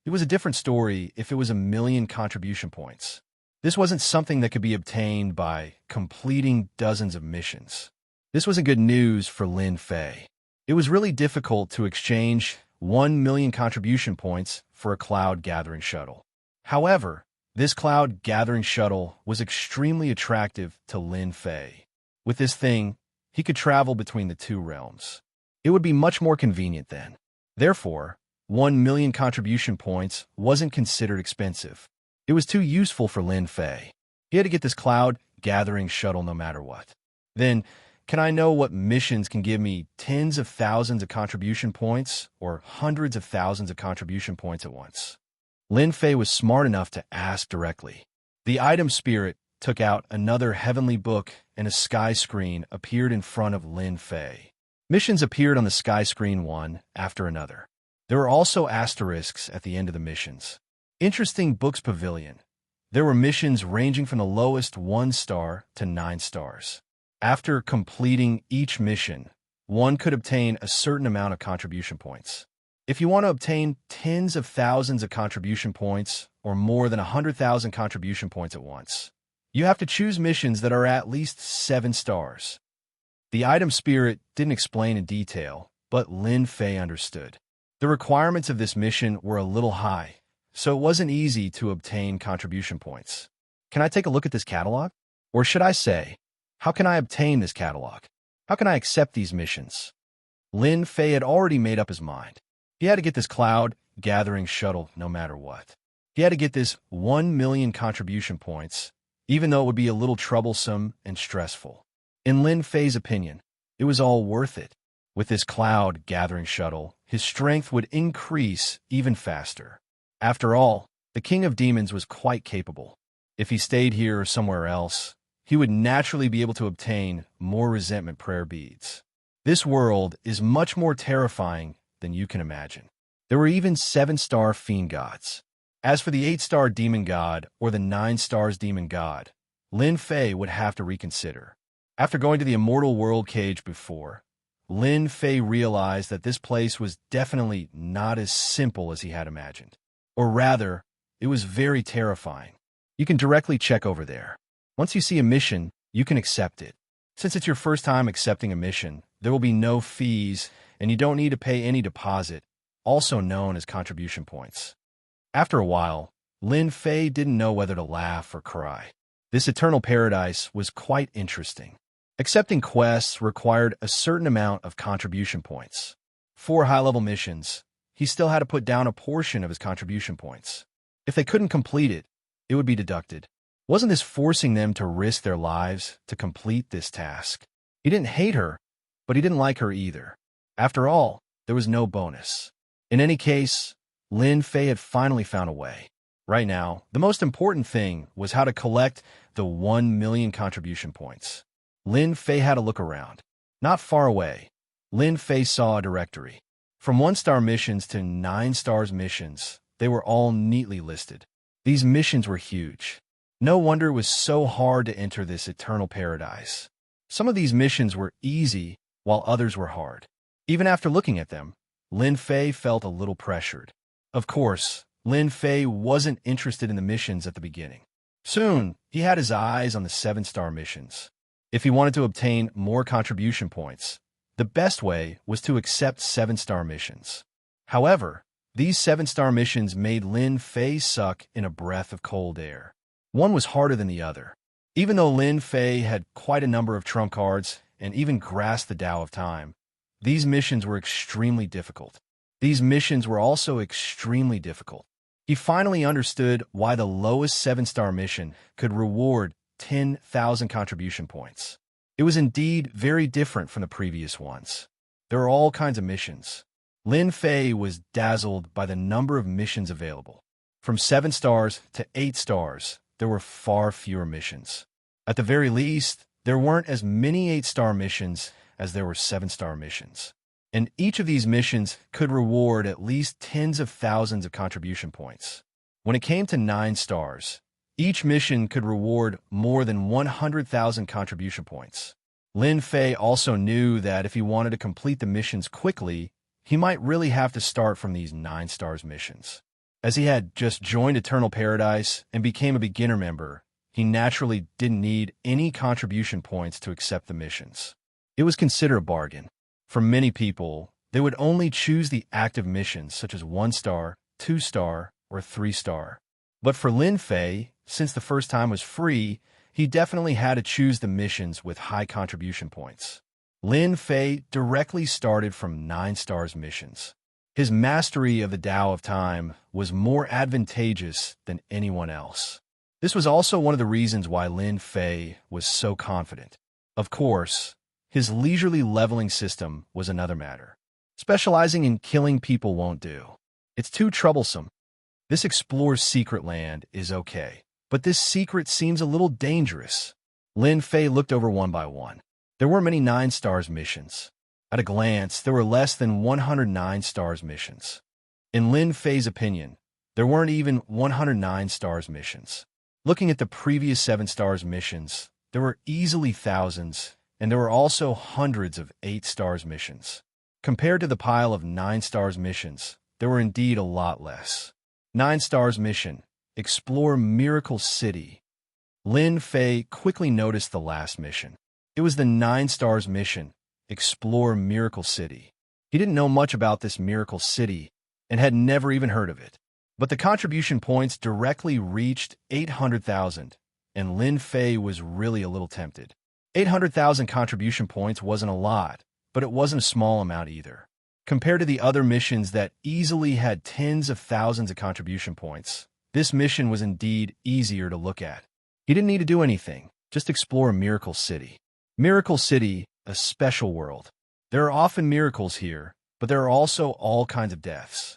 it was a different story if it was 1 million contribution points. This wasn't something that could be obtained by completing dozens of missions. This wasn't good news for Lin Fei. It was really difficult to exchange 1 million contribution points for a cloud gathering shuttle. However, this cloud gathering shuttle was extremely attractive to Lin Fei. With this thing, he could travel between the two realms. It would be much more convenient then. Therefore, 1 million contribution points wasn't considered expensive. It was too useful for Lin Fei. He had to get this cloud gathering shuttle no matter what. Then, Can I know what missions can give me tens of thousands of contribution points or hundreds of thousands of contribution points at once? Lin Fei was smart enough to ask directly. The item spirit took out another heavenly book, and a sky screen appeared in front of Lin Fei. Missions appeared on the sky screen one after another. There were also asterisks at the end of the missions. Interesting Books Pavilion. There were missions ranging from the lowest 1 star to 9 stars. After completing each mission, one could obtain a certain amount of contribution points. If you want to obtain tens of thousands of contribution points or more than 100,000 contribution points at once, you have to choose missions that are at least 7 stars. The item spirit didn't explain in detail, but Lin Fei understood. The requirements of this mission were a little high, so it wasn't easy to obtain contribution points. Can I take a look at this catalog? Or should I say, how can I obtain this catalog? How can I accept these missions? Lin Fei had already made up his mind. He had to get this cloud-gathering shuttle no matter what. He had to get this 1 million contribution points, even though it would be a little troublesome and stressful. In Lin Fei's opinion, it was all worth it. With this cloud-gathering shuttle, his strength would increase even faster. After all, the King of Demons was quite capable. If he stayed here or somewhere else, he would naturally be able to obtain more resentment prayer beads. This world is much more terrifying than you can imagine. There were even 7-star fiend gods. As for the 8-star demon god or the 9 stars demon god, Lin Fei would have to reconsider. After going to the Immortal World Cage before, Lin Fei realized that this place was definitely not as simple as he had imagined. Or rather, it was very terrifying. You can directly check over there. Once you see a mission, you can accept it. Since it's your first time accepting a mission, there will be no fees, and you don't need to pay any deposit, also known as contribution points. After a while, Lin Fei didn't know whether to laugh or cry. This eternal paradise was quite interesting. Accepting quests required a certain amount of contribution points. For high-level missions, he still had to put down a portion of his contribution points. If they couldn't complete it, it would be deducted. Wasn't this forcing them to risk their lives to complete this task? He didn't hate her, but he didn't like her either. After all, there was no bonus. In any case, Lin Fei had finally found a way. Right now, the most important thing was how to collect the 1 million contribution points. Lin Fei had to look around. Not far away, Lin Fei saw a directory. From 1-star missions to 9 stars missions, they were all neatly listed. These missions were huge. No wonder it was so hard to enter this eternal paradise. Some of these missions were easy, while others were hard. Even after looking at them, Lin Fei felt a little pressured. Of course, Lin Fei wasn't interested in the missions at the beginning. Soon, he had his eyes on the 7-star missions. If he wanted to obtain more contribution points, the best way was to accept 7-star missions. However, these 7-star missions made Lin Fei suck in a breath of cold air. One was harder than the other. Even though Lin Fei had quite a number of trump cards and even grasped the Tao of Time, these missions were extremely difficult. These missions were also extremely difficult. He finally understood why the lowest 7-star mission could reward 10,000 contribution points. It was indeed very different from the previous ones. There are all kinds of missions. Lin Fei was dazzled by the number of missions available. From 7 stars to 8 stars, there were far fewer missions. At the very least, there weren't as many 8-star missions as there were 7-star missions. And each of these missions could reward at least tens of thousands of contribution points. When it came to 9 stars, each mission could reward more than 100,000 contribution points. Lin Fei also knew that if he wanted to complete the missions quickly, he might really have to start from these 9 stars missions. As he had just joined Eternal Paradise and became a beginner member, he naturally didn't need any contribution points to accept the missions. It was considered a bargain. For many people, they would only choose the active missions such as 1-star, 2-star, or 3-star. But for Lin Fei, since the first time was free, he definitely had to choose the missions with high contribution points. Lin Fei directly started from 9 stars missions. His mastery of the Tao of Time was more advantageous than anyone else. This was also one of the reasons why Lin Fei was so confident. Of course, His leisurely leveling system was another matter. Specializing in killing people won't do. It's too troublesome. This explores secret land is okay, but this secret seems a little dangerous. Lin Fei looked over one by one. There weren't many 9 stars missions. At a glance, there were less than 109 stars missions. In Lin Fei's opinion, there weren't even 109 stars missions. Looking at the previous 7 stars missions, there were easily thousands, and there were also hundreds of 8 stars missions. Compared to the pile of 9 stars missions, there were indeed a lot less. 9 stars mission, Explore Miracle City. Lin Fei quickly noticed the last mission. It was the 9 stars mission, Explore Miracle City. He didn't know much about this Miracle City and had never even heard of it. But the contribution points directly reached 800,000, and Lin Fei was really a little tempted. 800,000 contribution points wasn't a lot, but it wasn't a small amount either. Compared to the other missions that easily had tens of thousands of contribution points, this mission was indeed easier to look at. He didn't need to do anything, just explore Miracle City. Miracle City, a special world. There are often miracles here, but there are also all kinds of deaths.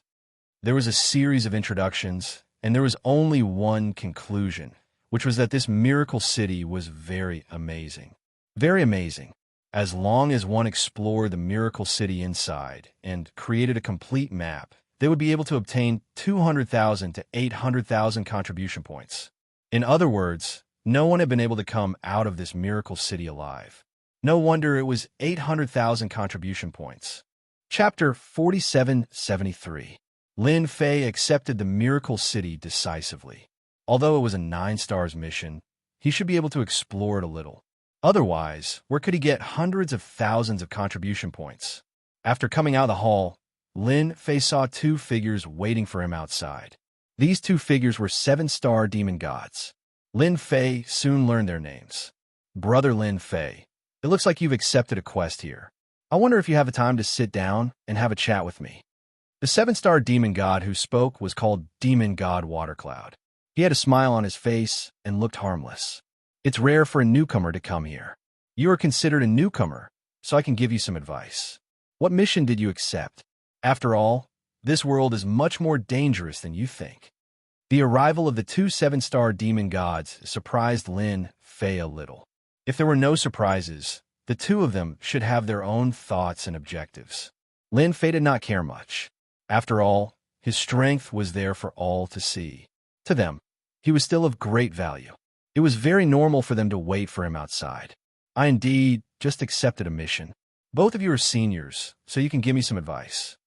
There was a series of introductions, and there was only one conclusion, which was that this Miracle City was very amazing. Very amazing. As long as one explored the Miracle City inside and created a complete map, they would be able to obtain 200,000 to 800,000 contribution points. In other words, no one had been able to come out of this Miracle City alive. No wonder it was 800,000 contribution points. Chapter 4773. Lin Fei accepted the Miracle City decisively. Although it was a 9 stars mission, he should be able to explore it a little. Otherwise, where could he get hundreds of thousands of contribution points? After coming out of the hall, Lin Fei saw 2 figures waiting for him outside. These 2 figures were 7-star demon gods. Lin Fei soon learned their names. Brother Lin Fei, it looks like you've accepted a quest here. I wonder if you have the time to sit down and have a chat with me. The 7-star demon god who spoke was called Demon God Watercloud. He had a smile on his face and looked harmless. It's rare for a newcomer to come here. You are considered a newcomer, so I can give you some advice. What mission did you accept? After all, this world is much more dangerous than you think. The arrival of the 2 7-star demon gods surprised Lin Fei a little. If there were no surprises, the 2 of them should have their own thoughts and objectives. Lin Fei did not care much. After all, his strength was there for all to see. To them, he was still of great value. It was very normal for them to wait for him outside. I indeed just accepted a mission. Both of you are seniors, so you can give me some advice.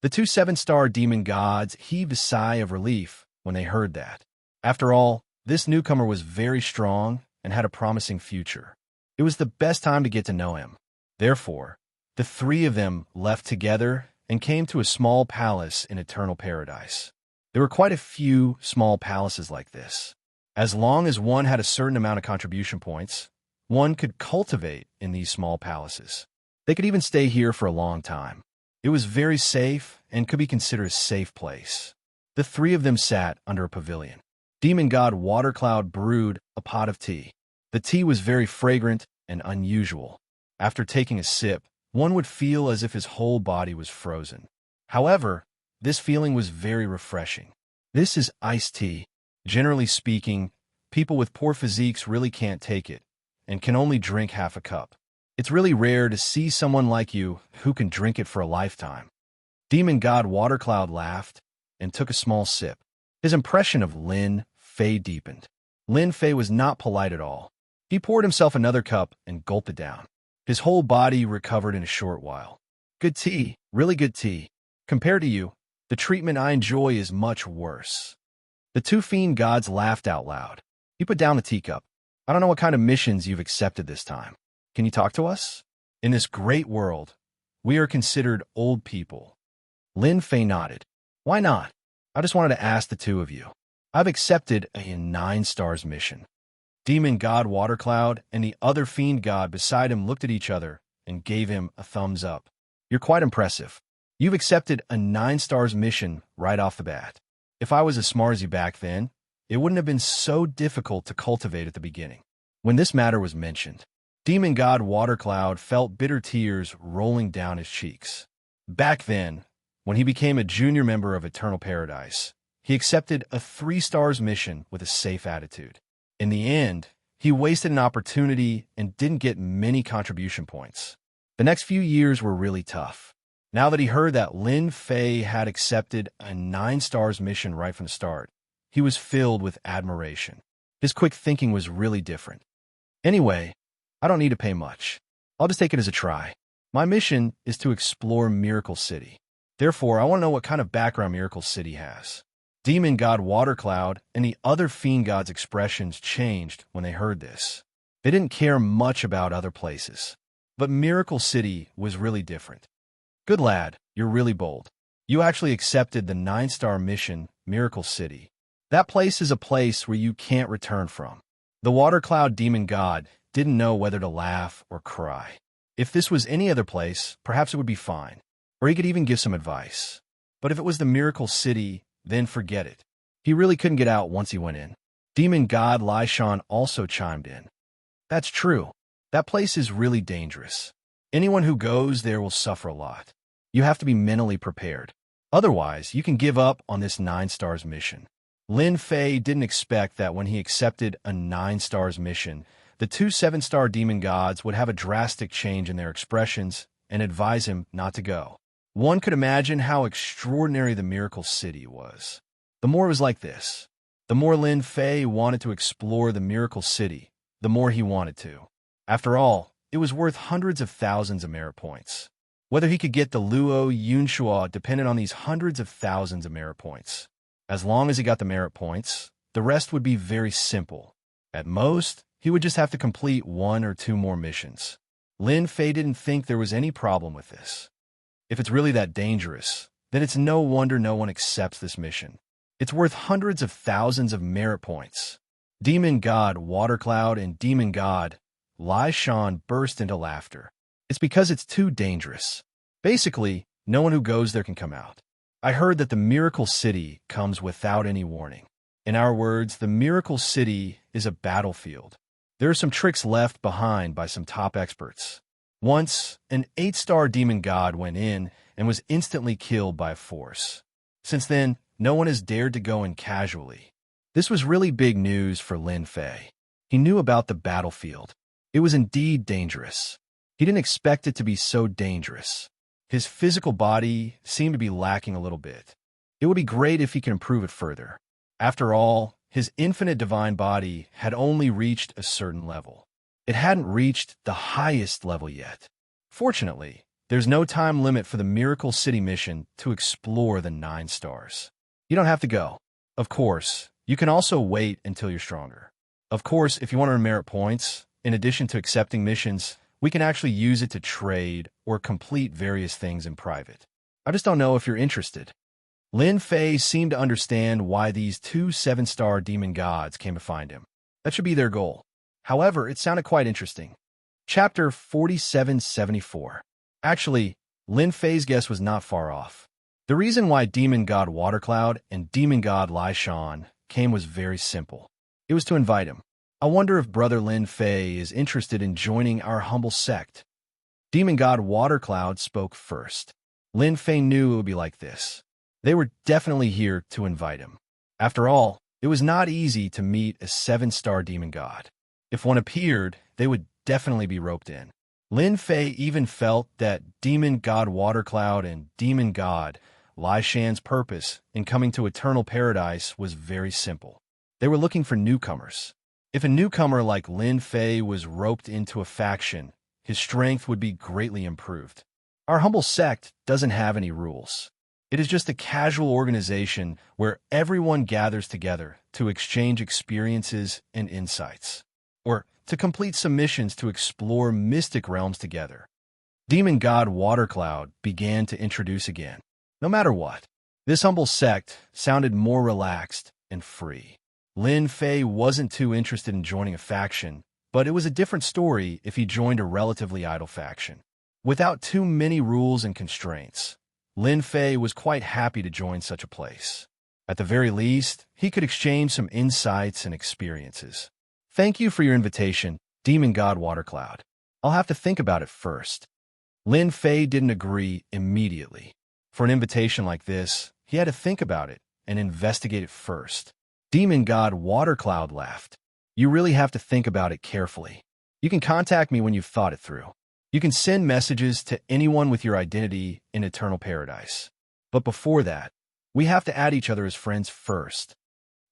The 2 7-star demon gods heaved a sigh of relief when they heard that. After all, this newcomer was very strong and had a promising future. It was the best time to get to know him. Therefore, the 3 of them left together and came to a small palace in Eternal Paradise. There were quite a few small palaces like this. As long as one had a certain amount of contribution points, one could cultivate in these small palaces. They could even stay here for a long time. It was very safe and could be considered a safe place. The 3 of them sat under a pavilion. Demon God Watercloud brewed a pot of tea. The tea was very fragrant and unusual. After taking a sip, one would feel as if his whole body was frozen. However, this feeling was very refreshing. This is iced tea. Generally speaking, people with poor physiques really can't take it and can only drink half a cup. It's really rare to see someone like you who can drink it for a lifetime. Demon God Watercloud laughed and took a small sip. His impression of Lin Fei deepened. Lin Fei was not polite at all. He poured himself another cup and gulped it down. His whole body recovered in a short while. Good tea, really good tea. Compared to you, the treatment I enjoy is much worse. The 2 fiend gods laughed out loud. He put down the teacup. I don't know what kind of missions you've accepted this time. Can you talk to us? In this great world, we are considered old people. Lin Fei nodded. Why not? I just wanted to ask the 2 of you. I've accepted a 9 stars mission. Demon God Watercloud and the other fiend god beside him looked at each other and gave him a thumbs up. You're quite impressive. You've accepted a 9 stars mission right off the bat. If I was a smarzy back then, it wouldn't have been so difficult to cultivate at the beginning. When this matter was mentioned, Demon God Watercloud felt bitter tears rolling down his cheeks. Back then, when he became a junior member of Eternal Paradise, he accepted a 3-stars mission with a safe attitude. In the end, he wasted an opportunity and didn't get many contribution points. The next few years were really tough. Now that he heard that Lin Fei had accepted a 9-stars mission right from the start, he was filled with admiration. His quick thinking was really different. Anyway, I don't need to pay much. I'll just take it as a try. My mission is to explore Miracle City. Therefore, I want to know what kind of background Miracle City has. Demon God Watercloud and the other fiend gods' expressions changed when they heard this. They didn't care much about other places. But Miracle City was really different. Good lad, you're really bold. You actually accepted the 9-star mission, Miracle City. That place is a place where you can't return from. The Watercloud Demon God didn't know whether to laugh or cry. If this was any other place, perhaps it would be fine. Or he could even give some advice. But if it was the Miracle City, then forget it. He really couldn't get out once he went in. Demon God Lai Shan also chimed in. That's true. That place is really dangerous. Anyone who goes there will suffer a lot. You have to be mentally prepared. Otherwise, you can give up on this 9-stars mission. Lin Fei didn't expect that when he accepted a 9-stars mission, the 2 7-star demon gods would have a drastic change in their expressions and advise him not to go. One could imagine how extraordinary the Miracle City was. The more it was like this. The more Lin Fei wanted to explore the Miracle City, the more he wanted to. After all, it was worth hundreds of thousands of merit points. Whether he could get the Luo Yunshua depended on these hundreds of thousands of merit points. As long as he got the merit points, the rest would be very simple. At most, he would just have to complete 1 or 2 more missions. Lin Fei didn't think there was any problem with this. If it's really that dangerous, then it's no wonder no one accepts this mission. It's worth hundreds of thousands of merit points. Demon God Watercloud and Demon God Lai Shan burst into laughter. It's because it's too dangerous. Basically, no one who goes there can come out. I heard that the Miracle City comes without any warning. In our words, the Miracle City is a battlefield. There are some tricks left behind by some top experts. Once, an 8-star demon god went in and was instantly killed by a force. Since then, no one has dared to go in casually. This was really big news for Lin Fei. He knew about the battlefield. It was indeed dangerous. He didn't expect it to be so dangerous. His physical body seemed to be lacking a little bit. It would be great if he could improve it further. After all, his infinite divine body had only reached a certain level. It hadn't reached the highest level yet. Fortunately, there's no time limit for the Miracle City mission to explore the 9 stars. You don't have to go. Of course, you can also wait until you're stronger. Of course, if you want to earn merit points, in addition to accepting missions, we can actually use it to trade or complete various things in private. I just don't know if you're interested. Lin Fei seemed to understand why these 2 7-star demon gods came to find him. That should be their goal. However, it sounded quite interesting. Chapter 4774. Actually, Lin Fei's guess was not far off. The reason why Demon God Watercloud and Demon God Lai Shan came was very simple. It was to invite him. I wonder if Brother Lin Fei is interested in joining our humble sect. Demon God Watercloud spoke first. Lin Fei knew it would be like this. They were definitely here to invite him. After all, it was not easy to meet a 7-star demon god. If one appeared, they would definitely be roped in. Lin Fei even felt that Demon God Watercloud and Demon God Lai Shan's purpose in coming to Eternal Paradise was very simple. They were looking for newcomers. If a newcomer like Lin Fei was roped into a faction, his strength would be greatly improved. Our humble sect doesn't have any rules. It is just a casual organization where everyone gathers together to exchange experiences and insights, or to complete some missions to explore mystic realms together. Demon God Watercloud began to introduce again. No matter what, this humble sect sounded more relaxed and free. Lin Fei wasn't too interested in joining a faction, but it was a different story if he joined a relatively idle faction. Without too many rules and constraints, Lin Fei was quite happy to join such a place. At the very least, he could exchange some insights and experiences. Thank you for your invitation, Demon God Watercloud. I'll have to think about it first. Lin Fei didn't agree immediately. For an invitation like this, he had to think about it and investigate it first. Demon God Watercloud laughed. You really have to think about it carefully. You can contact me when you've thought it through. You can send messages to anyone with your identity in Eternal Paradise. But before that, we have to add each other as friends first.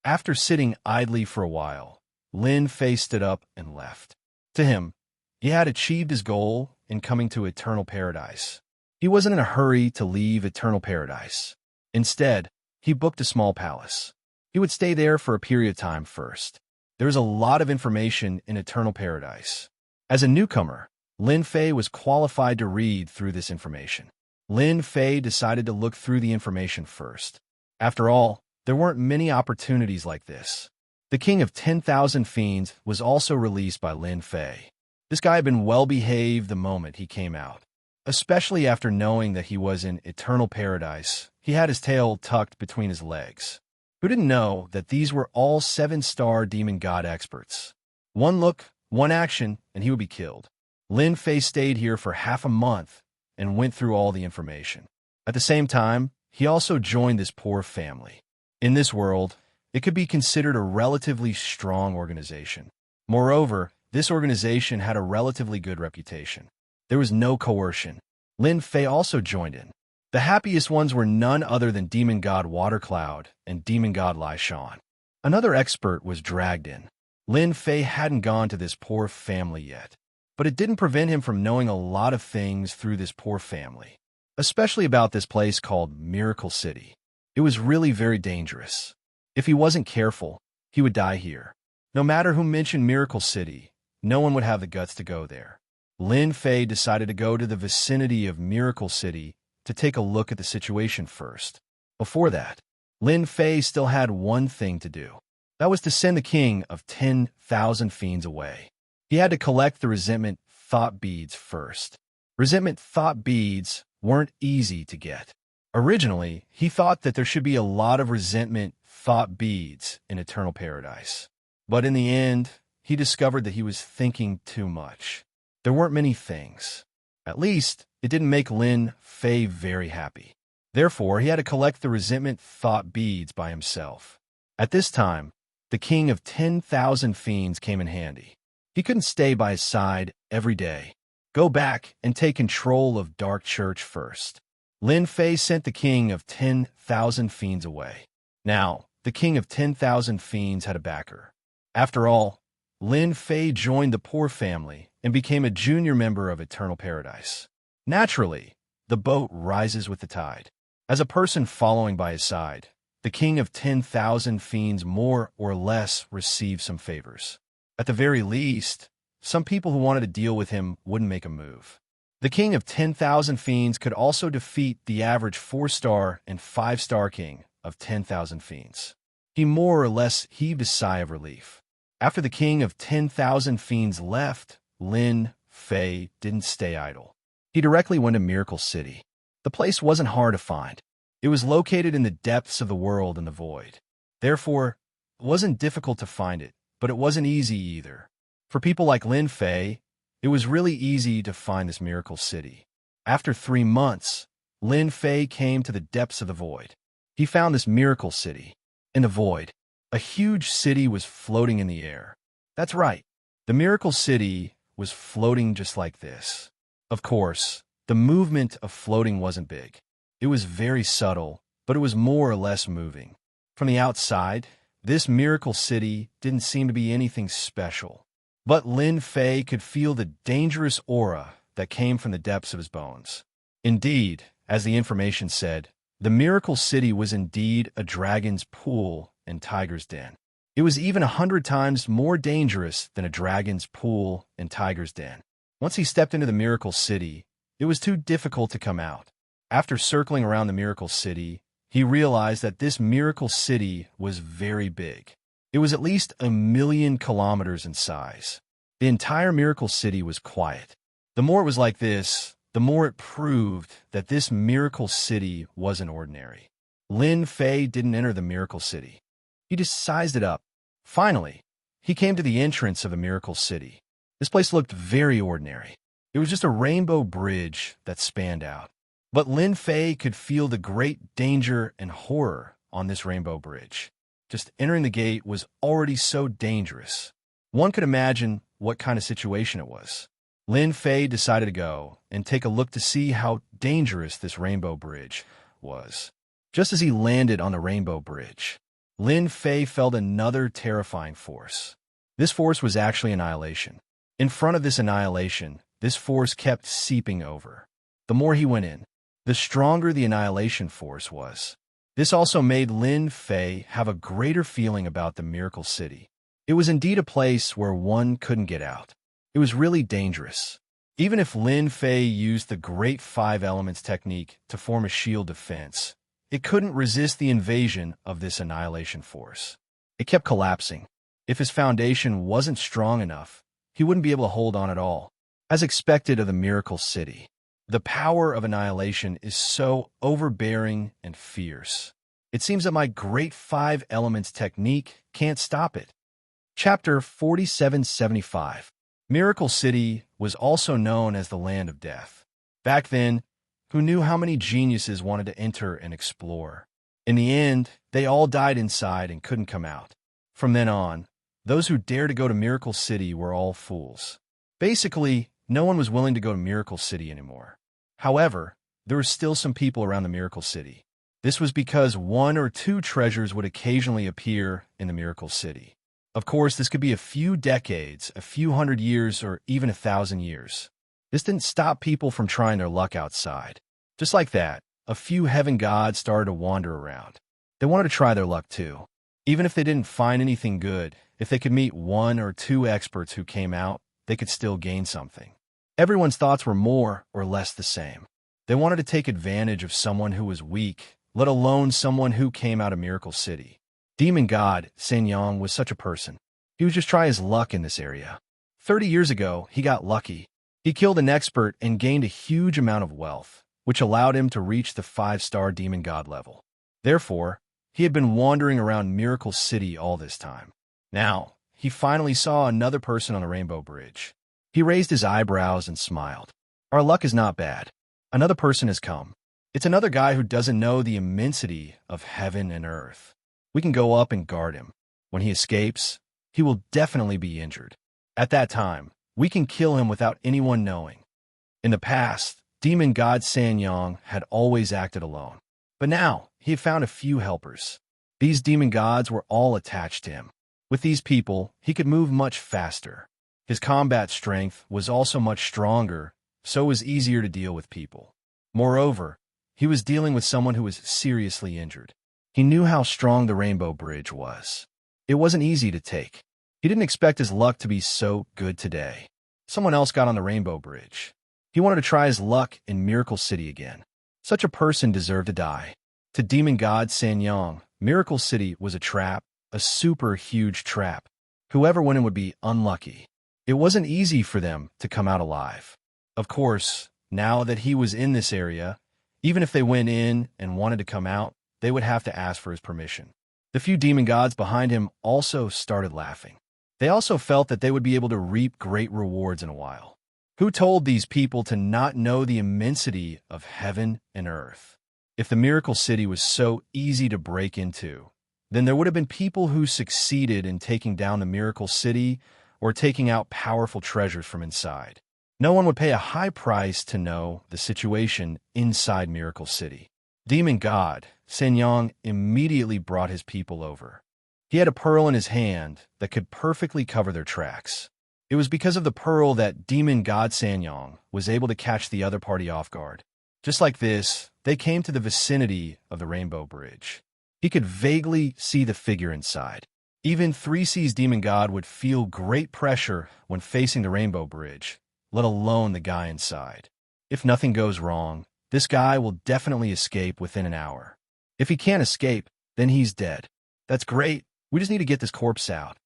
After sitting idly for a while, Lin Fei stood up and left. To him, he had achieved his goal in coming to Eternal Paradise. He wasn't in a hurry to leave Eternal Paradise. Instead, he booked a small palace. He would stay there for a period of time first. There was a lot of information in Eternal Paradise. As a newcomer, Lin Fei was qualified to read through this information. Lin Fei decided to look through the information first. After all, there weren't many opportunities like this. The King of 10,000 Fiends was also released by Lin Fei. This guy had been well-behaved the moment he came out. Especially after knowing that he was in Eternal Paradise, he had his tail tucked between his legs. Who didn't know that these were all 7-star demon god experts? One look, one action, and he would be killed. Lin Fei stayed here for half a month and went through all the information. At the same time, he also joined this poor family. In this world, it could be considered a relatively strong organization. Moreover, this organization had a relatively good reputation. There was no coercion. Lin Fei also joined in. The happiest ones were none other than Demon God Watercloud and Demon God Lai Shan. Another expert was dragged in. Lin Fei hadn't gone to this poor family yet, but it didn't prevent him from knowing a lot of things through this poor family, especially about this place called Miracle City. It was really very dangerous. If he wasn't careful, he would die here. No matter who mentioned Miracle City, no one would have the guts to go there. Lin Fei decided to go to the vicinity of Miracle City to take a look at the situation first. Before that, Lin Fei still had one thing to do. That was to send the King of 10,000 Fiends away. He had to collect the Resentment Thought Beads first. Resentment Thought Beads weren't easy to get. Originally, he thought that there should be a lot of Resentment Thought Beads in Eternal Paradise. But in the end, he discovered that he was thinking too much. There weren't many things. At least, it didn't make Lin Fei very happy. Therefore, he had to collect the Resentment Thought Beads by himself. At this time, the King of 10,000 Fiends came in handy. He couldn't stay by his side every day. Go back and take control of Dark Church first. Lin Fei sent the King of 10,000 Fiends away. Now, the King of 10,000 Fiends had a backer. After all, Lin Fei joined the poor family and became a junior member of Eternal Paradise. Naturally, the boat rises with the tide. As a person following by his side, the King of 10,000 Fiends more or less received some favors. At the very least, some people who wanted to deal with him wouldn't make a move. The King of 10,000 Fiends could also defeat the average 4-star and 5-star King of 10,000 Fiends. He more or less heaved a sigh of relief. After the King of 10,000 Fiends left, Lin Fei didn't stay idle. He directly went to Miracle City. The place wasn't hard to find. It was located in the depths of the world and the void. Therefore, it wasn't difficult to find it, but it wasn't easy either. For people like Lin Fei, it was really easy to find this Miracle City. After 3 months, Lin Fei came to the depths of the void. He found this Miracle City. In the void, a huge city was floating in the air. That's right. The Miracle City was floating just like this. Of course, the movement of floating wasn't big. It was very subtle, but it was more or less moving. From the outside, this Miracle City didn't seem to be anything special. But Lin Fei could feel the dangerous aura that came from the depths of his bones. Indeed, as the information said, the Miracle City was indeed a dragon's pool and tiger's den. It was even 100 times more dangerous than a dragon's pool and tiger's den. Once he stepped into the Miracle City, it was too difficult to come out. After circling around the Miracle City, he realized that this Miracle City was very big. It was at least 1,000,000 kilometers in size. The entire Miracle City was quiet. The more it was like this, the more it proved that this Miracle City wasn't ordinary. Lin Fei didn't enter the Miracle City. He just sized it up. Finally, he came to the entrance of the Miracle City. This place looked very ordinary. It was just a rainbow bridge that spanned out. But Lin Fei could feel the great danger and horror on this rainbow bridge. Just entering the gate was already so dangerous. One could imagine what kind of situation it was. Lin Fei decided to go and take a look to see how dangerous this rainbow bridge was. Just as he landed on the rainbow bridge, Lin Fei felt another terrifying force. This force was actually annihilation. In front of this annihilation, this force kept seeping over. The more he went in, the stronger the annihilation force was. This also made Lin Fei have a greater feeling about the Miracle City. It was indeed a place where one couldn't get out. It was really dangerous. Even if Lin Fei used the Great Five Elements technique to form a shield defense, it couldn't resist the invasion of this annihilation force. It kept collapsing. If his foundation wasn't strong enough, he wouldn't be able to hold on at all. As expected of the Miracle City, the power of annihilation is so overbearing and fierce. It seems that my Great Five Elements technique can't stop it. Chapter 4775. Miracle City was also known as the Land of Death. Back then, who knew how many geniuses wanted to enter and explore? In the end, they all died inside and couldn't come out. From then on, those who dared to go to Miracle City were all fools. Basically, no one was willing to go to Miracle City anymore. However, there were still some people around the Miracle City. This was because one or two treasures would occasionally appear in the Miracle City. Of course, this could be a few decades, a few hundred years, or even 1,000 years. This didn't stop people from trying their luck outside. Just like that, a few heaven gods started to wander around. They wanted to try their luck too. Even if they didn't find anything good, if they could meet one or two experts who came out, they could still gain something. Everyone's thoughts were more or less the same. They wanted to take advantage of someone who was weak, let alone someone who came out of Miracle City. Demon God Sanyang was such a person. He would just try his luck in this area. 30 years ago, he got lucky. He killed an expert and gained a huge amount of wealth, which allowed him to reach the 5-star demon god level. Therefore, he had been wandering around Miracle City all this time. Now, he finally saw another person on the Rainbow Bridge. He raised his eyebrows and smiled. Our luck is not bad. Another person has come. It's another guy who doesn't know the immensity of heaven and earth. We can go up and guard him. When he escapes, he will definitely be injured. At that time, we can kill him without anyone knowing. In the past, Demon God Sanyang had always acted alone. But now, he had found a few helpers. These demon gods were all attached to him. With these people, he could move much faster. His combat strength was also much stronger, so it was easier to deal with people. Moreover, he was dealing with someone who was seriously injured. He knew how strong the Rainbow Bridge was. It wasn't easy to take. He didn't expect his luck to be so good today. Someone else got on the Rainbow Bridge. He wanted to try his luck in Miracle City again. Such a person deserved to die. To Demon God Sanyang, Miracle City was a trap, a super huge trap. Whoever went in would be unlucky. It wasn't easy for them to come out alive. Of course, now that he was in this area, even if they went in and wanted to come out, they would have to ask for his permission. The few demon gods behind him also started laughing. They also felt that they would be able to reap great rewards in a while. Who told these people to not know the immensity of heaven and earth? If the Miracle City was so easy to break into, then there would have been people who succeeded in taking down the Miracle City or taking out powerful treasures from inside. No one would pay a high price to know the situation inside Miracle City. Demon God Sanyang immediately brought his people over. He had a pearl in his hand that could perfectly cover their tracks. It was because of the pearl that Demon God Sanyang was able to catch the other party off guard. Just like this, they came to the vicinity of the Rainbow Bridge. He could vaguely see the figure inside. Even 3C's Demon God would feel great pressure when facing the Rainbow Bridge, let alone the guy inside. If nothing goes wrong, this guy will definitely escape within an hour. If he can't escape, then he's dead. That's great. We just need to get this corpse out.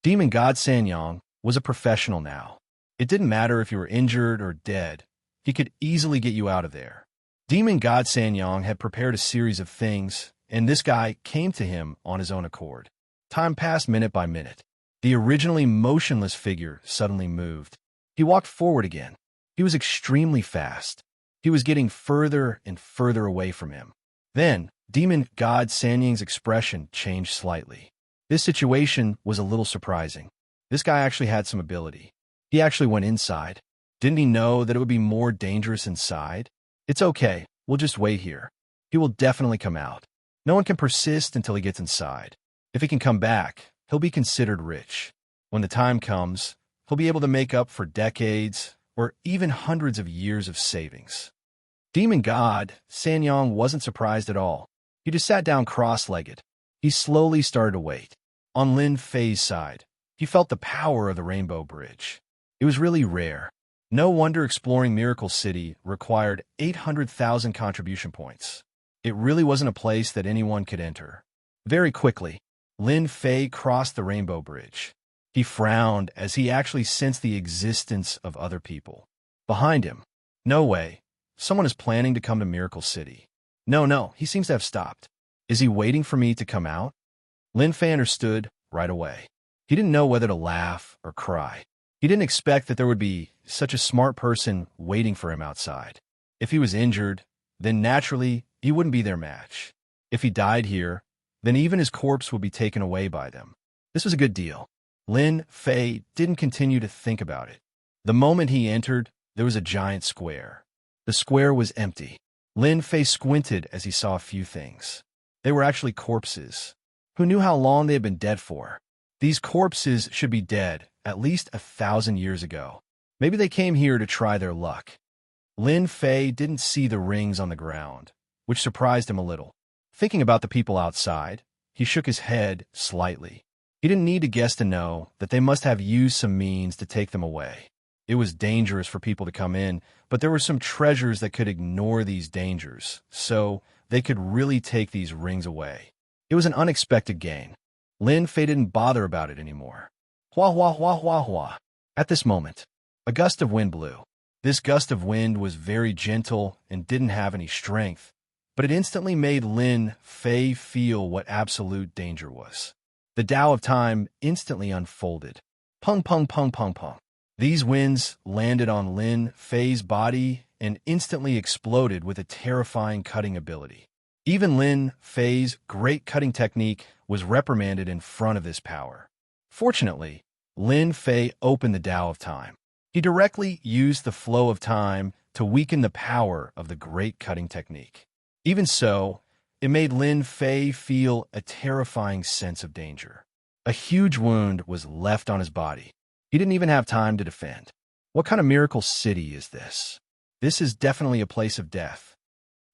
Demon God Sanyang was a professional now. It didn't matter if you were injured or dead. He could easily get you out of there. Demon God Sanyang had prepared a series of things, and this guy came to him on his own accord. Time passed minute by minute. The originally motionless figure suddenly moved. He walked forward again. He was extremely fast. He was getting further and further away from him. Then, demon god Sanyang's expression changed slightly. This situation was a little surprising. This guy actually had some ability. He actually went inside. Didn't he know that it would be more dangerous inside? It's okay. We'll just wait here. He will definitely come out. No one can persist until he gets inside. If he can come back, he'll be considered rich. When the time comes, he'll be able to make up for decades or even hundreds of years of savings. Demon God Sanyang wasn't surprised at all. He just sat down cross-legged. He slowly started to wait. On Lin Fei's side, he felt the power of the Rainbow Bridge. It was really rare. No wonder exploring Miracle City required 800,000 contribution points. It really wasn't a place that anyone could enter. Very quickly, Lin Fei crossed the Rainbow Bridge. He frowned as he actually sensed the existence of other people. Behind him, no way. Someone is planning to come to Miracle City. No, he seems to have stopped. Is he waiting for me to come out? Lin Fei understood right away. He didn't know whether to laugh or cry. He didn't expect that there would be such a smart person waiting for him outside. If he was injured, then naturally he wouldn't be their match. If he died here, then even his corpse would be taken away by them. This was a good deal. Lin Fei didn't continue to think about it. The moment he entered, there was a giant square. The square was empty. Lin Fei squinted as he saw a few things. They were actually corpses. Who knew how long they had been dead for? These corpses should be dead at least 1,000 years ago. Maybe they came here to try their luck. Lin Fei didn't see the rings on the ground, which surprised him a little. Thinking about the people outside, he shook his head slightly. He didn't need to guess to know that they must have used some means to take them away. It was dangerous for people to come in, but there were some treasures that could ignore these dangers, so they could really take these rings away. It was an unexpected gain. Lin Fei didn't bother about it anymore. Hua hua hua hua hua. At this moment, a gust of wind blew. This gust of wind was very gentle and didn't have any strength, but it instantly made Lin Fei feel what absolute danger was. The Tao of Time instantly unfolded. Pung pung pung pung pung. These winds landed on Lin Fei's body and instantly exploded with a terrifying cutting ability. Even Lin Fei's great cutting technique was reprimanded in front of this power. Fortunately, Lin Fei opened the Tao of Time. He directly used the flow of time to weaken the power of the great cutting technique. Even so, it made Lin Fei feel a terrifying sense of danger. A huge wound was left on his body. He didn't even have time to defend. What kind of miracle city is this? This is definitely a place of death.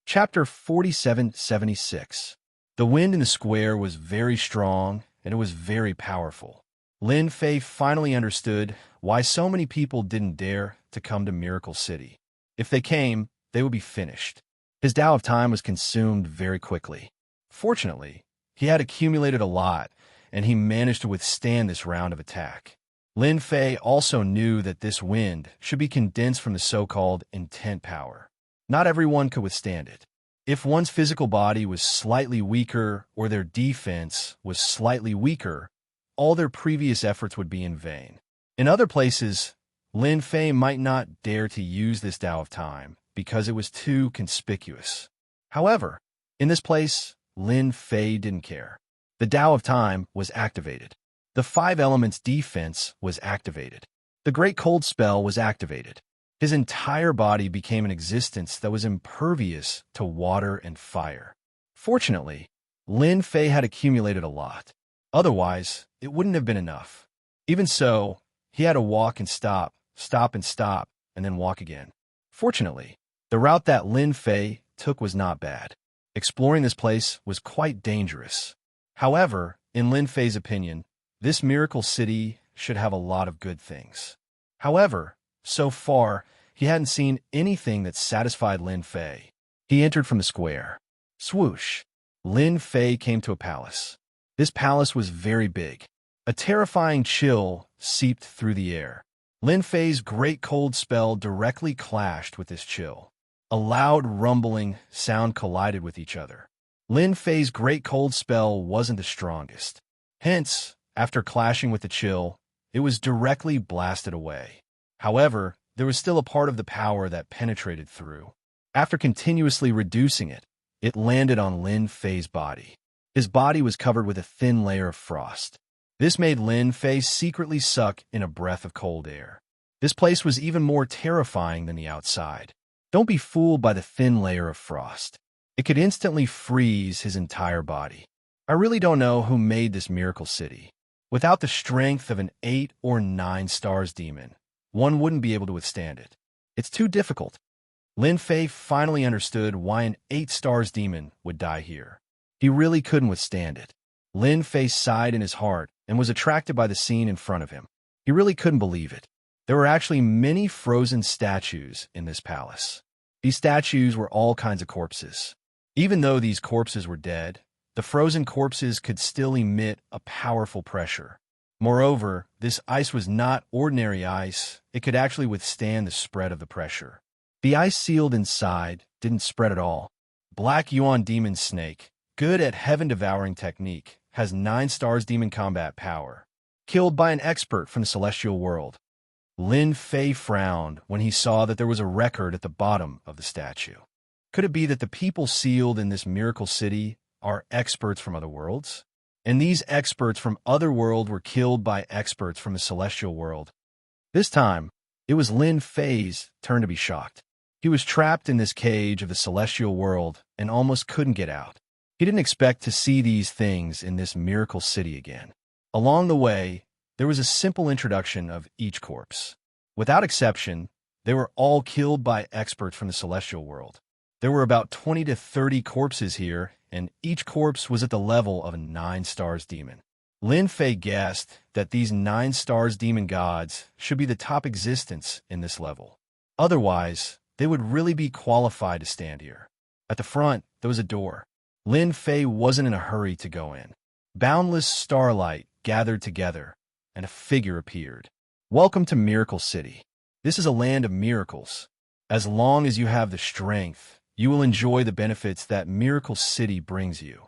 Chapter 4776. The wind in the square was very strong, and it was very powerful. Lin Fei finally understood why so many people didn't dare to come to Miracle City. If they came, they would be finished. His Tao of Time was consumed very quickly. Fortunately, he had accumulated a lot, and he managed to withstand this round of attack. Lin Fei also knew that this wind should be condensed from the so-called intent power. Not everyone could withstand it. If one's physical body was slightly weaker or their defense was slightly weaker, all their previous efforts would be in vain. In other places, Lin Fei might not dare to use this Tao of Time because it was too conspicuous. However, in this place, Lin Fei didn't care. The Tao of Time was activated. The 5 elements defense was activated. The Great Cold spell was activated. His entire body became an existence that was impervious to water and fire. Fortunately, Lin Fei had accumulated a lot. Otherwise, it wouldn't have been enough. Even so, he had to walk and stop, and then walk again. Fortunately, the route that Lin Fei took was not bad. Exploring this place was quite dangerous. However, in Lin Fei's opinion, this miracle city should have a lot of good things. However, so far, he hadn't seen anything that satisfied Lin Fei. He entered from the square. Swoosh! Lin Fei came to a palace. This palace was very big. A terrifying chill seeped through the air. Lin Fei's Great Cold spell directly clashed with this chill. A loud rumbling sound collided with each other. Lin Fei's Great Cold spell wasn't the strongest. Hence, After clashing with the chill, it was directly blasted away. However, there was still a part of the power that penetrated through. After continuously reducing it, it landed on Lin Fei's body. His body was covered with a thin layer of frost. This made Lin Fei secretly suck in a breath of cold air. This place was even more terrifying than the outside. Don't be fooled by the thin layer of frost. It could instantly freeze his entire body. I really don't know who made this miracle city. Without the strength of an 8 or 9 stars demon, one wouldn't be able to withstand it. It's too difficult. Lin Fei finally understood why an 8 stars demon would die here. He really couldn't withstand it. Lin Fei sighed in his heart and was attracted by the scene in front of him. He really couldn't believe it. There were actually many frozen statues in this palace. These statues were all kinds of corpses. Even though these corpses were dead, the frozen corpses could still emit a powerful pressure. Moreover, this ice was not ordinary ice. It could actually withstand the spread of the pressure. The ice sealed inside didn't spread at all. Black Yuan Demon Snake, good at heaven-devouring technique, has 9 stars demon combat power. Killed by an expert from the celestial world. Lin Fei frowned when he saw that there was a record at the bottom of the statue. Could it be that the people sealed in this miracle city are experts from other worlds? And these experts from other world were killed by experts from the celestial world. This time, it was Lin Fei's turn to be shocked. He was trapped in this cage of the celestial world and almost couldn't get out. He didn't expect to see these things in this miracle city again. Along the way, there was a simple introduction of each corpse. Without exception, they were all killed by experts from the celestial world. There were about 20 to 30 corpses here, and each corpse was at the level of a 9 stars demon. Lin Fei guessed that these 9 stars demon gods should be the top existence in this level. Otherwise, they would really be qualified to stand here. At the front, there was a door. Lin Fei wasn't in a hurry to go in. Boundless starlight gathered together, and a figure appeared. Welcome to Miracle City. This is a land of miracles. As long as you have the strength, you will enjoy the benefits that Miracle City brings you.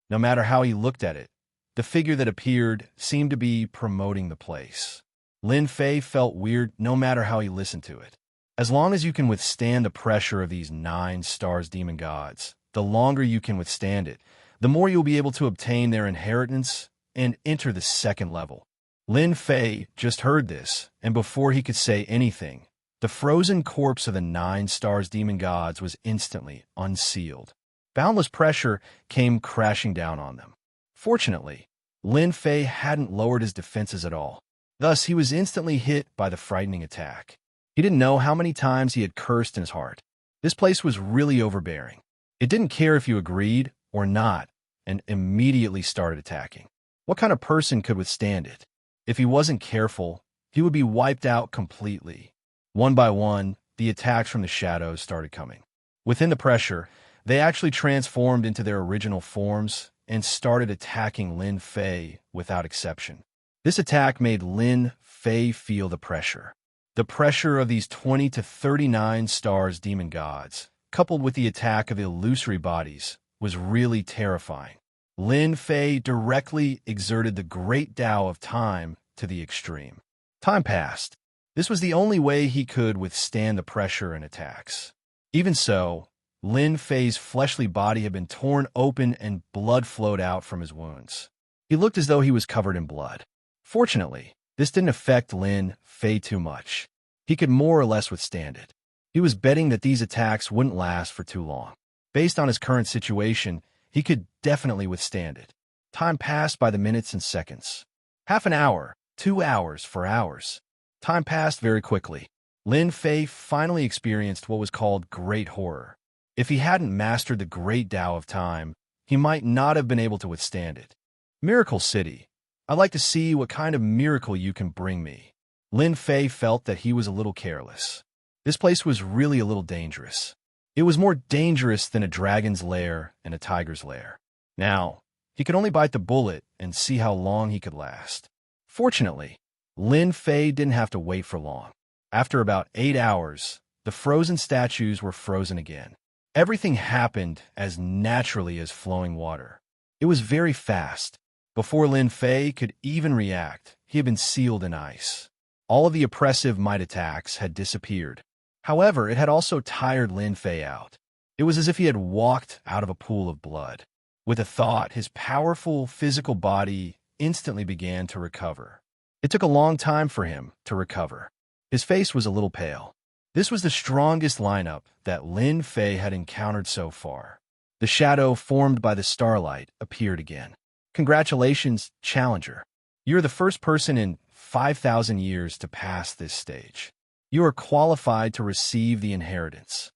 No matter how he looked at it, the figure that appeared seemed to be promoting the place. Lin Fei felt weird no matter how he listened to it. As long as you can withstand the pressure of these 9 stars demon gods, the longer you can withstand it, the more you'll be able to obtain their inheritance and enter the second level. Lin Fei just heard this, and before he could say anything, the frozen corpse of the 9 stars demon gods was instantly unsealed. Boundless pressure came crashing down on them. Fortunately, Lin Fei hadn't lowered his defenses at all. Thus, he was instantly hit by the frightening attack. He didn't know how many times he had cursed in his heart. This place was really overbearing. It didn't care if you agreed or not, and immediately started attacking. What kind of person could withstand it? If he wasn't careful, he would be wiped out completely. One by one, the attacks from the shadows started coming. Within the pressure, they actually transformed into their original forms and started attacking Lin Fei without exception. This attack made Lin Fei feel the pressure. The pressure of these 20 to 39 stars demon gods, coupled with the attack of illusory bodies, was really terrifying. Lin Fei directly exerted the great Tao of time to the extreme. Time passed. This was the only way he could withstand the pressure and attacks. Even so, Lin Fei's fleshly body had been torn open and blood flowed out from his wounds. He looked as though he was covered in blood. Fortunately, this didn't affect Lin Fei too much. He could more or less withstand it. He was betting that these attacks wouldn't last for too long. Based on his current situation, he could definitely withstand it. Time passed by the minutes and seconds. Half an hour, 2 hours, 4 hours. Time passed very quickly. Lin Fei finally experienced what was called great horror. If he hadn't mastered the great Tao of time, he might not have been able to withstand it. Miracle City. I'd like to see what kind of miracle you can bring me. Lin Fei felt that he was a little careless. This place was really a little dangerous. It was more dangerous than a dragon's lair and a tiger's lair. Now, he could only bite the bullet and see how long he could last. Fortunately, Lin Fei didn't have to wait for long. After about 8 hours, the frozen statues were frozen again. Everything happened as naturally as flowing water. It was very fast, Before Lin Fei could even react, he had been sealed in ice. All of the oppressive might attacks had disappeared. However, it had also tired Lin Fei out. It was as if he had walked out of a pool of blood. With a thought, his powerful physical body instantly began to recover. It took a long time for him to recover. His face was a little pale. This was the strongest lineup that Lin Fei had encountered so far. The shadow formed by the starlight appeared again. Congratulations, Challenger. You're the first person in 5,000 years to pass this stage. You are qualified to receive the inheritance.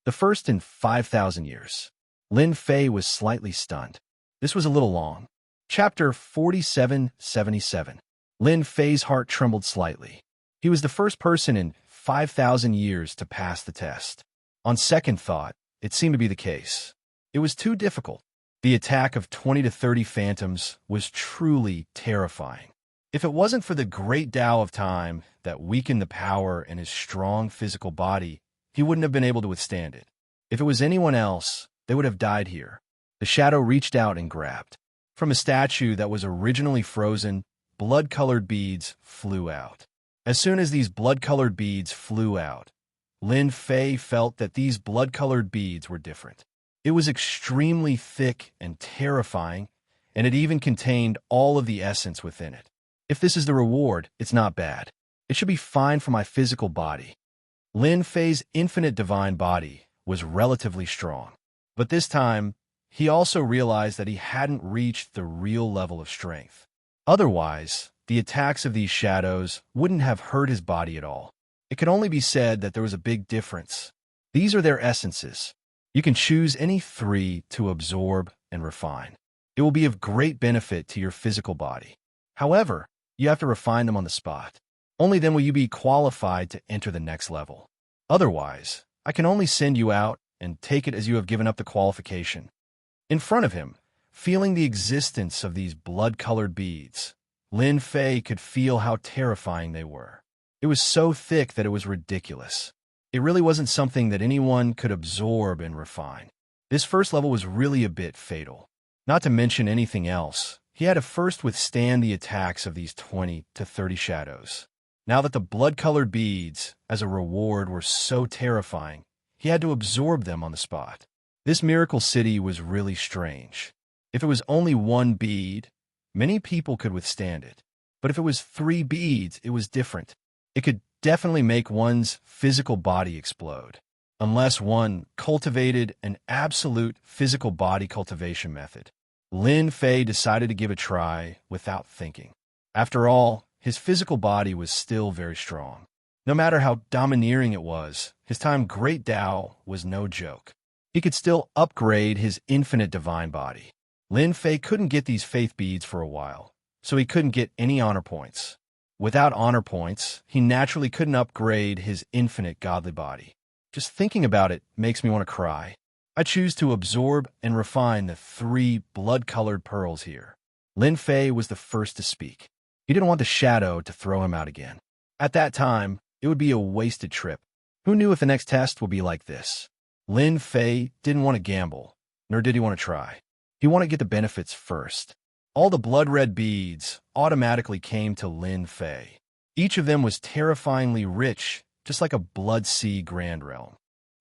The first in 5,000 years. Lin Fei was slightly stunned. This was a little long. Chapter 4777. Lin Fei's heart trembled slightly. He was the first person in 5,000 years to pass the test. On second thought, it seemed to be the case. It was too difficult. The attack of 20 to 30 phantoms was truly terrifying. If it wasn't for the great Tao of time that weakened the power in his strong physical body, he wouldn't have been able to withstand it. If it was anyone else, they would have died here. The shadow reached out and grabbed. From a statue that was originally frozen, blood-colored beads flew out. As soon as these blood-colored beads flew out, Lin Fei felt that these blood-colored beads were different. It was extremely thick and terrifying, and it even contained all of the essence within it. If this is the reward, it's not bad. It should be fine for my physical body. Lin Fei's infinite divine body was relatively strong. But this time, he also realized that he hadn't reached the real level of strength. Otherwise, the attacks of these shadows wouldn't have hurt his body at all. It could only be said that there was a big difference. These are their essences. You can choose any 3 to absorb and refine. It will be of great benefit to your physical body. However, you have to refine them on the spot. Only then will you be qualified to enter the next level. Otherwise, I can only send you out and take it as you have given up the qualification. In front of him, feeling the existence of these blood-colored beads, Lin Fei could feel how terrifying they were. It was so thick that it was ridiculous. It really wasn't something that anyone could absorb and refine. This first level was really a bit fatal. Not to mention anything else, he had to first withstand the attacks of these 20 to 30 shadows. Now that the blood-colored beads, as a reward, were so terrifying, he had to absorb them on the spot. This miracle city was really strange. If it was only 1 bead, many people could withstand it. But if it was 3 beads, it was different. It could definitely make one's physical body explode, unless one cultivated an absolute physical body cultivation method. Lin Fei decided to give a try without thinking. After all, his physical body was still very strong. No matter how domineering it was, his time Great Tao was no joke. He could still upgrade his infinite divine body. Lin Fei couldn't get these faith beads for a while, so he couldn't get any honor points. Without honor points, he naturally couldn't upgrade his infinite godly body. Just thinking about it makes me want to cry. I choose to absorb and refine the 3 blood-colored pearls here. Lin Fei was the first to speak. He didn't want the shadow to throw him out again. At that time, it would be a wasted trip. Who knew if the next test would be like this? Lin Fei didn't want to gamble, nor did he want to try. He wanted to get the benefits first. All the blood-red beads automatically came to Lin Fei. Each of them was terrifyingly rich, just like a blood sea grand realm.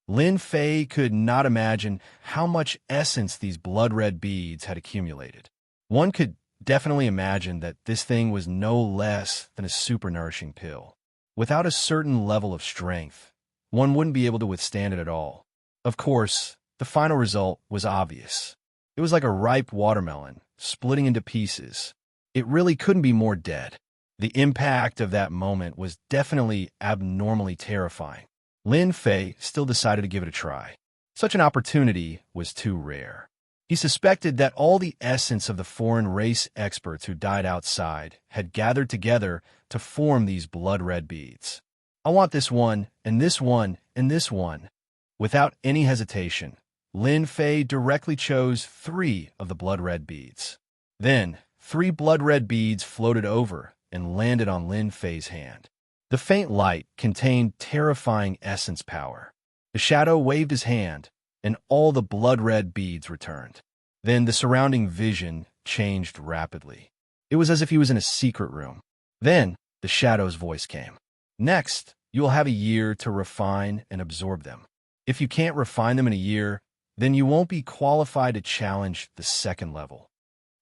Lin Fei could not imagine how much essence these blood-red beads had accumulated. One could definitely imagine that this thing was no less than a super-nourishing pill. Without a certain level of strength, one wouldn't be able to withstand it at all. Of course, the final result was obvious. It was like a ripe watermelon, splitting into pieces. It really couldn't be more dead. The impact of that moment was definitely abnormally terrifying. Lin Fei still decided to give it a try. Such an opportunity was too rare. He suspected that all the essence of the foreign race experts who died outside had gathered together to form these blood-red beads. I want this one, and this one, and this one. Without any hesitation, Lin Fei directly chose 3 of the blood-red beads. Then, 3 blood-red beads floated over and landed on Lin Fei's hand. The faint light contained terrifying essence power. The shadow waved his hand, and all the blood-red beads returned. Then the surrounding vision changed rapidly. It was as if he was in a secret room. Then, the shadow's voice came. Next, you will have a year to refine and absorb them. If you can't refine them in a year, then you won't be qualified to challenge the second level.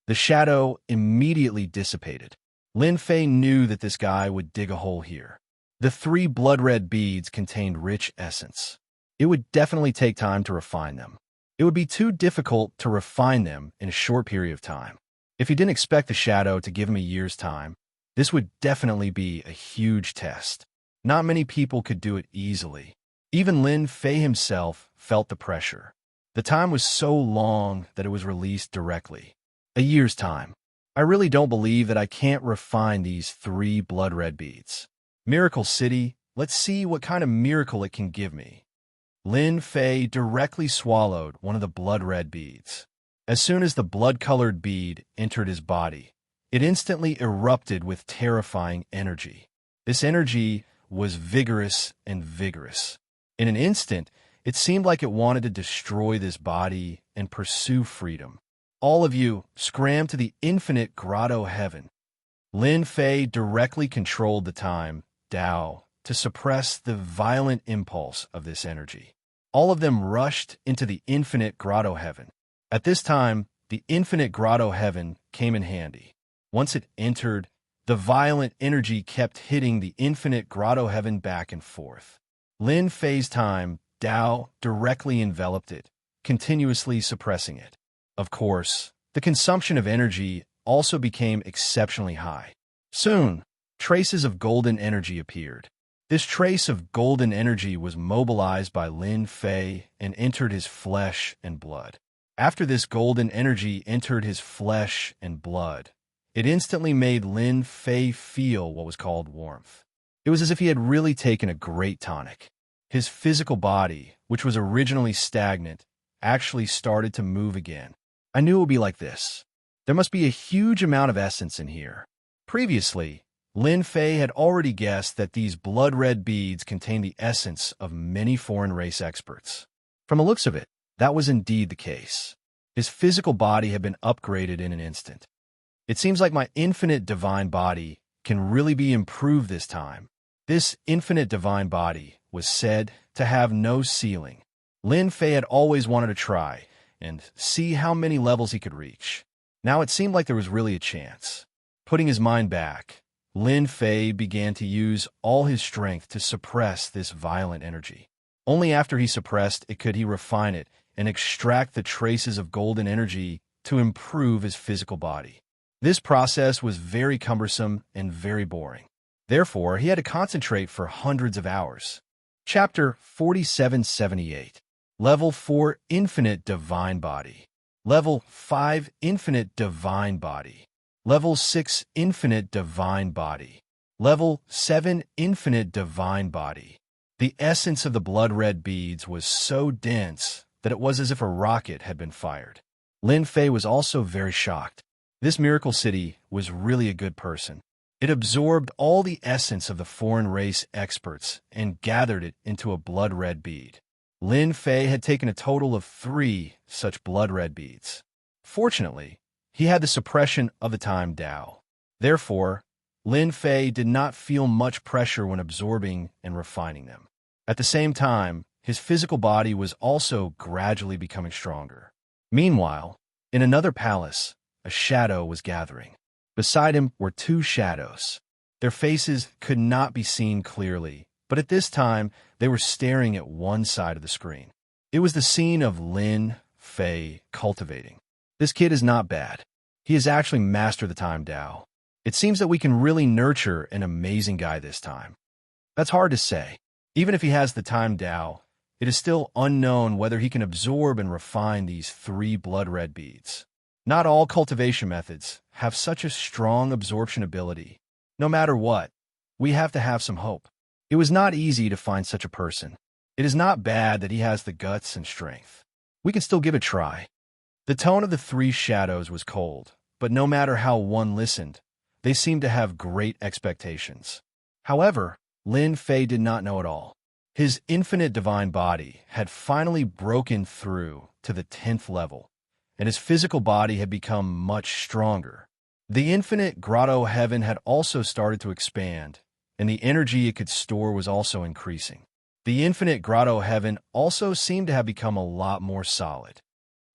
The shadow immediately dissipated. Lin Fei knew that this guy would dig a hole here. The 3 blood-red beads contained rich essence. It would definitely take time to refine them. It would be too difficult to refine them in a short period of time. If he didn't expect the shadow to give him a year's time, this would definitely be a huge test. Not many people could do it easily. Even Lin Fei himself felt the pressure. The time was so long that it was released directly. A year's time. I really don't believe that I can't refine these 3 blood-red beads. Miracle City, let's see what kind of miracle it can give me. Lin Fei directly swallowed one of the blood-red beads. As soon as the blood-colored bead entered his body, it instantly erupted with terrifying energy. This energy was vigorous and vigorous. In an instant, it seemed like it wanted to destroy this body and pursue freedom. All of you, scram to the infinite grotto heaven. Lin Fei directly controlled the time, Dao, to suppress the violent impulse of this energy. All of them rushed into the infinite grotto heaven. At this time, the infinite grotto heaven came in handy. Once it entered, the violent energy kept hitting the infinite grotto heaven back and forth. Lin Fei's time, Dao, directly enveloped it, continuously suppressing it. Of course, the consumption of energy also became exceptionally high. Soon, traces of golden energy appeared. This trace of golden energy was mobilized by Lin Fei and entered his flesh and blood. After this golden energy entered his flesh and blood, it instantly made Lin Fei feel what was called warmth. It was as if he had really taken a great tonic. His physical body, which was originally stagnant, actually started to move again. I knew it would be like this. There must be a huge amount of essence in here. Previously, Lin Fei had already guessed that these blood-red beads contained the essence of many foreign race experts. From the looks of it, that was indeed the case. His physical body had been upgraded in an instant. It seems like my infinite divine body can really be improved this time. This infinite divine body was said to have no ceiling. Lin Fei had always wanted to try and see how many levels he could reach. Now it seemed like there was really a chance. Putting his mind back, Lin Fei began to use all his strength to suppress this violent energy. Only after he suppressed it could he refine it and extract the traces of golden energy to improve his physical body. This process was very cumbersome and very boring. Therefore, he had to concentrate for hundreds of hours. Chapter 4778. Level 4 Infinite Divine Body. Level 5 Infinite Divine Body. Level 6 Infinite Divine Body. Level 7 Infinite Divine Body. The essence of the blood-red beads was so dense that it was as if a rocket had been fired. Lin Fei was also very shocked. This Miracle City was really a good person. It absorbed all the essence of the foreign race experts and gathered it into a blood-red bead. Lin Fei had taken a total of 3 such blood-red beads. Fortunately, he had the suppression of the time Dao. Therefore, Lin Fei did not feel much pressure when absorbing and refining them. At the same time, his physical body was also gradually becoming stronger. Meanwhile, in another palace, a shadow was gathering. Beside him were 2 shadows. Their faces could not be seen clearly, but at this time, they were staring at one side of the screen. It was the scene of Lin Fei cultivating. This kid is not bad. He has actually mastered the time Dao. It seems that we can really nurture an amazing guy this time. That's hard to say. Even if he has the time Dao, it is still unknown whether he can absorb and refine these 3 blood-red beads. Not all cultivation methods have such a strong absorption ability. No matter what, we have to have some hope. It was not easy to find such a person. It is not bad that he has the guts and strength. We can still give it a try. The tone of the 3 shadows was cold, but no matter how one listened, they seemed to have great expectations. However, Lin Fei did not know it all. His infinite divine body had finally broken through to the 10th level, and his physical body had become much stronger. The infinite grotto heaven had also started to expand, and the energy it could store was also increasing. The infinite grotto heaven also seemed to have become a lot more solid.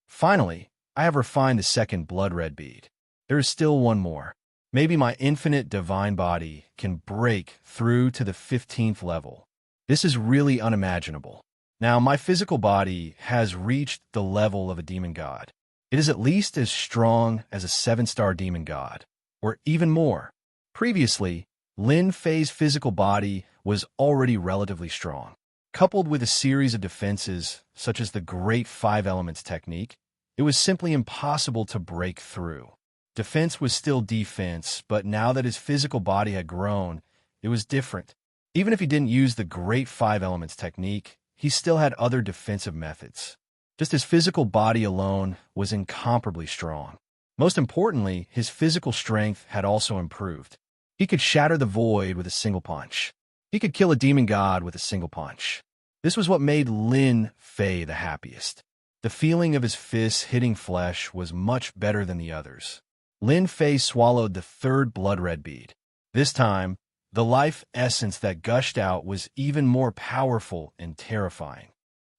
Finally, I have refined the second blood red bead. There is still one more. Maybe my infinite divine body can break through to the 15th level. This is really unimaginable. Now, my physical body has reached the level of a demon god. It is at least as strong as a 7-star demon god, or even more. Previously, Lin Fei's physical body was already relatively strong. Coupled with a series of defenses, such as the Great Five Elements technique, it was simply impossible to break through. Defense was still defense, but now that his physical body had grown, it was different. Even if he didn't use the Great Five Elements technique, he still had other defensive methods. Just his physical body alone was incomparably strong. Most importantly, his physical strength had also improved. He could shatter the void with a single punch. He could kill a demon god with a single punch. This was what made Lin Fei the happiest. The feeling of his fists hitting flesh was much better than the others. Lin Fei swallowed the third blood red bead. This time, the life essence that gushed out was even more powerful and terrifying.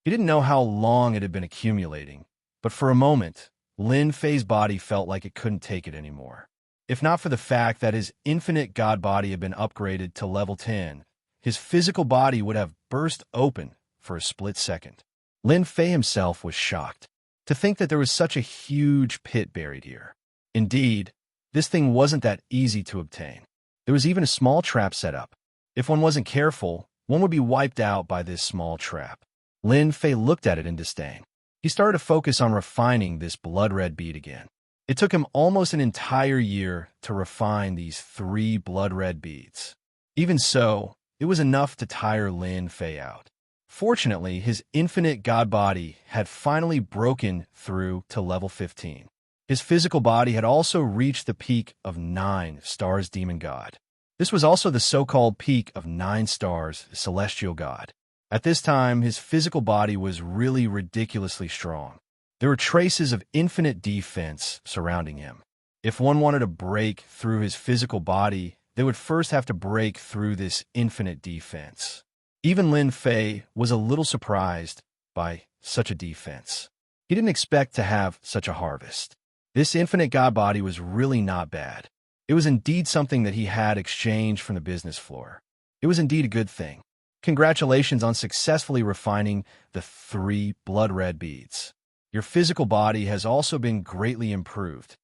He didn't know how long it had been accumulating, but for a moment, Lin Fei's body felt like it couldn't take it anymore. If not for the fact that his infinite god body had been upgraded to level 10, his physical body would have burst open for a split second. Lin Fei himself was shocked to think that there was such a huge pit buried here. Indeed, this thing wasn't that easy to obtain. There was even a small trap set up. If one wasn't careful, one would be wiped out by this small trap. Lin Fei looked at it in disdain. He started to focus on refining this blood red bead again. It took him almost an entire year to refine these 3 blood red beads. Even so, it was enough to tire Lin Fei out. Fortunately, his infinite god body had finally broken through to level 15. His physical body had also reached the peak of 9 stars demon god. This was also the so-called peak of 9 stars celestial god. At this time, his physical body was really ridiculously strong. There were traces of infinite defense surrounding him. If one wanted to break through his physical body, they would first have to break through this infinite defense. Even Lin Fei was a little surprised by such a defense. He didn't expect to have such a harvest. This infinite god body was really not bad. It was indeed something that he had exchanged from the business floor. It was indeed a good thing. Congratulations on successfully refining the 3 blood red beads. Your physical body has also been greatly improved.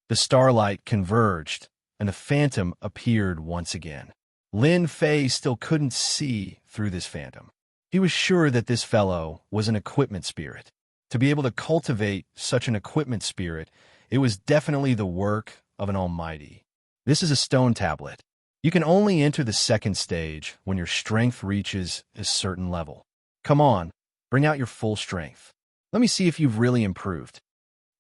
The starlight converged, and the phantom appeared once again. Lin Fei still couldn't see through this phantom. He was sure that this fellow was an equipment spirit. To be able to cultivate such an equipment spirit, it was definitely the work of an almighty. This is a stone tablet. You can only enter the second stage when your strength reaches a certain level. Come on, bring out your full strength. Let me see if you've really improved.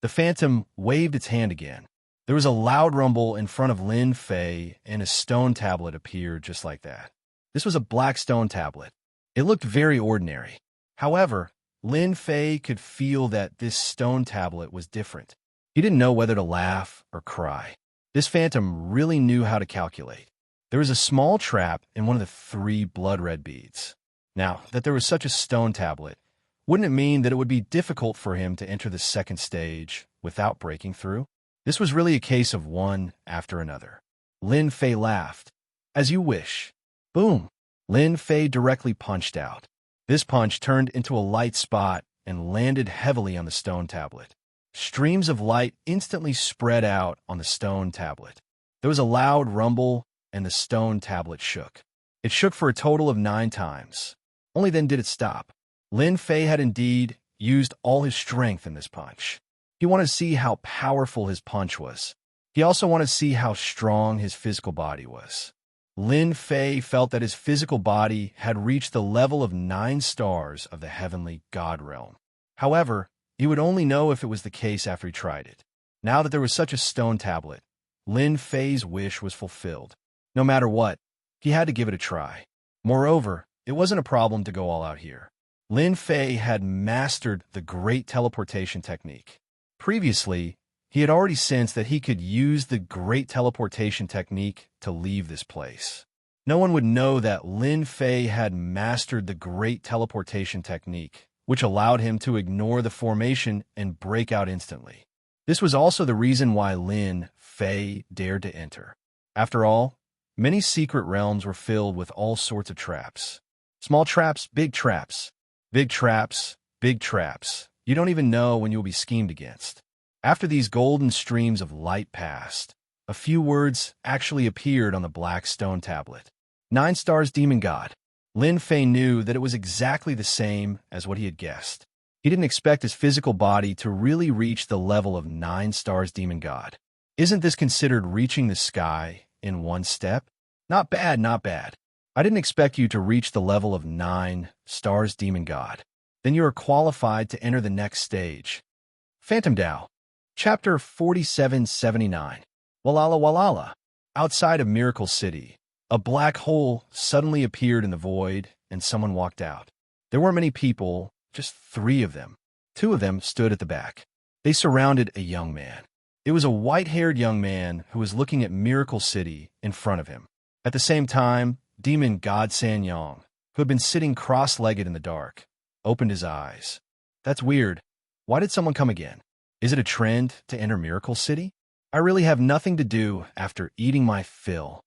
The phantom waved its hand again. There was a loud rumble in front of Lin Fei, and a stone tablet appeared just like that. This was a black stone tablet. It looked very ordinary. However, Lin Fei could feel that this stone tablet was different. He didn't know whether to laugh or cry. This phantom really knew how to calculate. There was a small trap in one of the 3 blood red beads. Now, that there was such a stone tablet, wouldn't it mean that it would be difficult for him to enter the second stage without breaking through? This was really a case of one after another. Lin Fei laughed. As you wish. Boom! Lin Fei directly punched out. This punch turned into a light spot and landed heavily on the stone tablet. Streams of light instantly spread out on the stone tablet. There was a loud rumble, and the stone tablet shook. It shook for a total of 9 times. Only then did it stop. Lin Fei had indeed used all his strength in this punch. He wanted to see how powerful his punch was. He also wanted to see how strong his physical body was. Lin Fei felt that his physical body had reached the level of 9 stars of the heavenly god realm. However, he would only know if it was the case after he tried it. Now that there was such a stone tablet, Lin Fei's wish was fulfilled. No matter what, he had to give it a try. Moreover, it wasn't a problem to go all out here. Lin Fei had mastered the great teleportation technique. Previously, he had already sensed that he could use the great teleportation technique to leave this place. No one would know that Lin Fei had mastered the great teleportation technique, which allowed him to ignore the formation and break out instantly. This was also the reason why Lin Fei dared to enter. After all, many secret realms were filled with all sorts of traps. Small traps, big traps. Big traps, big traps. You don't even know when you will be schemed against. After these golden streams of light passed, a few words actually appeared on the black stone tablet. 9 stars demon god. Lin Fei knew that it was exactly the same as what he had guessed. He didn't expect his physical body to really reach the level of 9 stars demon god. Isn't this considered reaching the sky in one step? Not bad, not bad. I didn't expect you to reach the level of 9 stars demon god. Then you are qualified to enter the next stage. Phantom Dao. Chapter 4779. Walala Walala. Outside of Miracle City, a black hole suddenly appeared in the void, and someone walked out. There weren't many people, just 3 of them. 2 of them stood at the back. They surrounded a young man. It was a white-haired young man who was looking at Miracle City in front of him. At the same time, Demon God Sanyang, who had been sitting cross-legged in the dark, opened his eyes. That's weird. Why did someone come again? Is it a trend to enter Miracle City? I really have nothing to do after eating my fill.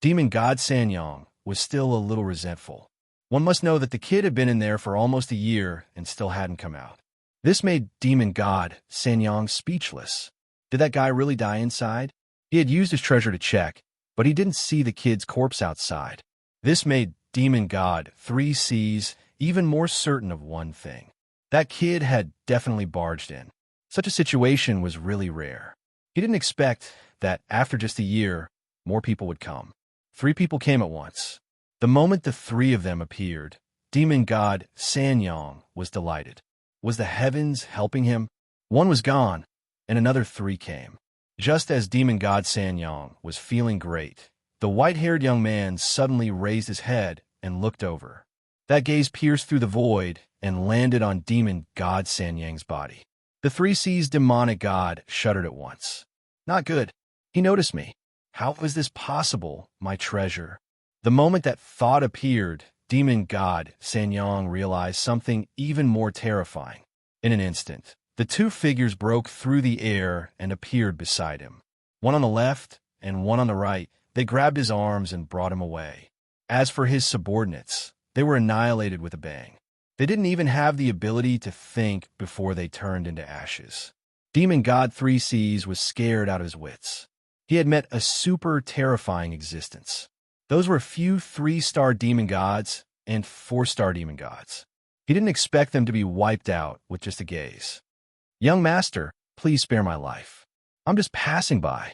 Demon God Sanyang was still a little resentful. One must know that the kid had been in there for almost a year and still hadn't come out. This made Demon God Sanyang speechless. Did that guy really die inside? He had used his treasure to check, but he didn't see the kid's corpse outside. This made Demon God 3Cs even more certain of one thing. That kid had definitely barged in. Such a situation was really rare. He didn't expect that after just a year, more people would come. 3 people came at once. The moment the 3 of them appeared, Demon God Sanyang was delighted. Was the heavens helping him? 1 was gone, and another 3 came. Just as Demon God Sanyang was feeling great, the white-haired young man suddenly raised his head and looked over. That gaze pierced through the void and landed on Demon God Sanyang's body. The 3C's demonic god shuddered at once. Not good. He noticed me. How was this possible, my treasure? The moment that thought appeared, Demon God Sanyang realized something even more terrifying. In an instant, the 2 figures broke through the air and appeared beside him. 1 on the left and 1 on the right. They grabbed his arms and brought him away. As for his subordinates, they were annihilated with a bang. They didn't even have the ability to think before they turned into ashes. Demon God 3Cs was scared out of his wits. He had met a super terrifying existence. Those were few 3-star demon gods and 4-star demon gods. He didn't expect them to be wiped out with just a gaze. Young master, please spare my life. I'm just passing by.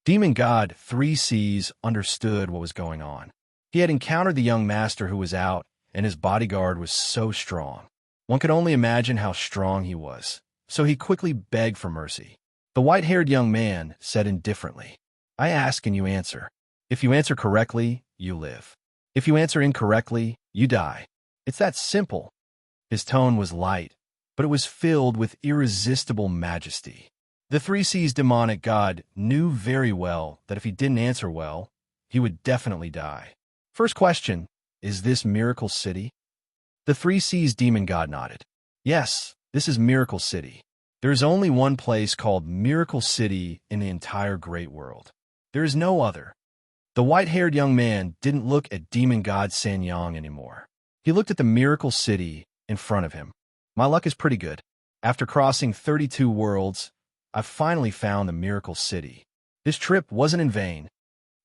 Demon God 3Cs understood what was going on. He had encountered the young master who was out, and his bodyguard was so strong. One could only imagine how strong he was, so he quickly begged for mercy. The white-haired young man said indifferently, I ask and you answer. If you answer correctly, you live. If you answer incorrectly, you die. It's that simple. His tone was light, but it was filled with irresistible majesty. The 3C's demonic god knew very well that if he didn't answer well, he would definitely die. First question, is this Miracle City? The 3C's demon god nodded. Yes, this is Miracle City. There is only one place called Miracle City in the entire great world. There is no other. The white-haired young man didn't look at Demon God Sanyang anymore. He looked at the Miracle City in front of him. My luck is pretty good. After crossing 32 worlds, I've finally found the Miracle City. This trip wasn't in vain.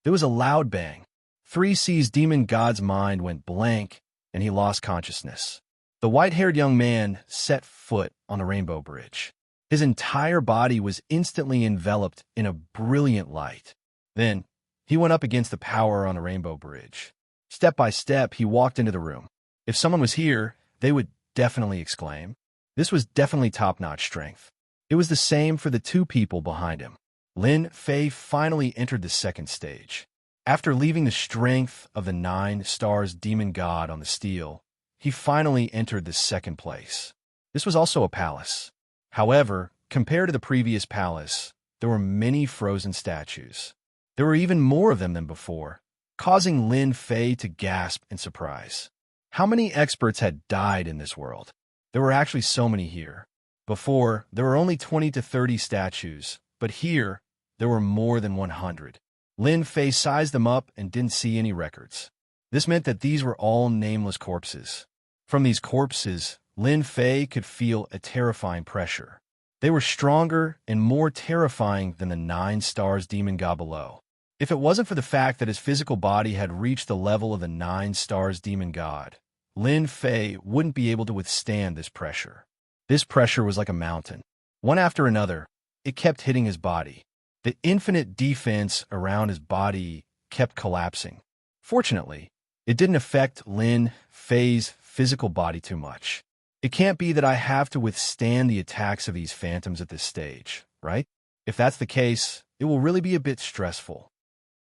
There was a loud bang. 3C's demon god's mind went blank, and he lost consciousness. The white-haired young man set foot on the rainbow bridge. His entire body was instantly enveloped in a brilliant light. Then, he went up against the power on the rainbow bridge. Step by step, he walked into the room. If someone was here, they would definitely exclaim. This was definitely top-notch strength. It was the same for the 2 people behind him. Lin Fei finally entered the second stage. After leaving the strength of the 9 stars demon god on the steel, he finally entered the second place. This was also a palace. However, compared to the previous palace, there were many frozen statues. There were even more of them than before, causing Lin Fei to gasp in surprise. How many experts had died in this world? There were actually so many here. Before, there were only 20 to 30 statues, but here, there were more than 100. Lin Fei sized them up and didn't see any records. This meant that these were all nameless corpses. From these corpses, Lin Fei could feel a terrifying pressure. They were stronger and more terrifying than the 9 stars demon god below. If it wasn't for the fact that his physical body had reached the level of the 9 stars demon god, Lin Fei wouldn't be able to withstand this pressure. This pressure was like a mountain. One after another, it kept hitting his body. The infinite defense around his body kept collapsing. Fortunately, it didn't affect Lin Fei's physical body too much. It can't be that I have to withstand the attacks of these phantoms at this stage, right? If that's the case, it will really be a bit stressful.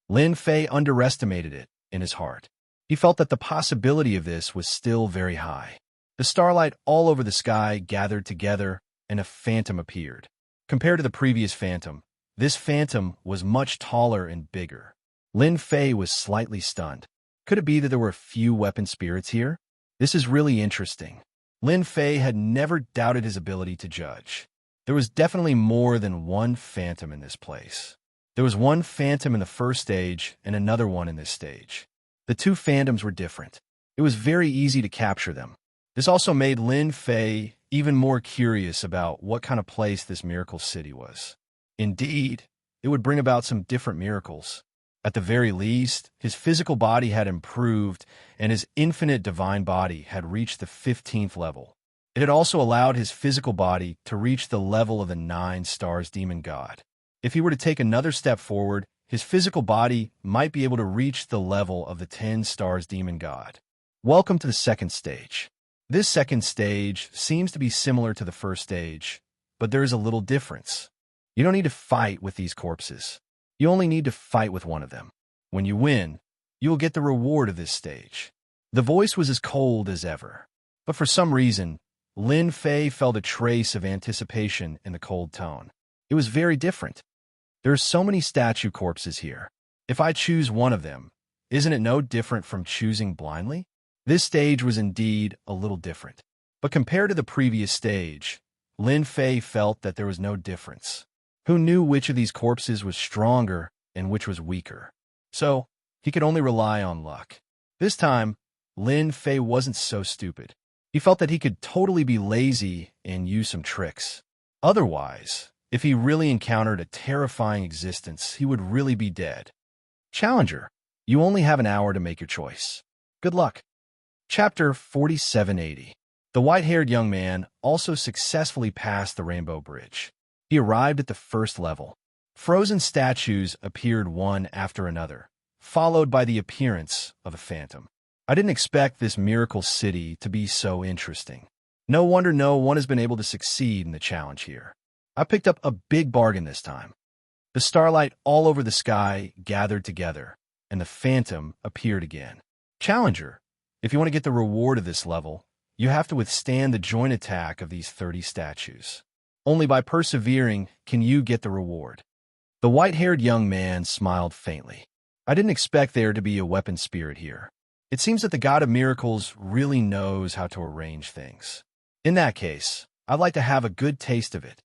Lin Fei underestimated it in his heart. He felt that the possibility of this was still very high. The starlight all over the sky gathered together, and a phantom appeared. Compared to the previous phantom, this phantom was much taller and bigger. Lin Fei was slightly stunned. Could it be that there were few weapon spirits here? This is really interesting. Lin Fei had never doubted his ability to judge. There was definitely more than one phantom in this place. There was one phantom in the first stage and another one in this stage. The two phantoms were different. It was very easy to capture them. This also made Lin Fei even more curious about what kind of place this miracle city was. Indeed, it would bring about some different miracles. At the very least, his physical body had improved, and his infinite divine body had reached the 15th level. It had also allowed his physical body to reach the level of the 9 stars demon god. If he were to take another step forward, his physical body might be able to reach the level of the 10 stars demon god. Welcome to the second stage. This second stage seems to be similar to the first stage, but there is a little difference. You don't need to fight with these corpses. You only need to fight with one of them. When you win, you will get the reward of this stage. The voice was as cold as ever. But for some reason, Lin Fei felt a trace of anticipation in the cold tone. It was very different. There are so many statue corpses here. If I choose one of them, isn't it no different from choosing blindly? This stage was indeed a little different. But compared to the previous stage, Lin Fei felt that there was no difference. Who knew which of these corpses was stronger and which was weaker? So, he could only rely on luck. This time, Lin Fei wasn't so stupid. He felt that he could totally be lazy and use some tricks. Otherwise, if he really encountered a terrifying existence, he would really be dead. Challenger, you only have an hour to make your choice. Good luck. Chapter 4780. The white-haired young man also successfully passed the Rainbow Bridge. He arrived at the first level. Frozen statues appeared one after another, followed by the appearance of a phantom. I didn't expect this miracle city to be so interesting. No wonder no one has been able to succeed in the challenge here. I picked up a big bargain this time. The starlight all over the sky gathered together, and the phantom appeared again. Challenger, if you want to get the reward of this level, you have to withstand the joint attack of these 30 statues. Only by persevering can you get the reward. The white-haired young man smiled faintly. I didn't expect there to be a weapon spirit here. It seems that the God of Miracles really knows how to arrange things. In that case, I'd like to have a good taste of it.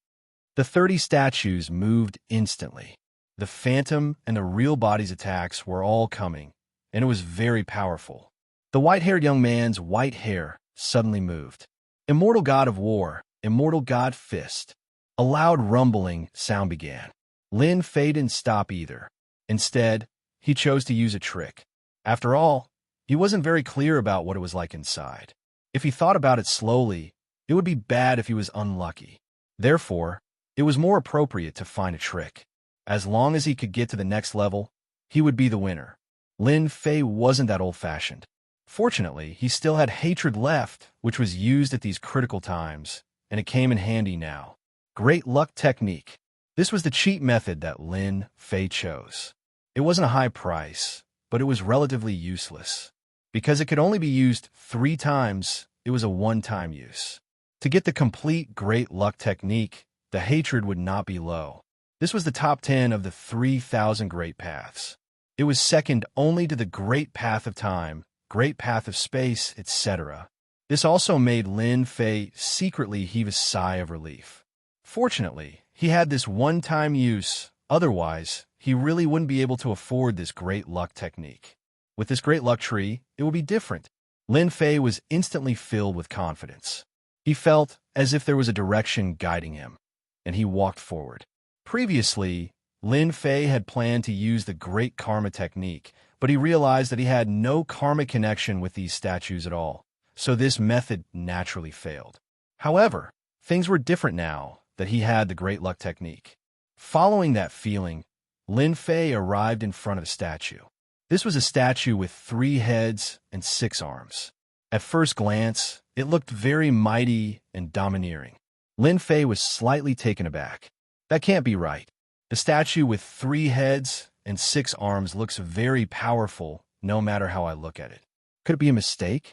The 30 statues moved instantly. The phantom and the real body's attacks were all coming, and it was very powerful. The white-haired young man's white hair suddenly moved. Immortal God of War, Immortal God Fist. A loud rumbling sound began. Lin Fei didn't stop either. Instead, he chose to use a trick. After all, he wasn't very clear about what it was like inside. If he thought about it slowly, it would be bad if he was unlucky. Therefore, it was more appropriate to find a trick. As long as he could get to the next level, he would be the winner. Lin Fei wasn't that old-fashioned. Fortunately, he still had hatred left, which was used at these critical times, and it came in handy now. Great luck technique. This was the cheap method that Lin Fei chose. It wasn't a high price, but it was relatively useless. Because it could only be used 3 times, it was a one-time use. To get the complete great luck technique, the hatred would not be low. This was the top 10 of the 3,000 great paths. It was second only to the Great Path of Time, Great Path of Space, etc. This also made Lin Fei secretly heave a sigh of relief. Fortunately, he had this one-time use, otherwise, he really wouldn't be able to afford this great luck technique. With this great luck tree, it would be different. Lin Fei was instantly filled with confidence. He felt as if there was a direction guiding him, and he walked forward. Previously, Lin Fei had planned to use the Great Karma technique, but he realized that he had no karmic connection with these statues at all, so this method naturally failed. However, things were different now that he had the Great Luck technique. Following that feeling, Lin Fei arrived in front of a statue. This was a statue with 3 heads and 6 arms. At first glance, it looked very mighty and domineering. Lin Fei was slightly taken aback. That can't be right. The statue with 3 heads and 6 arms looks very powerful, no matter how I look at it. Could it be a mistake?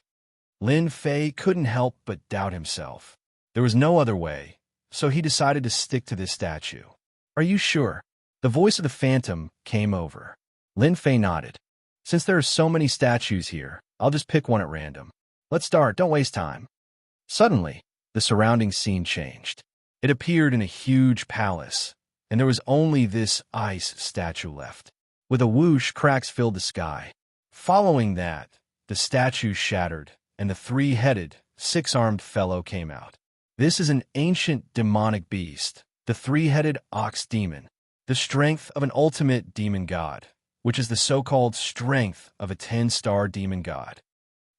Lin Fei couldn't help but doubt himself. There was no other way, so he decided to stick to this statue. Are you sure? The voice of the phantom came over. Lin Fei nodded. Since there are so many statues here, I'll just pick one at random. Let's start, don't waste time. Suddenly, the surrounding scene changed. It appeared in a huge palace, and there was only this ice statue left. With a whoosh, cracks filled the sky. Following that, the statue shattered, and the 3-headed, 6-armed fellow came out. This is an ancient demonic beast, the 3-headed ox demon, the strength of an ultimate demon god, which is the so-called strength of a 10-star demon god.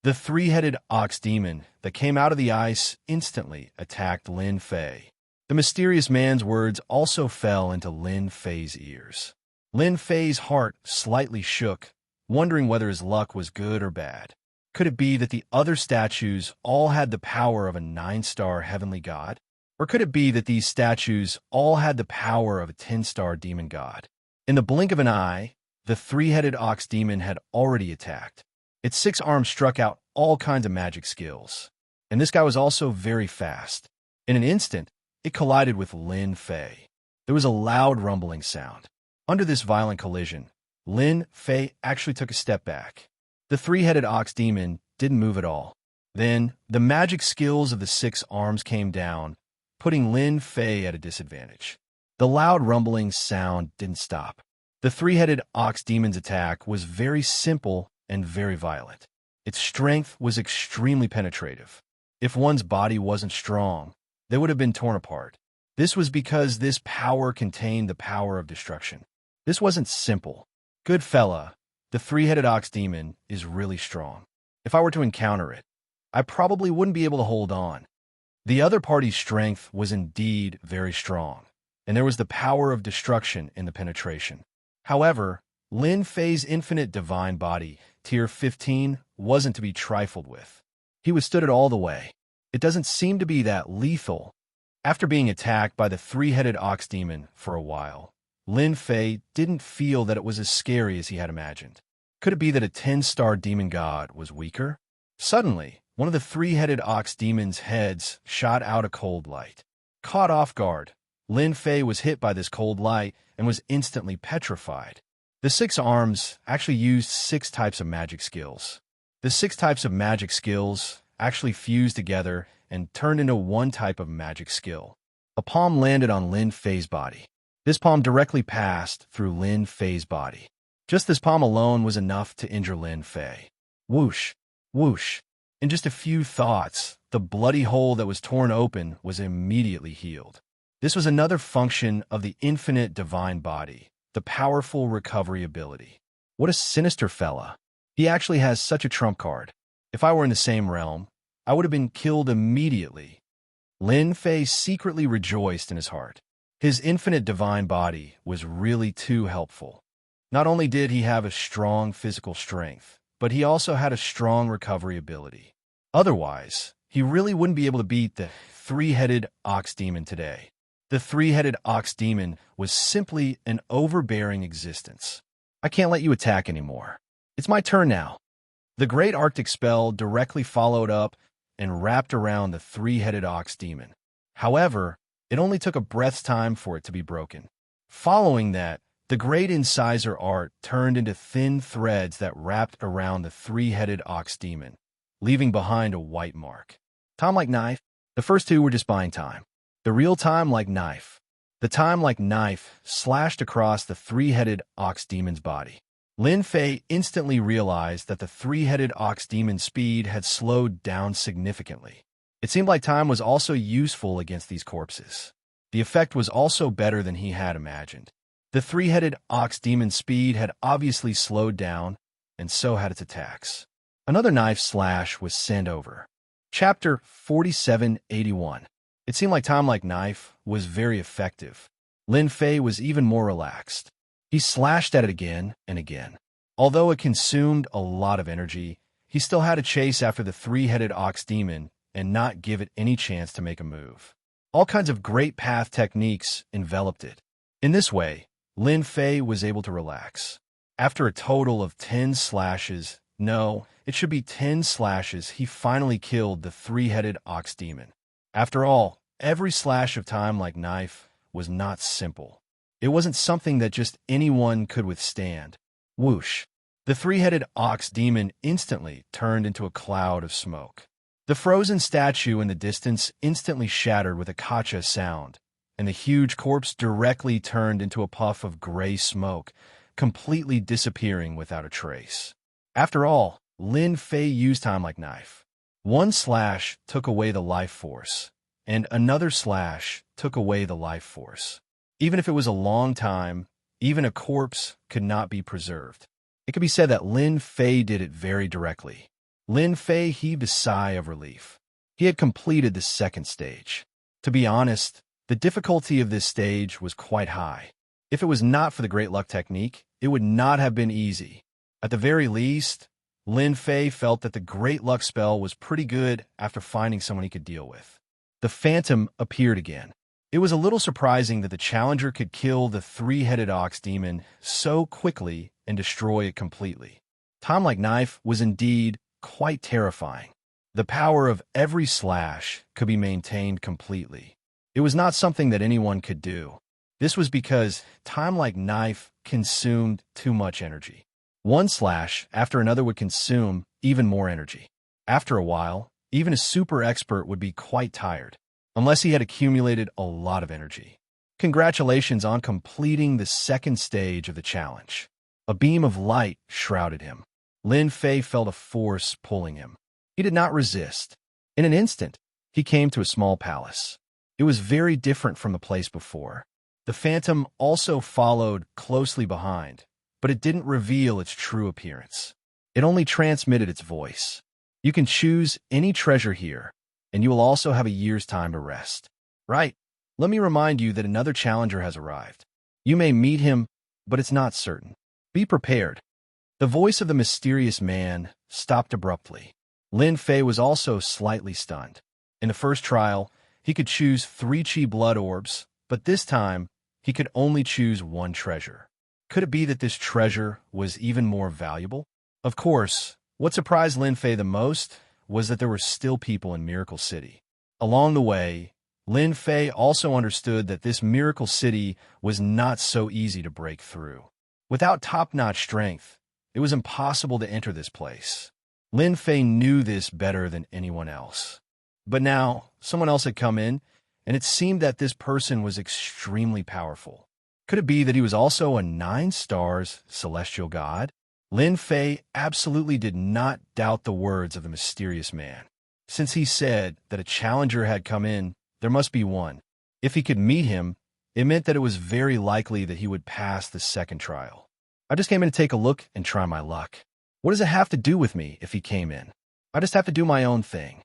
The 3-headed ox demon that came out of the ice instantly attacked Lin Fei. The mysterious man's words also fell into Lin Fei's ears. Lin Fei's heart slightly shook, wondering whether his luck was good or bad. Could it be that the other statues all had the power of a 9-star heavenly god? Or could it be that these statues all had the power of a 10-star demon god? In the blink of an eye, the 3-headed ox demon had already attacked. Its 6 arms struck out all kinds of magic skills. And this guy was also very fast. In an instant, it collided with Lin Fei. There was a loud rumbling sound. Under this violent collision, Lin Fei actually took a step back. The 3-headed ox demon didn't move at all. Then, the magic skills of the 6 arms came down, putting Lin Fei at a disadvantage. The loud rumbling sound didn't stop. The 3-headed ox demon's attack was very simple and very violent. Its strength was extremely penetrative. If one's body wasn't strong, they would have been torn apart. This was because this power contained the power of destruction. This wasn't simple. Good fella, the 3-headed ox demon is really strong. If I were to encounter it, I probably wouldn't be able to hold on. The other party's strength was indeed very strong, and there was the power of destruction in the penetration. However, Lin Fei's infinite divine body, tier 15, wasn't to be trifled with. He withstood it all the way. It doesn't seem to be that lethal. After being attacked by the 3-headed ox demon for a while, Lin Fei didn't feel that it was as scary as he had imagined. Could it be that a 10-star demon god was weaker? Suddenly, one of the 3-headed ox demon's heads shot out a cold light. Caught off guard, Lin Fei was hit by this cold light and was instantly petrified. The 6 arms actually used 6 types of magic skills. The 6 types of magic skills actually fused together and turned into one type of magic skill. A palm landed on Lin Fei's body. This palm directly passed through Lin Fei's body. Just this palm alone was enough to injure Lin Fei. Whoosh, whoosh. In just a few thoughts, the bloody hole that was torn open was immediately healed. This was another function of the infinite divine body, the powerful recovery ability. What a sinister fella. He actually has such a trump card. If I were in the same realm, I would have been killed immediately. Lin Fei secretly rejoiced in his heart. His infinite divine body was really too helpful. Not only did he have a strong physical strength, but he also had a strong recovery ability. Otherwise, he really wouldn't be able to beat the 3-headed ox demon today. The 3-headed ox demon was simply an overbearing existence. I can't let you attack anymore. It's my turn now. The great Arctic spell directly followed up and wrapped around the 3-headed ox demon. However, It only took a breath's time for it to be broken. Following that, the great incisor art turned into thin threads that wrapped around the three-headed ox demon, leaving behind a white mark. Time like knife. The first two were just buying time. The real time like knife. The time like knife slashed across the three-headed ox demon's body. Lin Fei instantly realized that the three-headed ox demon's speed had slowed down significantly. It seemed like time was also useful against these corpses. The effect was also better than he had imagined. The three-headed ox demon's speed had obviously slowed down, and so had its attacks. Another knife slash was sent over. Chapter 4781. It seemed like time like knife was very effective. Lin Fei was even more relaxed. He slashed at it again and again. Although it consumed a lot of energy, he still had to chase after the three-headed ox demon and not give it any chance to make a move. All kinds of great path techniques enveloped it. In this way, Lin Fei was able to relax. After a total of 10 slashes, no, it should be 10 slashes, he finally killed the three-headed ox demon. After all, every slash of time like knife was not simple. It wasn't something that just anyone could withstand. Whoosh! The three-headed ox demon instantly turned into a cloud of smoke. The frozen statue in the distance instantly shattered with a kacha sound, and the huge corpse directly turned into a puff of gray smoke, completely disappearing without a trace. After all, Lin Fei used time like knife. One slash took away the life force, and another slash took away the life force. Even if it was a long time, even a corpse could not be preserved. It could be said that Lin Fei did it very directly. Lin Fei heaved a sigh of relief. He had completed the second stage. To be honest, the difficulty of this stage was quite high. If it was not for the Great Luck technique, it would not have been easy. At the very least, Lin Fei felt that the Great Luck spell was pretty good after finding someone he could deal with. The Phantom appeared again. It was a little surprising that the challenger could kill the three-headed ox demon so quickly and destroy it completely. Time like knife was indeed quite terrifying. The power of every slash could be maintained completely. It was not something that anyone could do. This was because time like knife consumed too much energy. One slash after another would consume even more energy. After a while, even a super expert would be quite tired, unless he had accumulated a lot of energy. Congratulations on completing the second stage of the challenge. A beam of light shrouded him. Lin Fei felt a force pulling him. He did not resist. In an instant, he came to a small palace. It was very different from the place before. The Phantom also followed closely behind, but it didn't reveal its true appearance. It only transmitted its voice. You can choose any treasure here, and you will also have a year's time to rest. Right, let me remind you that another challenger has arrived. You may meet him, but it's not certain. Be prepared. The voice of the mysterious man stopped abruptly. Lin Fei was also slightly stunned. In the first trial, he could choose 3 chi blood orbs, but this time, he could only choose 1 treasure. Could it be that this treasure was even more valuable? Of course, what surprised Lin Fei the most was that there were still people in Miracle City. Along the way, Lin Fei also understood that this Miracle City was not so easy to break through. Without top-notch strength, it was impossible to enter this place. Lin Fei knew this better than anyone else. But now, someone else had come in, and it seemed that this person was extremely powerful. Could it be that he was also a 9 stars celestial god? Lin Fei absolutely did not doubt the words of the mysterious man. Since he said that a challenger had come in, there must be one. If he could meet him, it meant that it was very likely that he would pass the second trial. I just came in to take a look and try my luck. What does it have to do with me if he came in? I just have to do my own thing.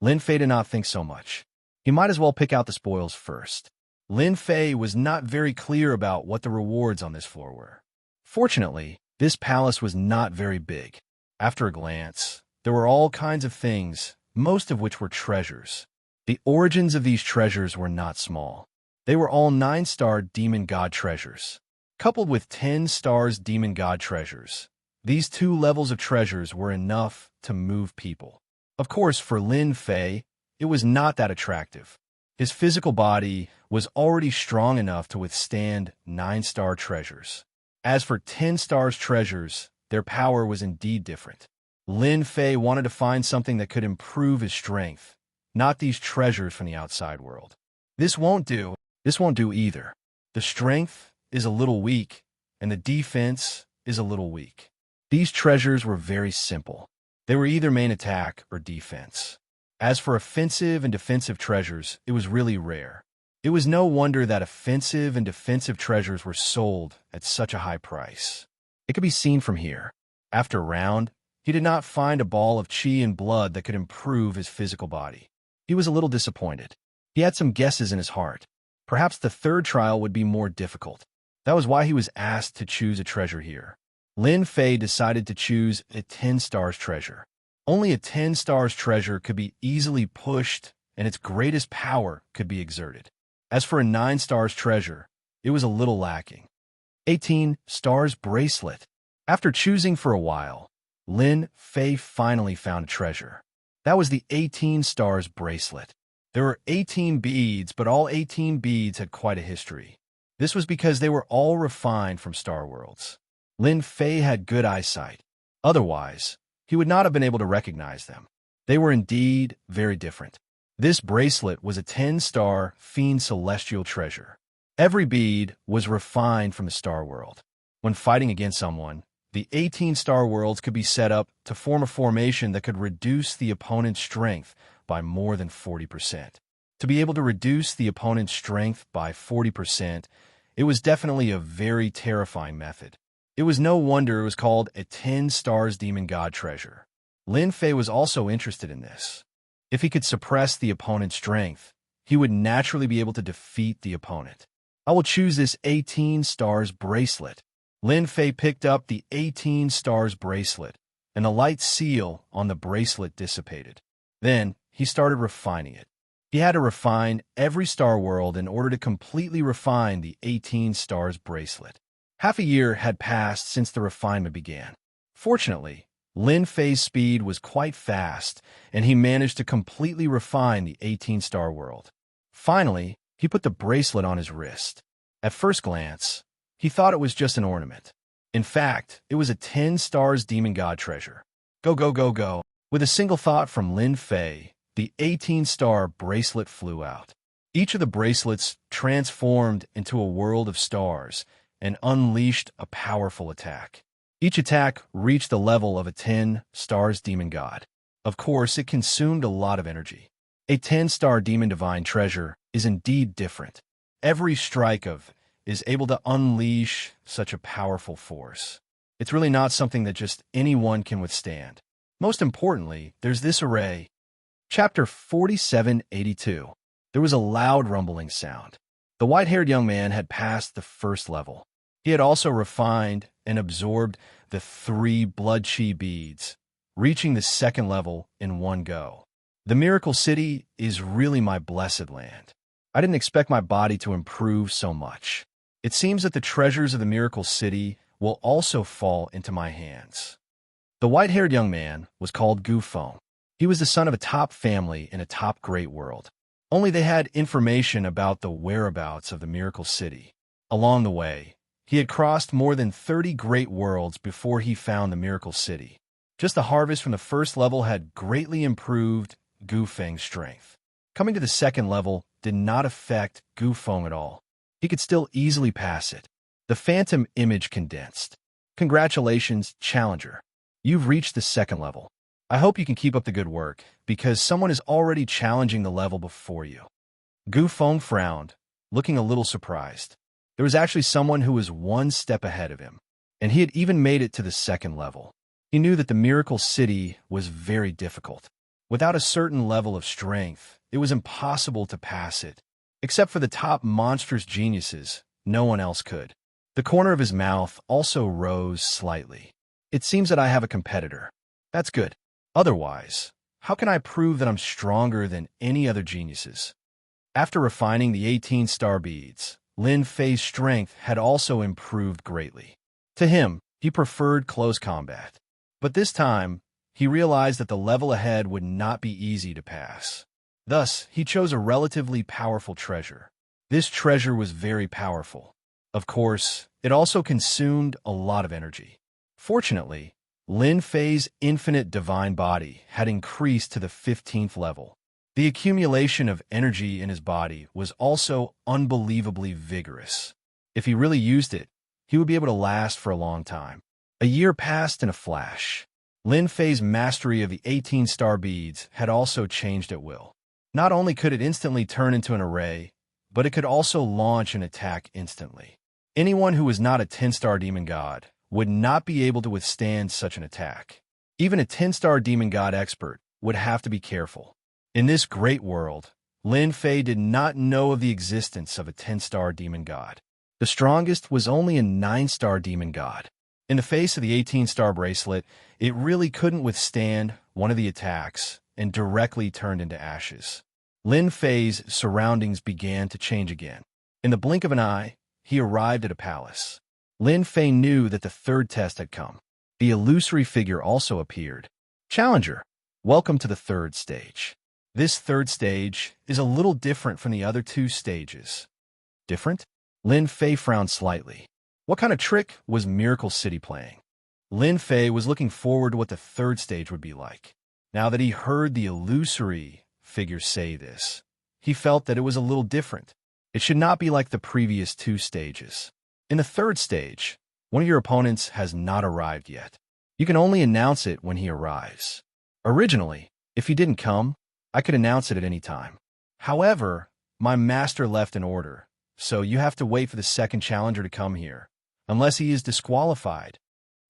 Lin Fei did not think so much. He might as well pick out the spoils first. Lin Fei was not very clear about what the rewards on this floor were. Fortunately, this palace was not very big. After a glance, there were all kinds of things, most of which were treasures. The origins of these treasures were not small. They were all 9-star demon god treasures. Coupled with 10 stars demon god treasures, these 2 levels of treasures were enough to move people. Of course, for Lin Fei, it was not that attractive. His physical body was already strong enough to withstand 9-star treasures. As for 10 stars treasures, their power was indeed different. Lin Fei wanted to find something that could improve his strength, not these treasures from the outside world. This won't do. This won't do either. The strength is a little weak, and the defense is a little weak. These treasures were very simple. They were either main attack or defense. As for offensive and defensive treasures, it was really rare. It was no wonder that offensive and defensive treasures were sold at such a high price. It could be seen from here. After a round, he did not find a ball of chi and blood that could improve his physical body. He was a little disappointed. He had some guesses in his heart. Perhaps the third trial would be more difficult. That was why he was asked to choose a treasure here. Lin Fei decided to choose a 10 stars treasure. Only a 10 stars treasure could be easily pushed, and its greatest power could be exerted. As for a 9 stars treasure, it was a little lacking. 18 stars bracelet. After choosing for a while, Lin Fei finally found a treasure. That was the 18 stars bracelet. There were 18 beads, but all 18 beads had quite a history. This was because they were all refined from Star Worlds. Lin Fei had good eyesight. Otherwise, he would not have been able to recognize them. They were indeed very different. This bracelet was a 10-star Fiend Celestial treasure. Every bead was refined from the Star World. When fighting against someone, the 18 Star Worlds could be set up to form a formation that could reduce the opponent's strength by more than 40%. To be able to reduce the opponent's strength by 40%, it was definitely a very terrifying method. It was no wonder it was called a 10 stars Demon God treasure. Lin Fei was also interested in this. If he could suppress the opponent's strength, he would naturally be able to defeat the opponent. I will choose this 18 stars bracelet. Lin Fei picked up the 18 stars bracelet, and the light seal on the bracelet dissipated. Then, he started refining it. He had to refine every Star World in order to completely refine the 18 stars bracelet. Half a year had passed since the refinement began. Fortunately, Lin Fei's speed was quite fast, and he managed to completely refine the 18-star world. Finally, he put the bracelet on his wrist. At first glance, he thought it was just an ornament. In fact, it was a 10 stars Demon God treasure. Go, go, go, go. With a single thought from Lin Fei, the 18-star bracelet flew out. Each of the bracelets transformed into a world of stars and unleashed a powerful attack. Each attack reached the level of a 10 stars Demon God. Of course, it consumed a lot of energy. A 10-star Demon Divine treasure is indeed different. Every strike of is able to unleash such a powerful force. It's really not something that just anyone can withstand. Most importantly, there's this array. Chapter 4782. There was a loud rumbling sound. The white-haired young man had passed the first level. He had also refined and absorbed the 3 blood chi beads, reaching the second level in one go. The Miracle City is really my blessed land. I didn't expect my body to improve so much. It seems that the treasures of the Miracle City will also fall into my hands. The white-haired young man was called Gu Feng. He was the son of a top family in a top great world. Only they had information about the whereabouts of the Miracle City. Along the way, he had crossed more than 30 great worlds before he found the Miracle City. Just the harvest from the first level had greatly improved Gu Feng's strength. Coming to the second level did not affect Gu Feng at all. He could still easily pass it. The phantom image condensed. Congratulations, Challenger. You've reached the second level. I hope you can keep up the good work, because someone is already challenging the level before you. Gu Feng frowned, looking a little surprised. There was actually someone who was one step ahead of him, and he had even made it to the second level. He knew that the Miracle City was very difficult. Without a certain level of strength, it was impossible to pass it. Except for the top monstrous geniuses, no one else could. The corner of his mouth also rose slightly. It seems that I have a competitor. That's good. Otherwise, how can I prove that I'm stronger than any other geniuses? After refining the 18 star beads, Lin Fei's strength had also improved greatly. To him, he preferred close combat. But this time, he realized that the level ahead would not be easy to pass. Thus, he chose a relatively powerful treasure. This treasure was very powerful. Of course, it also consumed a lot of energy. Fortunately, Lin Fei's infinite divine body had increased to the 15th level. The accumulation of energy in his body was also unbelievably vigorous. If he really used it, he would be able to last for a long time. A year passed in a flash. Lin Fei's mastery of the 18 star beads had also changed at will. Not only could it instantly turn into an array, but it could also launch an attack instantly. Anyone who was not a 10-star demon god would not be able to withstand such an attack. Even a 10-star demon god expert would have to be careful. In this great world, Lin Fei did not know of the existence of a 10-star demon god. The strongest was only a 9-star demon god. In the face of the 18-star bracelet, it really couldn't withstand one of the attacks and directly turned into ashes. Lin Fei's surroundings began to change again. In the blink of an eye, he arrived at a palace. Lin Fei knew that the third test had come. The illusory figure also appeared. Challenger, welcome to the third stage. This third stage is a little different from the other two stages. Different? Lin Fei frowned slightly. What kind of trick was Miracle City playing? Lin Fei was looking forward to what the third stage would be like. Now that he heard the illusory figure say this, he felt that it was a little different. It should not be like the previous two stages. In the third stage, one of your opponents has not arrived yet. You can only announce it when he arrives. Originally, if he didn't come, I could announce it at any time. However, my master left an order, so you have to wait for the second challenger to come here, unless he is disqualified.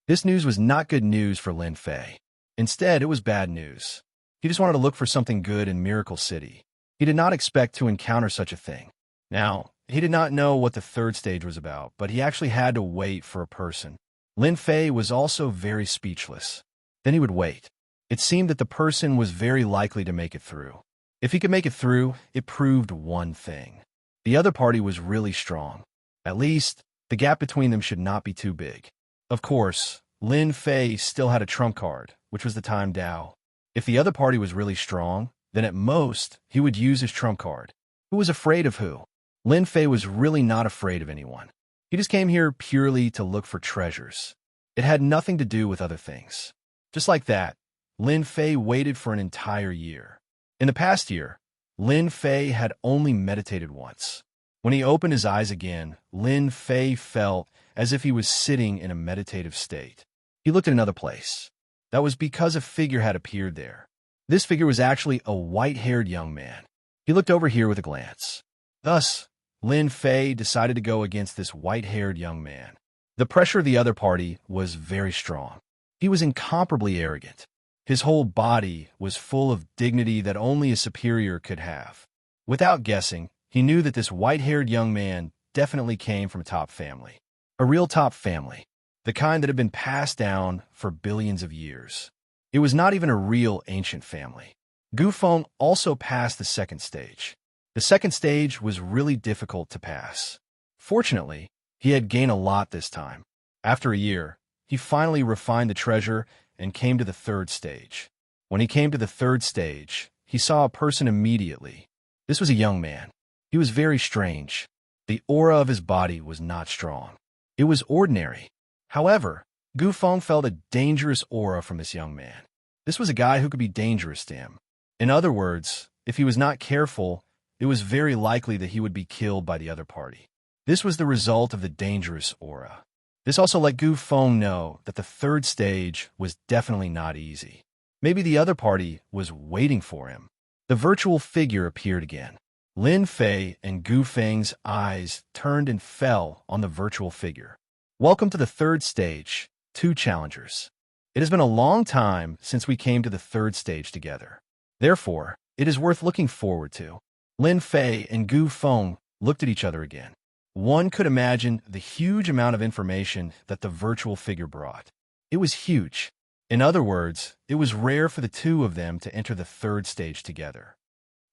This news was not good news for Lin Fei. Instead, it was bad news. He just wanted to look for something good in Miracle City. He did not expect to encounter such a thing. Now, he did not know what the third stage was about, but he actually had to wait for a person. Lin Fei was also very speechless. Then he would wait. It seemed that the person was very likely to make it through. If he could make it through, it proved one thing. The other party was really strong. At least, the gap between them should not be too big. Of course, Lin Fei still had a trump card, which was the Time Dao. If the other party was really strong, then at most, he would use his trump card. Who was afraid of who? Lin Fei was really not afraid of anyone. He just came here purely to look for treasures. It had nothing to do with other things. Just like that, Lin Fei waited for an entire year. In the past year, Lin Fei had only meditated once. When he opened his eyes again, Lin Fei felt as if he was sitting in a meditative state. He looked at another place. That was because a figure had appeared there. This figure was actually a white-haired young man. He looked over here with a glance. Thus, Lin Fei decided to go against this white-haired young man. The pressure of the other party was very strong. He was incomparably arrogant. His whole body was full of dignity that only a superior could have. Without guessing, he knew that this white-haired young man definitely came from a top family. A real top family. The kind that had been passed down for billions of years. It was not even a real ancient family. Gu Feng also passed the second stage. The second stage was really difficult to pass. Fortunately, he had gained a lot this time. After a year, he finally refined the treasure and came to the third stage. When he came to the third stage, he saw a person immediately. This was a young man. He was very strange. The aura of his body was not strong. It was ordinary. However, Gu Feng felt a dangerous aura from this young man. This was a guy who could be dangerous to him. In other words, if he was not careful, it was very likely that he would be killed by the other party. This was the result of the dangerous aura. This also let Gu Feng know that the third stage was definitely not easy. Maybe the other party was waiting for him. The virtual figure appeared again. Lin Fei and Gu Feng's eyes turned and fell on the virtual figure. Welcome to the third stage, two challengers. It has been a long time since we came to the third stage together. Therefore, it is worth looking forward to. Lin Fei and Gu Feng looked at each other again. One could imagine the huge amount of information that the virtual figure brought. It was huge. In other words, it was rare for the two of them to enter the third stage together.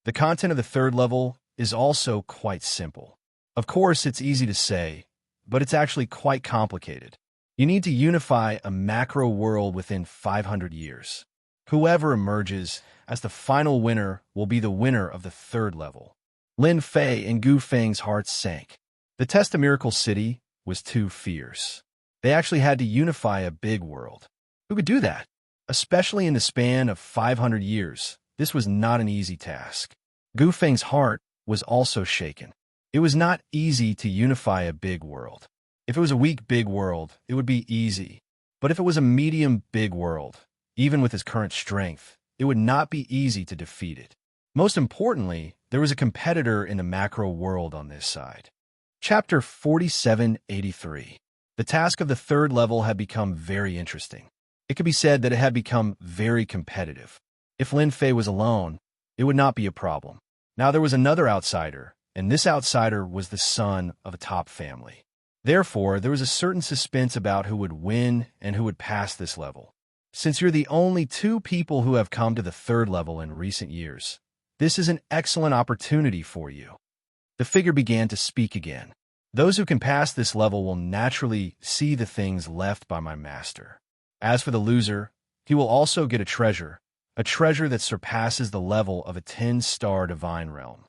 The content of the third level is also quite simple. Of course, it's easy to say, but it's actually quite complicated. You need to unify a macro world within 500 years. Whoever emerges as the final winner will be the winner of the third level. Lin Fei and Gu Feng's hearts sank. The test of Miracle City was too fierce. They actually had to unify a big world. Who could do that? Especially in the span of 500 years, this was not an easy task. Gu Feng's heart was also shaken. It was not easy to unify a big world. If it was a weak big world, it would be easy. But if it was a medium big world, even with his current strength, it would not be easy to defeat it. Most importantly, there was a competitor in the macro world on this side. Chapter 4783. The task of the third level had become very interesting. It could be said that it had become very competitive. If Lin Fei was alone, it would not be a problem. Now there was another outsider, and this outsider was the son of a top family. Therefore, there was a certain suspense about who would win and who would pass this level. Since you're the only two people who have come to the third level in recent years, this is an excellent opportunity for you. The figure began to speak again. Those who can pass this level will naturally see the things left by my master. As for the loser, he will also get a treasure that surpasses the level of a 10-star divine realm.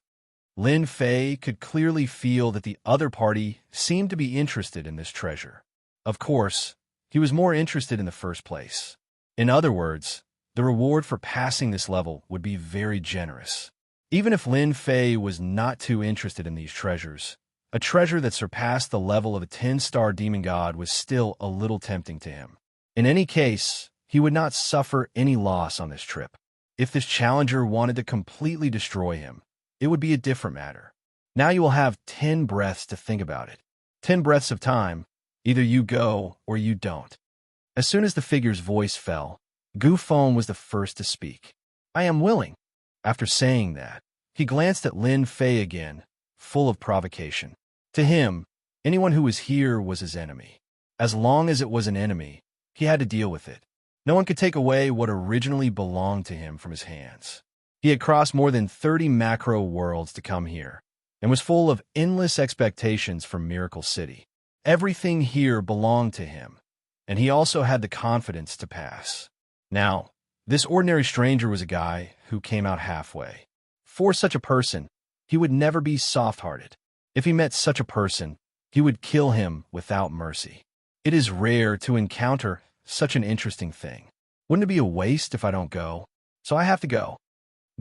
Lin Fei could clearly feel that the other party seemed to be interested in this treasure. Of course, he was more interested in the first place. In other words, the reward for passing this level would be very generous. Even if Lin Fei was not too interested in these treasures, a treasure that surpassed the level of a 10-star demon god was still a little tempting to him. In any case, he would not suffer any loss on this trip. If this challenger wanted to completely destroy him, it would be a different matter. Now you will have 10 breaths to think about it. 10 breaths of time. Either you go or you don't. As soon as the figure's voice fell, Gu Feng was the first to speak. I am willing. After saying that, he glanced at Lin Fei again, full of provocation. To him, anyone who was here was his enemy. As long as it was an enemy, he had to deal with it. No one could take away what originally belonged to him from his hands. He had crossed more than 30 macro worlds to come here, and was full of endless expectations for Miracle City. Everything here belonged to him, and he also had the confidence to pass. Now, this ordinary stranger was a guy who came out halfway. For such a person, he would never be soft-hearted. If he met such a person, he would kill him without mercy. It is rare to encounter such an interesting thing. Wouldn't it be a waste if I don't go? So I have to go.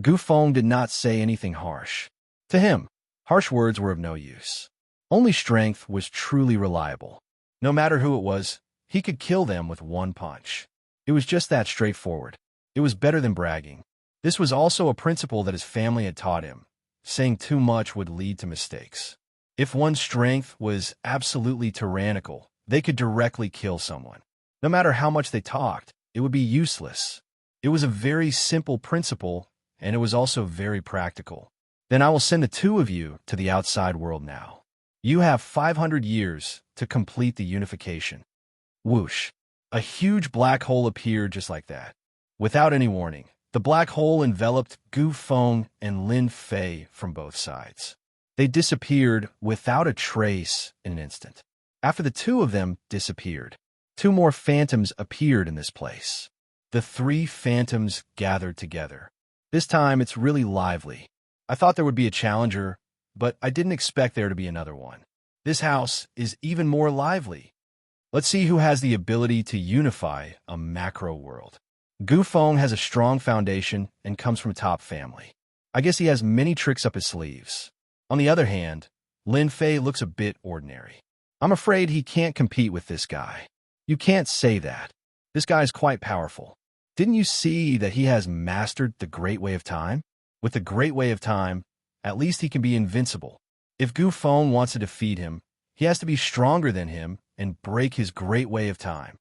Gu Feng did not say anything harsh. To him, harsh words were of no use. Only strength was truly reliable. No matter who it was, he could kill them with one punch. It was just that straightforward. It was better than bragging. This was also a principle that his family had taught him. Saying too much would lead to mistakes. If one's strength was absolutely tyrannical, they could directly kill someone. No matter how much they talked, it would be useless. It was a very simple principle, and it was also very practical. Then I will send the two of you to the outside world now. You have 500 years to complete the unification. Whoosh! A huge black hole appeared just like that. Without any warning, the black hole enveloped Gu Feng and Lin Fei from both sides. They disappeared without a trace in an instant. After the two of them disappeared, two more phantoms appeared in this place. The three phantoms gathered together. This time it's really lively. I thought there would be a challenger, but I didn't expect there to be another one. This house is even more lively. Let's see who has the ability to unify a macro world. Gu Feng has a strong foundation and comes from a top family. I guess he has many tricks up his sleeves. On the other hand, Lin Fei looks a bit ordinary. I'm afraid he can't compete with this guy. You can't say that. This guy is quite powerful. Didn't you see that he has mastered the Great Way of Time? With the Great Way of Time, at least he can be invincible. If Gu Feng wants to defeat him, he has to be stronger than him and break his Great Way of Time.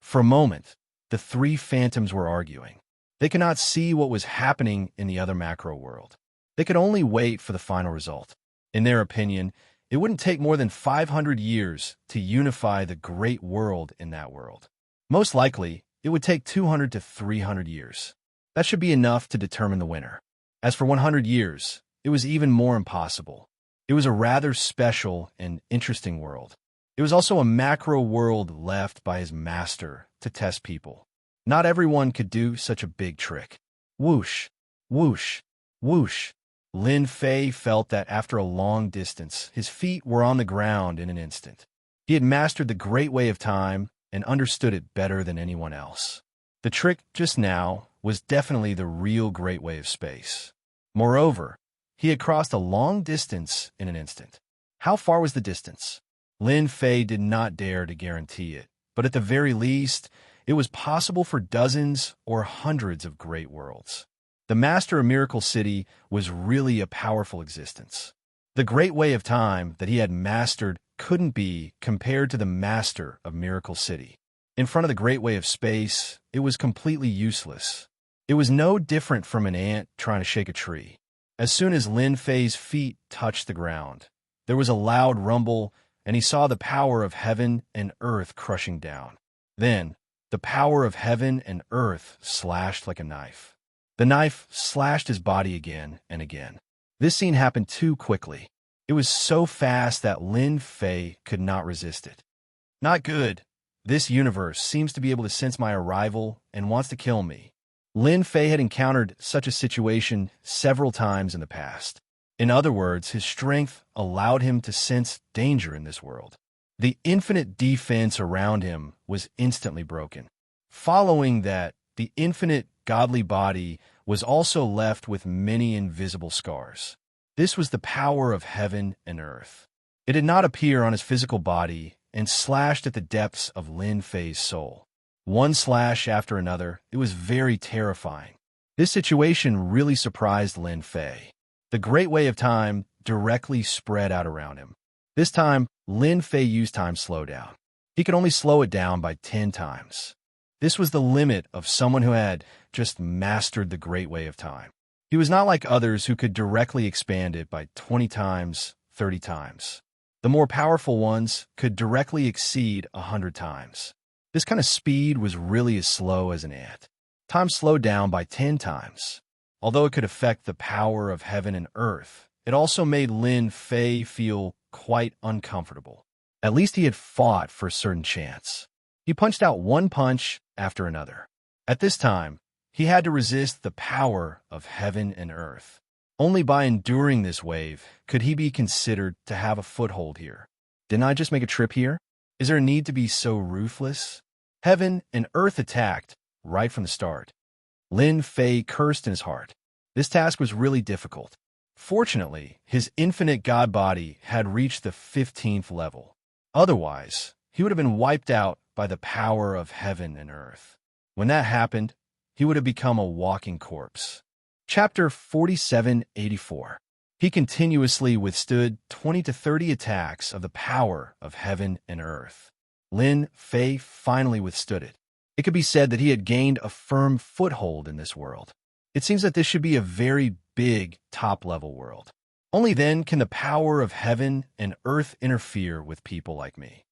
For a moment, the three phantoms were arguing. They could not see what was happening in the other macro world. They could only wait for the final result. In their opinion, it wouldn't take more than 500 years to unify the great world in that world. Most likely, it would take 200 to 300 years. That should be enough to determine the winner. As for 100 years, it was even more impossible. It was a rather special and interesting world. It was also a macro world left by his master to test people. Not everyone could do such a big trick. Whoosh, whoosh, whoosh. Lin Fei felt that after a long distance, his feet were on the ground in an instant. He had mastered the great way of time and understood it better than anyone else. The trick just now was definitely the real great way of space. Moreover, he had crossed a long distance in an instant. How far was the distance? Lin Fei did not dare to guarantee it, but at the very least, it was possible for dozens or hundreds of great worlds. The master of Miracle City was really a powerful existence. The great way of time that he had mastered couldn't be compared to the master of Miracle City. In front of the great way of space, it was completely useless. It was no different from an ant trying to shake a tree. As soon as Lin Fei's feet touched the ground, there was a loud rumble, and he saw the power of heaven and earth crushing down. Then, the power of heaven and earth slashed like a knife. The knife slashed his body again and again. This scene happened too quickly. It was so fast that Lin Fei could not resist it. Not good. This universe seems to be able to sense my arrival and wants to kill me. Lin Fei had encountered such a situation several times in the past. In other words, his strength allowed him to sense danger in this world. The infinite defense around him was instantly broken. Following that, the infinite godly body was also left with many invisible scars. This was the power of heaven and earth. It did not appear on his physical body and slashed at the depths of Lin Fei's soul. One slash after another, it was very terrifying. This situation really surprised Lin Fei. The great way of time directly spread out around him. This time, Lin Fei used time slowdown. He could only slow it down by 10 times. This was the limit of someone who had just mastered the great way of time. He was not like others who could directly expand it by 20 times, 30 times. The more powerful ones could directly exceed 100 times. This kind of speed was really as slow as an ant. Time slowed down by 10 times. Although it could affect the power of heaven and earth, it also made Lin Fei feel quite uncomfortable. At least he had fought for a certain chance. He punched out one punch after another. At this time, he had to resist the power of heaven and earth. Only by enduring this wave could he be considered to have a foothold here. Didn't I just make a trip here? Is there a need to be so ruthless? Heaven and earth attacked right from the start. Lin Fei cursed in his heart. This task was really difficult. Fortunately, his infinite god body had reached the 15th level. Otherwise, he would have been wiped out by the power of heaven and earth. When that happened, he would have become a walking corpse. Chapter 4784. He continuously withstood 20 to 30 attacks of the power of heaven and earth. Lin Fei finally withstood it. It could be said that he had gained a firm foothold in this world. It seems that this should be a very big top-level world. Only then can the power of heaven and earth interfere with people like me.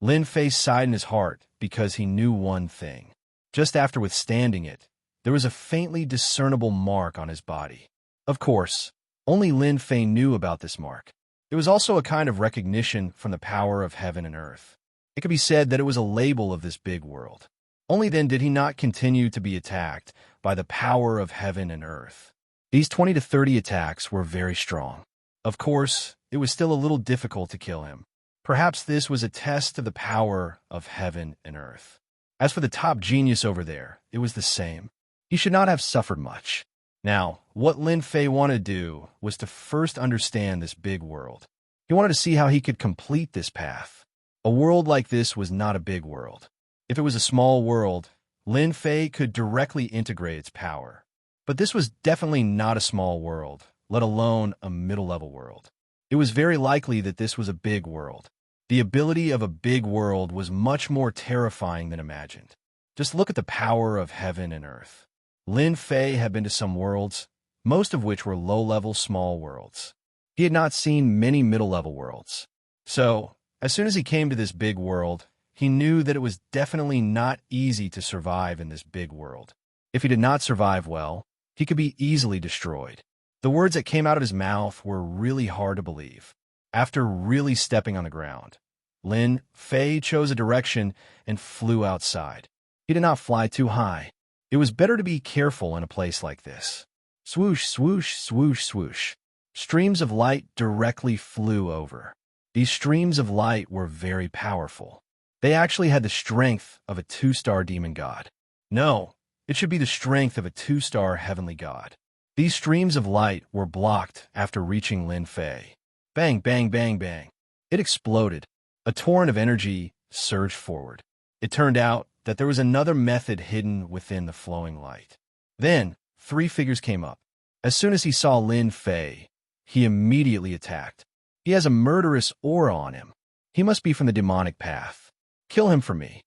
Lin Fei sighed in his heart because he knew one thing. Just after withstanding it, there was a faintly discernible mark on his body. Of course, only Lin Fei knew about this mark. It was also a kind of recognition from the power of heaven and earth. It could be said that it was a label of this big world. Only then did he not continue to be attacked by the power of heaven and earth. These 20 to 30 attacks were very strong. Of course, it was still a little difficult to kill him. Perhaps this was a test of the power of heaven and earth. As for the top genius over there, it was the same. He should not have suffered much. Now, what Lin Fei wanted to do was to first understand this big world. He wanted to see how he could complete this path. A world like this was not a big world. If it was a small world, Lin Fei could directly integrate its power. But this was definitely not a small world, let alone a middle-level world. It was very likely that this was a big world. The ability of a big world was much more terrifying than imagined. Just look at the power of heaven and earth. Lin Fei had been to some worlds, most of which were low-level small worlds. He had not seen many middle-level worlds. So, as soon as he came to this big world, he knew that it was definitely not easy to survive in this big world. If he did not survive well, he could be easily destroyed. The words that came out of his mouth were really hard to believe. After really stepping on the ground, Lin Fei chose a direction and flew outside. He did not fly too high. It was better to be careful in a place like this. Swoosh, swoosh, swoosh, swoosh. Streams of light directly flew over. These streams of light were very powerful. They actually had the strength of a 2-star demon god. No, it should be the strength of a 2-star heavenly god. These streams of light were blocked after reaching Lin Fei. Bang, bang, bang, bang. It exploded. A torrent of energy surged forward. It turned out that there was another method hidden within the flowing light. Then, 3 figures came up. As soon as he saw Lin Fei, he immediately attacked. He has a murderous aura on him. He must be from the demonic path. Kill him for me.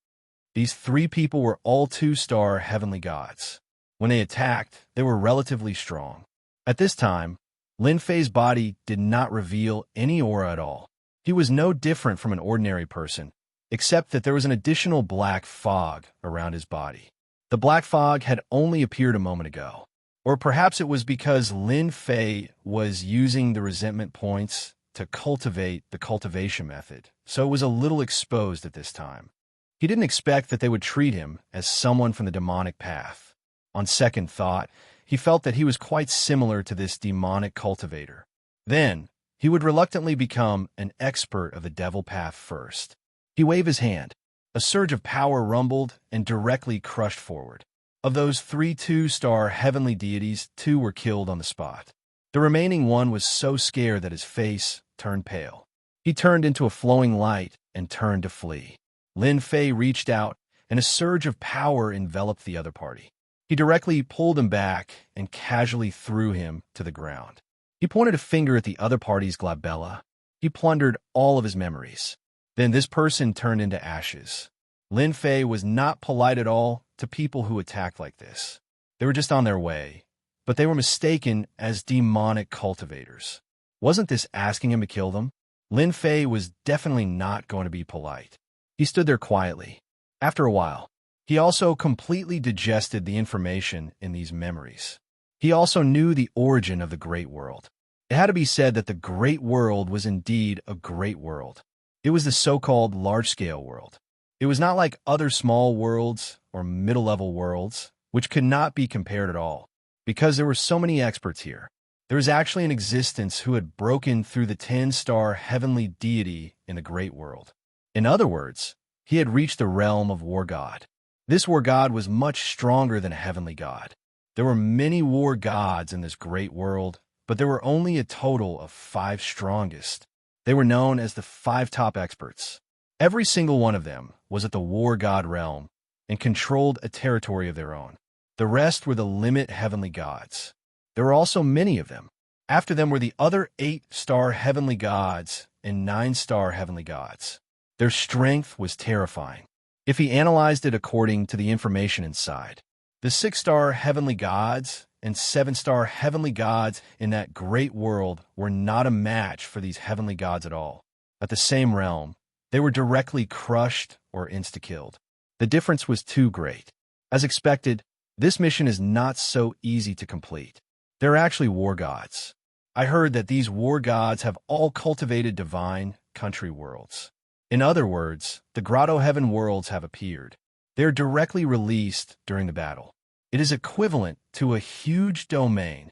These 3 people were all 2-star heavenly gods. When they attacked, they were relatively strong. At this time, Lin Fei's body did not reveal any aura at all. He was no different from an ordinary person, except that there was an additional black fog around his body. The black fog had only appeared a moment ago. Or perhaps it was because Lin Fei was using the resentment points to cultivate the cultivation method, so it was a little exposed at this time. He didn't expect that they would treat him as someone from the demonic path. On second thought, he felt that he was quite similar to this demonic cultivator. Then, he would reluctantly become an expert of the devil path first. He waved his hand. A surge of power rumbled and directly crushed forward. Of those 3 2-star heavenly deities, 2 were killed on the spot. The remaining one was so scared that his face turned pale. He turned into a flowing light and turned to flee. Lin Fei reached out, and a surge of power enveloped the other party. He directly pulled him back and casually threw him to the ground. He pointed a finger at the other party's glabella. He plundered all of his memories. Then this person turned into ashes. Lin Fei was not polite at all to people who attacked like this. They were just on their way, but they were mistaken as demonic cultivators. Wasn't this asking him to kill them? Lin Fei was definitely not going to be polite. He stood there quietly. After a while, he also completely digested the information in these memories. He also knew the origin of the Great World. It had to be said that the Great World was indeed a great world. It was the so-called large-scale world. It was not like other small worlds or middle-level worlds, which could not be compared at all, because there were so many experts here. There was actually an existence who had broken through the 10-star heavenly deity in the Great World. In other words, he had reached the realm of War God. This War God was much stronger than a heavenly god. There were many war gods in this great world, but there were only a total of 5 strongest. They were known as the 5 top experts. Every single one of them was at the War God realm and controlled a territory of their own. The rest were the limit heavenly gods. There were also many of them. After them were the other 8-star heavenly gods and 9-star heavenly gods. Their strength was terrifying. If he analyzed it according to the information inside, the 6-star heavenly gods and 7-star heavenly gods in that great world were not a match for these heavenly gods at all. At the same realm, they were directly crushed or insta-killed. The difference was too great. As expected, this mission is not so easy to complete. They're actually war gods. I heard that these war gods have all cultivated divine country worlds. In other words, the Grotto Heaven worlds have appeared. They are directly released during the battle. It is equivalent to a huge domain.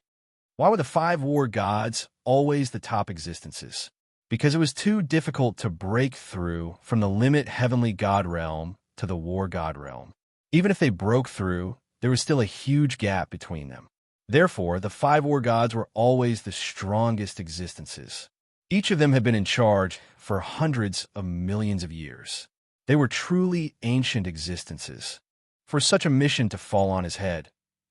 Why were the 5 war gods always the top existences? Because it was too difficult to break through from the limit heavenly god realm to the war god realm. Even if they broke through, there was still a huge gap between them. Therefore, the 5 war gods were always the strongest existences. Each of them had been in charge for hundreds of millions of years. They were truly ancient existences. For such a mission to fall on his head,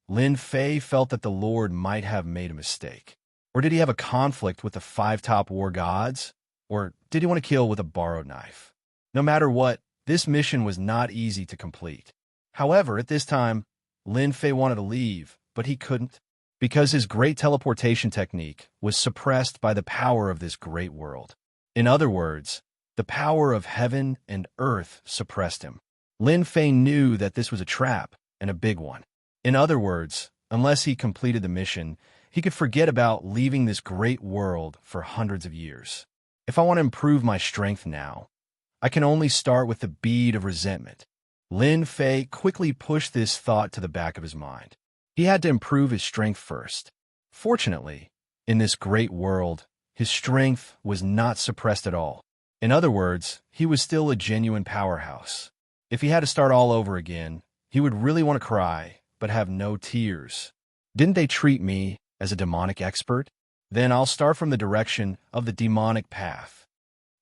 Lin Fei felt that the Lord might have made a mistake. Or did he have a conflict with the 5 top war gods? Or did he want to kill with a borrowed knife? No matter what, this mission was not easy to complete. However, at this time, Lin Fei wanted to leave, but he couldn't, because his great teleportation technique was suppressed by the power of this great world. In other words, the power of heaven and earth suppressed him. Lin Fei knew that this was a trap, and a big one. In other words, unless he completed the mission, he could forget about leaving this great world for hundreds of years. If I want to improve my strength now, I can only start with the bead of resentment. Lin Fei quickly pushed this thought to the back of his mind. He had to improve his strength first. Fortunately, in this great world, his strength was not suppressed at all. In other words, he was still a genuine powerhouse. If he had to start all over again, he would really want to cry, but have no tears. Didn't they treat me as a demonic expert? Then I'll start from the direction of the demonic path.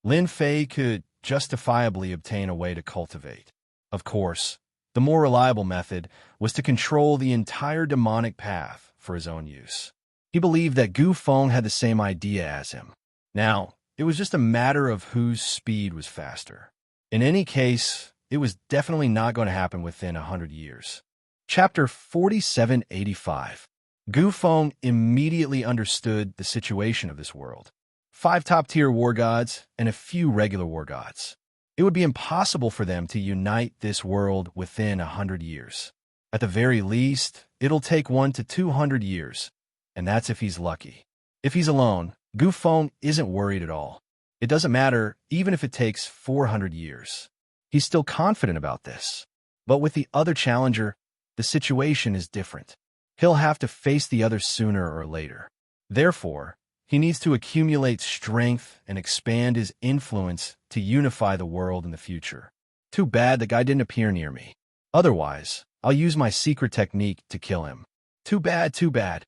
Lin Fei could justifiably obtain a way to cultivate. Of course, the more reliable method was to control the entire demonic path for his own use. He believed that Gu Feng had the same idea as him. Now, it was just a matter of whose speed was faster. In any case, it was definitely not going to happen within 100 years. Chapter 4785. Gu Feng immediately understood the situation of this world. 5 top-tier war gods and a few regular war gods. It would be impossible for them to unite this world within 100 years. At the very least, it'll take 1 to 200 years, and that's if he's lucky. If he's alone, Gu Feng isn't worried at all. It doesn't matter even if it takes 400 years. He's still confident about this. But with the other challenger, the situation is different. He'll have to face the other sooner or later. Therefore, he needs to accumulate strength and expand his influence to unify the world in the future. Too bad the guy didn't appear near me. Otherwise, I'll use my secret technique to kill him. Too bad, too bad.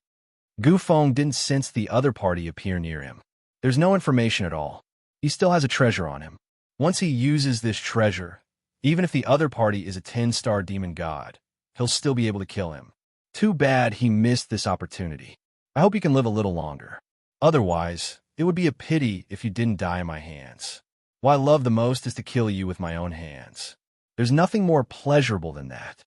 Gu Feng didn't sense the other party appear near him. There's no information at all. He still has a treasure on him. Once he uses this treasure, even if the other party is a 10-star demon god, he'll still be able to kill him. Too bad he missed this opportunity. I hope he can live a little longer. Otherwise, it would be a pity if you didn't die in my hands. What I love the most is to kill you with my own hands. There's nothing more pleasurable than that.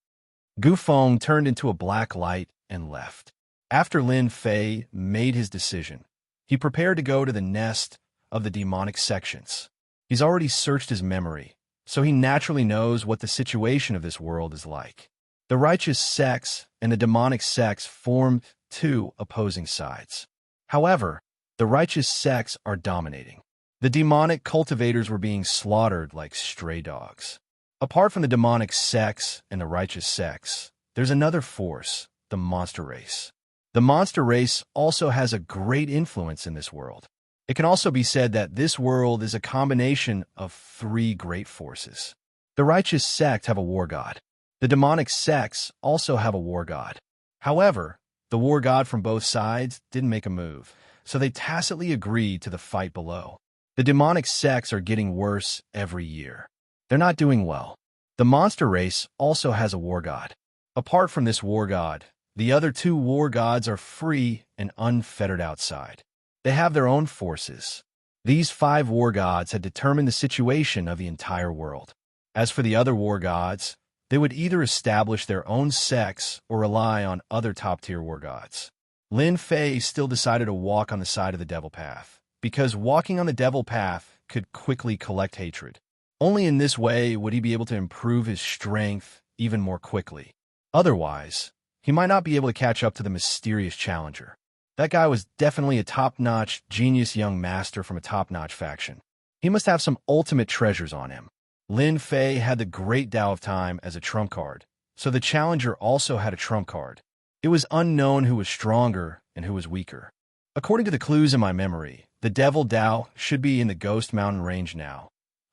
Gu Feng turned into a black light and left. After Lin Fei made his decision, he prepared to go to the nest of the demonic sections. He's already searched his memory, so he naturally knows what the situation of this world is like. The righteous sects and the demonic sects form 2 opposing sides. However, the righteous sects are dominating. The demonic cultivators were being slaughtered like stray dogs. Apart from the demonic sects and the righteous sects, there's another force, the monster race. The monster race also has a great influence in this world. It can also be said that this world is a combination of 3 great forces. The righteous sect have a war god. The demonic sects also have a war god. However, the war god from both sides didn't make a move, so they tacitly agreed to the fight below. The demonic sects are getting worse every year. They're not doing well. The monster race also has a war god. Apart from this war god, the other 2 war gods are free and unfettered outside. They have their own forces. These 5 war gods had determined the situation of the entire world. As for the other war gods, they would either establish their own sects or rely on other top-tier war gods. Lin Fei still decided to walk on the side of the devil path, because walking on the devil path could quickly collect hatred. Only in this way would he be able to improve his strength even more quickly. Otherwise, he might not be able to catch up to the mysterious challenger. That guy was definitely a top-notch, genius young master from a top-notch faction. He must have some ultimate treasures on him. Lin Fei had the Great Tao of Time as a trump card, so the challenger also had a trump card. It was unknown who was stronger and who was weaker. According to the clues in my memory, the Devil Tao should be in the Ghost Mountain range now,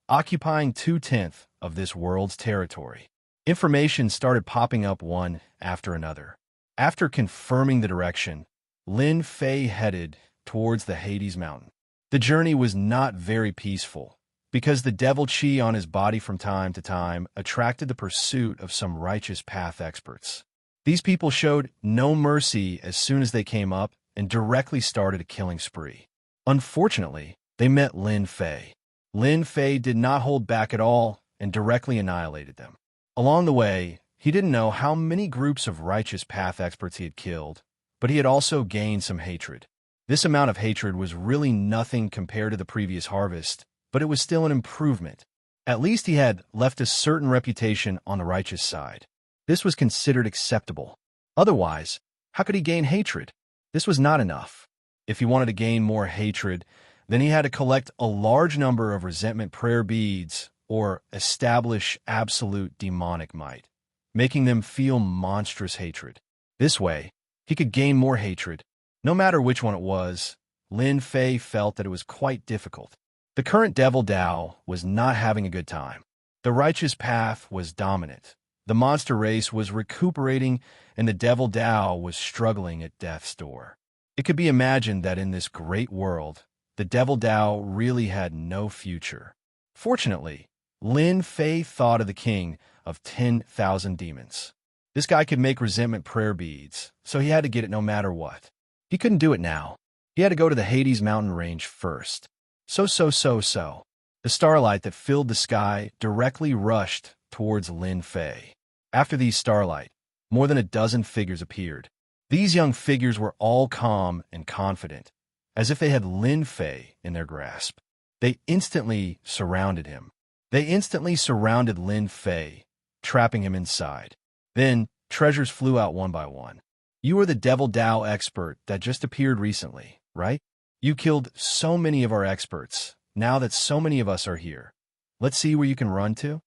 occupying 2/10 of this world's territory. Information started popping up one after another. After confirming the direction, Lin Fei headed towards the Hades Mountain. The journey was not very peaceful, because the devil chi on his body from time to time attracted the pursuit of some righteous path experts. These people showed no mercy as soon as they came up and directly started a killing spree. Unfortunately, they met Lin Fei. Lin Fei did not hold back at all and directly annihilated them. Along the way, he didn't know how many groups of righteous path experts he had killed, but he had also gained some hatred. This amount of hatred was really nothing compared to the previous harvest, but it was still an improvement. At least he had left a certain reputation on the righteous side. This was considered acceptable. Otherwise, how could he gain hatred? This was not enough. If he wanted to gain more hatred, then he had to collect a large number of resentment prayer beads or establish absolute demonic might, making them feel monstrous hatred. This way, he could gain more hatred. No matter which one it was, Lin Fei felt that it was quite difficult. The current Devil Dao was not having a good time. The righteous path was dominant. The monster race was recuperating, and the Devil Dao was struggling at death's door. It could be imagined that in this great world, the Devil Dao really had no future. Fortunately, Lin Fei thought of the king of 10,000 demons. This guy could make resentment prayer beads, so he had to get it no matter what. He couldn't do it now. He had to go to the Hades mountain range first. So. The starlight that filled the sky directly rushed towards Lin Fei. After these starlight, more than a dozen figures appeared. These young figures were all calm and confident, as if they had Lin Fei in their grasp. They instantly surrounded him. They instantly surrounded Lin Fei, trapping him inside. Then, treasures flew out one by one. You are the Devil Dao expert that just appeared recently, right? You killed so many of our experts. Now that so many of us are here, let's see where you can run to.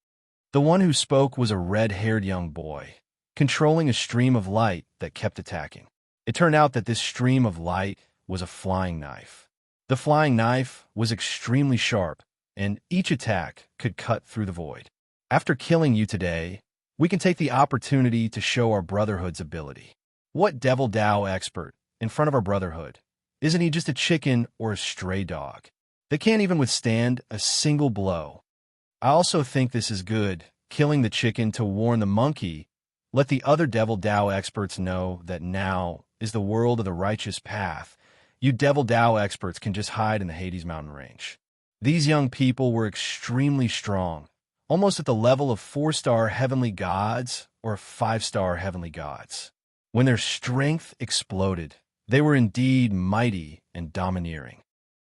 The one who spoke was a red-haired young boy, controlling a stream of light that kept attacking. It turned out that this stream of light was a flying knife. The flying knife was extremely sharp, and each attack could cut through the void. After killing you today, we can take the opportunity to show our Brotherhood's ability. What Devil Dao expert in front of our Brotherhood? Isn't he just a chicken or a stray dog? They can't even withstand a single blow. I also think this is good, killing the chicken to warn the monkey. Let the other Devil Dao experts know that now is the world of the righteous path. You Devil Dao experts can just hide in the Hades mountain range. These young people were extremely strong, almost at the level of 4-star heavenly gods or 5-star heavenly gods. When their strength exploded, they were indeed mighty and domineering.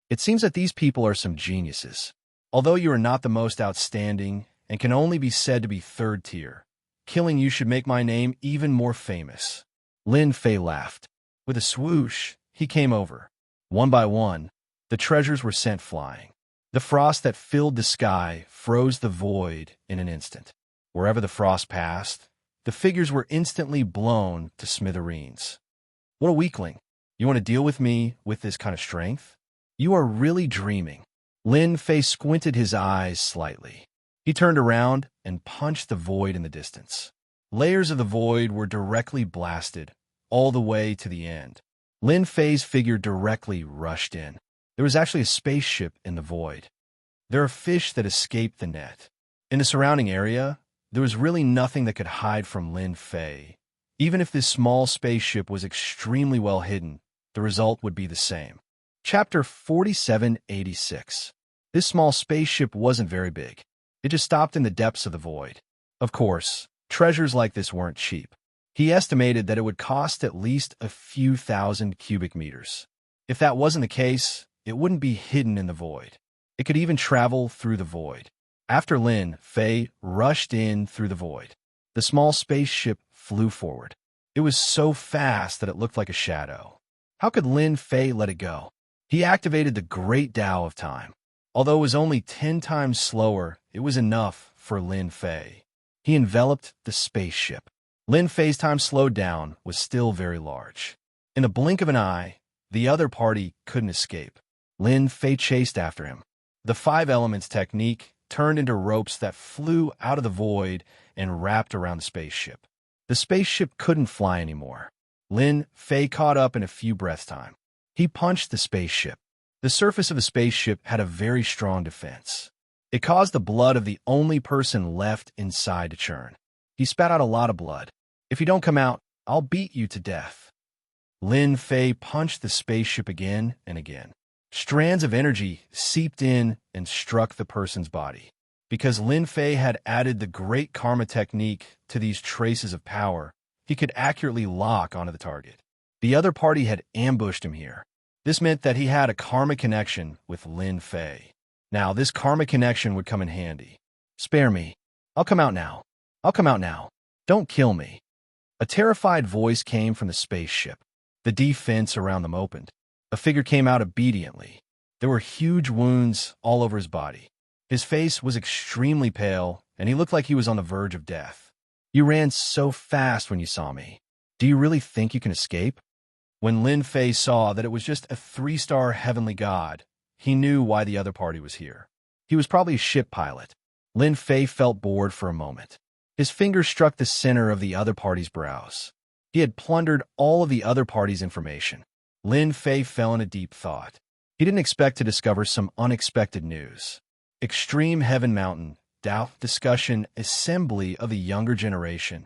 It seems that these people are some geniuses. Although you are not the most outstanding and can only be said to be third tier, killing you should make my name even more famous. Lin Fei laughed. With a swoosh, he came over. One by one, the treasures were sent flying. The frost that filled the sky froze the void in an instant. Wherever the frost passed, the figures were instantly blown to smithereens. What a weakling. You want to deal with me with this kind of strength? You are really dreaming. Lin Fei squinted his eyes slightly. He turned around and punched the void in the distance. Layers of the void were directly blasted, all the way to the end. Lin Fei's figure directly rushed in. There was actually a spaceship in the void. There are fish that escaped the net. In the surrounding area, there was really nothing that could hide from Lin Fei. Even if this small spaceship was extremely well hidden, the result would be the same. Chapter 4786. This small spaceship wasn't very big. It just stopped in the depths of the void. Of course, treasures like this weren't cheap. He estimated that it would cost at least a few thousand cubic meters. If that wasn't the case, it wouldn't be hidden in the void. It could even travel through the void. After Lin Fei rushed in through the void, the small spaceship flew forward. It was so fast that it looked like a shadow. How could Lin Fei let it go? He activated the Great Tao of Time. Although it was only 10 times slower, it was enough for Lin Fei. He enveloped the spaceship. Lin Fei's time slowed down was still very large. In the blink of an eye, the other party couldn't escape. Lin Fei chased after him. The 5 elements technique turned into ropes that flew out of the void and wrapped around the spaceship. The spaceship couldn't fly anymore. Lin Fei caught up in a few breaths' time. He punched the spaceship. The surface of the spaceship had a very strong defense. It caused the blood of the only person left inside to churn. He spat out a lot of blood. If you don't come out, I'll beat you to death. Lin Fei punched the spaceship again and again. Strands of energy seeped in and struck the person's body. Because Lin Fei had added the great karma technique to these traces of power, he could accurately lock onto the target. The other party had ambushed him here. This meant that he had a karma connection with Lin Fei. Now, this karma connection would come in handy. Spare me. I'll come out now. I'll come out now. Don't kill me. A terrified voice came from the spaceship. The defense around them opened. A figure came out obediently. There were huge wounds all over his body. His face was extremely pale, and he looked like he was on the verge of death. "You ran so fast when you saw me. Do you really think you can escape?" When Lin Fei saw that it was just a 3-star heavenly god, he knew why the other party was here. He was probably a ship pilot. Lin Fei felt bored for a moment. His fingers struck the center of the other party's brows. He had plundered all of the other party's information. Lin Fei fell in a deep thought. He didn't expect to discover some unexpected news. Extreme Heaven Mountain, Tao, discussion, assembly of the younger generation.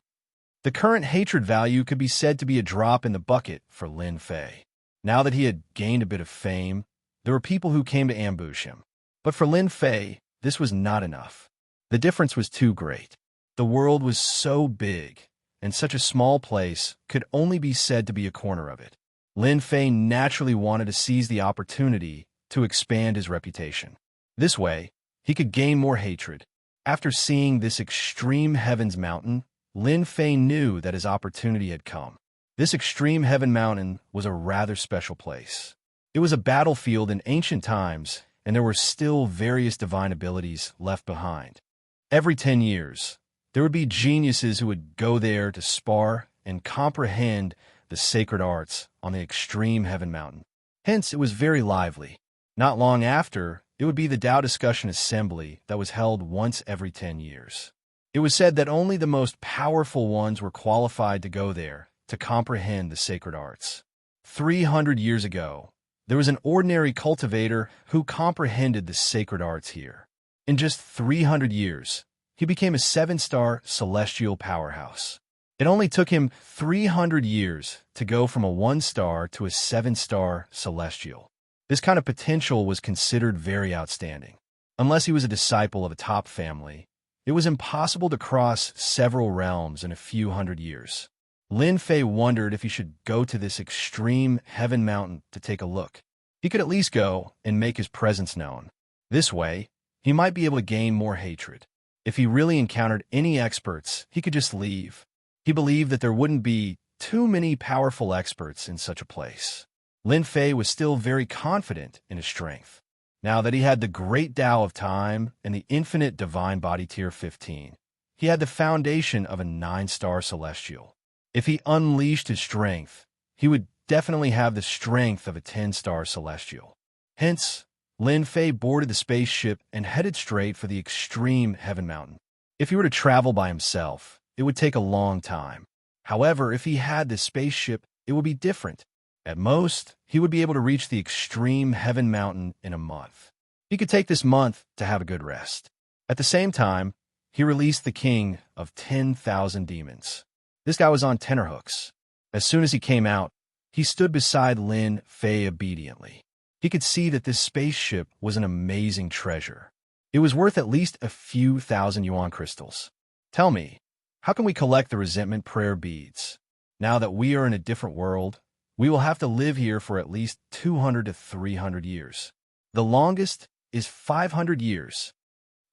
The current hatred value could be said to be a drop in the bucket for Lin Fei. Now that he had gained a bit of fame, there were people who came to ambush him. But for Lin Fei, this was not enough. The difference was too great. The world was so big, and such a small place could only be said to be a corner of it. Lin Fei naturally wanted to seize the opportunity to expand his reputation. This way, he could gain more hatred. After seeing this extreme Heaven's Mountain, Lin Fei knew that his opportunity had come. This extreme Heaven Mountain was a rather special place. It was a battlefield in ancient times, and there were still various divine abilities left behind. Every 10 years, there would be geniuses who would go there to spar and comprehend the sacred arts on the extreme Heaven Mountain. Hence, it was very lively. Not long after, it would be the Tao Discussion Assembly that was held once every 10 years. It was said that only the most powerful ones were qualified to go there to comprehend the sacred arts. 300 years ago, there was an ordinary cultivator who comprehended the sacred arts here. In just 300 years, he became a 7-star celestial powerhouse. It only took him 300 years to go from a 1-star to a 7-star celestial. This kind of potential was considered very outstanding. Unless he was a disciple of a top family, it was impossible to cross several realms in a few hundred years. Lin Fei wondered if he should go to this extreme Heaven Mountain to take a look. He could at least go and make his presence known. This way, he might be able to gain more hatred. If he really encountered any experts, he could just leave. He believed that there wouldn't be too many powerful experts in such a place. Lin Fei was still very confident in his strength. Now that he had the great Tao of Time and the infinite divine body tier 15, he had the foundation of a 9-star celestial. If he unleashed his strength, he would definitely have the strength of a 10-star celestial. Hence, Lin Fei boarded the spaceship and headed straight for the extreme Heaven Mountain. If he were to travel by himself, it would take a long time. However, if he had this spaceship, it would be different. At most, he would be able to reach the extreme Heaven Mountain in a month. He could take this month to have a good rest. At the same time, he released the king of 10,000 demons. This guy was on tenterhooks. As soon as he came out, he stood beside Lin Fei obediently. He could see that this spaceship was an amazing treasure. It was worth at least a few thousand yuan crystals. Tell me, how can we collect the resentment prayer beads? Now that we are in a different world, we will have to live here for at least 200 to 300 years. The longest is 500 years.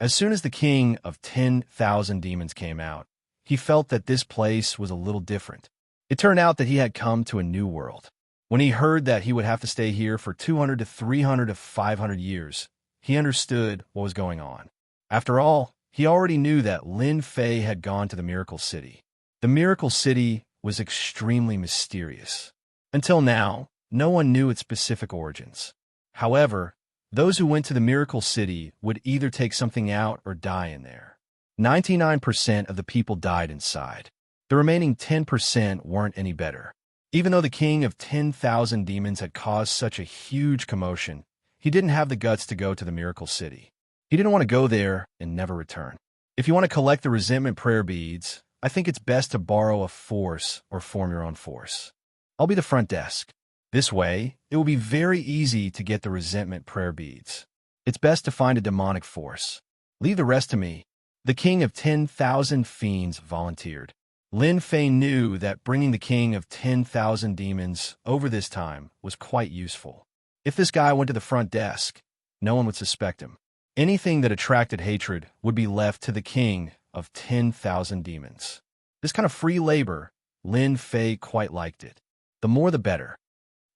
As soon as the king of 10,000 demons came out, he felt that this place was a little different. It turned out that he had come to a new world. When he heard that he would have to stay here for 200 to 300 to 500 years, he understood what was going on. After all, he already knew that Lin Fei had gone to the Miracle City. The Miracle City was extremely mysterious. Until now, no one knew its specific origins. However, those who went to the Miracle City would either take something out or die in there. 99% of the people died inside. The remaining 10% weren't any better. Even though the king of 10,000 demons had caused such a huge commotion, he didn't have the guts to go to the Miracle City. He didn't want to go there and never return. If you want to collect the resentment prayer beads, I think it's best to borrow a force or form your own force. I'll be the front desk. This way, it will be very easy to get the resentment prayer beads. It's best to find a demonic force. Leave the rest to me. The king of 10,000 fiends volunteered. Lin Fei knew that bringing the king of 10,000 demons over this time was quite useful. If this guy went to the front desk, no one would suspect him. Anything that attracted hatred would be left to the king of 10,000 demons. This kind of free labor, Lin Fei quite liked it. The more the better.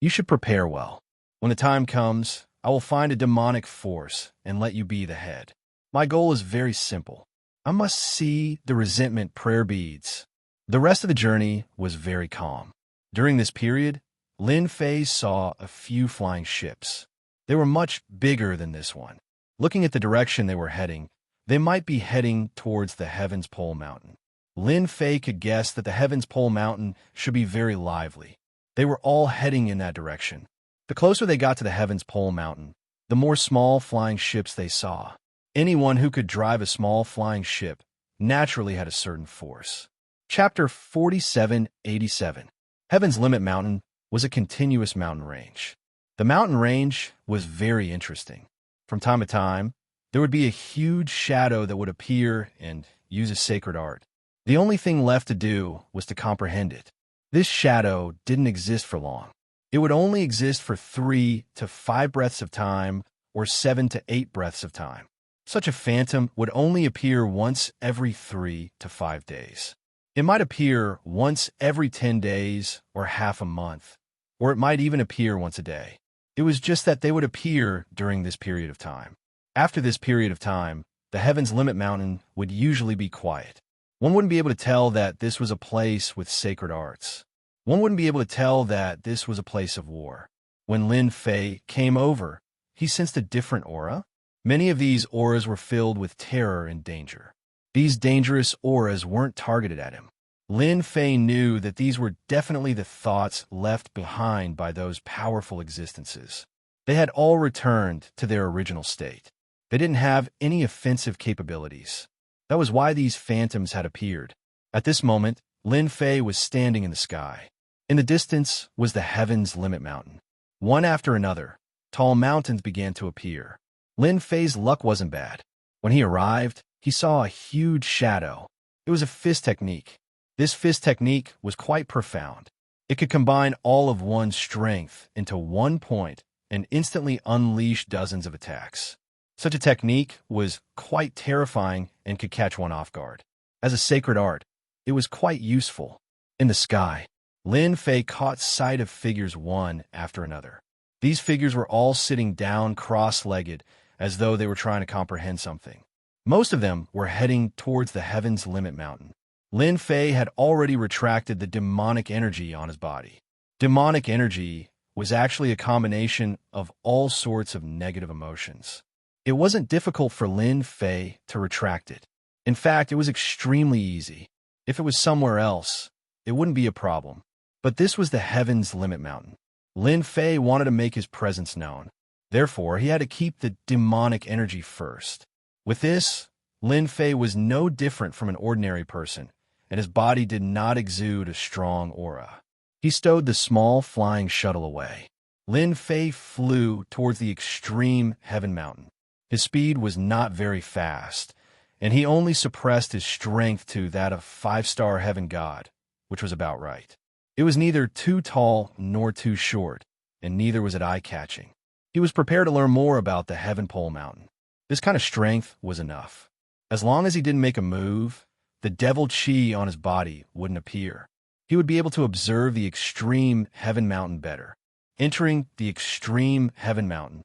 You should prepare well. When the time comes, I will find a demonic force and let you be the head. My goal is very simple. I must see the resentment prayer beads. The rest of the journey was very calm. During this period, Lin Fei saw a few flying ships. They were much bigger than this one. Looking at the direction they were heading, they might be heading towards the Heaven's Pole Mountain. Lin Fei could guess that the Heaven's Pole Mountain should be very lively. They were all heading in that direction. The closer they got to the Heaven's Pole Mountain, the more small flying ships they saw. Anyone who could drive a small flying ship naturally had a certain force. Chapter 4787. Heaven's Limit Mountain was a continuous mountain range. The mountain range was very interesting. From time to time, there would be a huge shadow that would appear and use a sacred art. The only thing left to do was to comprehend it. This shadow didn't exist for long. It would only exist for 3 to 5 breaths of time or 7 to 8 breaths of time. Such a phantom would only appear once every 3 to 5 days. It might appear once every 10 days or half a month, or it might even appear once a day. It was just that they would appear during this period of time. After this period of time, the Heaven's Limit Mountain would usually be quiet. One wouldn't be able to tell that this was a place with sacred arts. One wouldn't be able to tell that this was a place of war. When Lin Fei came over, he sensed a different aura. Many of these auras were filled with terror and danger. These dangerous auras weren't targeted at him. Lin Fei knew that these were definitely the thoughts left behind by those powerful existences. They had all returned to their original state. They didn't have any offensive capabilities. That was why these phantoms had appeared. At this moment, Lin Fei was standing in the sky. In the distance was the Heaven's Limit Mountain. One after another, tall mountains began to appear. Lin Fei's luck wasn't bad. When he arrived, he saw a huge shadow. It was a fist technique. This fist technique was quite profound. It could combine all of one's strength into one point and instantly unleash dozens of attacks. Such a technique was quite terrifying and could catch one off guard. As a sacred art, it was quite useful. In the sky, Lin Fei caught sight of figures one after another. These figures were all sitting down cross-legged as though they were trying to comprehend something. Most of them were heading towards the Heaven's Limit Mountain. Lin Fei had already retracted the demonic energy on his body. Demonic energy was actually a combination of all sorts of negative emotions. It wasn't difficult for Lin Fei to retract it. In fact, it was extremely easy. If it was somewhere else, it wouldn't be a problem. But this was the Heaven's Limit Mountain. Lin Fei wanted to make his presence known. Therefore, he had to keep the demonic energy first. With this, Lin Fei was no different from an ordinary person, and his body did not exude a strong aura. He stowed the small flying shuttle away. Lin Fei flew towards the extreme Heaven Mountain. His speed was not very fast, and he only suppressed his strength to that of 5-star Heaven God, which was about right. It was neither too tall nor too short, and neither was it eye-catching. He was prepared to learn more about the Heaven Pole Mountain. This kind of strength was enough. As long as he didn't make a move, the devil chi on his body wouldn't appear. He would be able to observe the extreme Heaven Mountain better. Entering the extreme Heaven Mountain,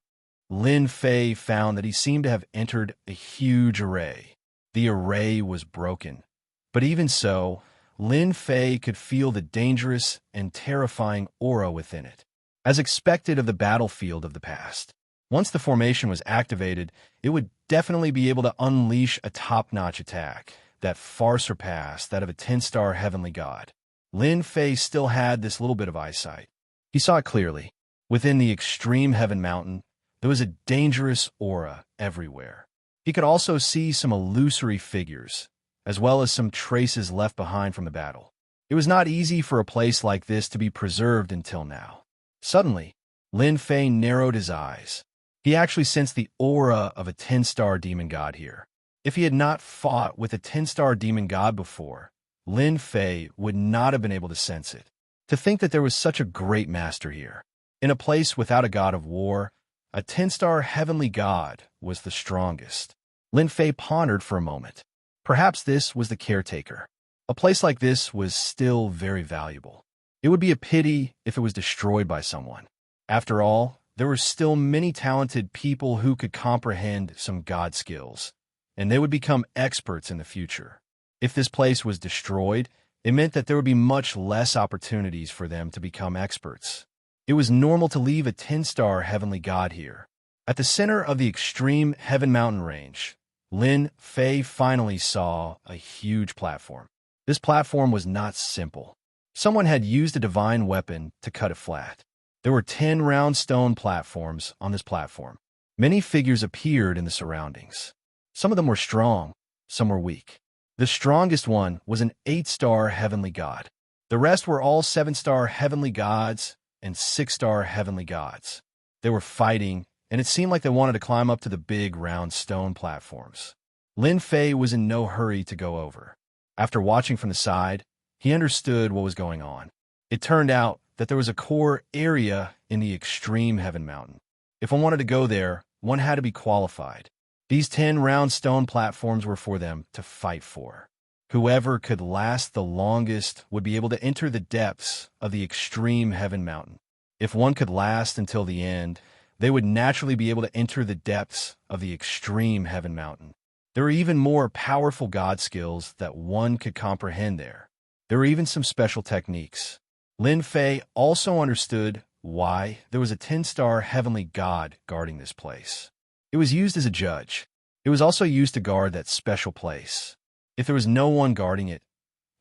Lin Fei found that he seemed to have entered a huge array. The array was broken. But even so, Lin Fei could feel the dangerous and terrifying aura within it, as expected of the battlefield of the past. Once the formation was activated, it would definitely be able to unleash a top-notch attack that far surpassed that of a 10-star heavenly god. Lin Fei still had this little bit of eyesight. He saw it clearly. Within the extreme Heaven Mountain, there was a dangerous aura everywhere. He could also see some illusory figures, as well as some traces left behind from the battle. It was not easy for a place like this to be preserved until now. Suddenly, Lin Fei narrowed his eyes. He actually sensed the aura of a 10-star demon god here. If he had not fought with a 10-star demon god before, Lin Fei would not have been able to sense it. To think that there was such a great master here. In a place without a god of war, a 10-star heavenly god was the strongest. Lin Fei pondered for a moment. Perhaps this was the caretaker. A place like this was still very valuable. It would be a pity if it was destroyed by someone. After all, there were still many talented people who could comprehend some god skills. and they would become experts in the future. If this place was destroyed, it meant that there would be much less opportunities for them to become experts. It was normal to leave a 10-star heavenly god here. At the center of the extreme Heaven Mountain range, Lin Fei finally saw a huge platform. This platform was not simple. Someone had used a divine weapon to cut it flat. There were 10 round stone platforms on this platform. Many figures appeared in the surroundings. Some of them were strong, some were weak. The strongest one was an 8-star heavenly god. The rest were all 7-star heavenly gods and 6-star heavenly gods. They were fighting, and it seemed like they wanted to climb up to the big round stone platforms. Lin Fei was in no hurry to go over. After watching from the side, he understood what was going on. It turned out that there was a core area in the extreme Heaven Mountain. If one wanted to go there, one had to be qualified. These 10 round stone platforms were for them to fight for. Whoever could last the longest would be able to enter the depths of the extreme Heaven Mountain. If one could last until the end, they would naturally be able to enter the depths of the extreme Heaven Mountain. There were even more powerful god skills that one could comprehend there. There were even some special techniques. Lin Fei also understood why there was a 10-star heavenly god guarding this place. It was used as a judge. It was also used to guard that special place. If there was no one guarding it,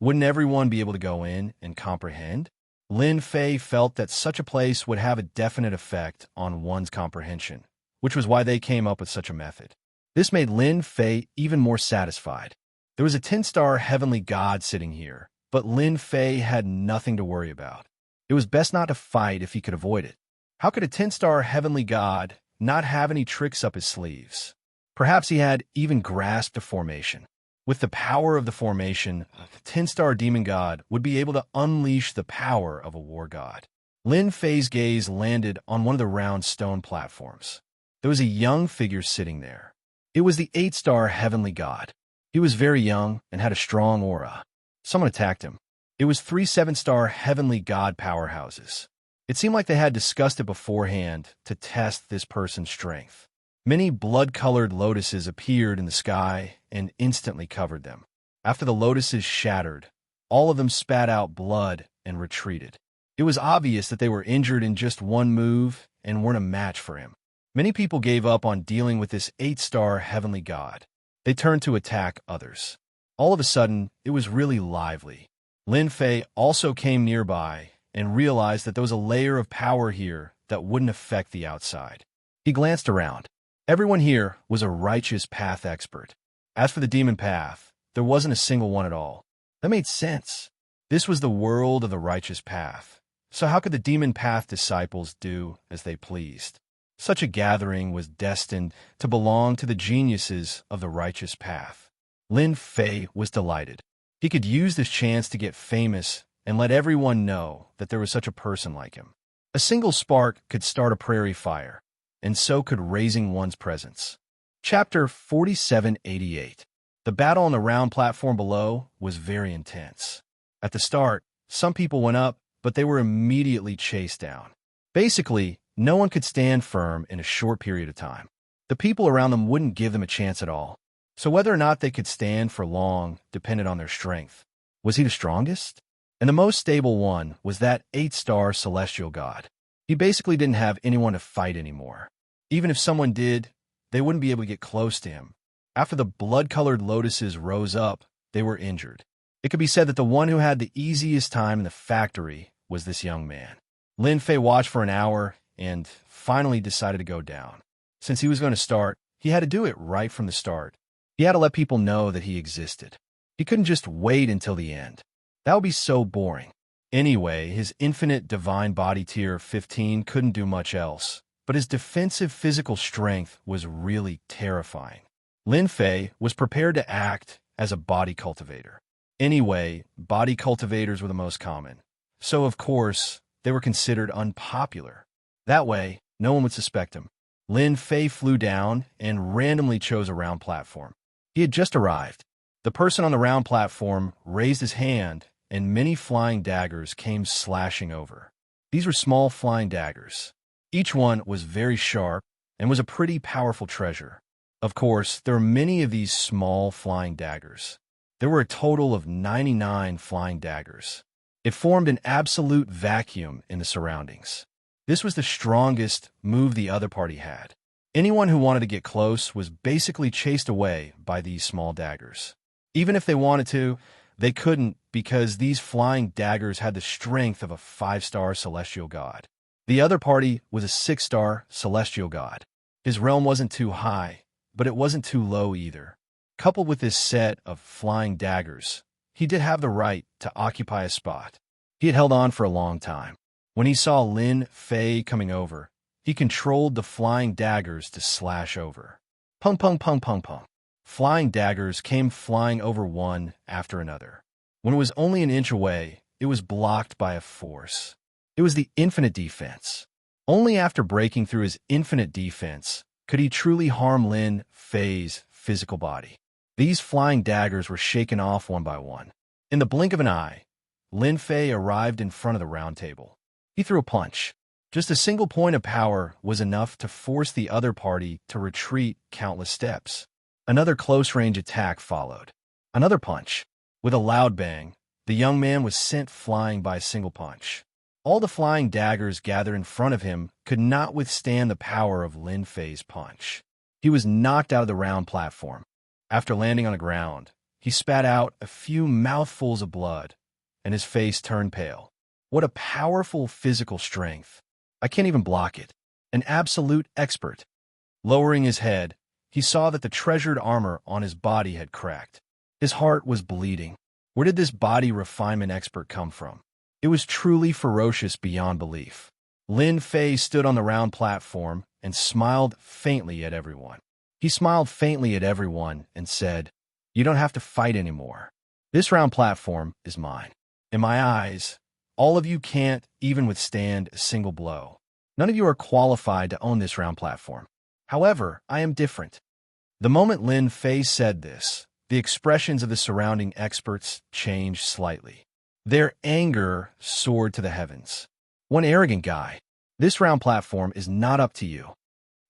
wouldn't everyone be able to go in and comprehend? Lin Fei felt that such a place would have a definite effect on one's comprehension, which was why they came up with such a method. This made Lin Fei even more satisfied. There was a 10-star heavenly god sitting here, but Lin Fei had nothing to worry about. It was best not to fight if he could avoid it. How could a 10-star heavenly god not have any tricks up his sleeves? Perhaps he had even grasped a formation. With the power of the formation, the 10-star demon god would be able to unleash the power of a war god. Lin Fei's gaze landed on one of the round stone platforms. There was a young figure sitting there. It was the 8-star heavenly god. He was very young and had a strong aura. Someone attacked him. It was 3 7-star heavenly god powerhouses. It seemed like they had discussed it beforehand to test this person's strength. Many blood-colored lotuses appeared in the sky and instantly covered them. After the lotuses shattered, all of them spat out blood and retreated. It was obvious that they were injured in just one move and weren't a match for him. Many people gave up on dealing with this 8-star heavenly god. They turned to attack others. All of a sudden, it was really lively. Lin Fei also came nearby and realized that there was a layer of power here that wouldn't affect the outside. He glanced around. Everyone here was a righteous path expert. As for the demon path, there wasn't a single one at all. That made sense. This was the world of the righteous path. So how could the demon path disciples do as they pleased? Such a gathering was destined to belong to the geniuses of the righteous path. Lin Fei was delighted. He could use this chance to get famous and let everyone know that there was such a person like him. A single spark could start a prairie fire, and so could raising one's presence. Chapter 4788. The battle on the round platform below was very intense. At the start, some people went up, but they were immediately chased down. Basically, no one could stand firm in a short period of time. The people around them wouldn't give them a chance at all. So whether or not they could stand for long depended on their strength. Was he the strongest? And the most stable one was that 8-star celestial god. He basically didn't have anyone to fight anymore. Even if someone did, they wouldn't be able to get close to him. After the blood-colored lotuses rose up, they were injured. It could be said that the one who had the easiest time in the factory was this young man. Lin Fei watched for an hour and finally decided to go down. Since he was going to start, he had to do it right from the start. He had to let people know that he existed. He couldn't just wait until the end. That would be so boring. Anyway, his infinite divine body tier of 15 couldn't do much else, but his defensive physical strength was really terrifying. Lin Fei was prepared to act as a body cultivator. Anyway, body cultivators were the most common, so of course, they were considered unpopular. That way, no one would suspect him. Lin Fei flew down and randomly chose a round platform. He had just arrived. The person on the round platform raised his hand, and many flying daggers came slashing over. These were small flying daggers. Each one was very sharp and was a pretty powerful treasure. Of course, there were many of these small flying daggers. There were a total of 99 flying daggers. It formed an absolute vacuum in the surroundings. This was the strongest move the other party had. Anyone who wanted to get close was basically chased away by these small daggers. Even if they wanted to, they couldn't because these flying daggers had the strength of a 5-star celestial god. The other party was a 6-star celestial god. His realm wasn't too high, but it wasn't too low either. Coupled with this set of flying daggers, he did have the right to occupy a spot. He had held on for a long time. When he saw Lin Fei coming over, he controlled the flying daggers to slash over. Pung pung pung pung pung. Flying daggers came flying over one after another. When it was only an inch away, it was blocked by a force. It was the infinite defense. Only after breaking through his infinite defense could he truly harm Lin Fei's physical body. These flying daggers were shaken off one by one. In the blink of an eye, Lin Fei arrived in front of the round table. He threw a punch. Just a single point of power was enough to force the other party to retreat countless steps. Another close-range attack followed. Another punch. With a loud bang, the young man was sent flying by a single punch. All the flying daggers gathered in front of him could not withstand the power of Lin Fei's punch. He was knocked out of the round platform. After landing on the ground, he spat out a few mouthfuls of blood, and his face turned pale. What a powerful physical strength. I can't even block it. An absolute expert. Lowering his head, he saw that the treasured armor on his body had cracked. His heart was bleeding. Where did this body refinement expert come from? It was truly ferocious beyond belief. Lin Fei stood on the round platform and smiled faintly at everyone. He smiled faintly at everyone and said, "You don't have to fight anymore. This round platform is mine. In my eyes, all of you can't even withstand a single blow. None of you are qualified to own this round platform. However, I am different." The moment Lin Fei said this, the expressions of the surrounding experts changed slightly. Their anger soared to the heavens. One arrogant guy. This round platform is not up to you.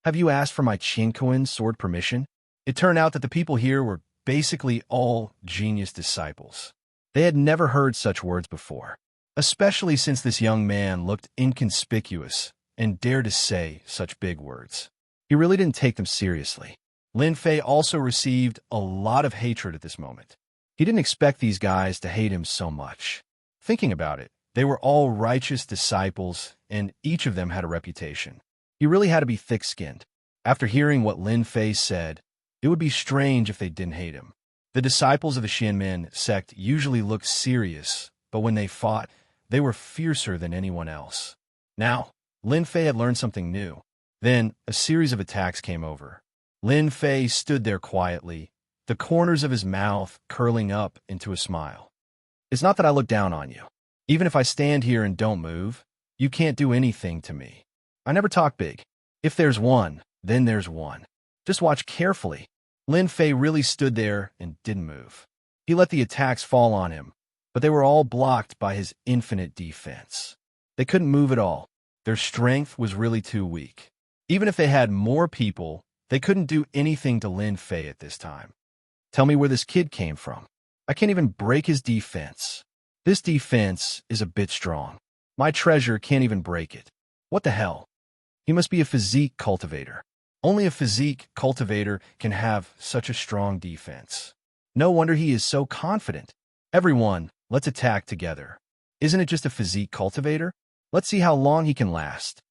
Have you asked for my Qinkuan sword permission? It turned out that the people here were basically all genius disciples. They had never heard such words before, especially since this young man looked inconspicuous and dared to say such big words. He really didn't take them seriously. Lin Fei also received a lot of hatred at this moment. He didn't expect these guys to hate him so much. Thinking about it, they were all righteous disciples, and each of them had a reputation. He really had to be thick-skinned. After hearing what Lin Fei said, it would be strange if they didn't hate him. The disciples of the Xianmen sect usually looked serious, but when they fought, they were fiercer than anyone else. Now, Lin Fei had learned something new. Then, a series of attacks came over. Lin Fei stood there quietly, the corners of his mouth curling up into a smile. "It's not that I look down on you. Even if I stand here and don't move, you can't do anything to me. I never talk big. If there's one, then there's one. Just watch carefully." Lin Fei really stood there and didn't move. He let the attacks fall on him, but they were all blocked by his infinite defense. They couldn't move at all. Their strength was really too weak. Even if they had more people, they couldn't do anything to Lin Fei at this time. Tell me where this kid came from. I can't even break his defense. This defense is a bit strong. My treasure can't even break it. What the hell? He must be a physique cultivator. Only a physique cultivator can have such a strong defense. No wonder he is so confident. Everyone, let's attack together. Isn't it just a physique cultivator? Let's see how long he can last.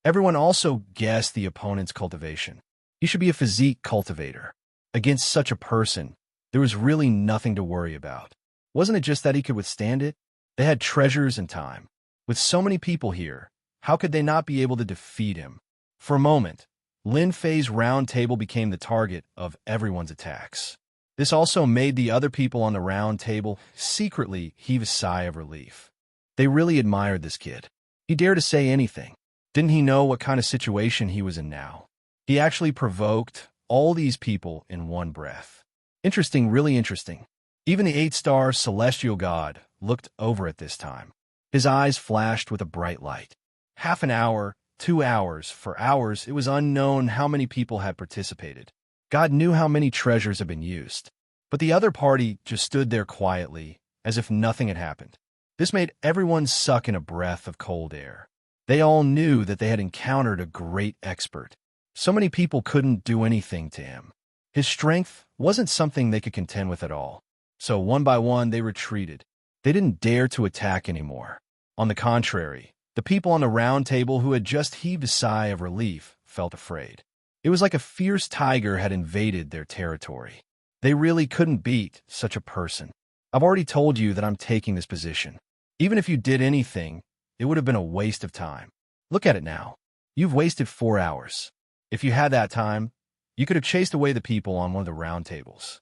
Everyone also guessed the opponent's cultivation. He should be a physique cultivator. Against such a person, there was really nothing to worry about. Wasn't it just that he could withstand it? They had treasures and time. With so many people here, how could they not be able to defeat him? For a moment, Lin Fei's round table became the target of everyone's attacks. This also made the other people on the round table secretly heave a sigh of relief. They really admired this kid. He dared to say anything. Didn't he know what kind of situation he was in now? He actually provoked all these people in one breath. Interesting, really interesting. Even the 8-star celestial god looked over at this time. His eyes flashed with a bright light. Half an hour, 2 hours, for hours, it was unknown how many people had participated. God knew how many treasures had been used. But the other party just stood there quietly, as if nothing had happened. This made everyone suck in a breath of cold air. They all knew that they had encountered a great expert. So many people couldn't do anything to him. His strength wasn't something they could contend with at all. So one by one, they retreated. They didn't dare to attack anymore. On the contrary, the people on the round table who had just heaved a sigh of relief felt afraid. It was like a fierce tiger had invaded their territory. They really couldn't beat such a person. I've already told you that I'm taking this position. Even if you did anything, it would have been a waste of time. Look at it now. You've wasted 4 hours. If you had that time, you could have chased away the people on one of the round tables.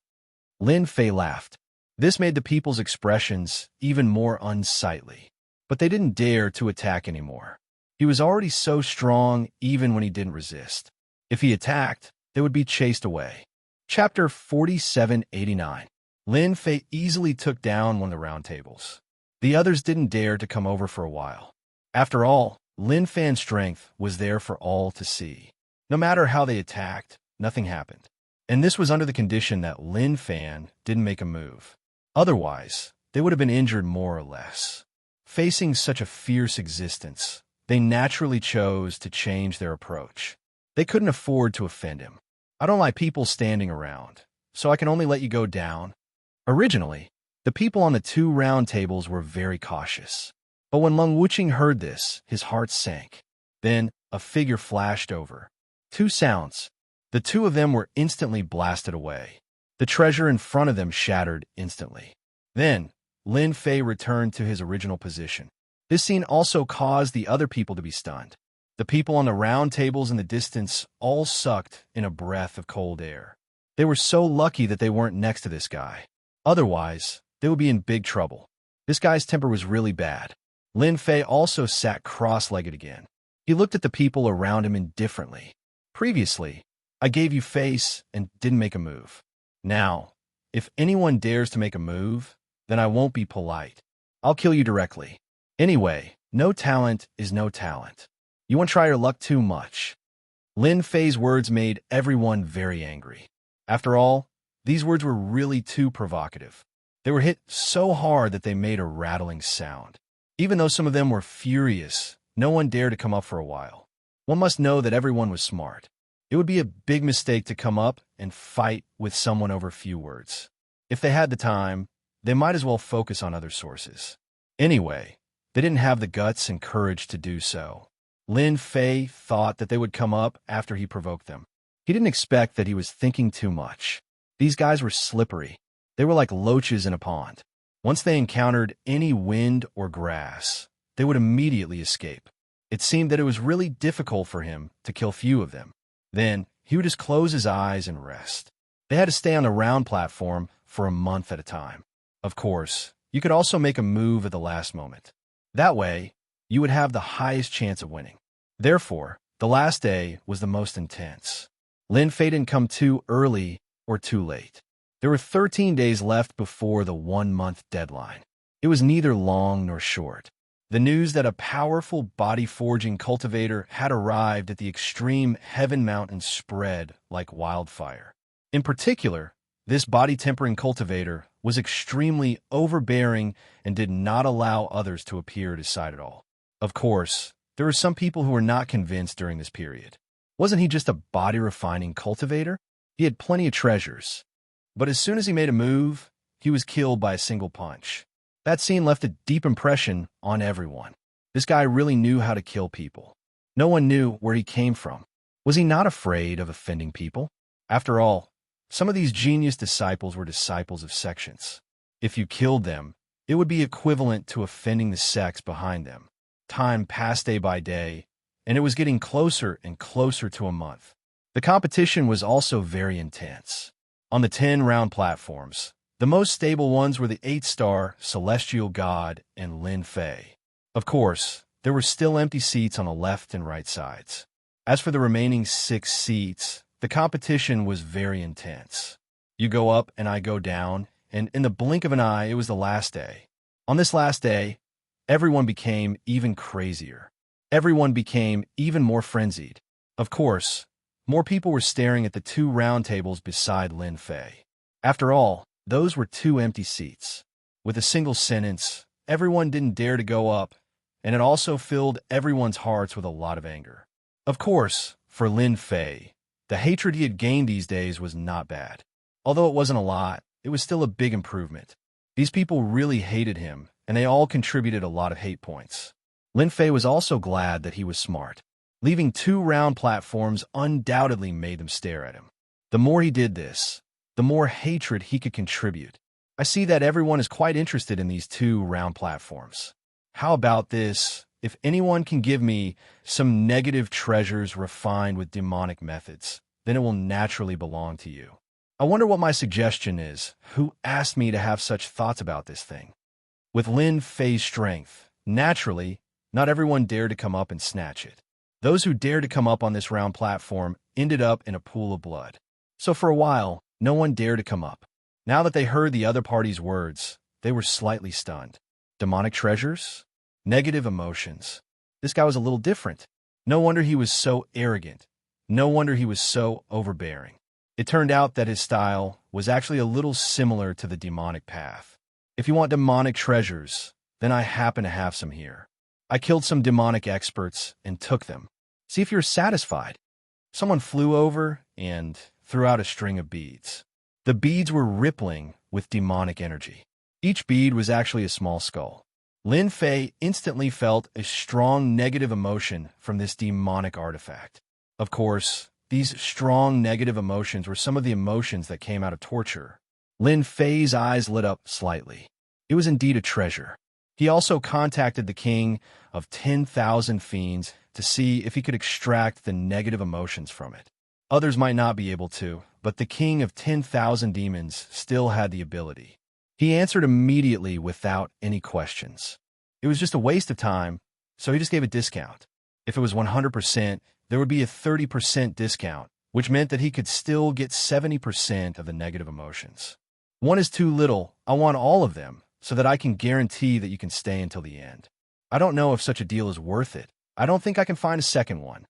Lin Fei laughed. This made the people's expressions even more unsightly. But they didn't dare to attack anymore. He was already so strong even when he didn't resist. If he attacked, they would be chased away. Chapter 4789. Lin Fei easily took down one of the round tables. The others didn't dare to come over for a while. After all, Lin Fei's strength was there for all to see. No matter how they attacked, nothing happened. And this was under the condition that Lin Fei didn't make a move. Otherwise, they would have been injured more or less. Facing such a fierce existence, they naturally chose to change their approach. They couldn't afford to offend him. I don't like people standing around, so I can only let you go down. Originally, the people on the 2 round tables were very cautious. But when Lung Wuqing heard this, his heart sank. Then, a figure flashed over. 2 sounds. The 2 of them were instantly blasted away. The treasure in front of them shattered instantly. Then, Lin Fei returned to his original position. This scene also caused the other people to be stunned. The people on the round tables in the distance all sucked in a breath of cold air. They were so lucky that they weren't next to this guy. Otherwise, they would be in big trouble. This guy's temper was really bad. Lin Fei also sat cross-legged again. He looked at the people around him indifferently. Previously, I gave you face and didn't make a move. Now, if anyone dares to make a move, then I won't be polite. I'll kill you directly. Anyway, no talent is no talent. You want to try your luck too much. Lin Fei's words made everyone very angry. After all, these words were really too provocative. They were hit so hard that they made a rattling sound. Even though some of them were furious, no one dared to come up for a while. One must know that everyone was smart. It would be a big mistake to come up and fight with someone over few words. If they had the time, they might as well focus on other sources. Anyway, they didn't have the guts and courage to do so. Lin Fei thought that they would come up after he provoked them. He didn't expect that he was thinking too much. These guys were slippery. They were like loaches in a pond. Once they encountered any wind or grass, they would immediately escape. It seemed that it was really difficult for him to kill few of them. Then, he would just close his eyes and rest. They had to stay on the round platform for a month at a time. Of course, you could also make a move at the last moment. That way, you would have the highest chance of winning. Therefore, the last day was the most intense. Lin Fei didn't come too early or too late. There were 13 days left before the 1-month deadline. It was neither long nor short. The news that a powerful body-forging cultivator had arrived at the extreme Heaven Mountain spread like wildfire. In particular, this body-tempering cultivator was extremely overbearing and did not allow others to appear at his side at all. Of course, there were some people who were not convinced during this period. Wasn't he just a body-refining cultivator? He had plenty of treasures. But as soon as he made a move, he was killed by a single punch. That scene left a deep impression on everyone. This guy really knew how to kill people. No one knew where he came from. Was he not afraid of offending people? After all, some of these genius disciples were disciples of sections. If you killed them, it would be equivalent to offending the sects behind them. Time passed day by day, and it was getting closer and closer to a month. The competition was also very intense. On the 10 round platforms, the most stable ones were the 8-star Celestial God and Lin Fei. Of course, there were still empty seats on the left and right sides. As for the remaining 6 seats, the competition was very intense. You go up and I go down, and in the blink of an eye, it was the last day. On this last day, everyone became even crazier. Everyone became even more frenzied. Of course, More people were staring at the two round tables beside Lin Fei. After all, those were two empty seats. With a single sentence, everyone didn't dare to go up, and it also filled everyone's hearts with a lot of anger. Of course, for Lin Fei, the hatred he had gained these days was not bad. Although it wasn't a lot, it was still a big improvement. These people really hated him, and they all contributed a lot of hate points. Lin Fei was also glad that he was smart. Leaving two round platforms undoubtedly made them stare at him. The more he did this, the more hatred he could contribute. I see that everyone is quite interested in these two round platforms. How about this? If anyone can give me some negative treasures refined with demonic methods, then it will naturally belong to you. I wonder what my suggestion is. Who asked me to have such thoughts about this thing? With Lin Fei's strength, naturally, not everyone dared to come up and snatch it. Those who dared to come up on this round platform ended up in a pool of blood. So for a while, no one dared to come up. Now that they heard the other party's words, they were slightly stunned. Demonic treasures? Negative emotions. This guy was a little different. No wonder he was so arrogant. No wonder he was so overbearing. It turned out that his style was actually a little similar to the demonic path. If you want demonic treasures, then I happen to have some here. I killed some demonic experts and took them. See if you're satisfied. Someone flew over and threw out a string of beads. The beads were rippling with demonic energy. Each bead was actually a small skull. Lin Fei instantly felt a strong negative emotion from this demonic artifact. Of course, these strong negative emotions were some of the emotions that came out of torture. Lin Fei's eyes lit up slightly. It was indeed a treasure. He also contacted the king of 10,000 fiends to see if he could extract the negative emotions from it. Others might not be able to, but the king of 10,000 demons still had the ability. He answered immediately without any questions. It was just a waste of time, so he just gave a discount. If it was 100%, there would be a 30% discount, which meant that he could still get 70% of the negative emotions. One is too little. I want all of them, so that I can guarantee that you can stay until the end. I don't know if such a deal is worth it. I don't think I can find a second one.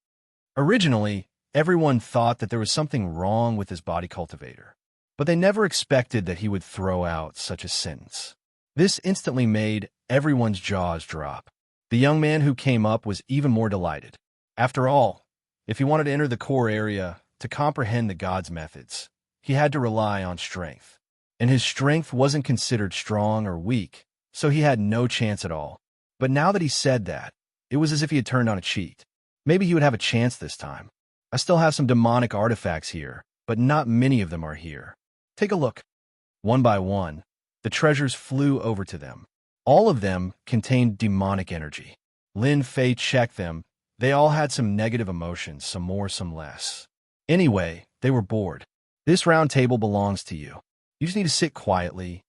Originally, everyone thought that there was something wrong with his body cultivator, but they never expected that he would throw out such a sentence. This instantly made everyone's jaws drop. The young man who came up was even more delighted. After all, if he wanted to enter the core area to comprehend the god's methods, he had to rely on strength. And his strength wasn't considered strong or weak, so he had no chance at all. But now that he said that, it was as if he had turned on a cheat. Maybe he would have a chance this time. I still have some demonic artifacts here, but not many of them are here. Take a look. One by one, the treasures flew over to them. All of them contained demonic energy. Lin Fei checked them. They all had some negative emotions, some more, some less. Anyway, they were bored. This round table belongs to you. You just need to sit quietly.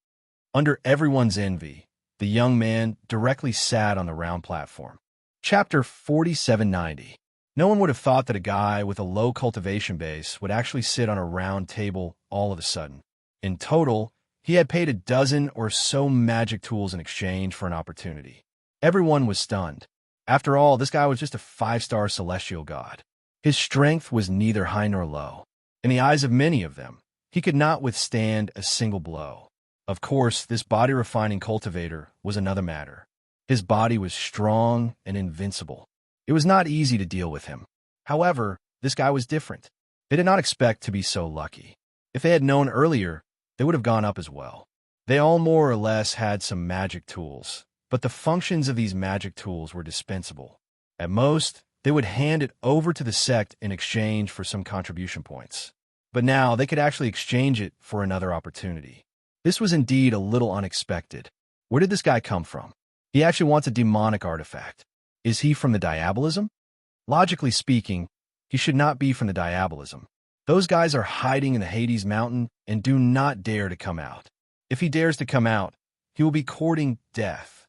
Under everyone's envy, the young man directly sat on the round platform. Chapter 4790. No one would have thought that a guy with a low cultivation base would actually sit on a round table all of a sudden. In total, he had paid a dozen or so magic tools in exchange for an opportunity. Everyone was stunned. After all, this guy was just a 5-star celestial god. His strength was neither high nor low. In the eyes of many of them, he could not withstand a single blow. Of course, this body-refining cultivator was another matter. His body was strong and invincible. It was not easy to deal with him. However, this guy was different. They did not expect to be so lucky. If they had known earlier, they would have gone up as well. They all more or less had some magic tools, but the functions of these magic tools were dispensable. At most, they would hand it over to the sect in exchange for some contribution points. But now they could actually exchange it for another opportunity. This was indeed a little unexpected. Where did this guy come from? He actually wants a demonic artifact. Is he from the Diabolism? Logically speaking, he should not be from the Diabolism. Those guys are hiding in the Hades mountain and do not dare to come out. If he dares to come out, he will be courting death.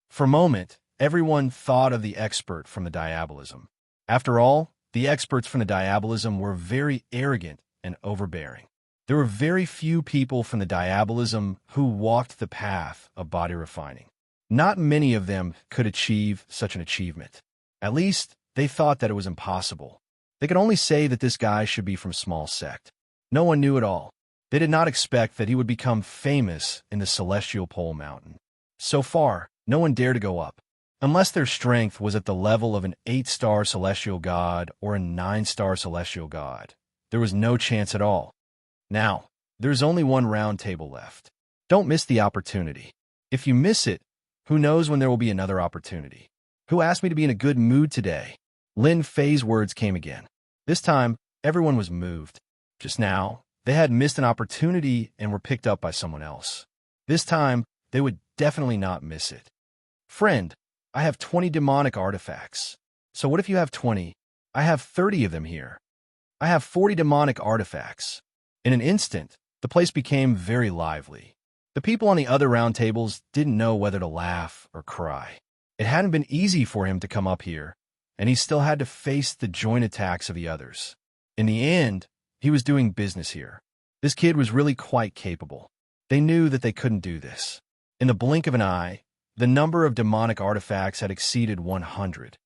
For a moment, everyone thought of the expert from the Diabolism. After all, the experts from the Diabolism were very arrogant and overbearing. There were very few people from the Diabolism who walked the path of body refining. Not many of them could achieve such an achievement. At least, they thought that it was impossible. They could only say that this guy should be from small sect. No one knew at all. They did not expect that he would become famous in the Celestial Pole Mountain. So far, no one dared to go up. Unless their strength was at the level of an 8-star celestial god or a 9-star celestial god, there was no chance at all. Now, there's only one round table left. Don't miss the opportunity. If you miss it, who knows when there will be another opportunity. Who asked me to be in a good mood today? Lin Fei's words came again. This time, everyone was moved. Just now, they had missed an opportunity and were picked up by someone else. This time, they would definitely not miss it. Friend, I have 20 demonic artifacts. So what if you have 20? I have 30 of them here. I have 40 demonic artifacts. In an instant, the place became very lively. The people on the other round tables didn't know whether to laugh or cry. It hadn't been easy for him to come up here, and he still had to face the joint attacks of the others. In the end, he was doing business here. This kid was really quite capable. They knew that they couldn't do this. In the blink of an eye, the number of demonic artifacts had exceeded 100.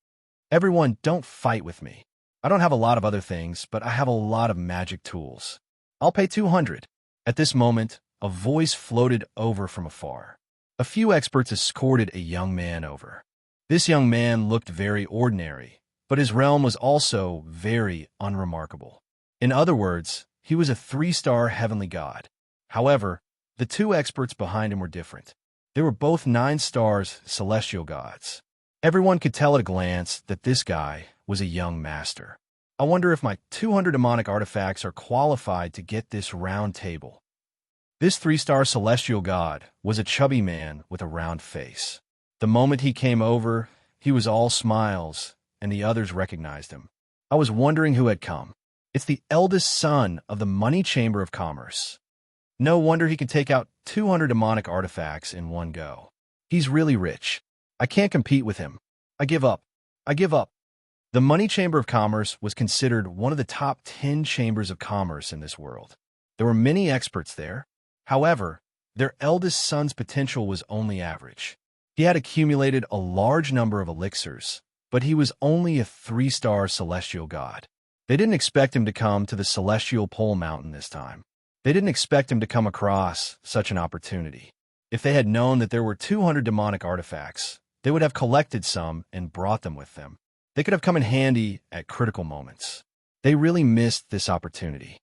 Everyone, don't fight with me. I don't have a lot of other things, but I have a lot of magic tools. I'll pay 200. At this moment, a voice floated over from afar. A few experts escorted a young man over. This young man looked very ordinary, but his realm was also very unremarkable. In other words, he was a 3-star heavenly god. However, the two experts behind him were different. They were both 9 stars celestial gods. Everyone could tell at a glance that this guy was a young master. I wonder if my 200 demonic artifacts are qualified to get this round table. This 3-star celestial god was a chubby man with a round face. The moment he came over, he was all smiles, and the others recognized him. I was wondering who had come. It's the eldest son of the Money Chamber of Commerce. No wonder he can take out 200 demonic artifacts in one go. He's really rich. I can't compete with him. I give up. I give up. The Money Chamber of Commerce was considered one of the top 10 chambers of commerce in this world. There were many experts there. However, their eldest son's potential was only average. He had accumulated a large number of elixirs, but he was only a 3-star celestial god. They didn't expect him to come to the Celestial Pole Mountain this time. They didn't expect him to come across such an opportunity. If they had known that there were 200 demonic artifacts, they would have collected some and brought them with them. They could have come in handy at critical moments. They really missed this opportunity.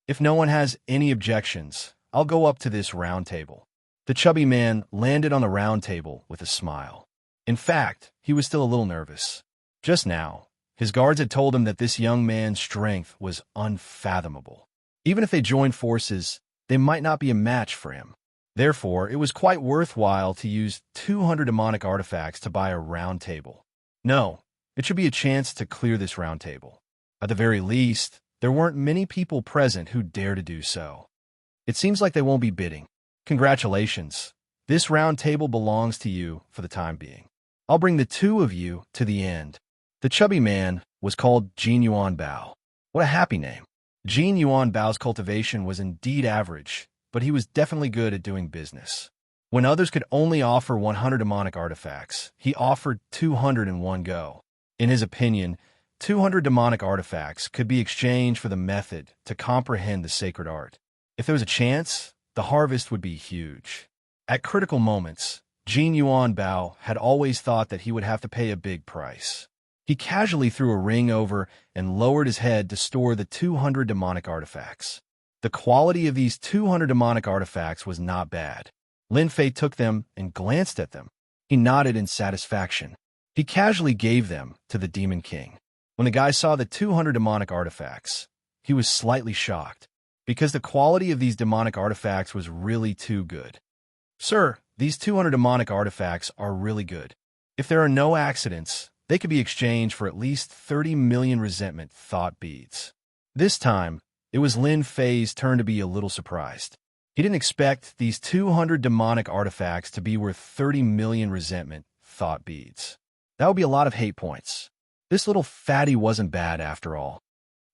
If no one has any objections, I'll go up to this round table. The chubby man landed on the round table with a smile. In fact, he was still a little nervous. Just now, his guards had told him that this young man's strength was unfathomable. Even if they joined forces, they might not be a match for him. Therefore, it was quite worthwhile to use 200 demonic artifacts to buy a round table. No, it should be a chance to clear this round table. At the very least, there weren't many people present who dare to do so. It seems like they won't be bidding. Congratulations. This round table belongs to you for the time being. I'll bring the two of you to the end. The chubby man was called Jin Yuan Bao. What a happy name. Jin Yuan Bao's cultivation was indeed average, but he was definitely good at doing business. When others could only offer 100 demonic artifacts, he offered 200 in one go. In his opinion, 200 demonic artifacts could be exchanged for the method to comprehend the sacred art. If there was a chance, the harvest would be huge. At critical moments, Jin Yuan Bao had always thought that he would have to pay a big price. He casually threw a ring over and lowered his head to store the 200 demonic artifacts. The quality of these 200 demonic artifacts was not bad. Lin Fei took them and glanced at them. He nodded in satisfaction. He casually gave them to the Demon King. When the guy saw the 200 demonic artifacts, he was slightly shocked, because the quality of these demonic artifacts was really too good. Sir, these 200 demonic artifacts are really good. If there are no accidents, they could be exchanged for at least 30 million resentment thought beads. This time, it was Lin Fei's turn to be a little surprised. He didn't expect these 200 demonic artifacts to be worth 30 million resentment thought beads. That would be a lot of hate points. This little fatty wasn't bad after all.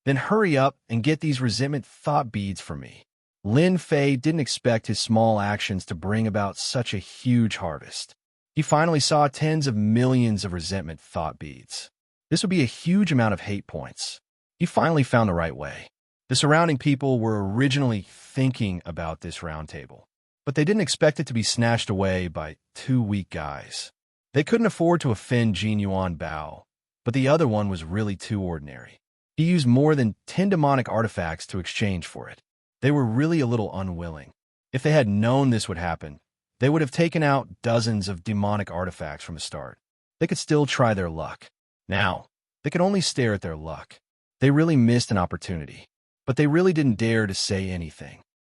Then hurry up and get these resentment thought beads for me. Lin Fei didn't expect his small actions to bring about such a huge harvest. He finally saw tens of millions of resentment thought beads. This would be a huge amount of hate points. He finally found the right way. The surrounding people were originally thinking about this round table, but they didn't expect it to be snatched away by two weak guys. They couldn't afford to offend Jin Yuan Bao, but the other one was really too ordinary. He used more than 10 demonic artifacts to exchange for it. They were really a little unwilling. If they had known this would happen, they would have taken out dozens of demonic artifacts from the start. They could still try their luck. Now, they could only stare at their luck. They really missed an opportunity, but they really didn't dare to say anything.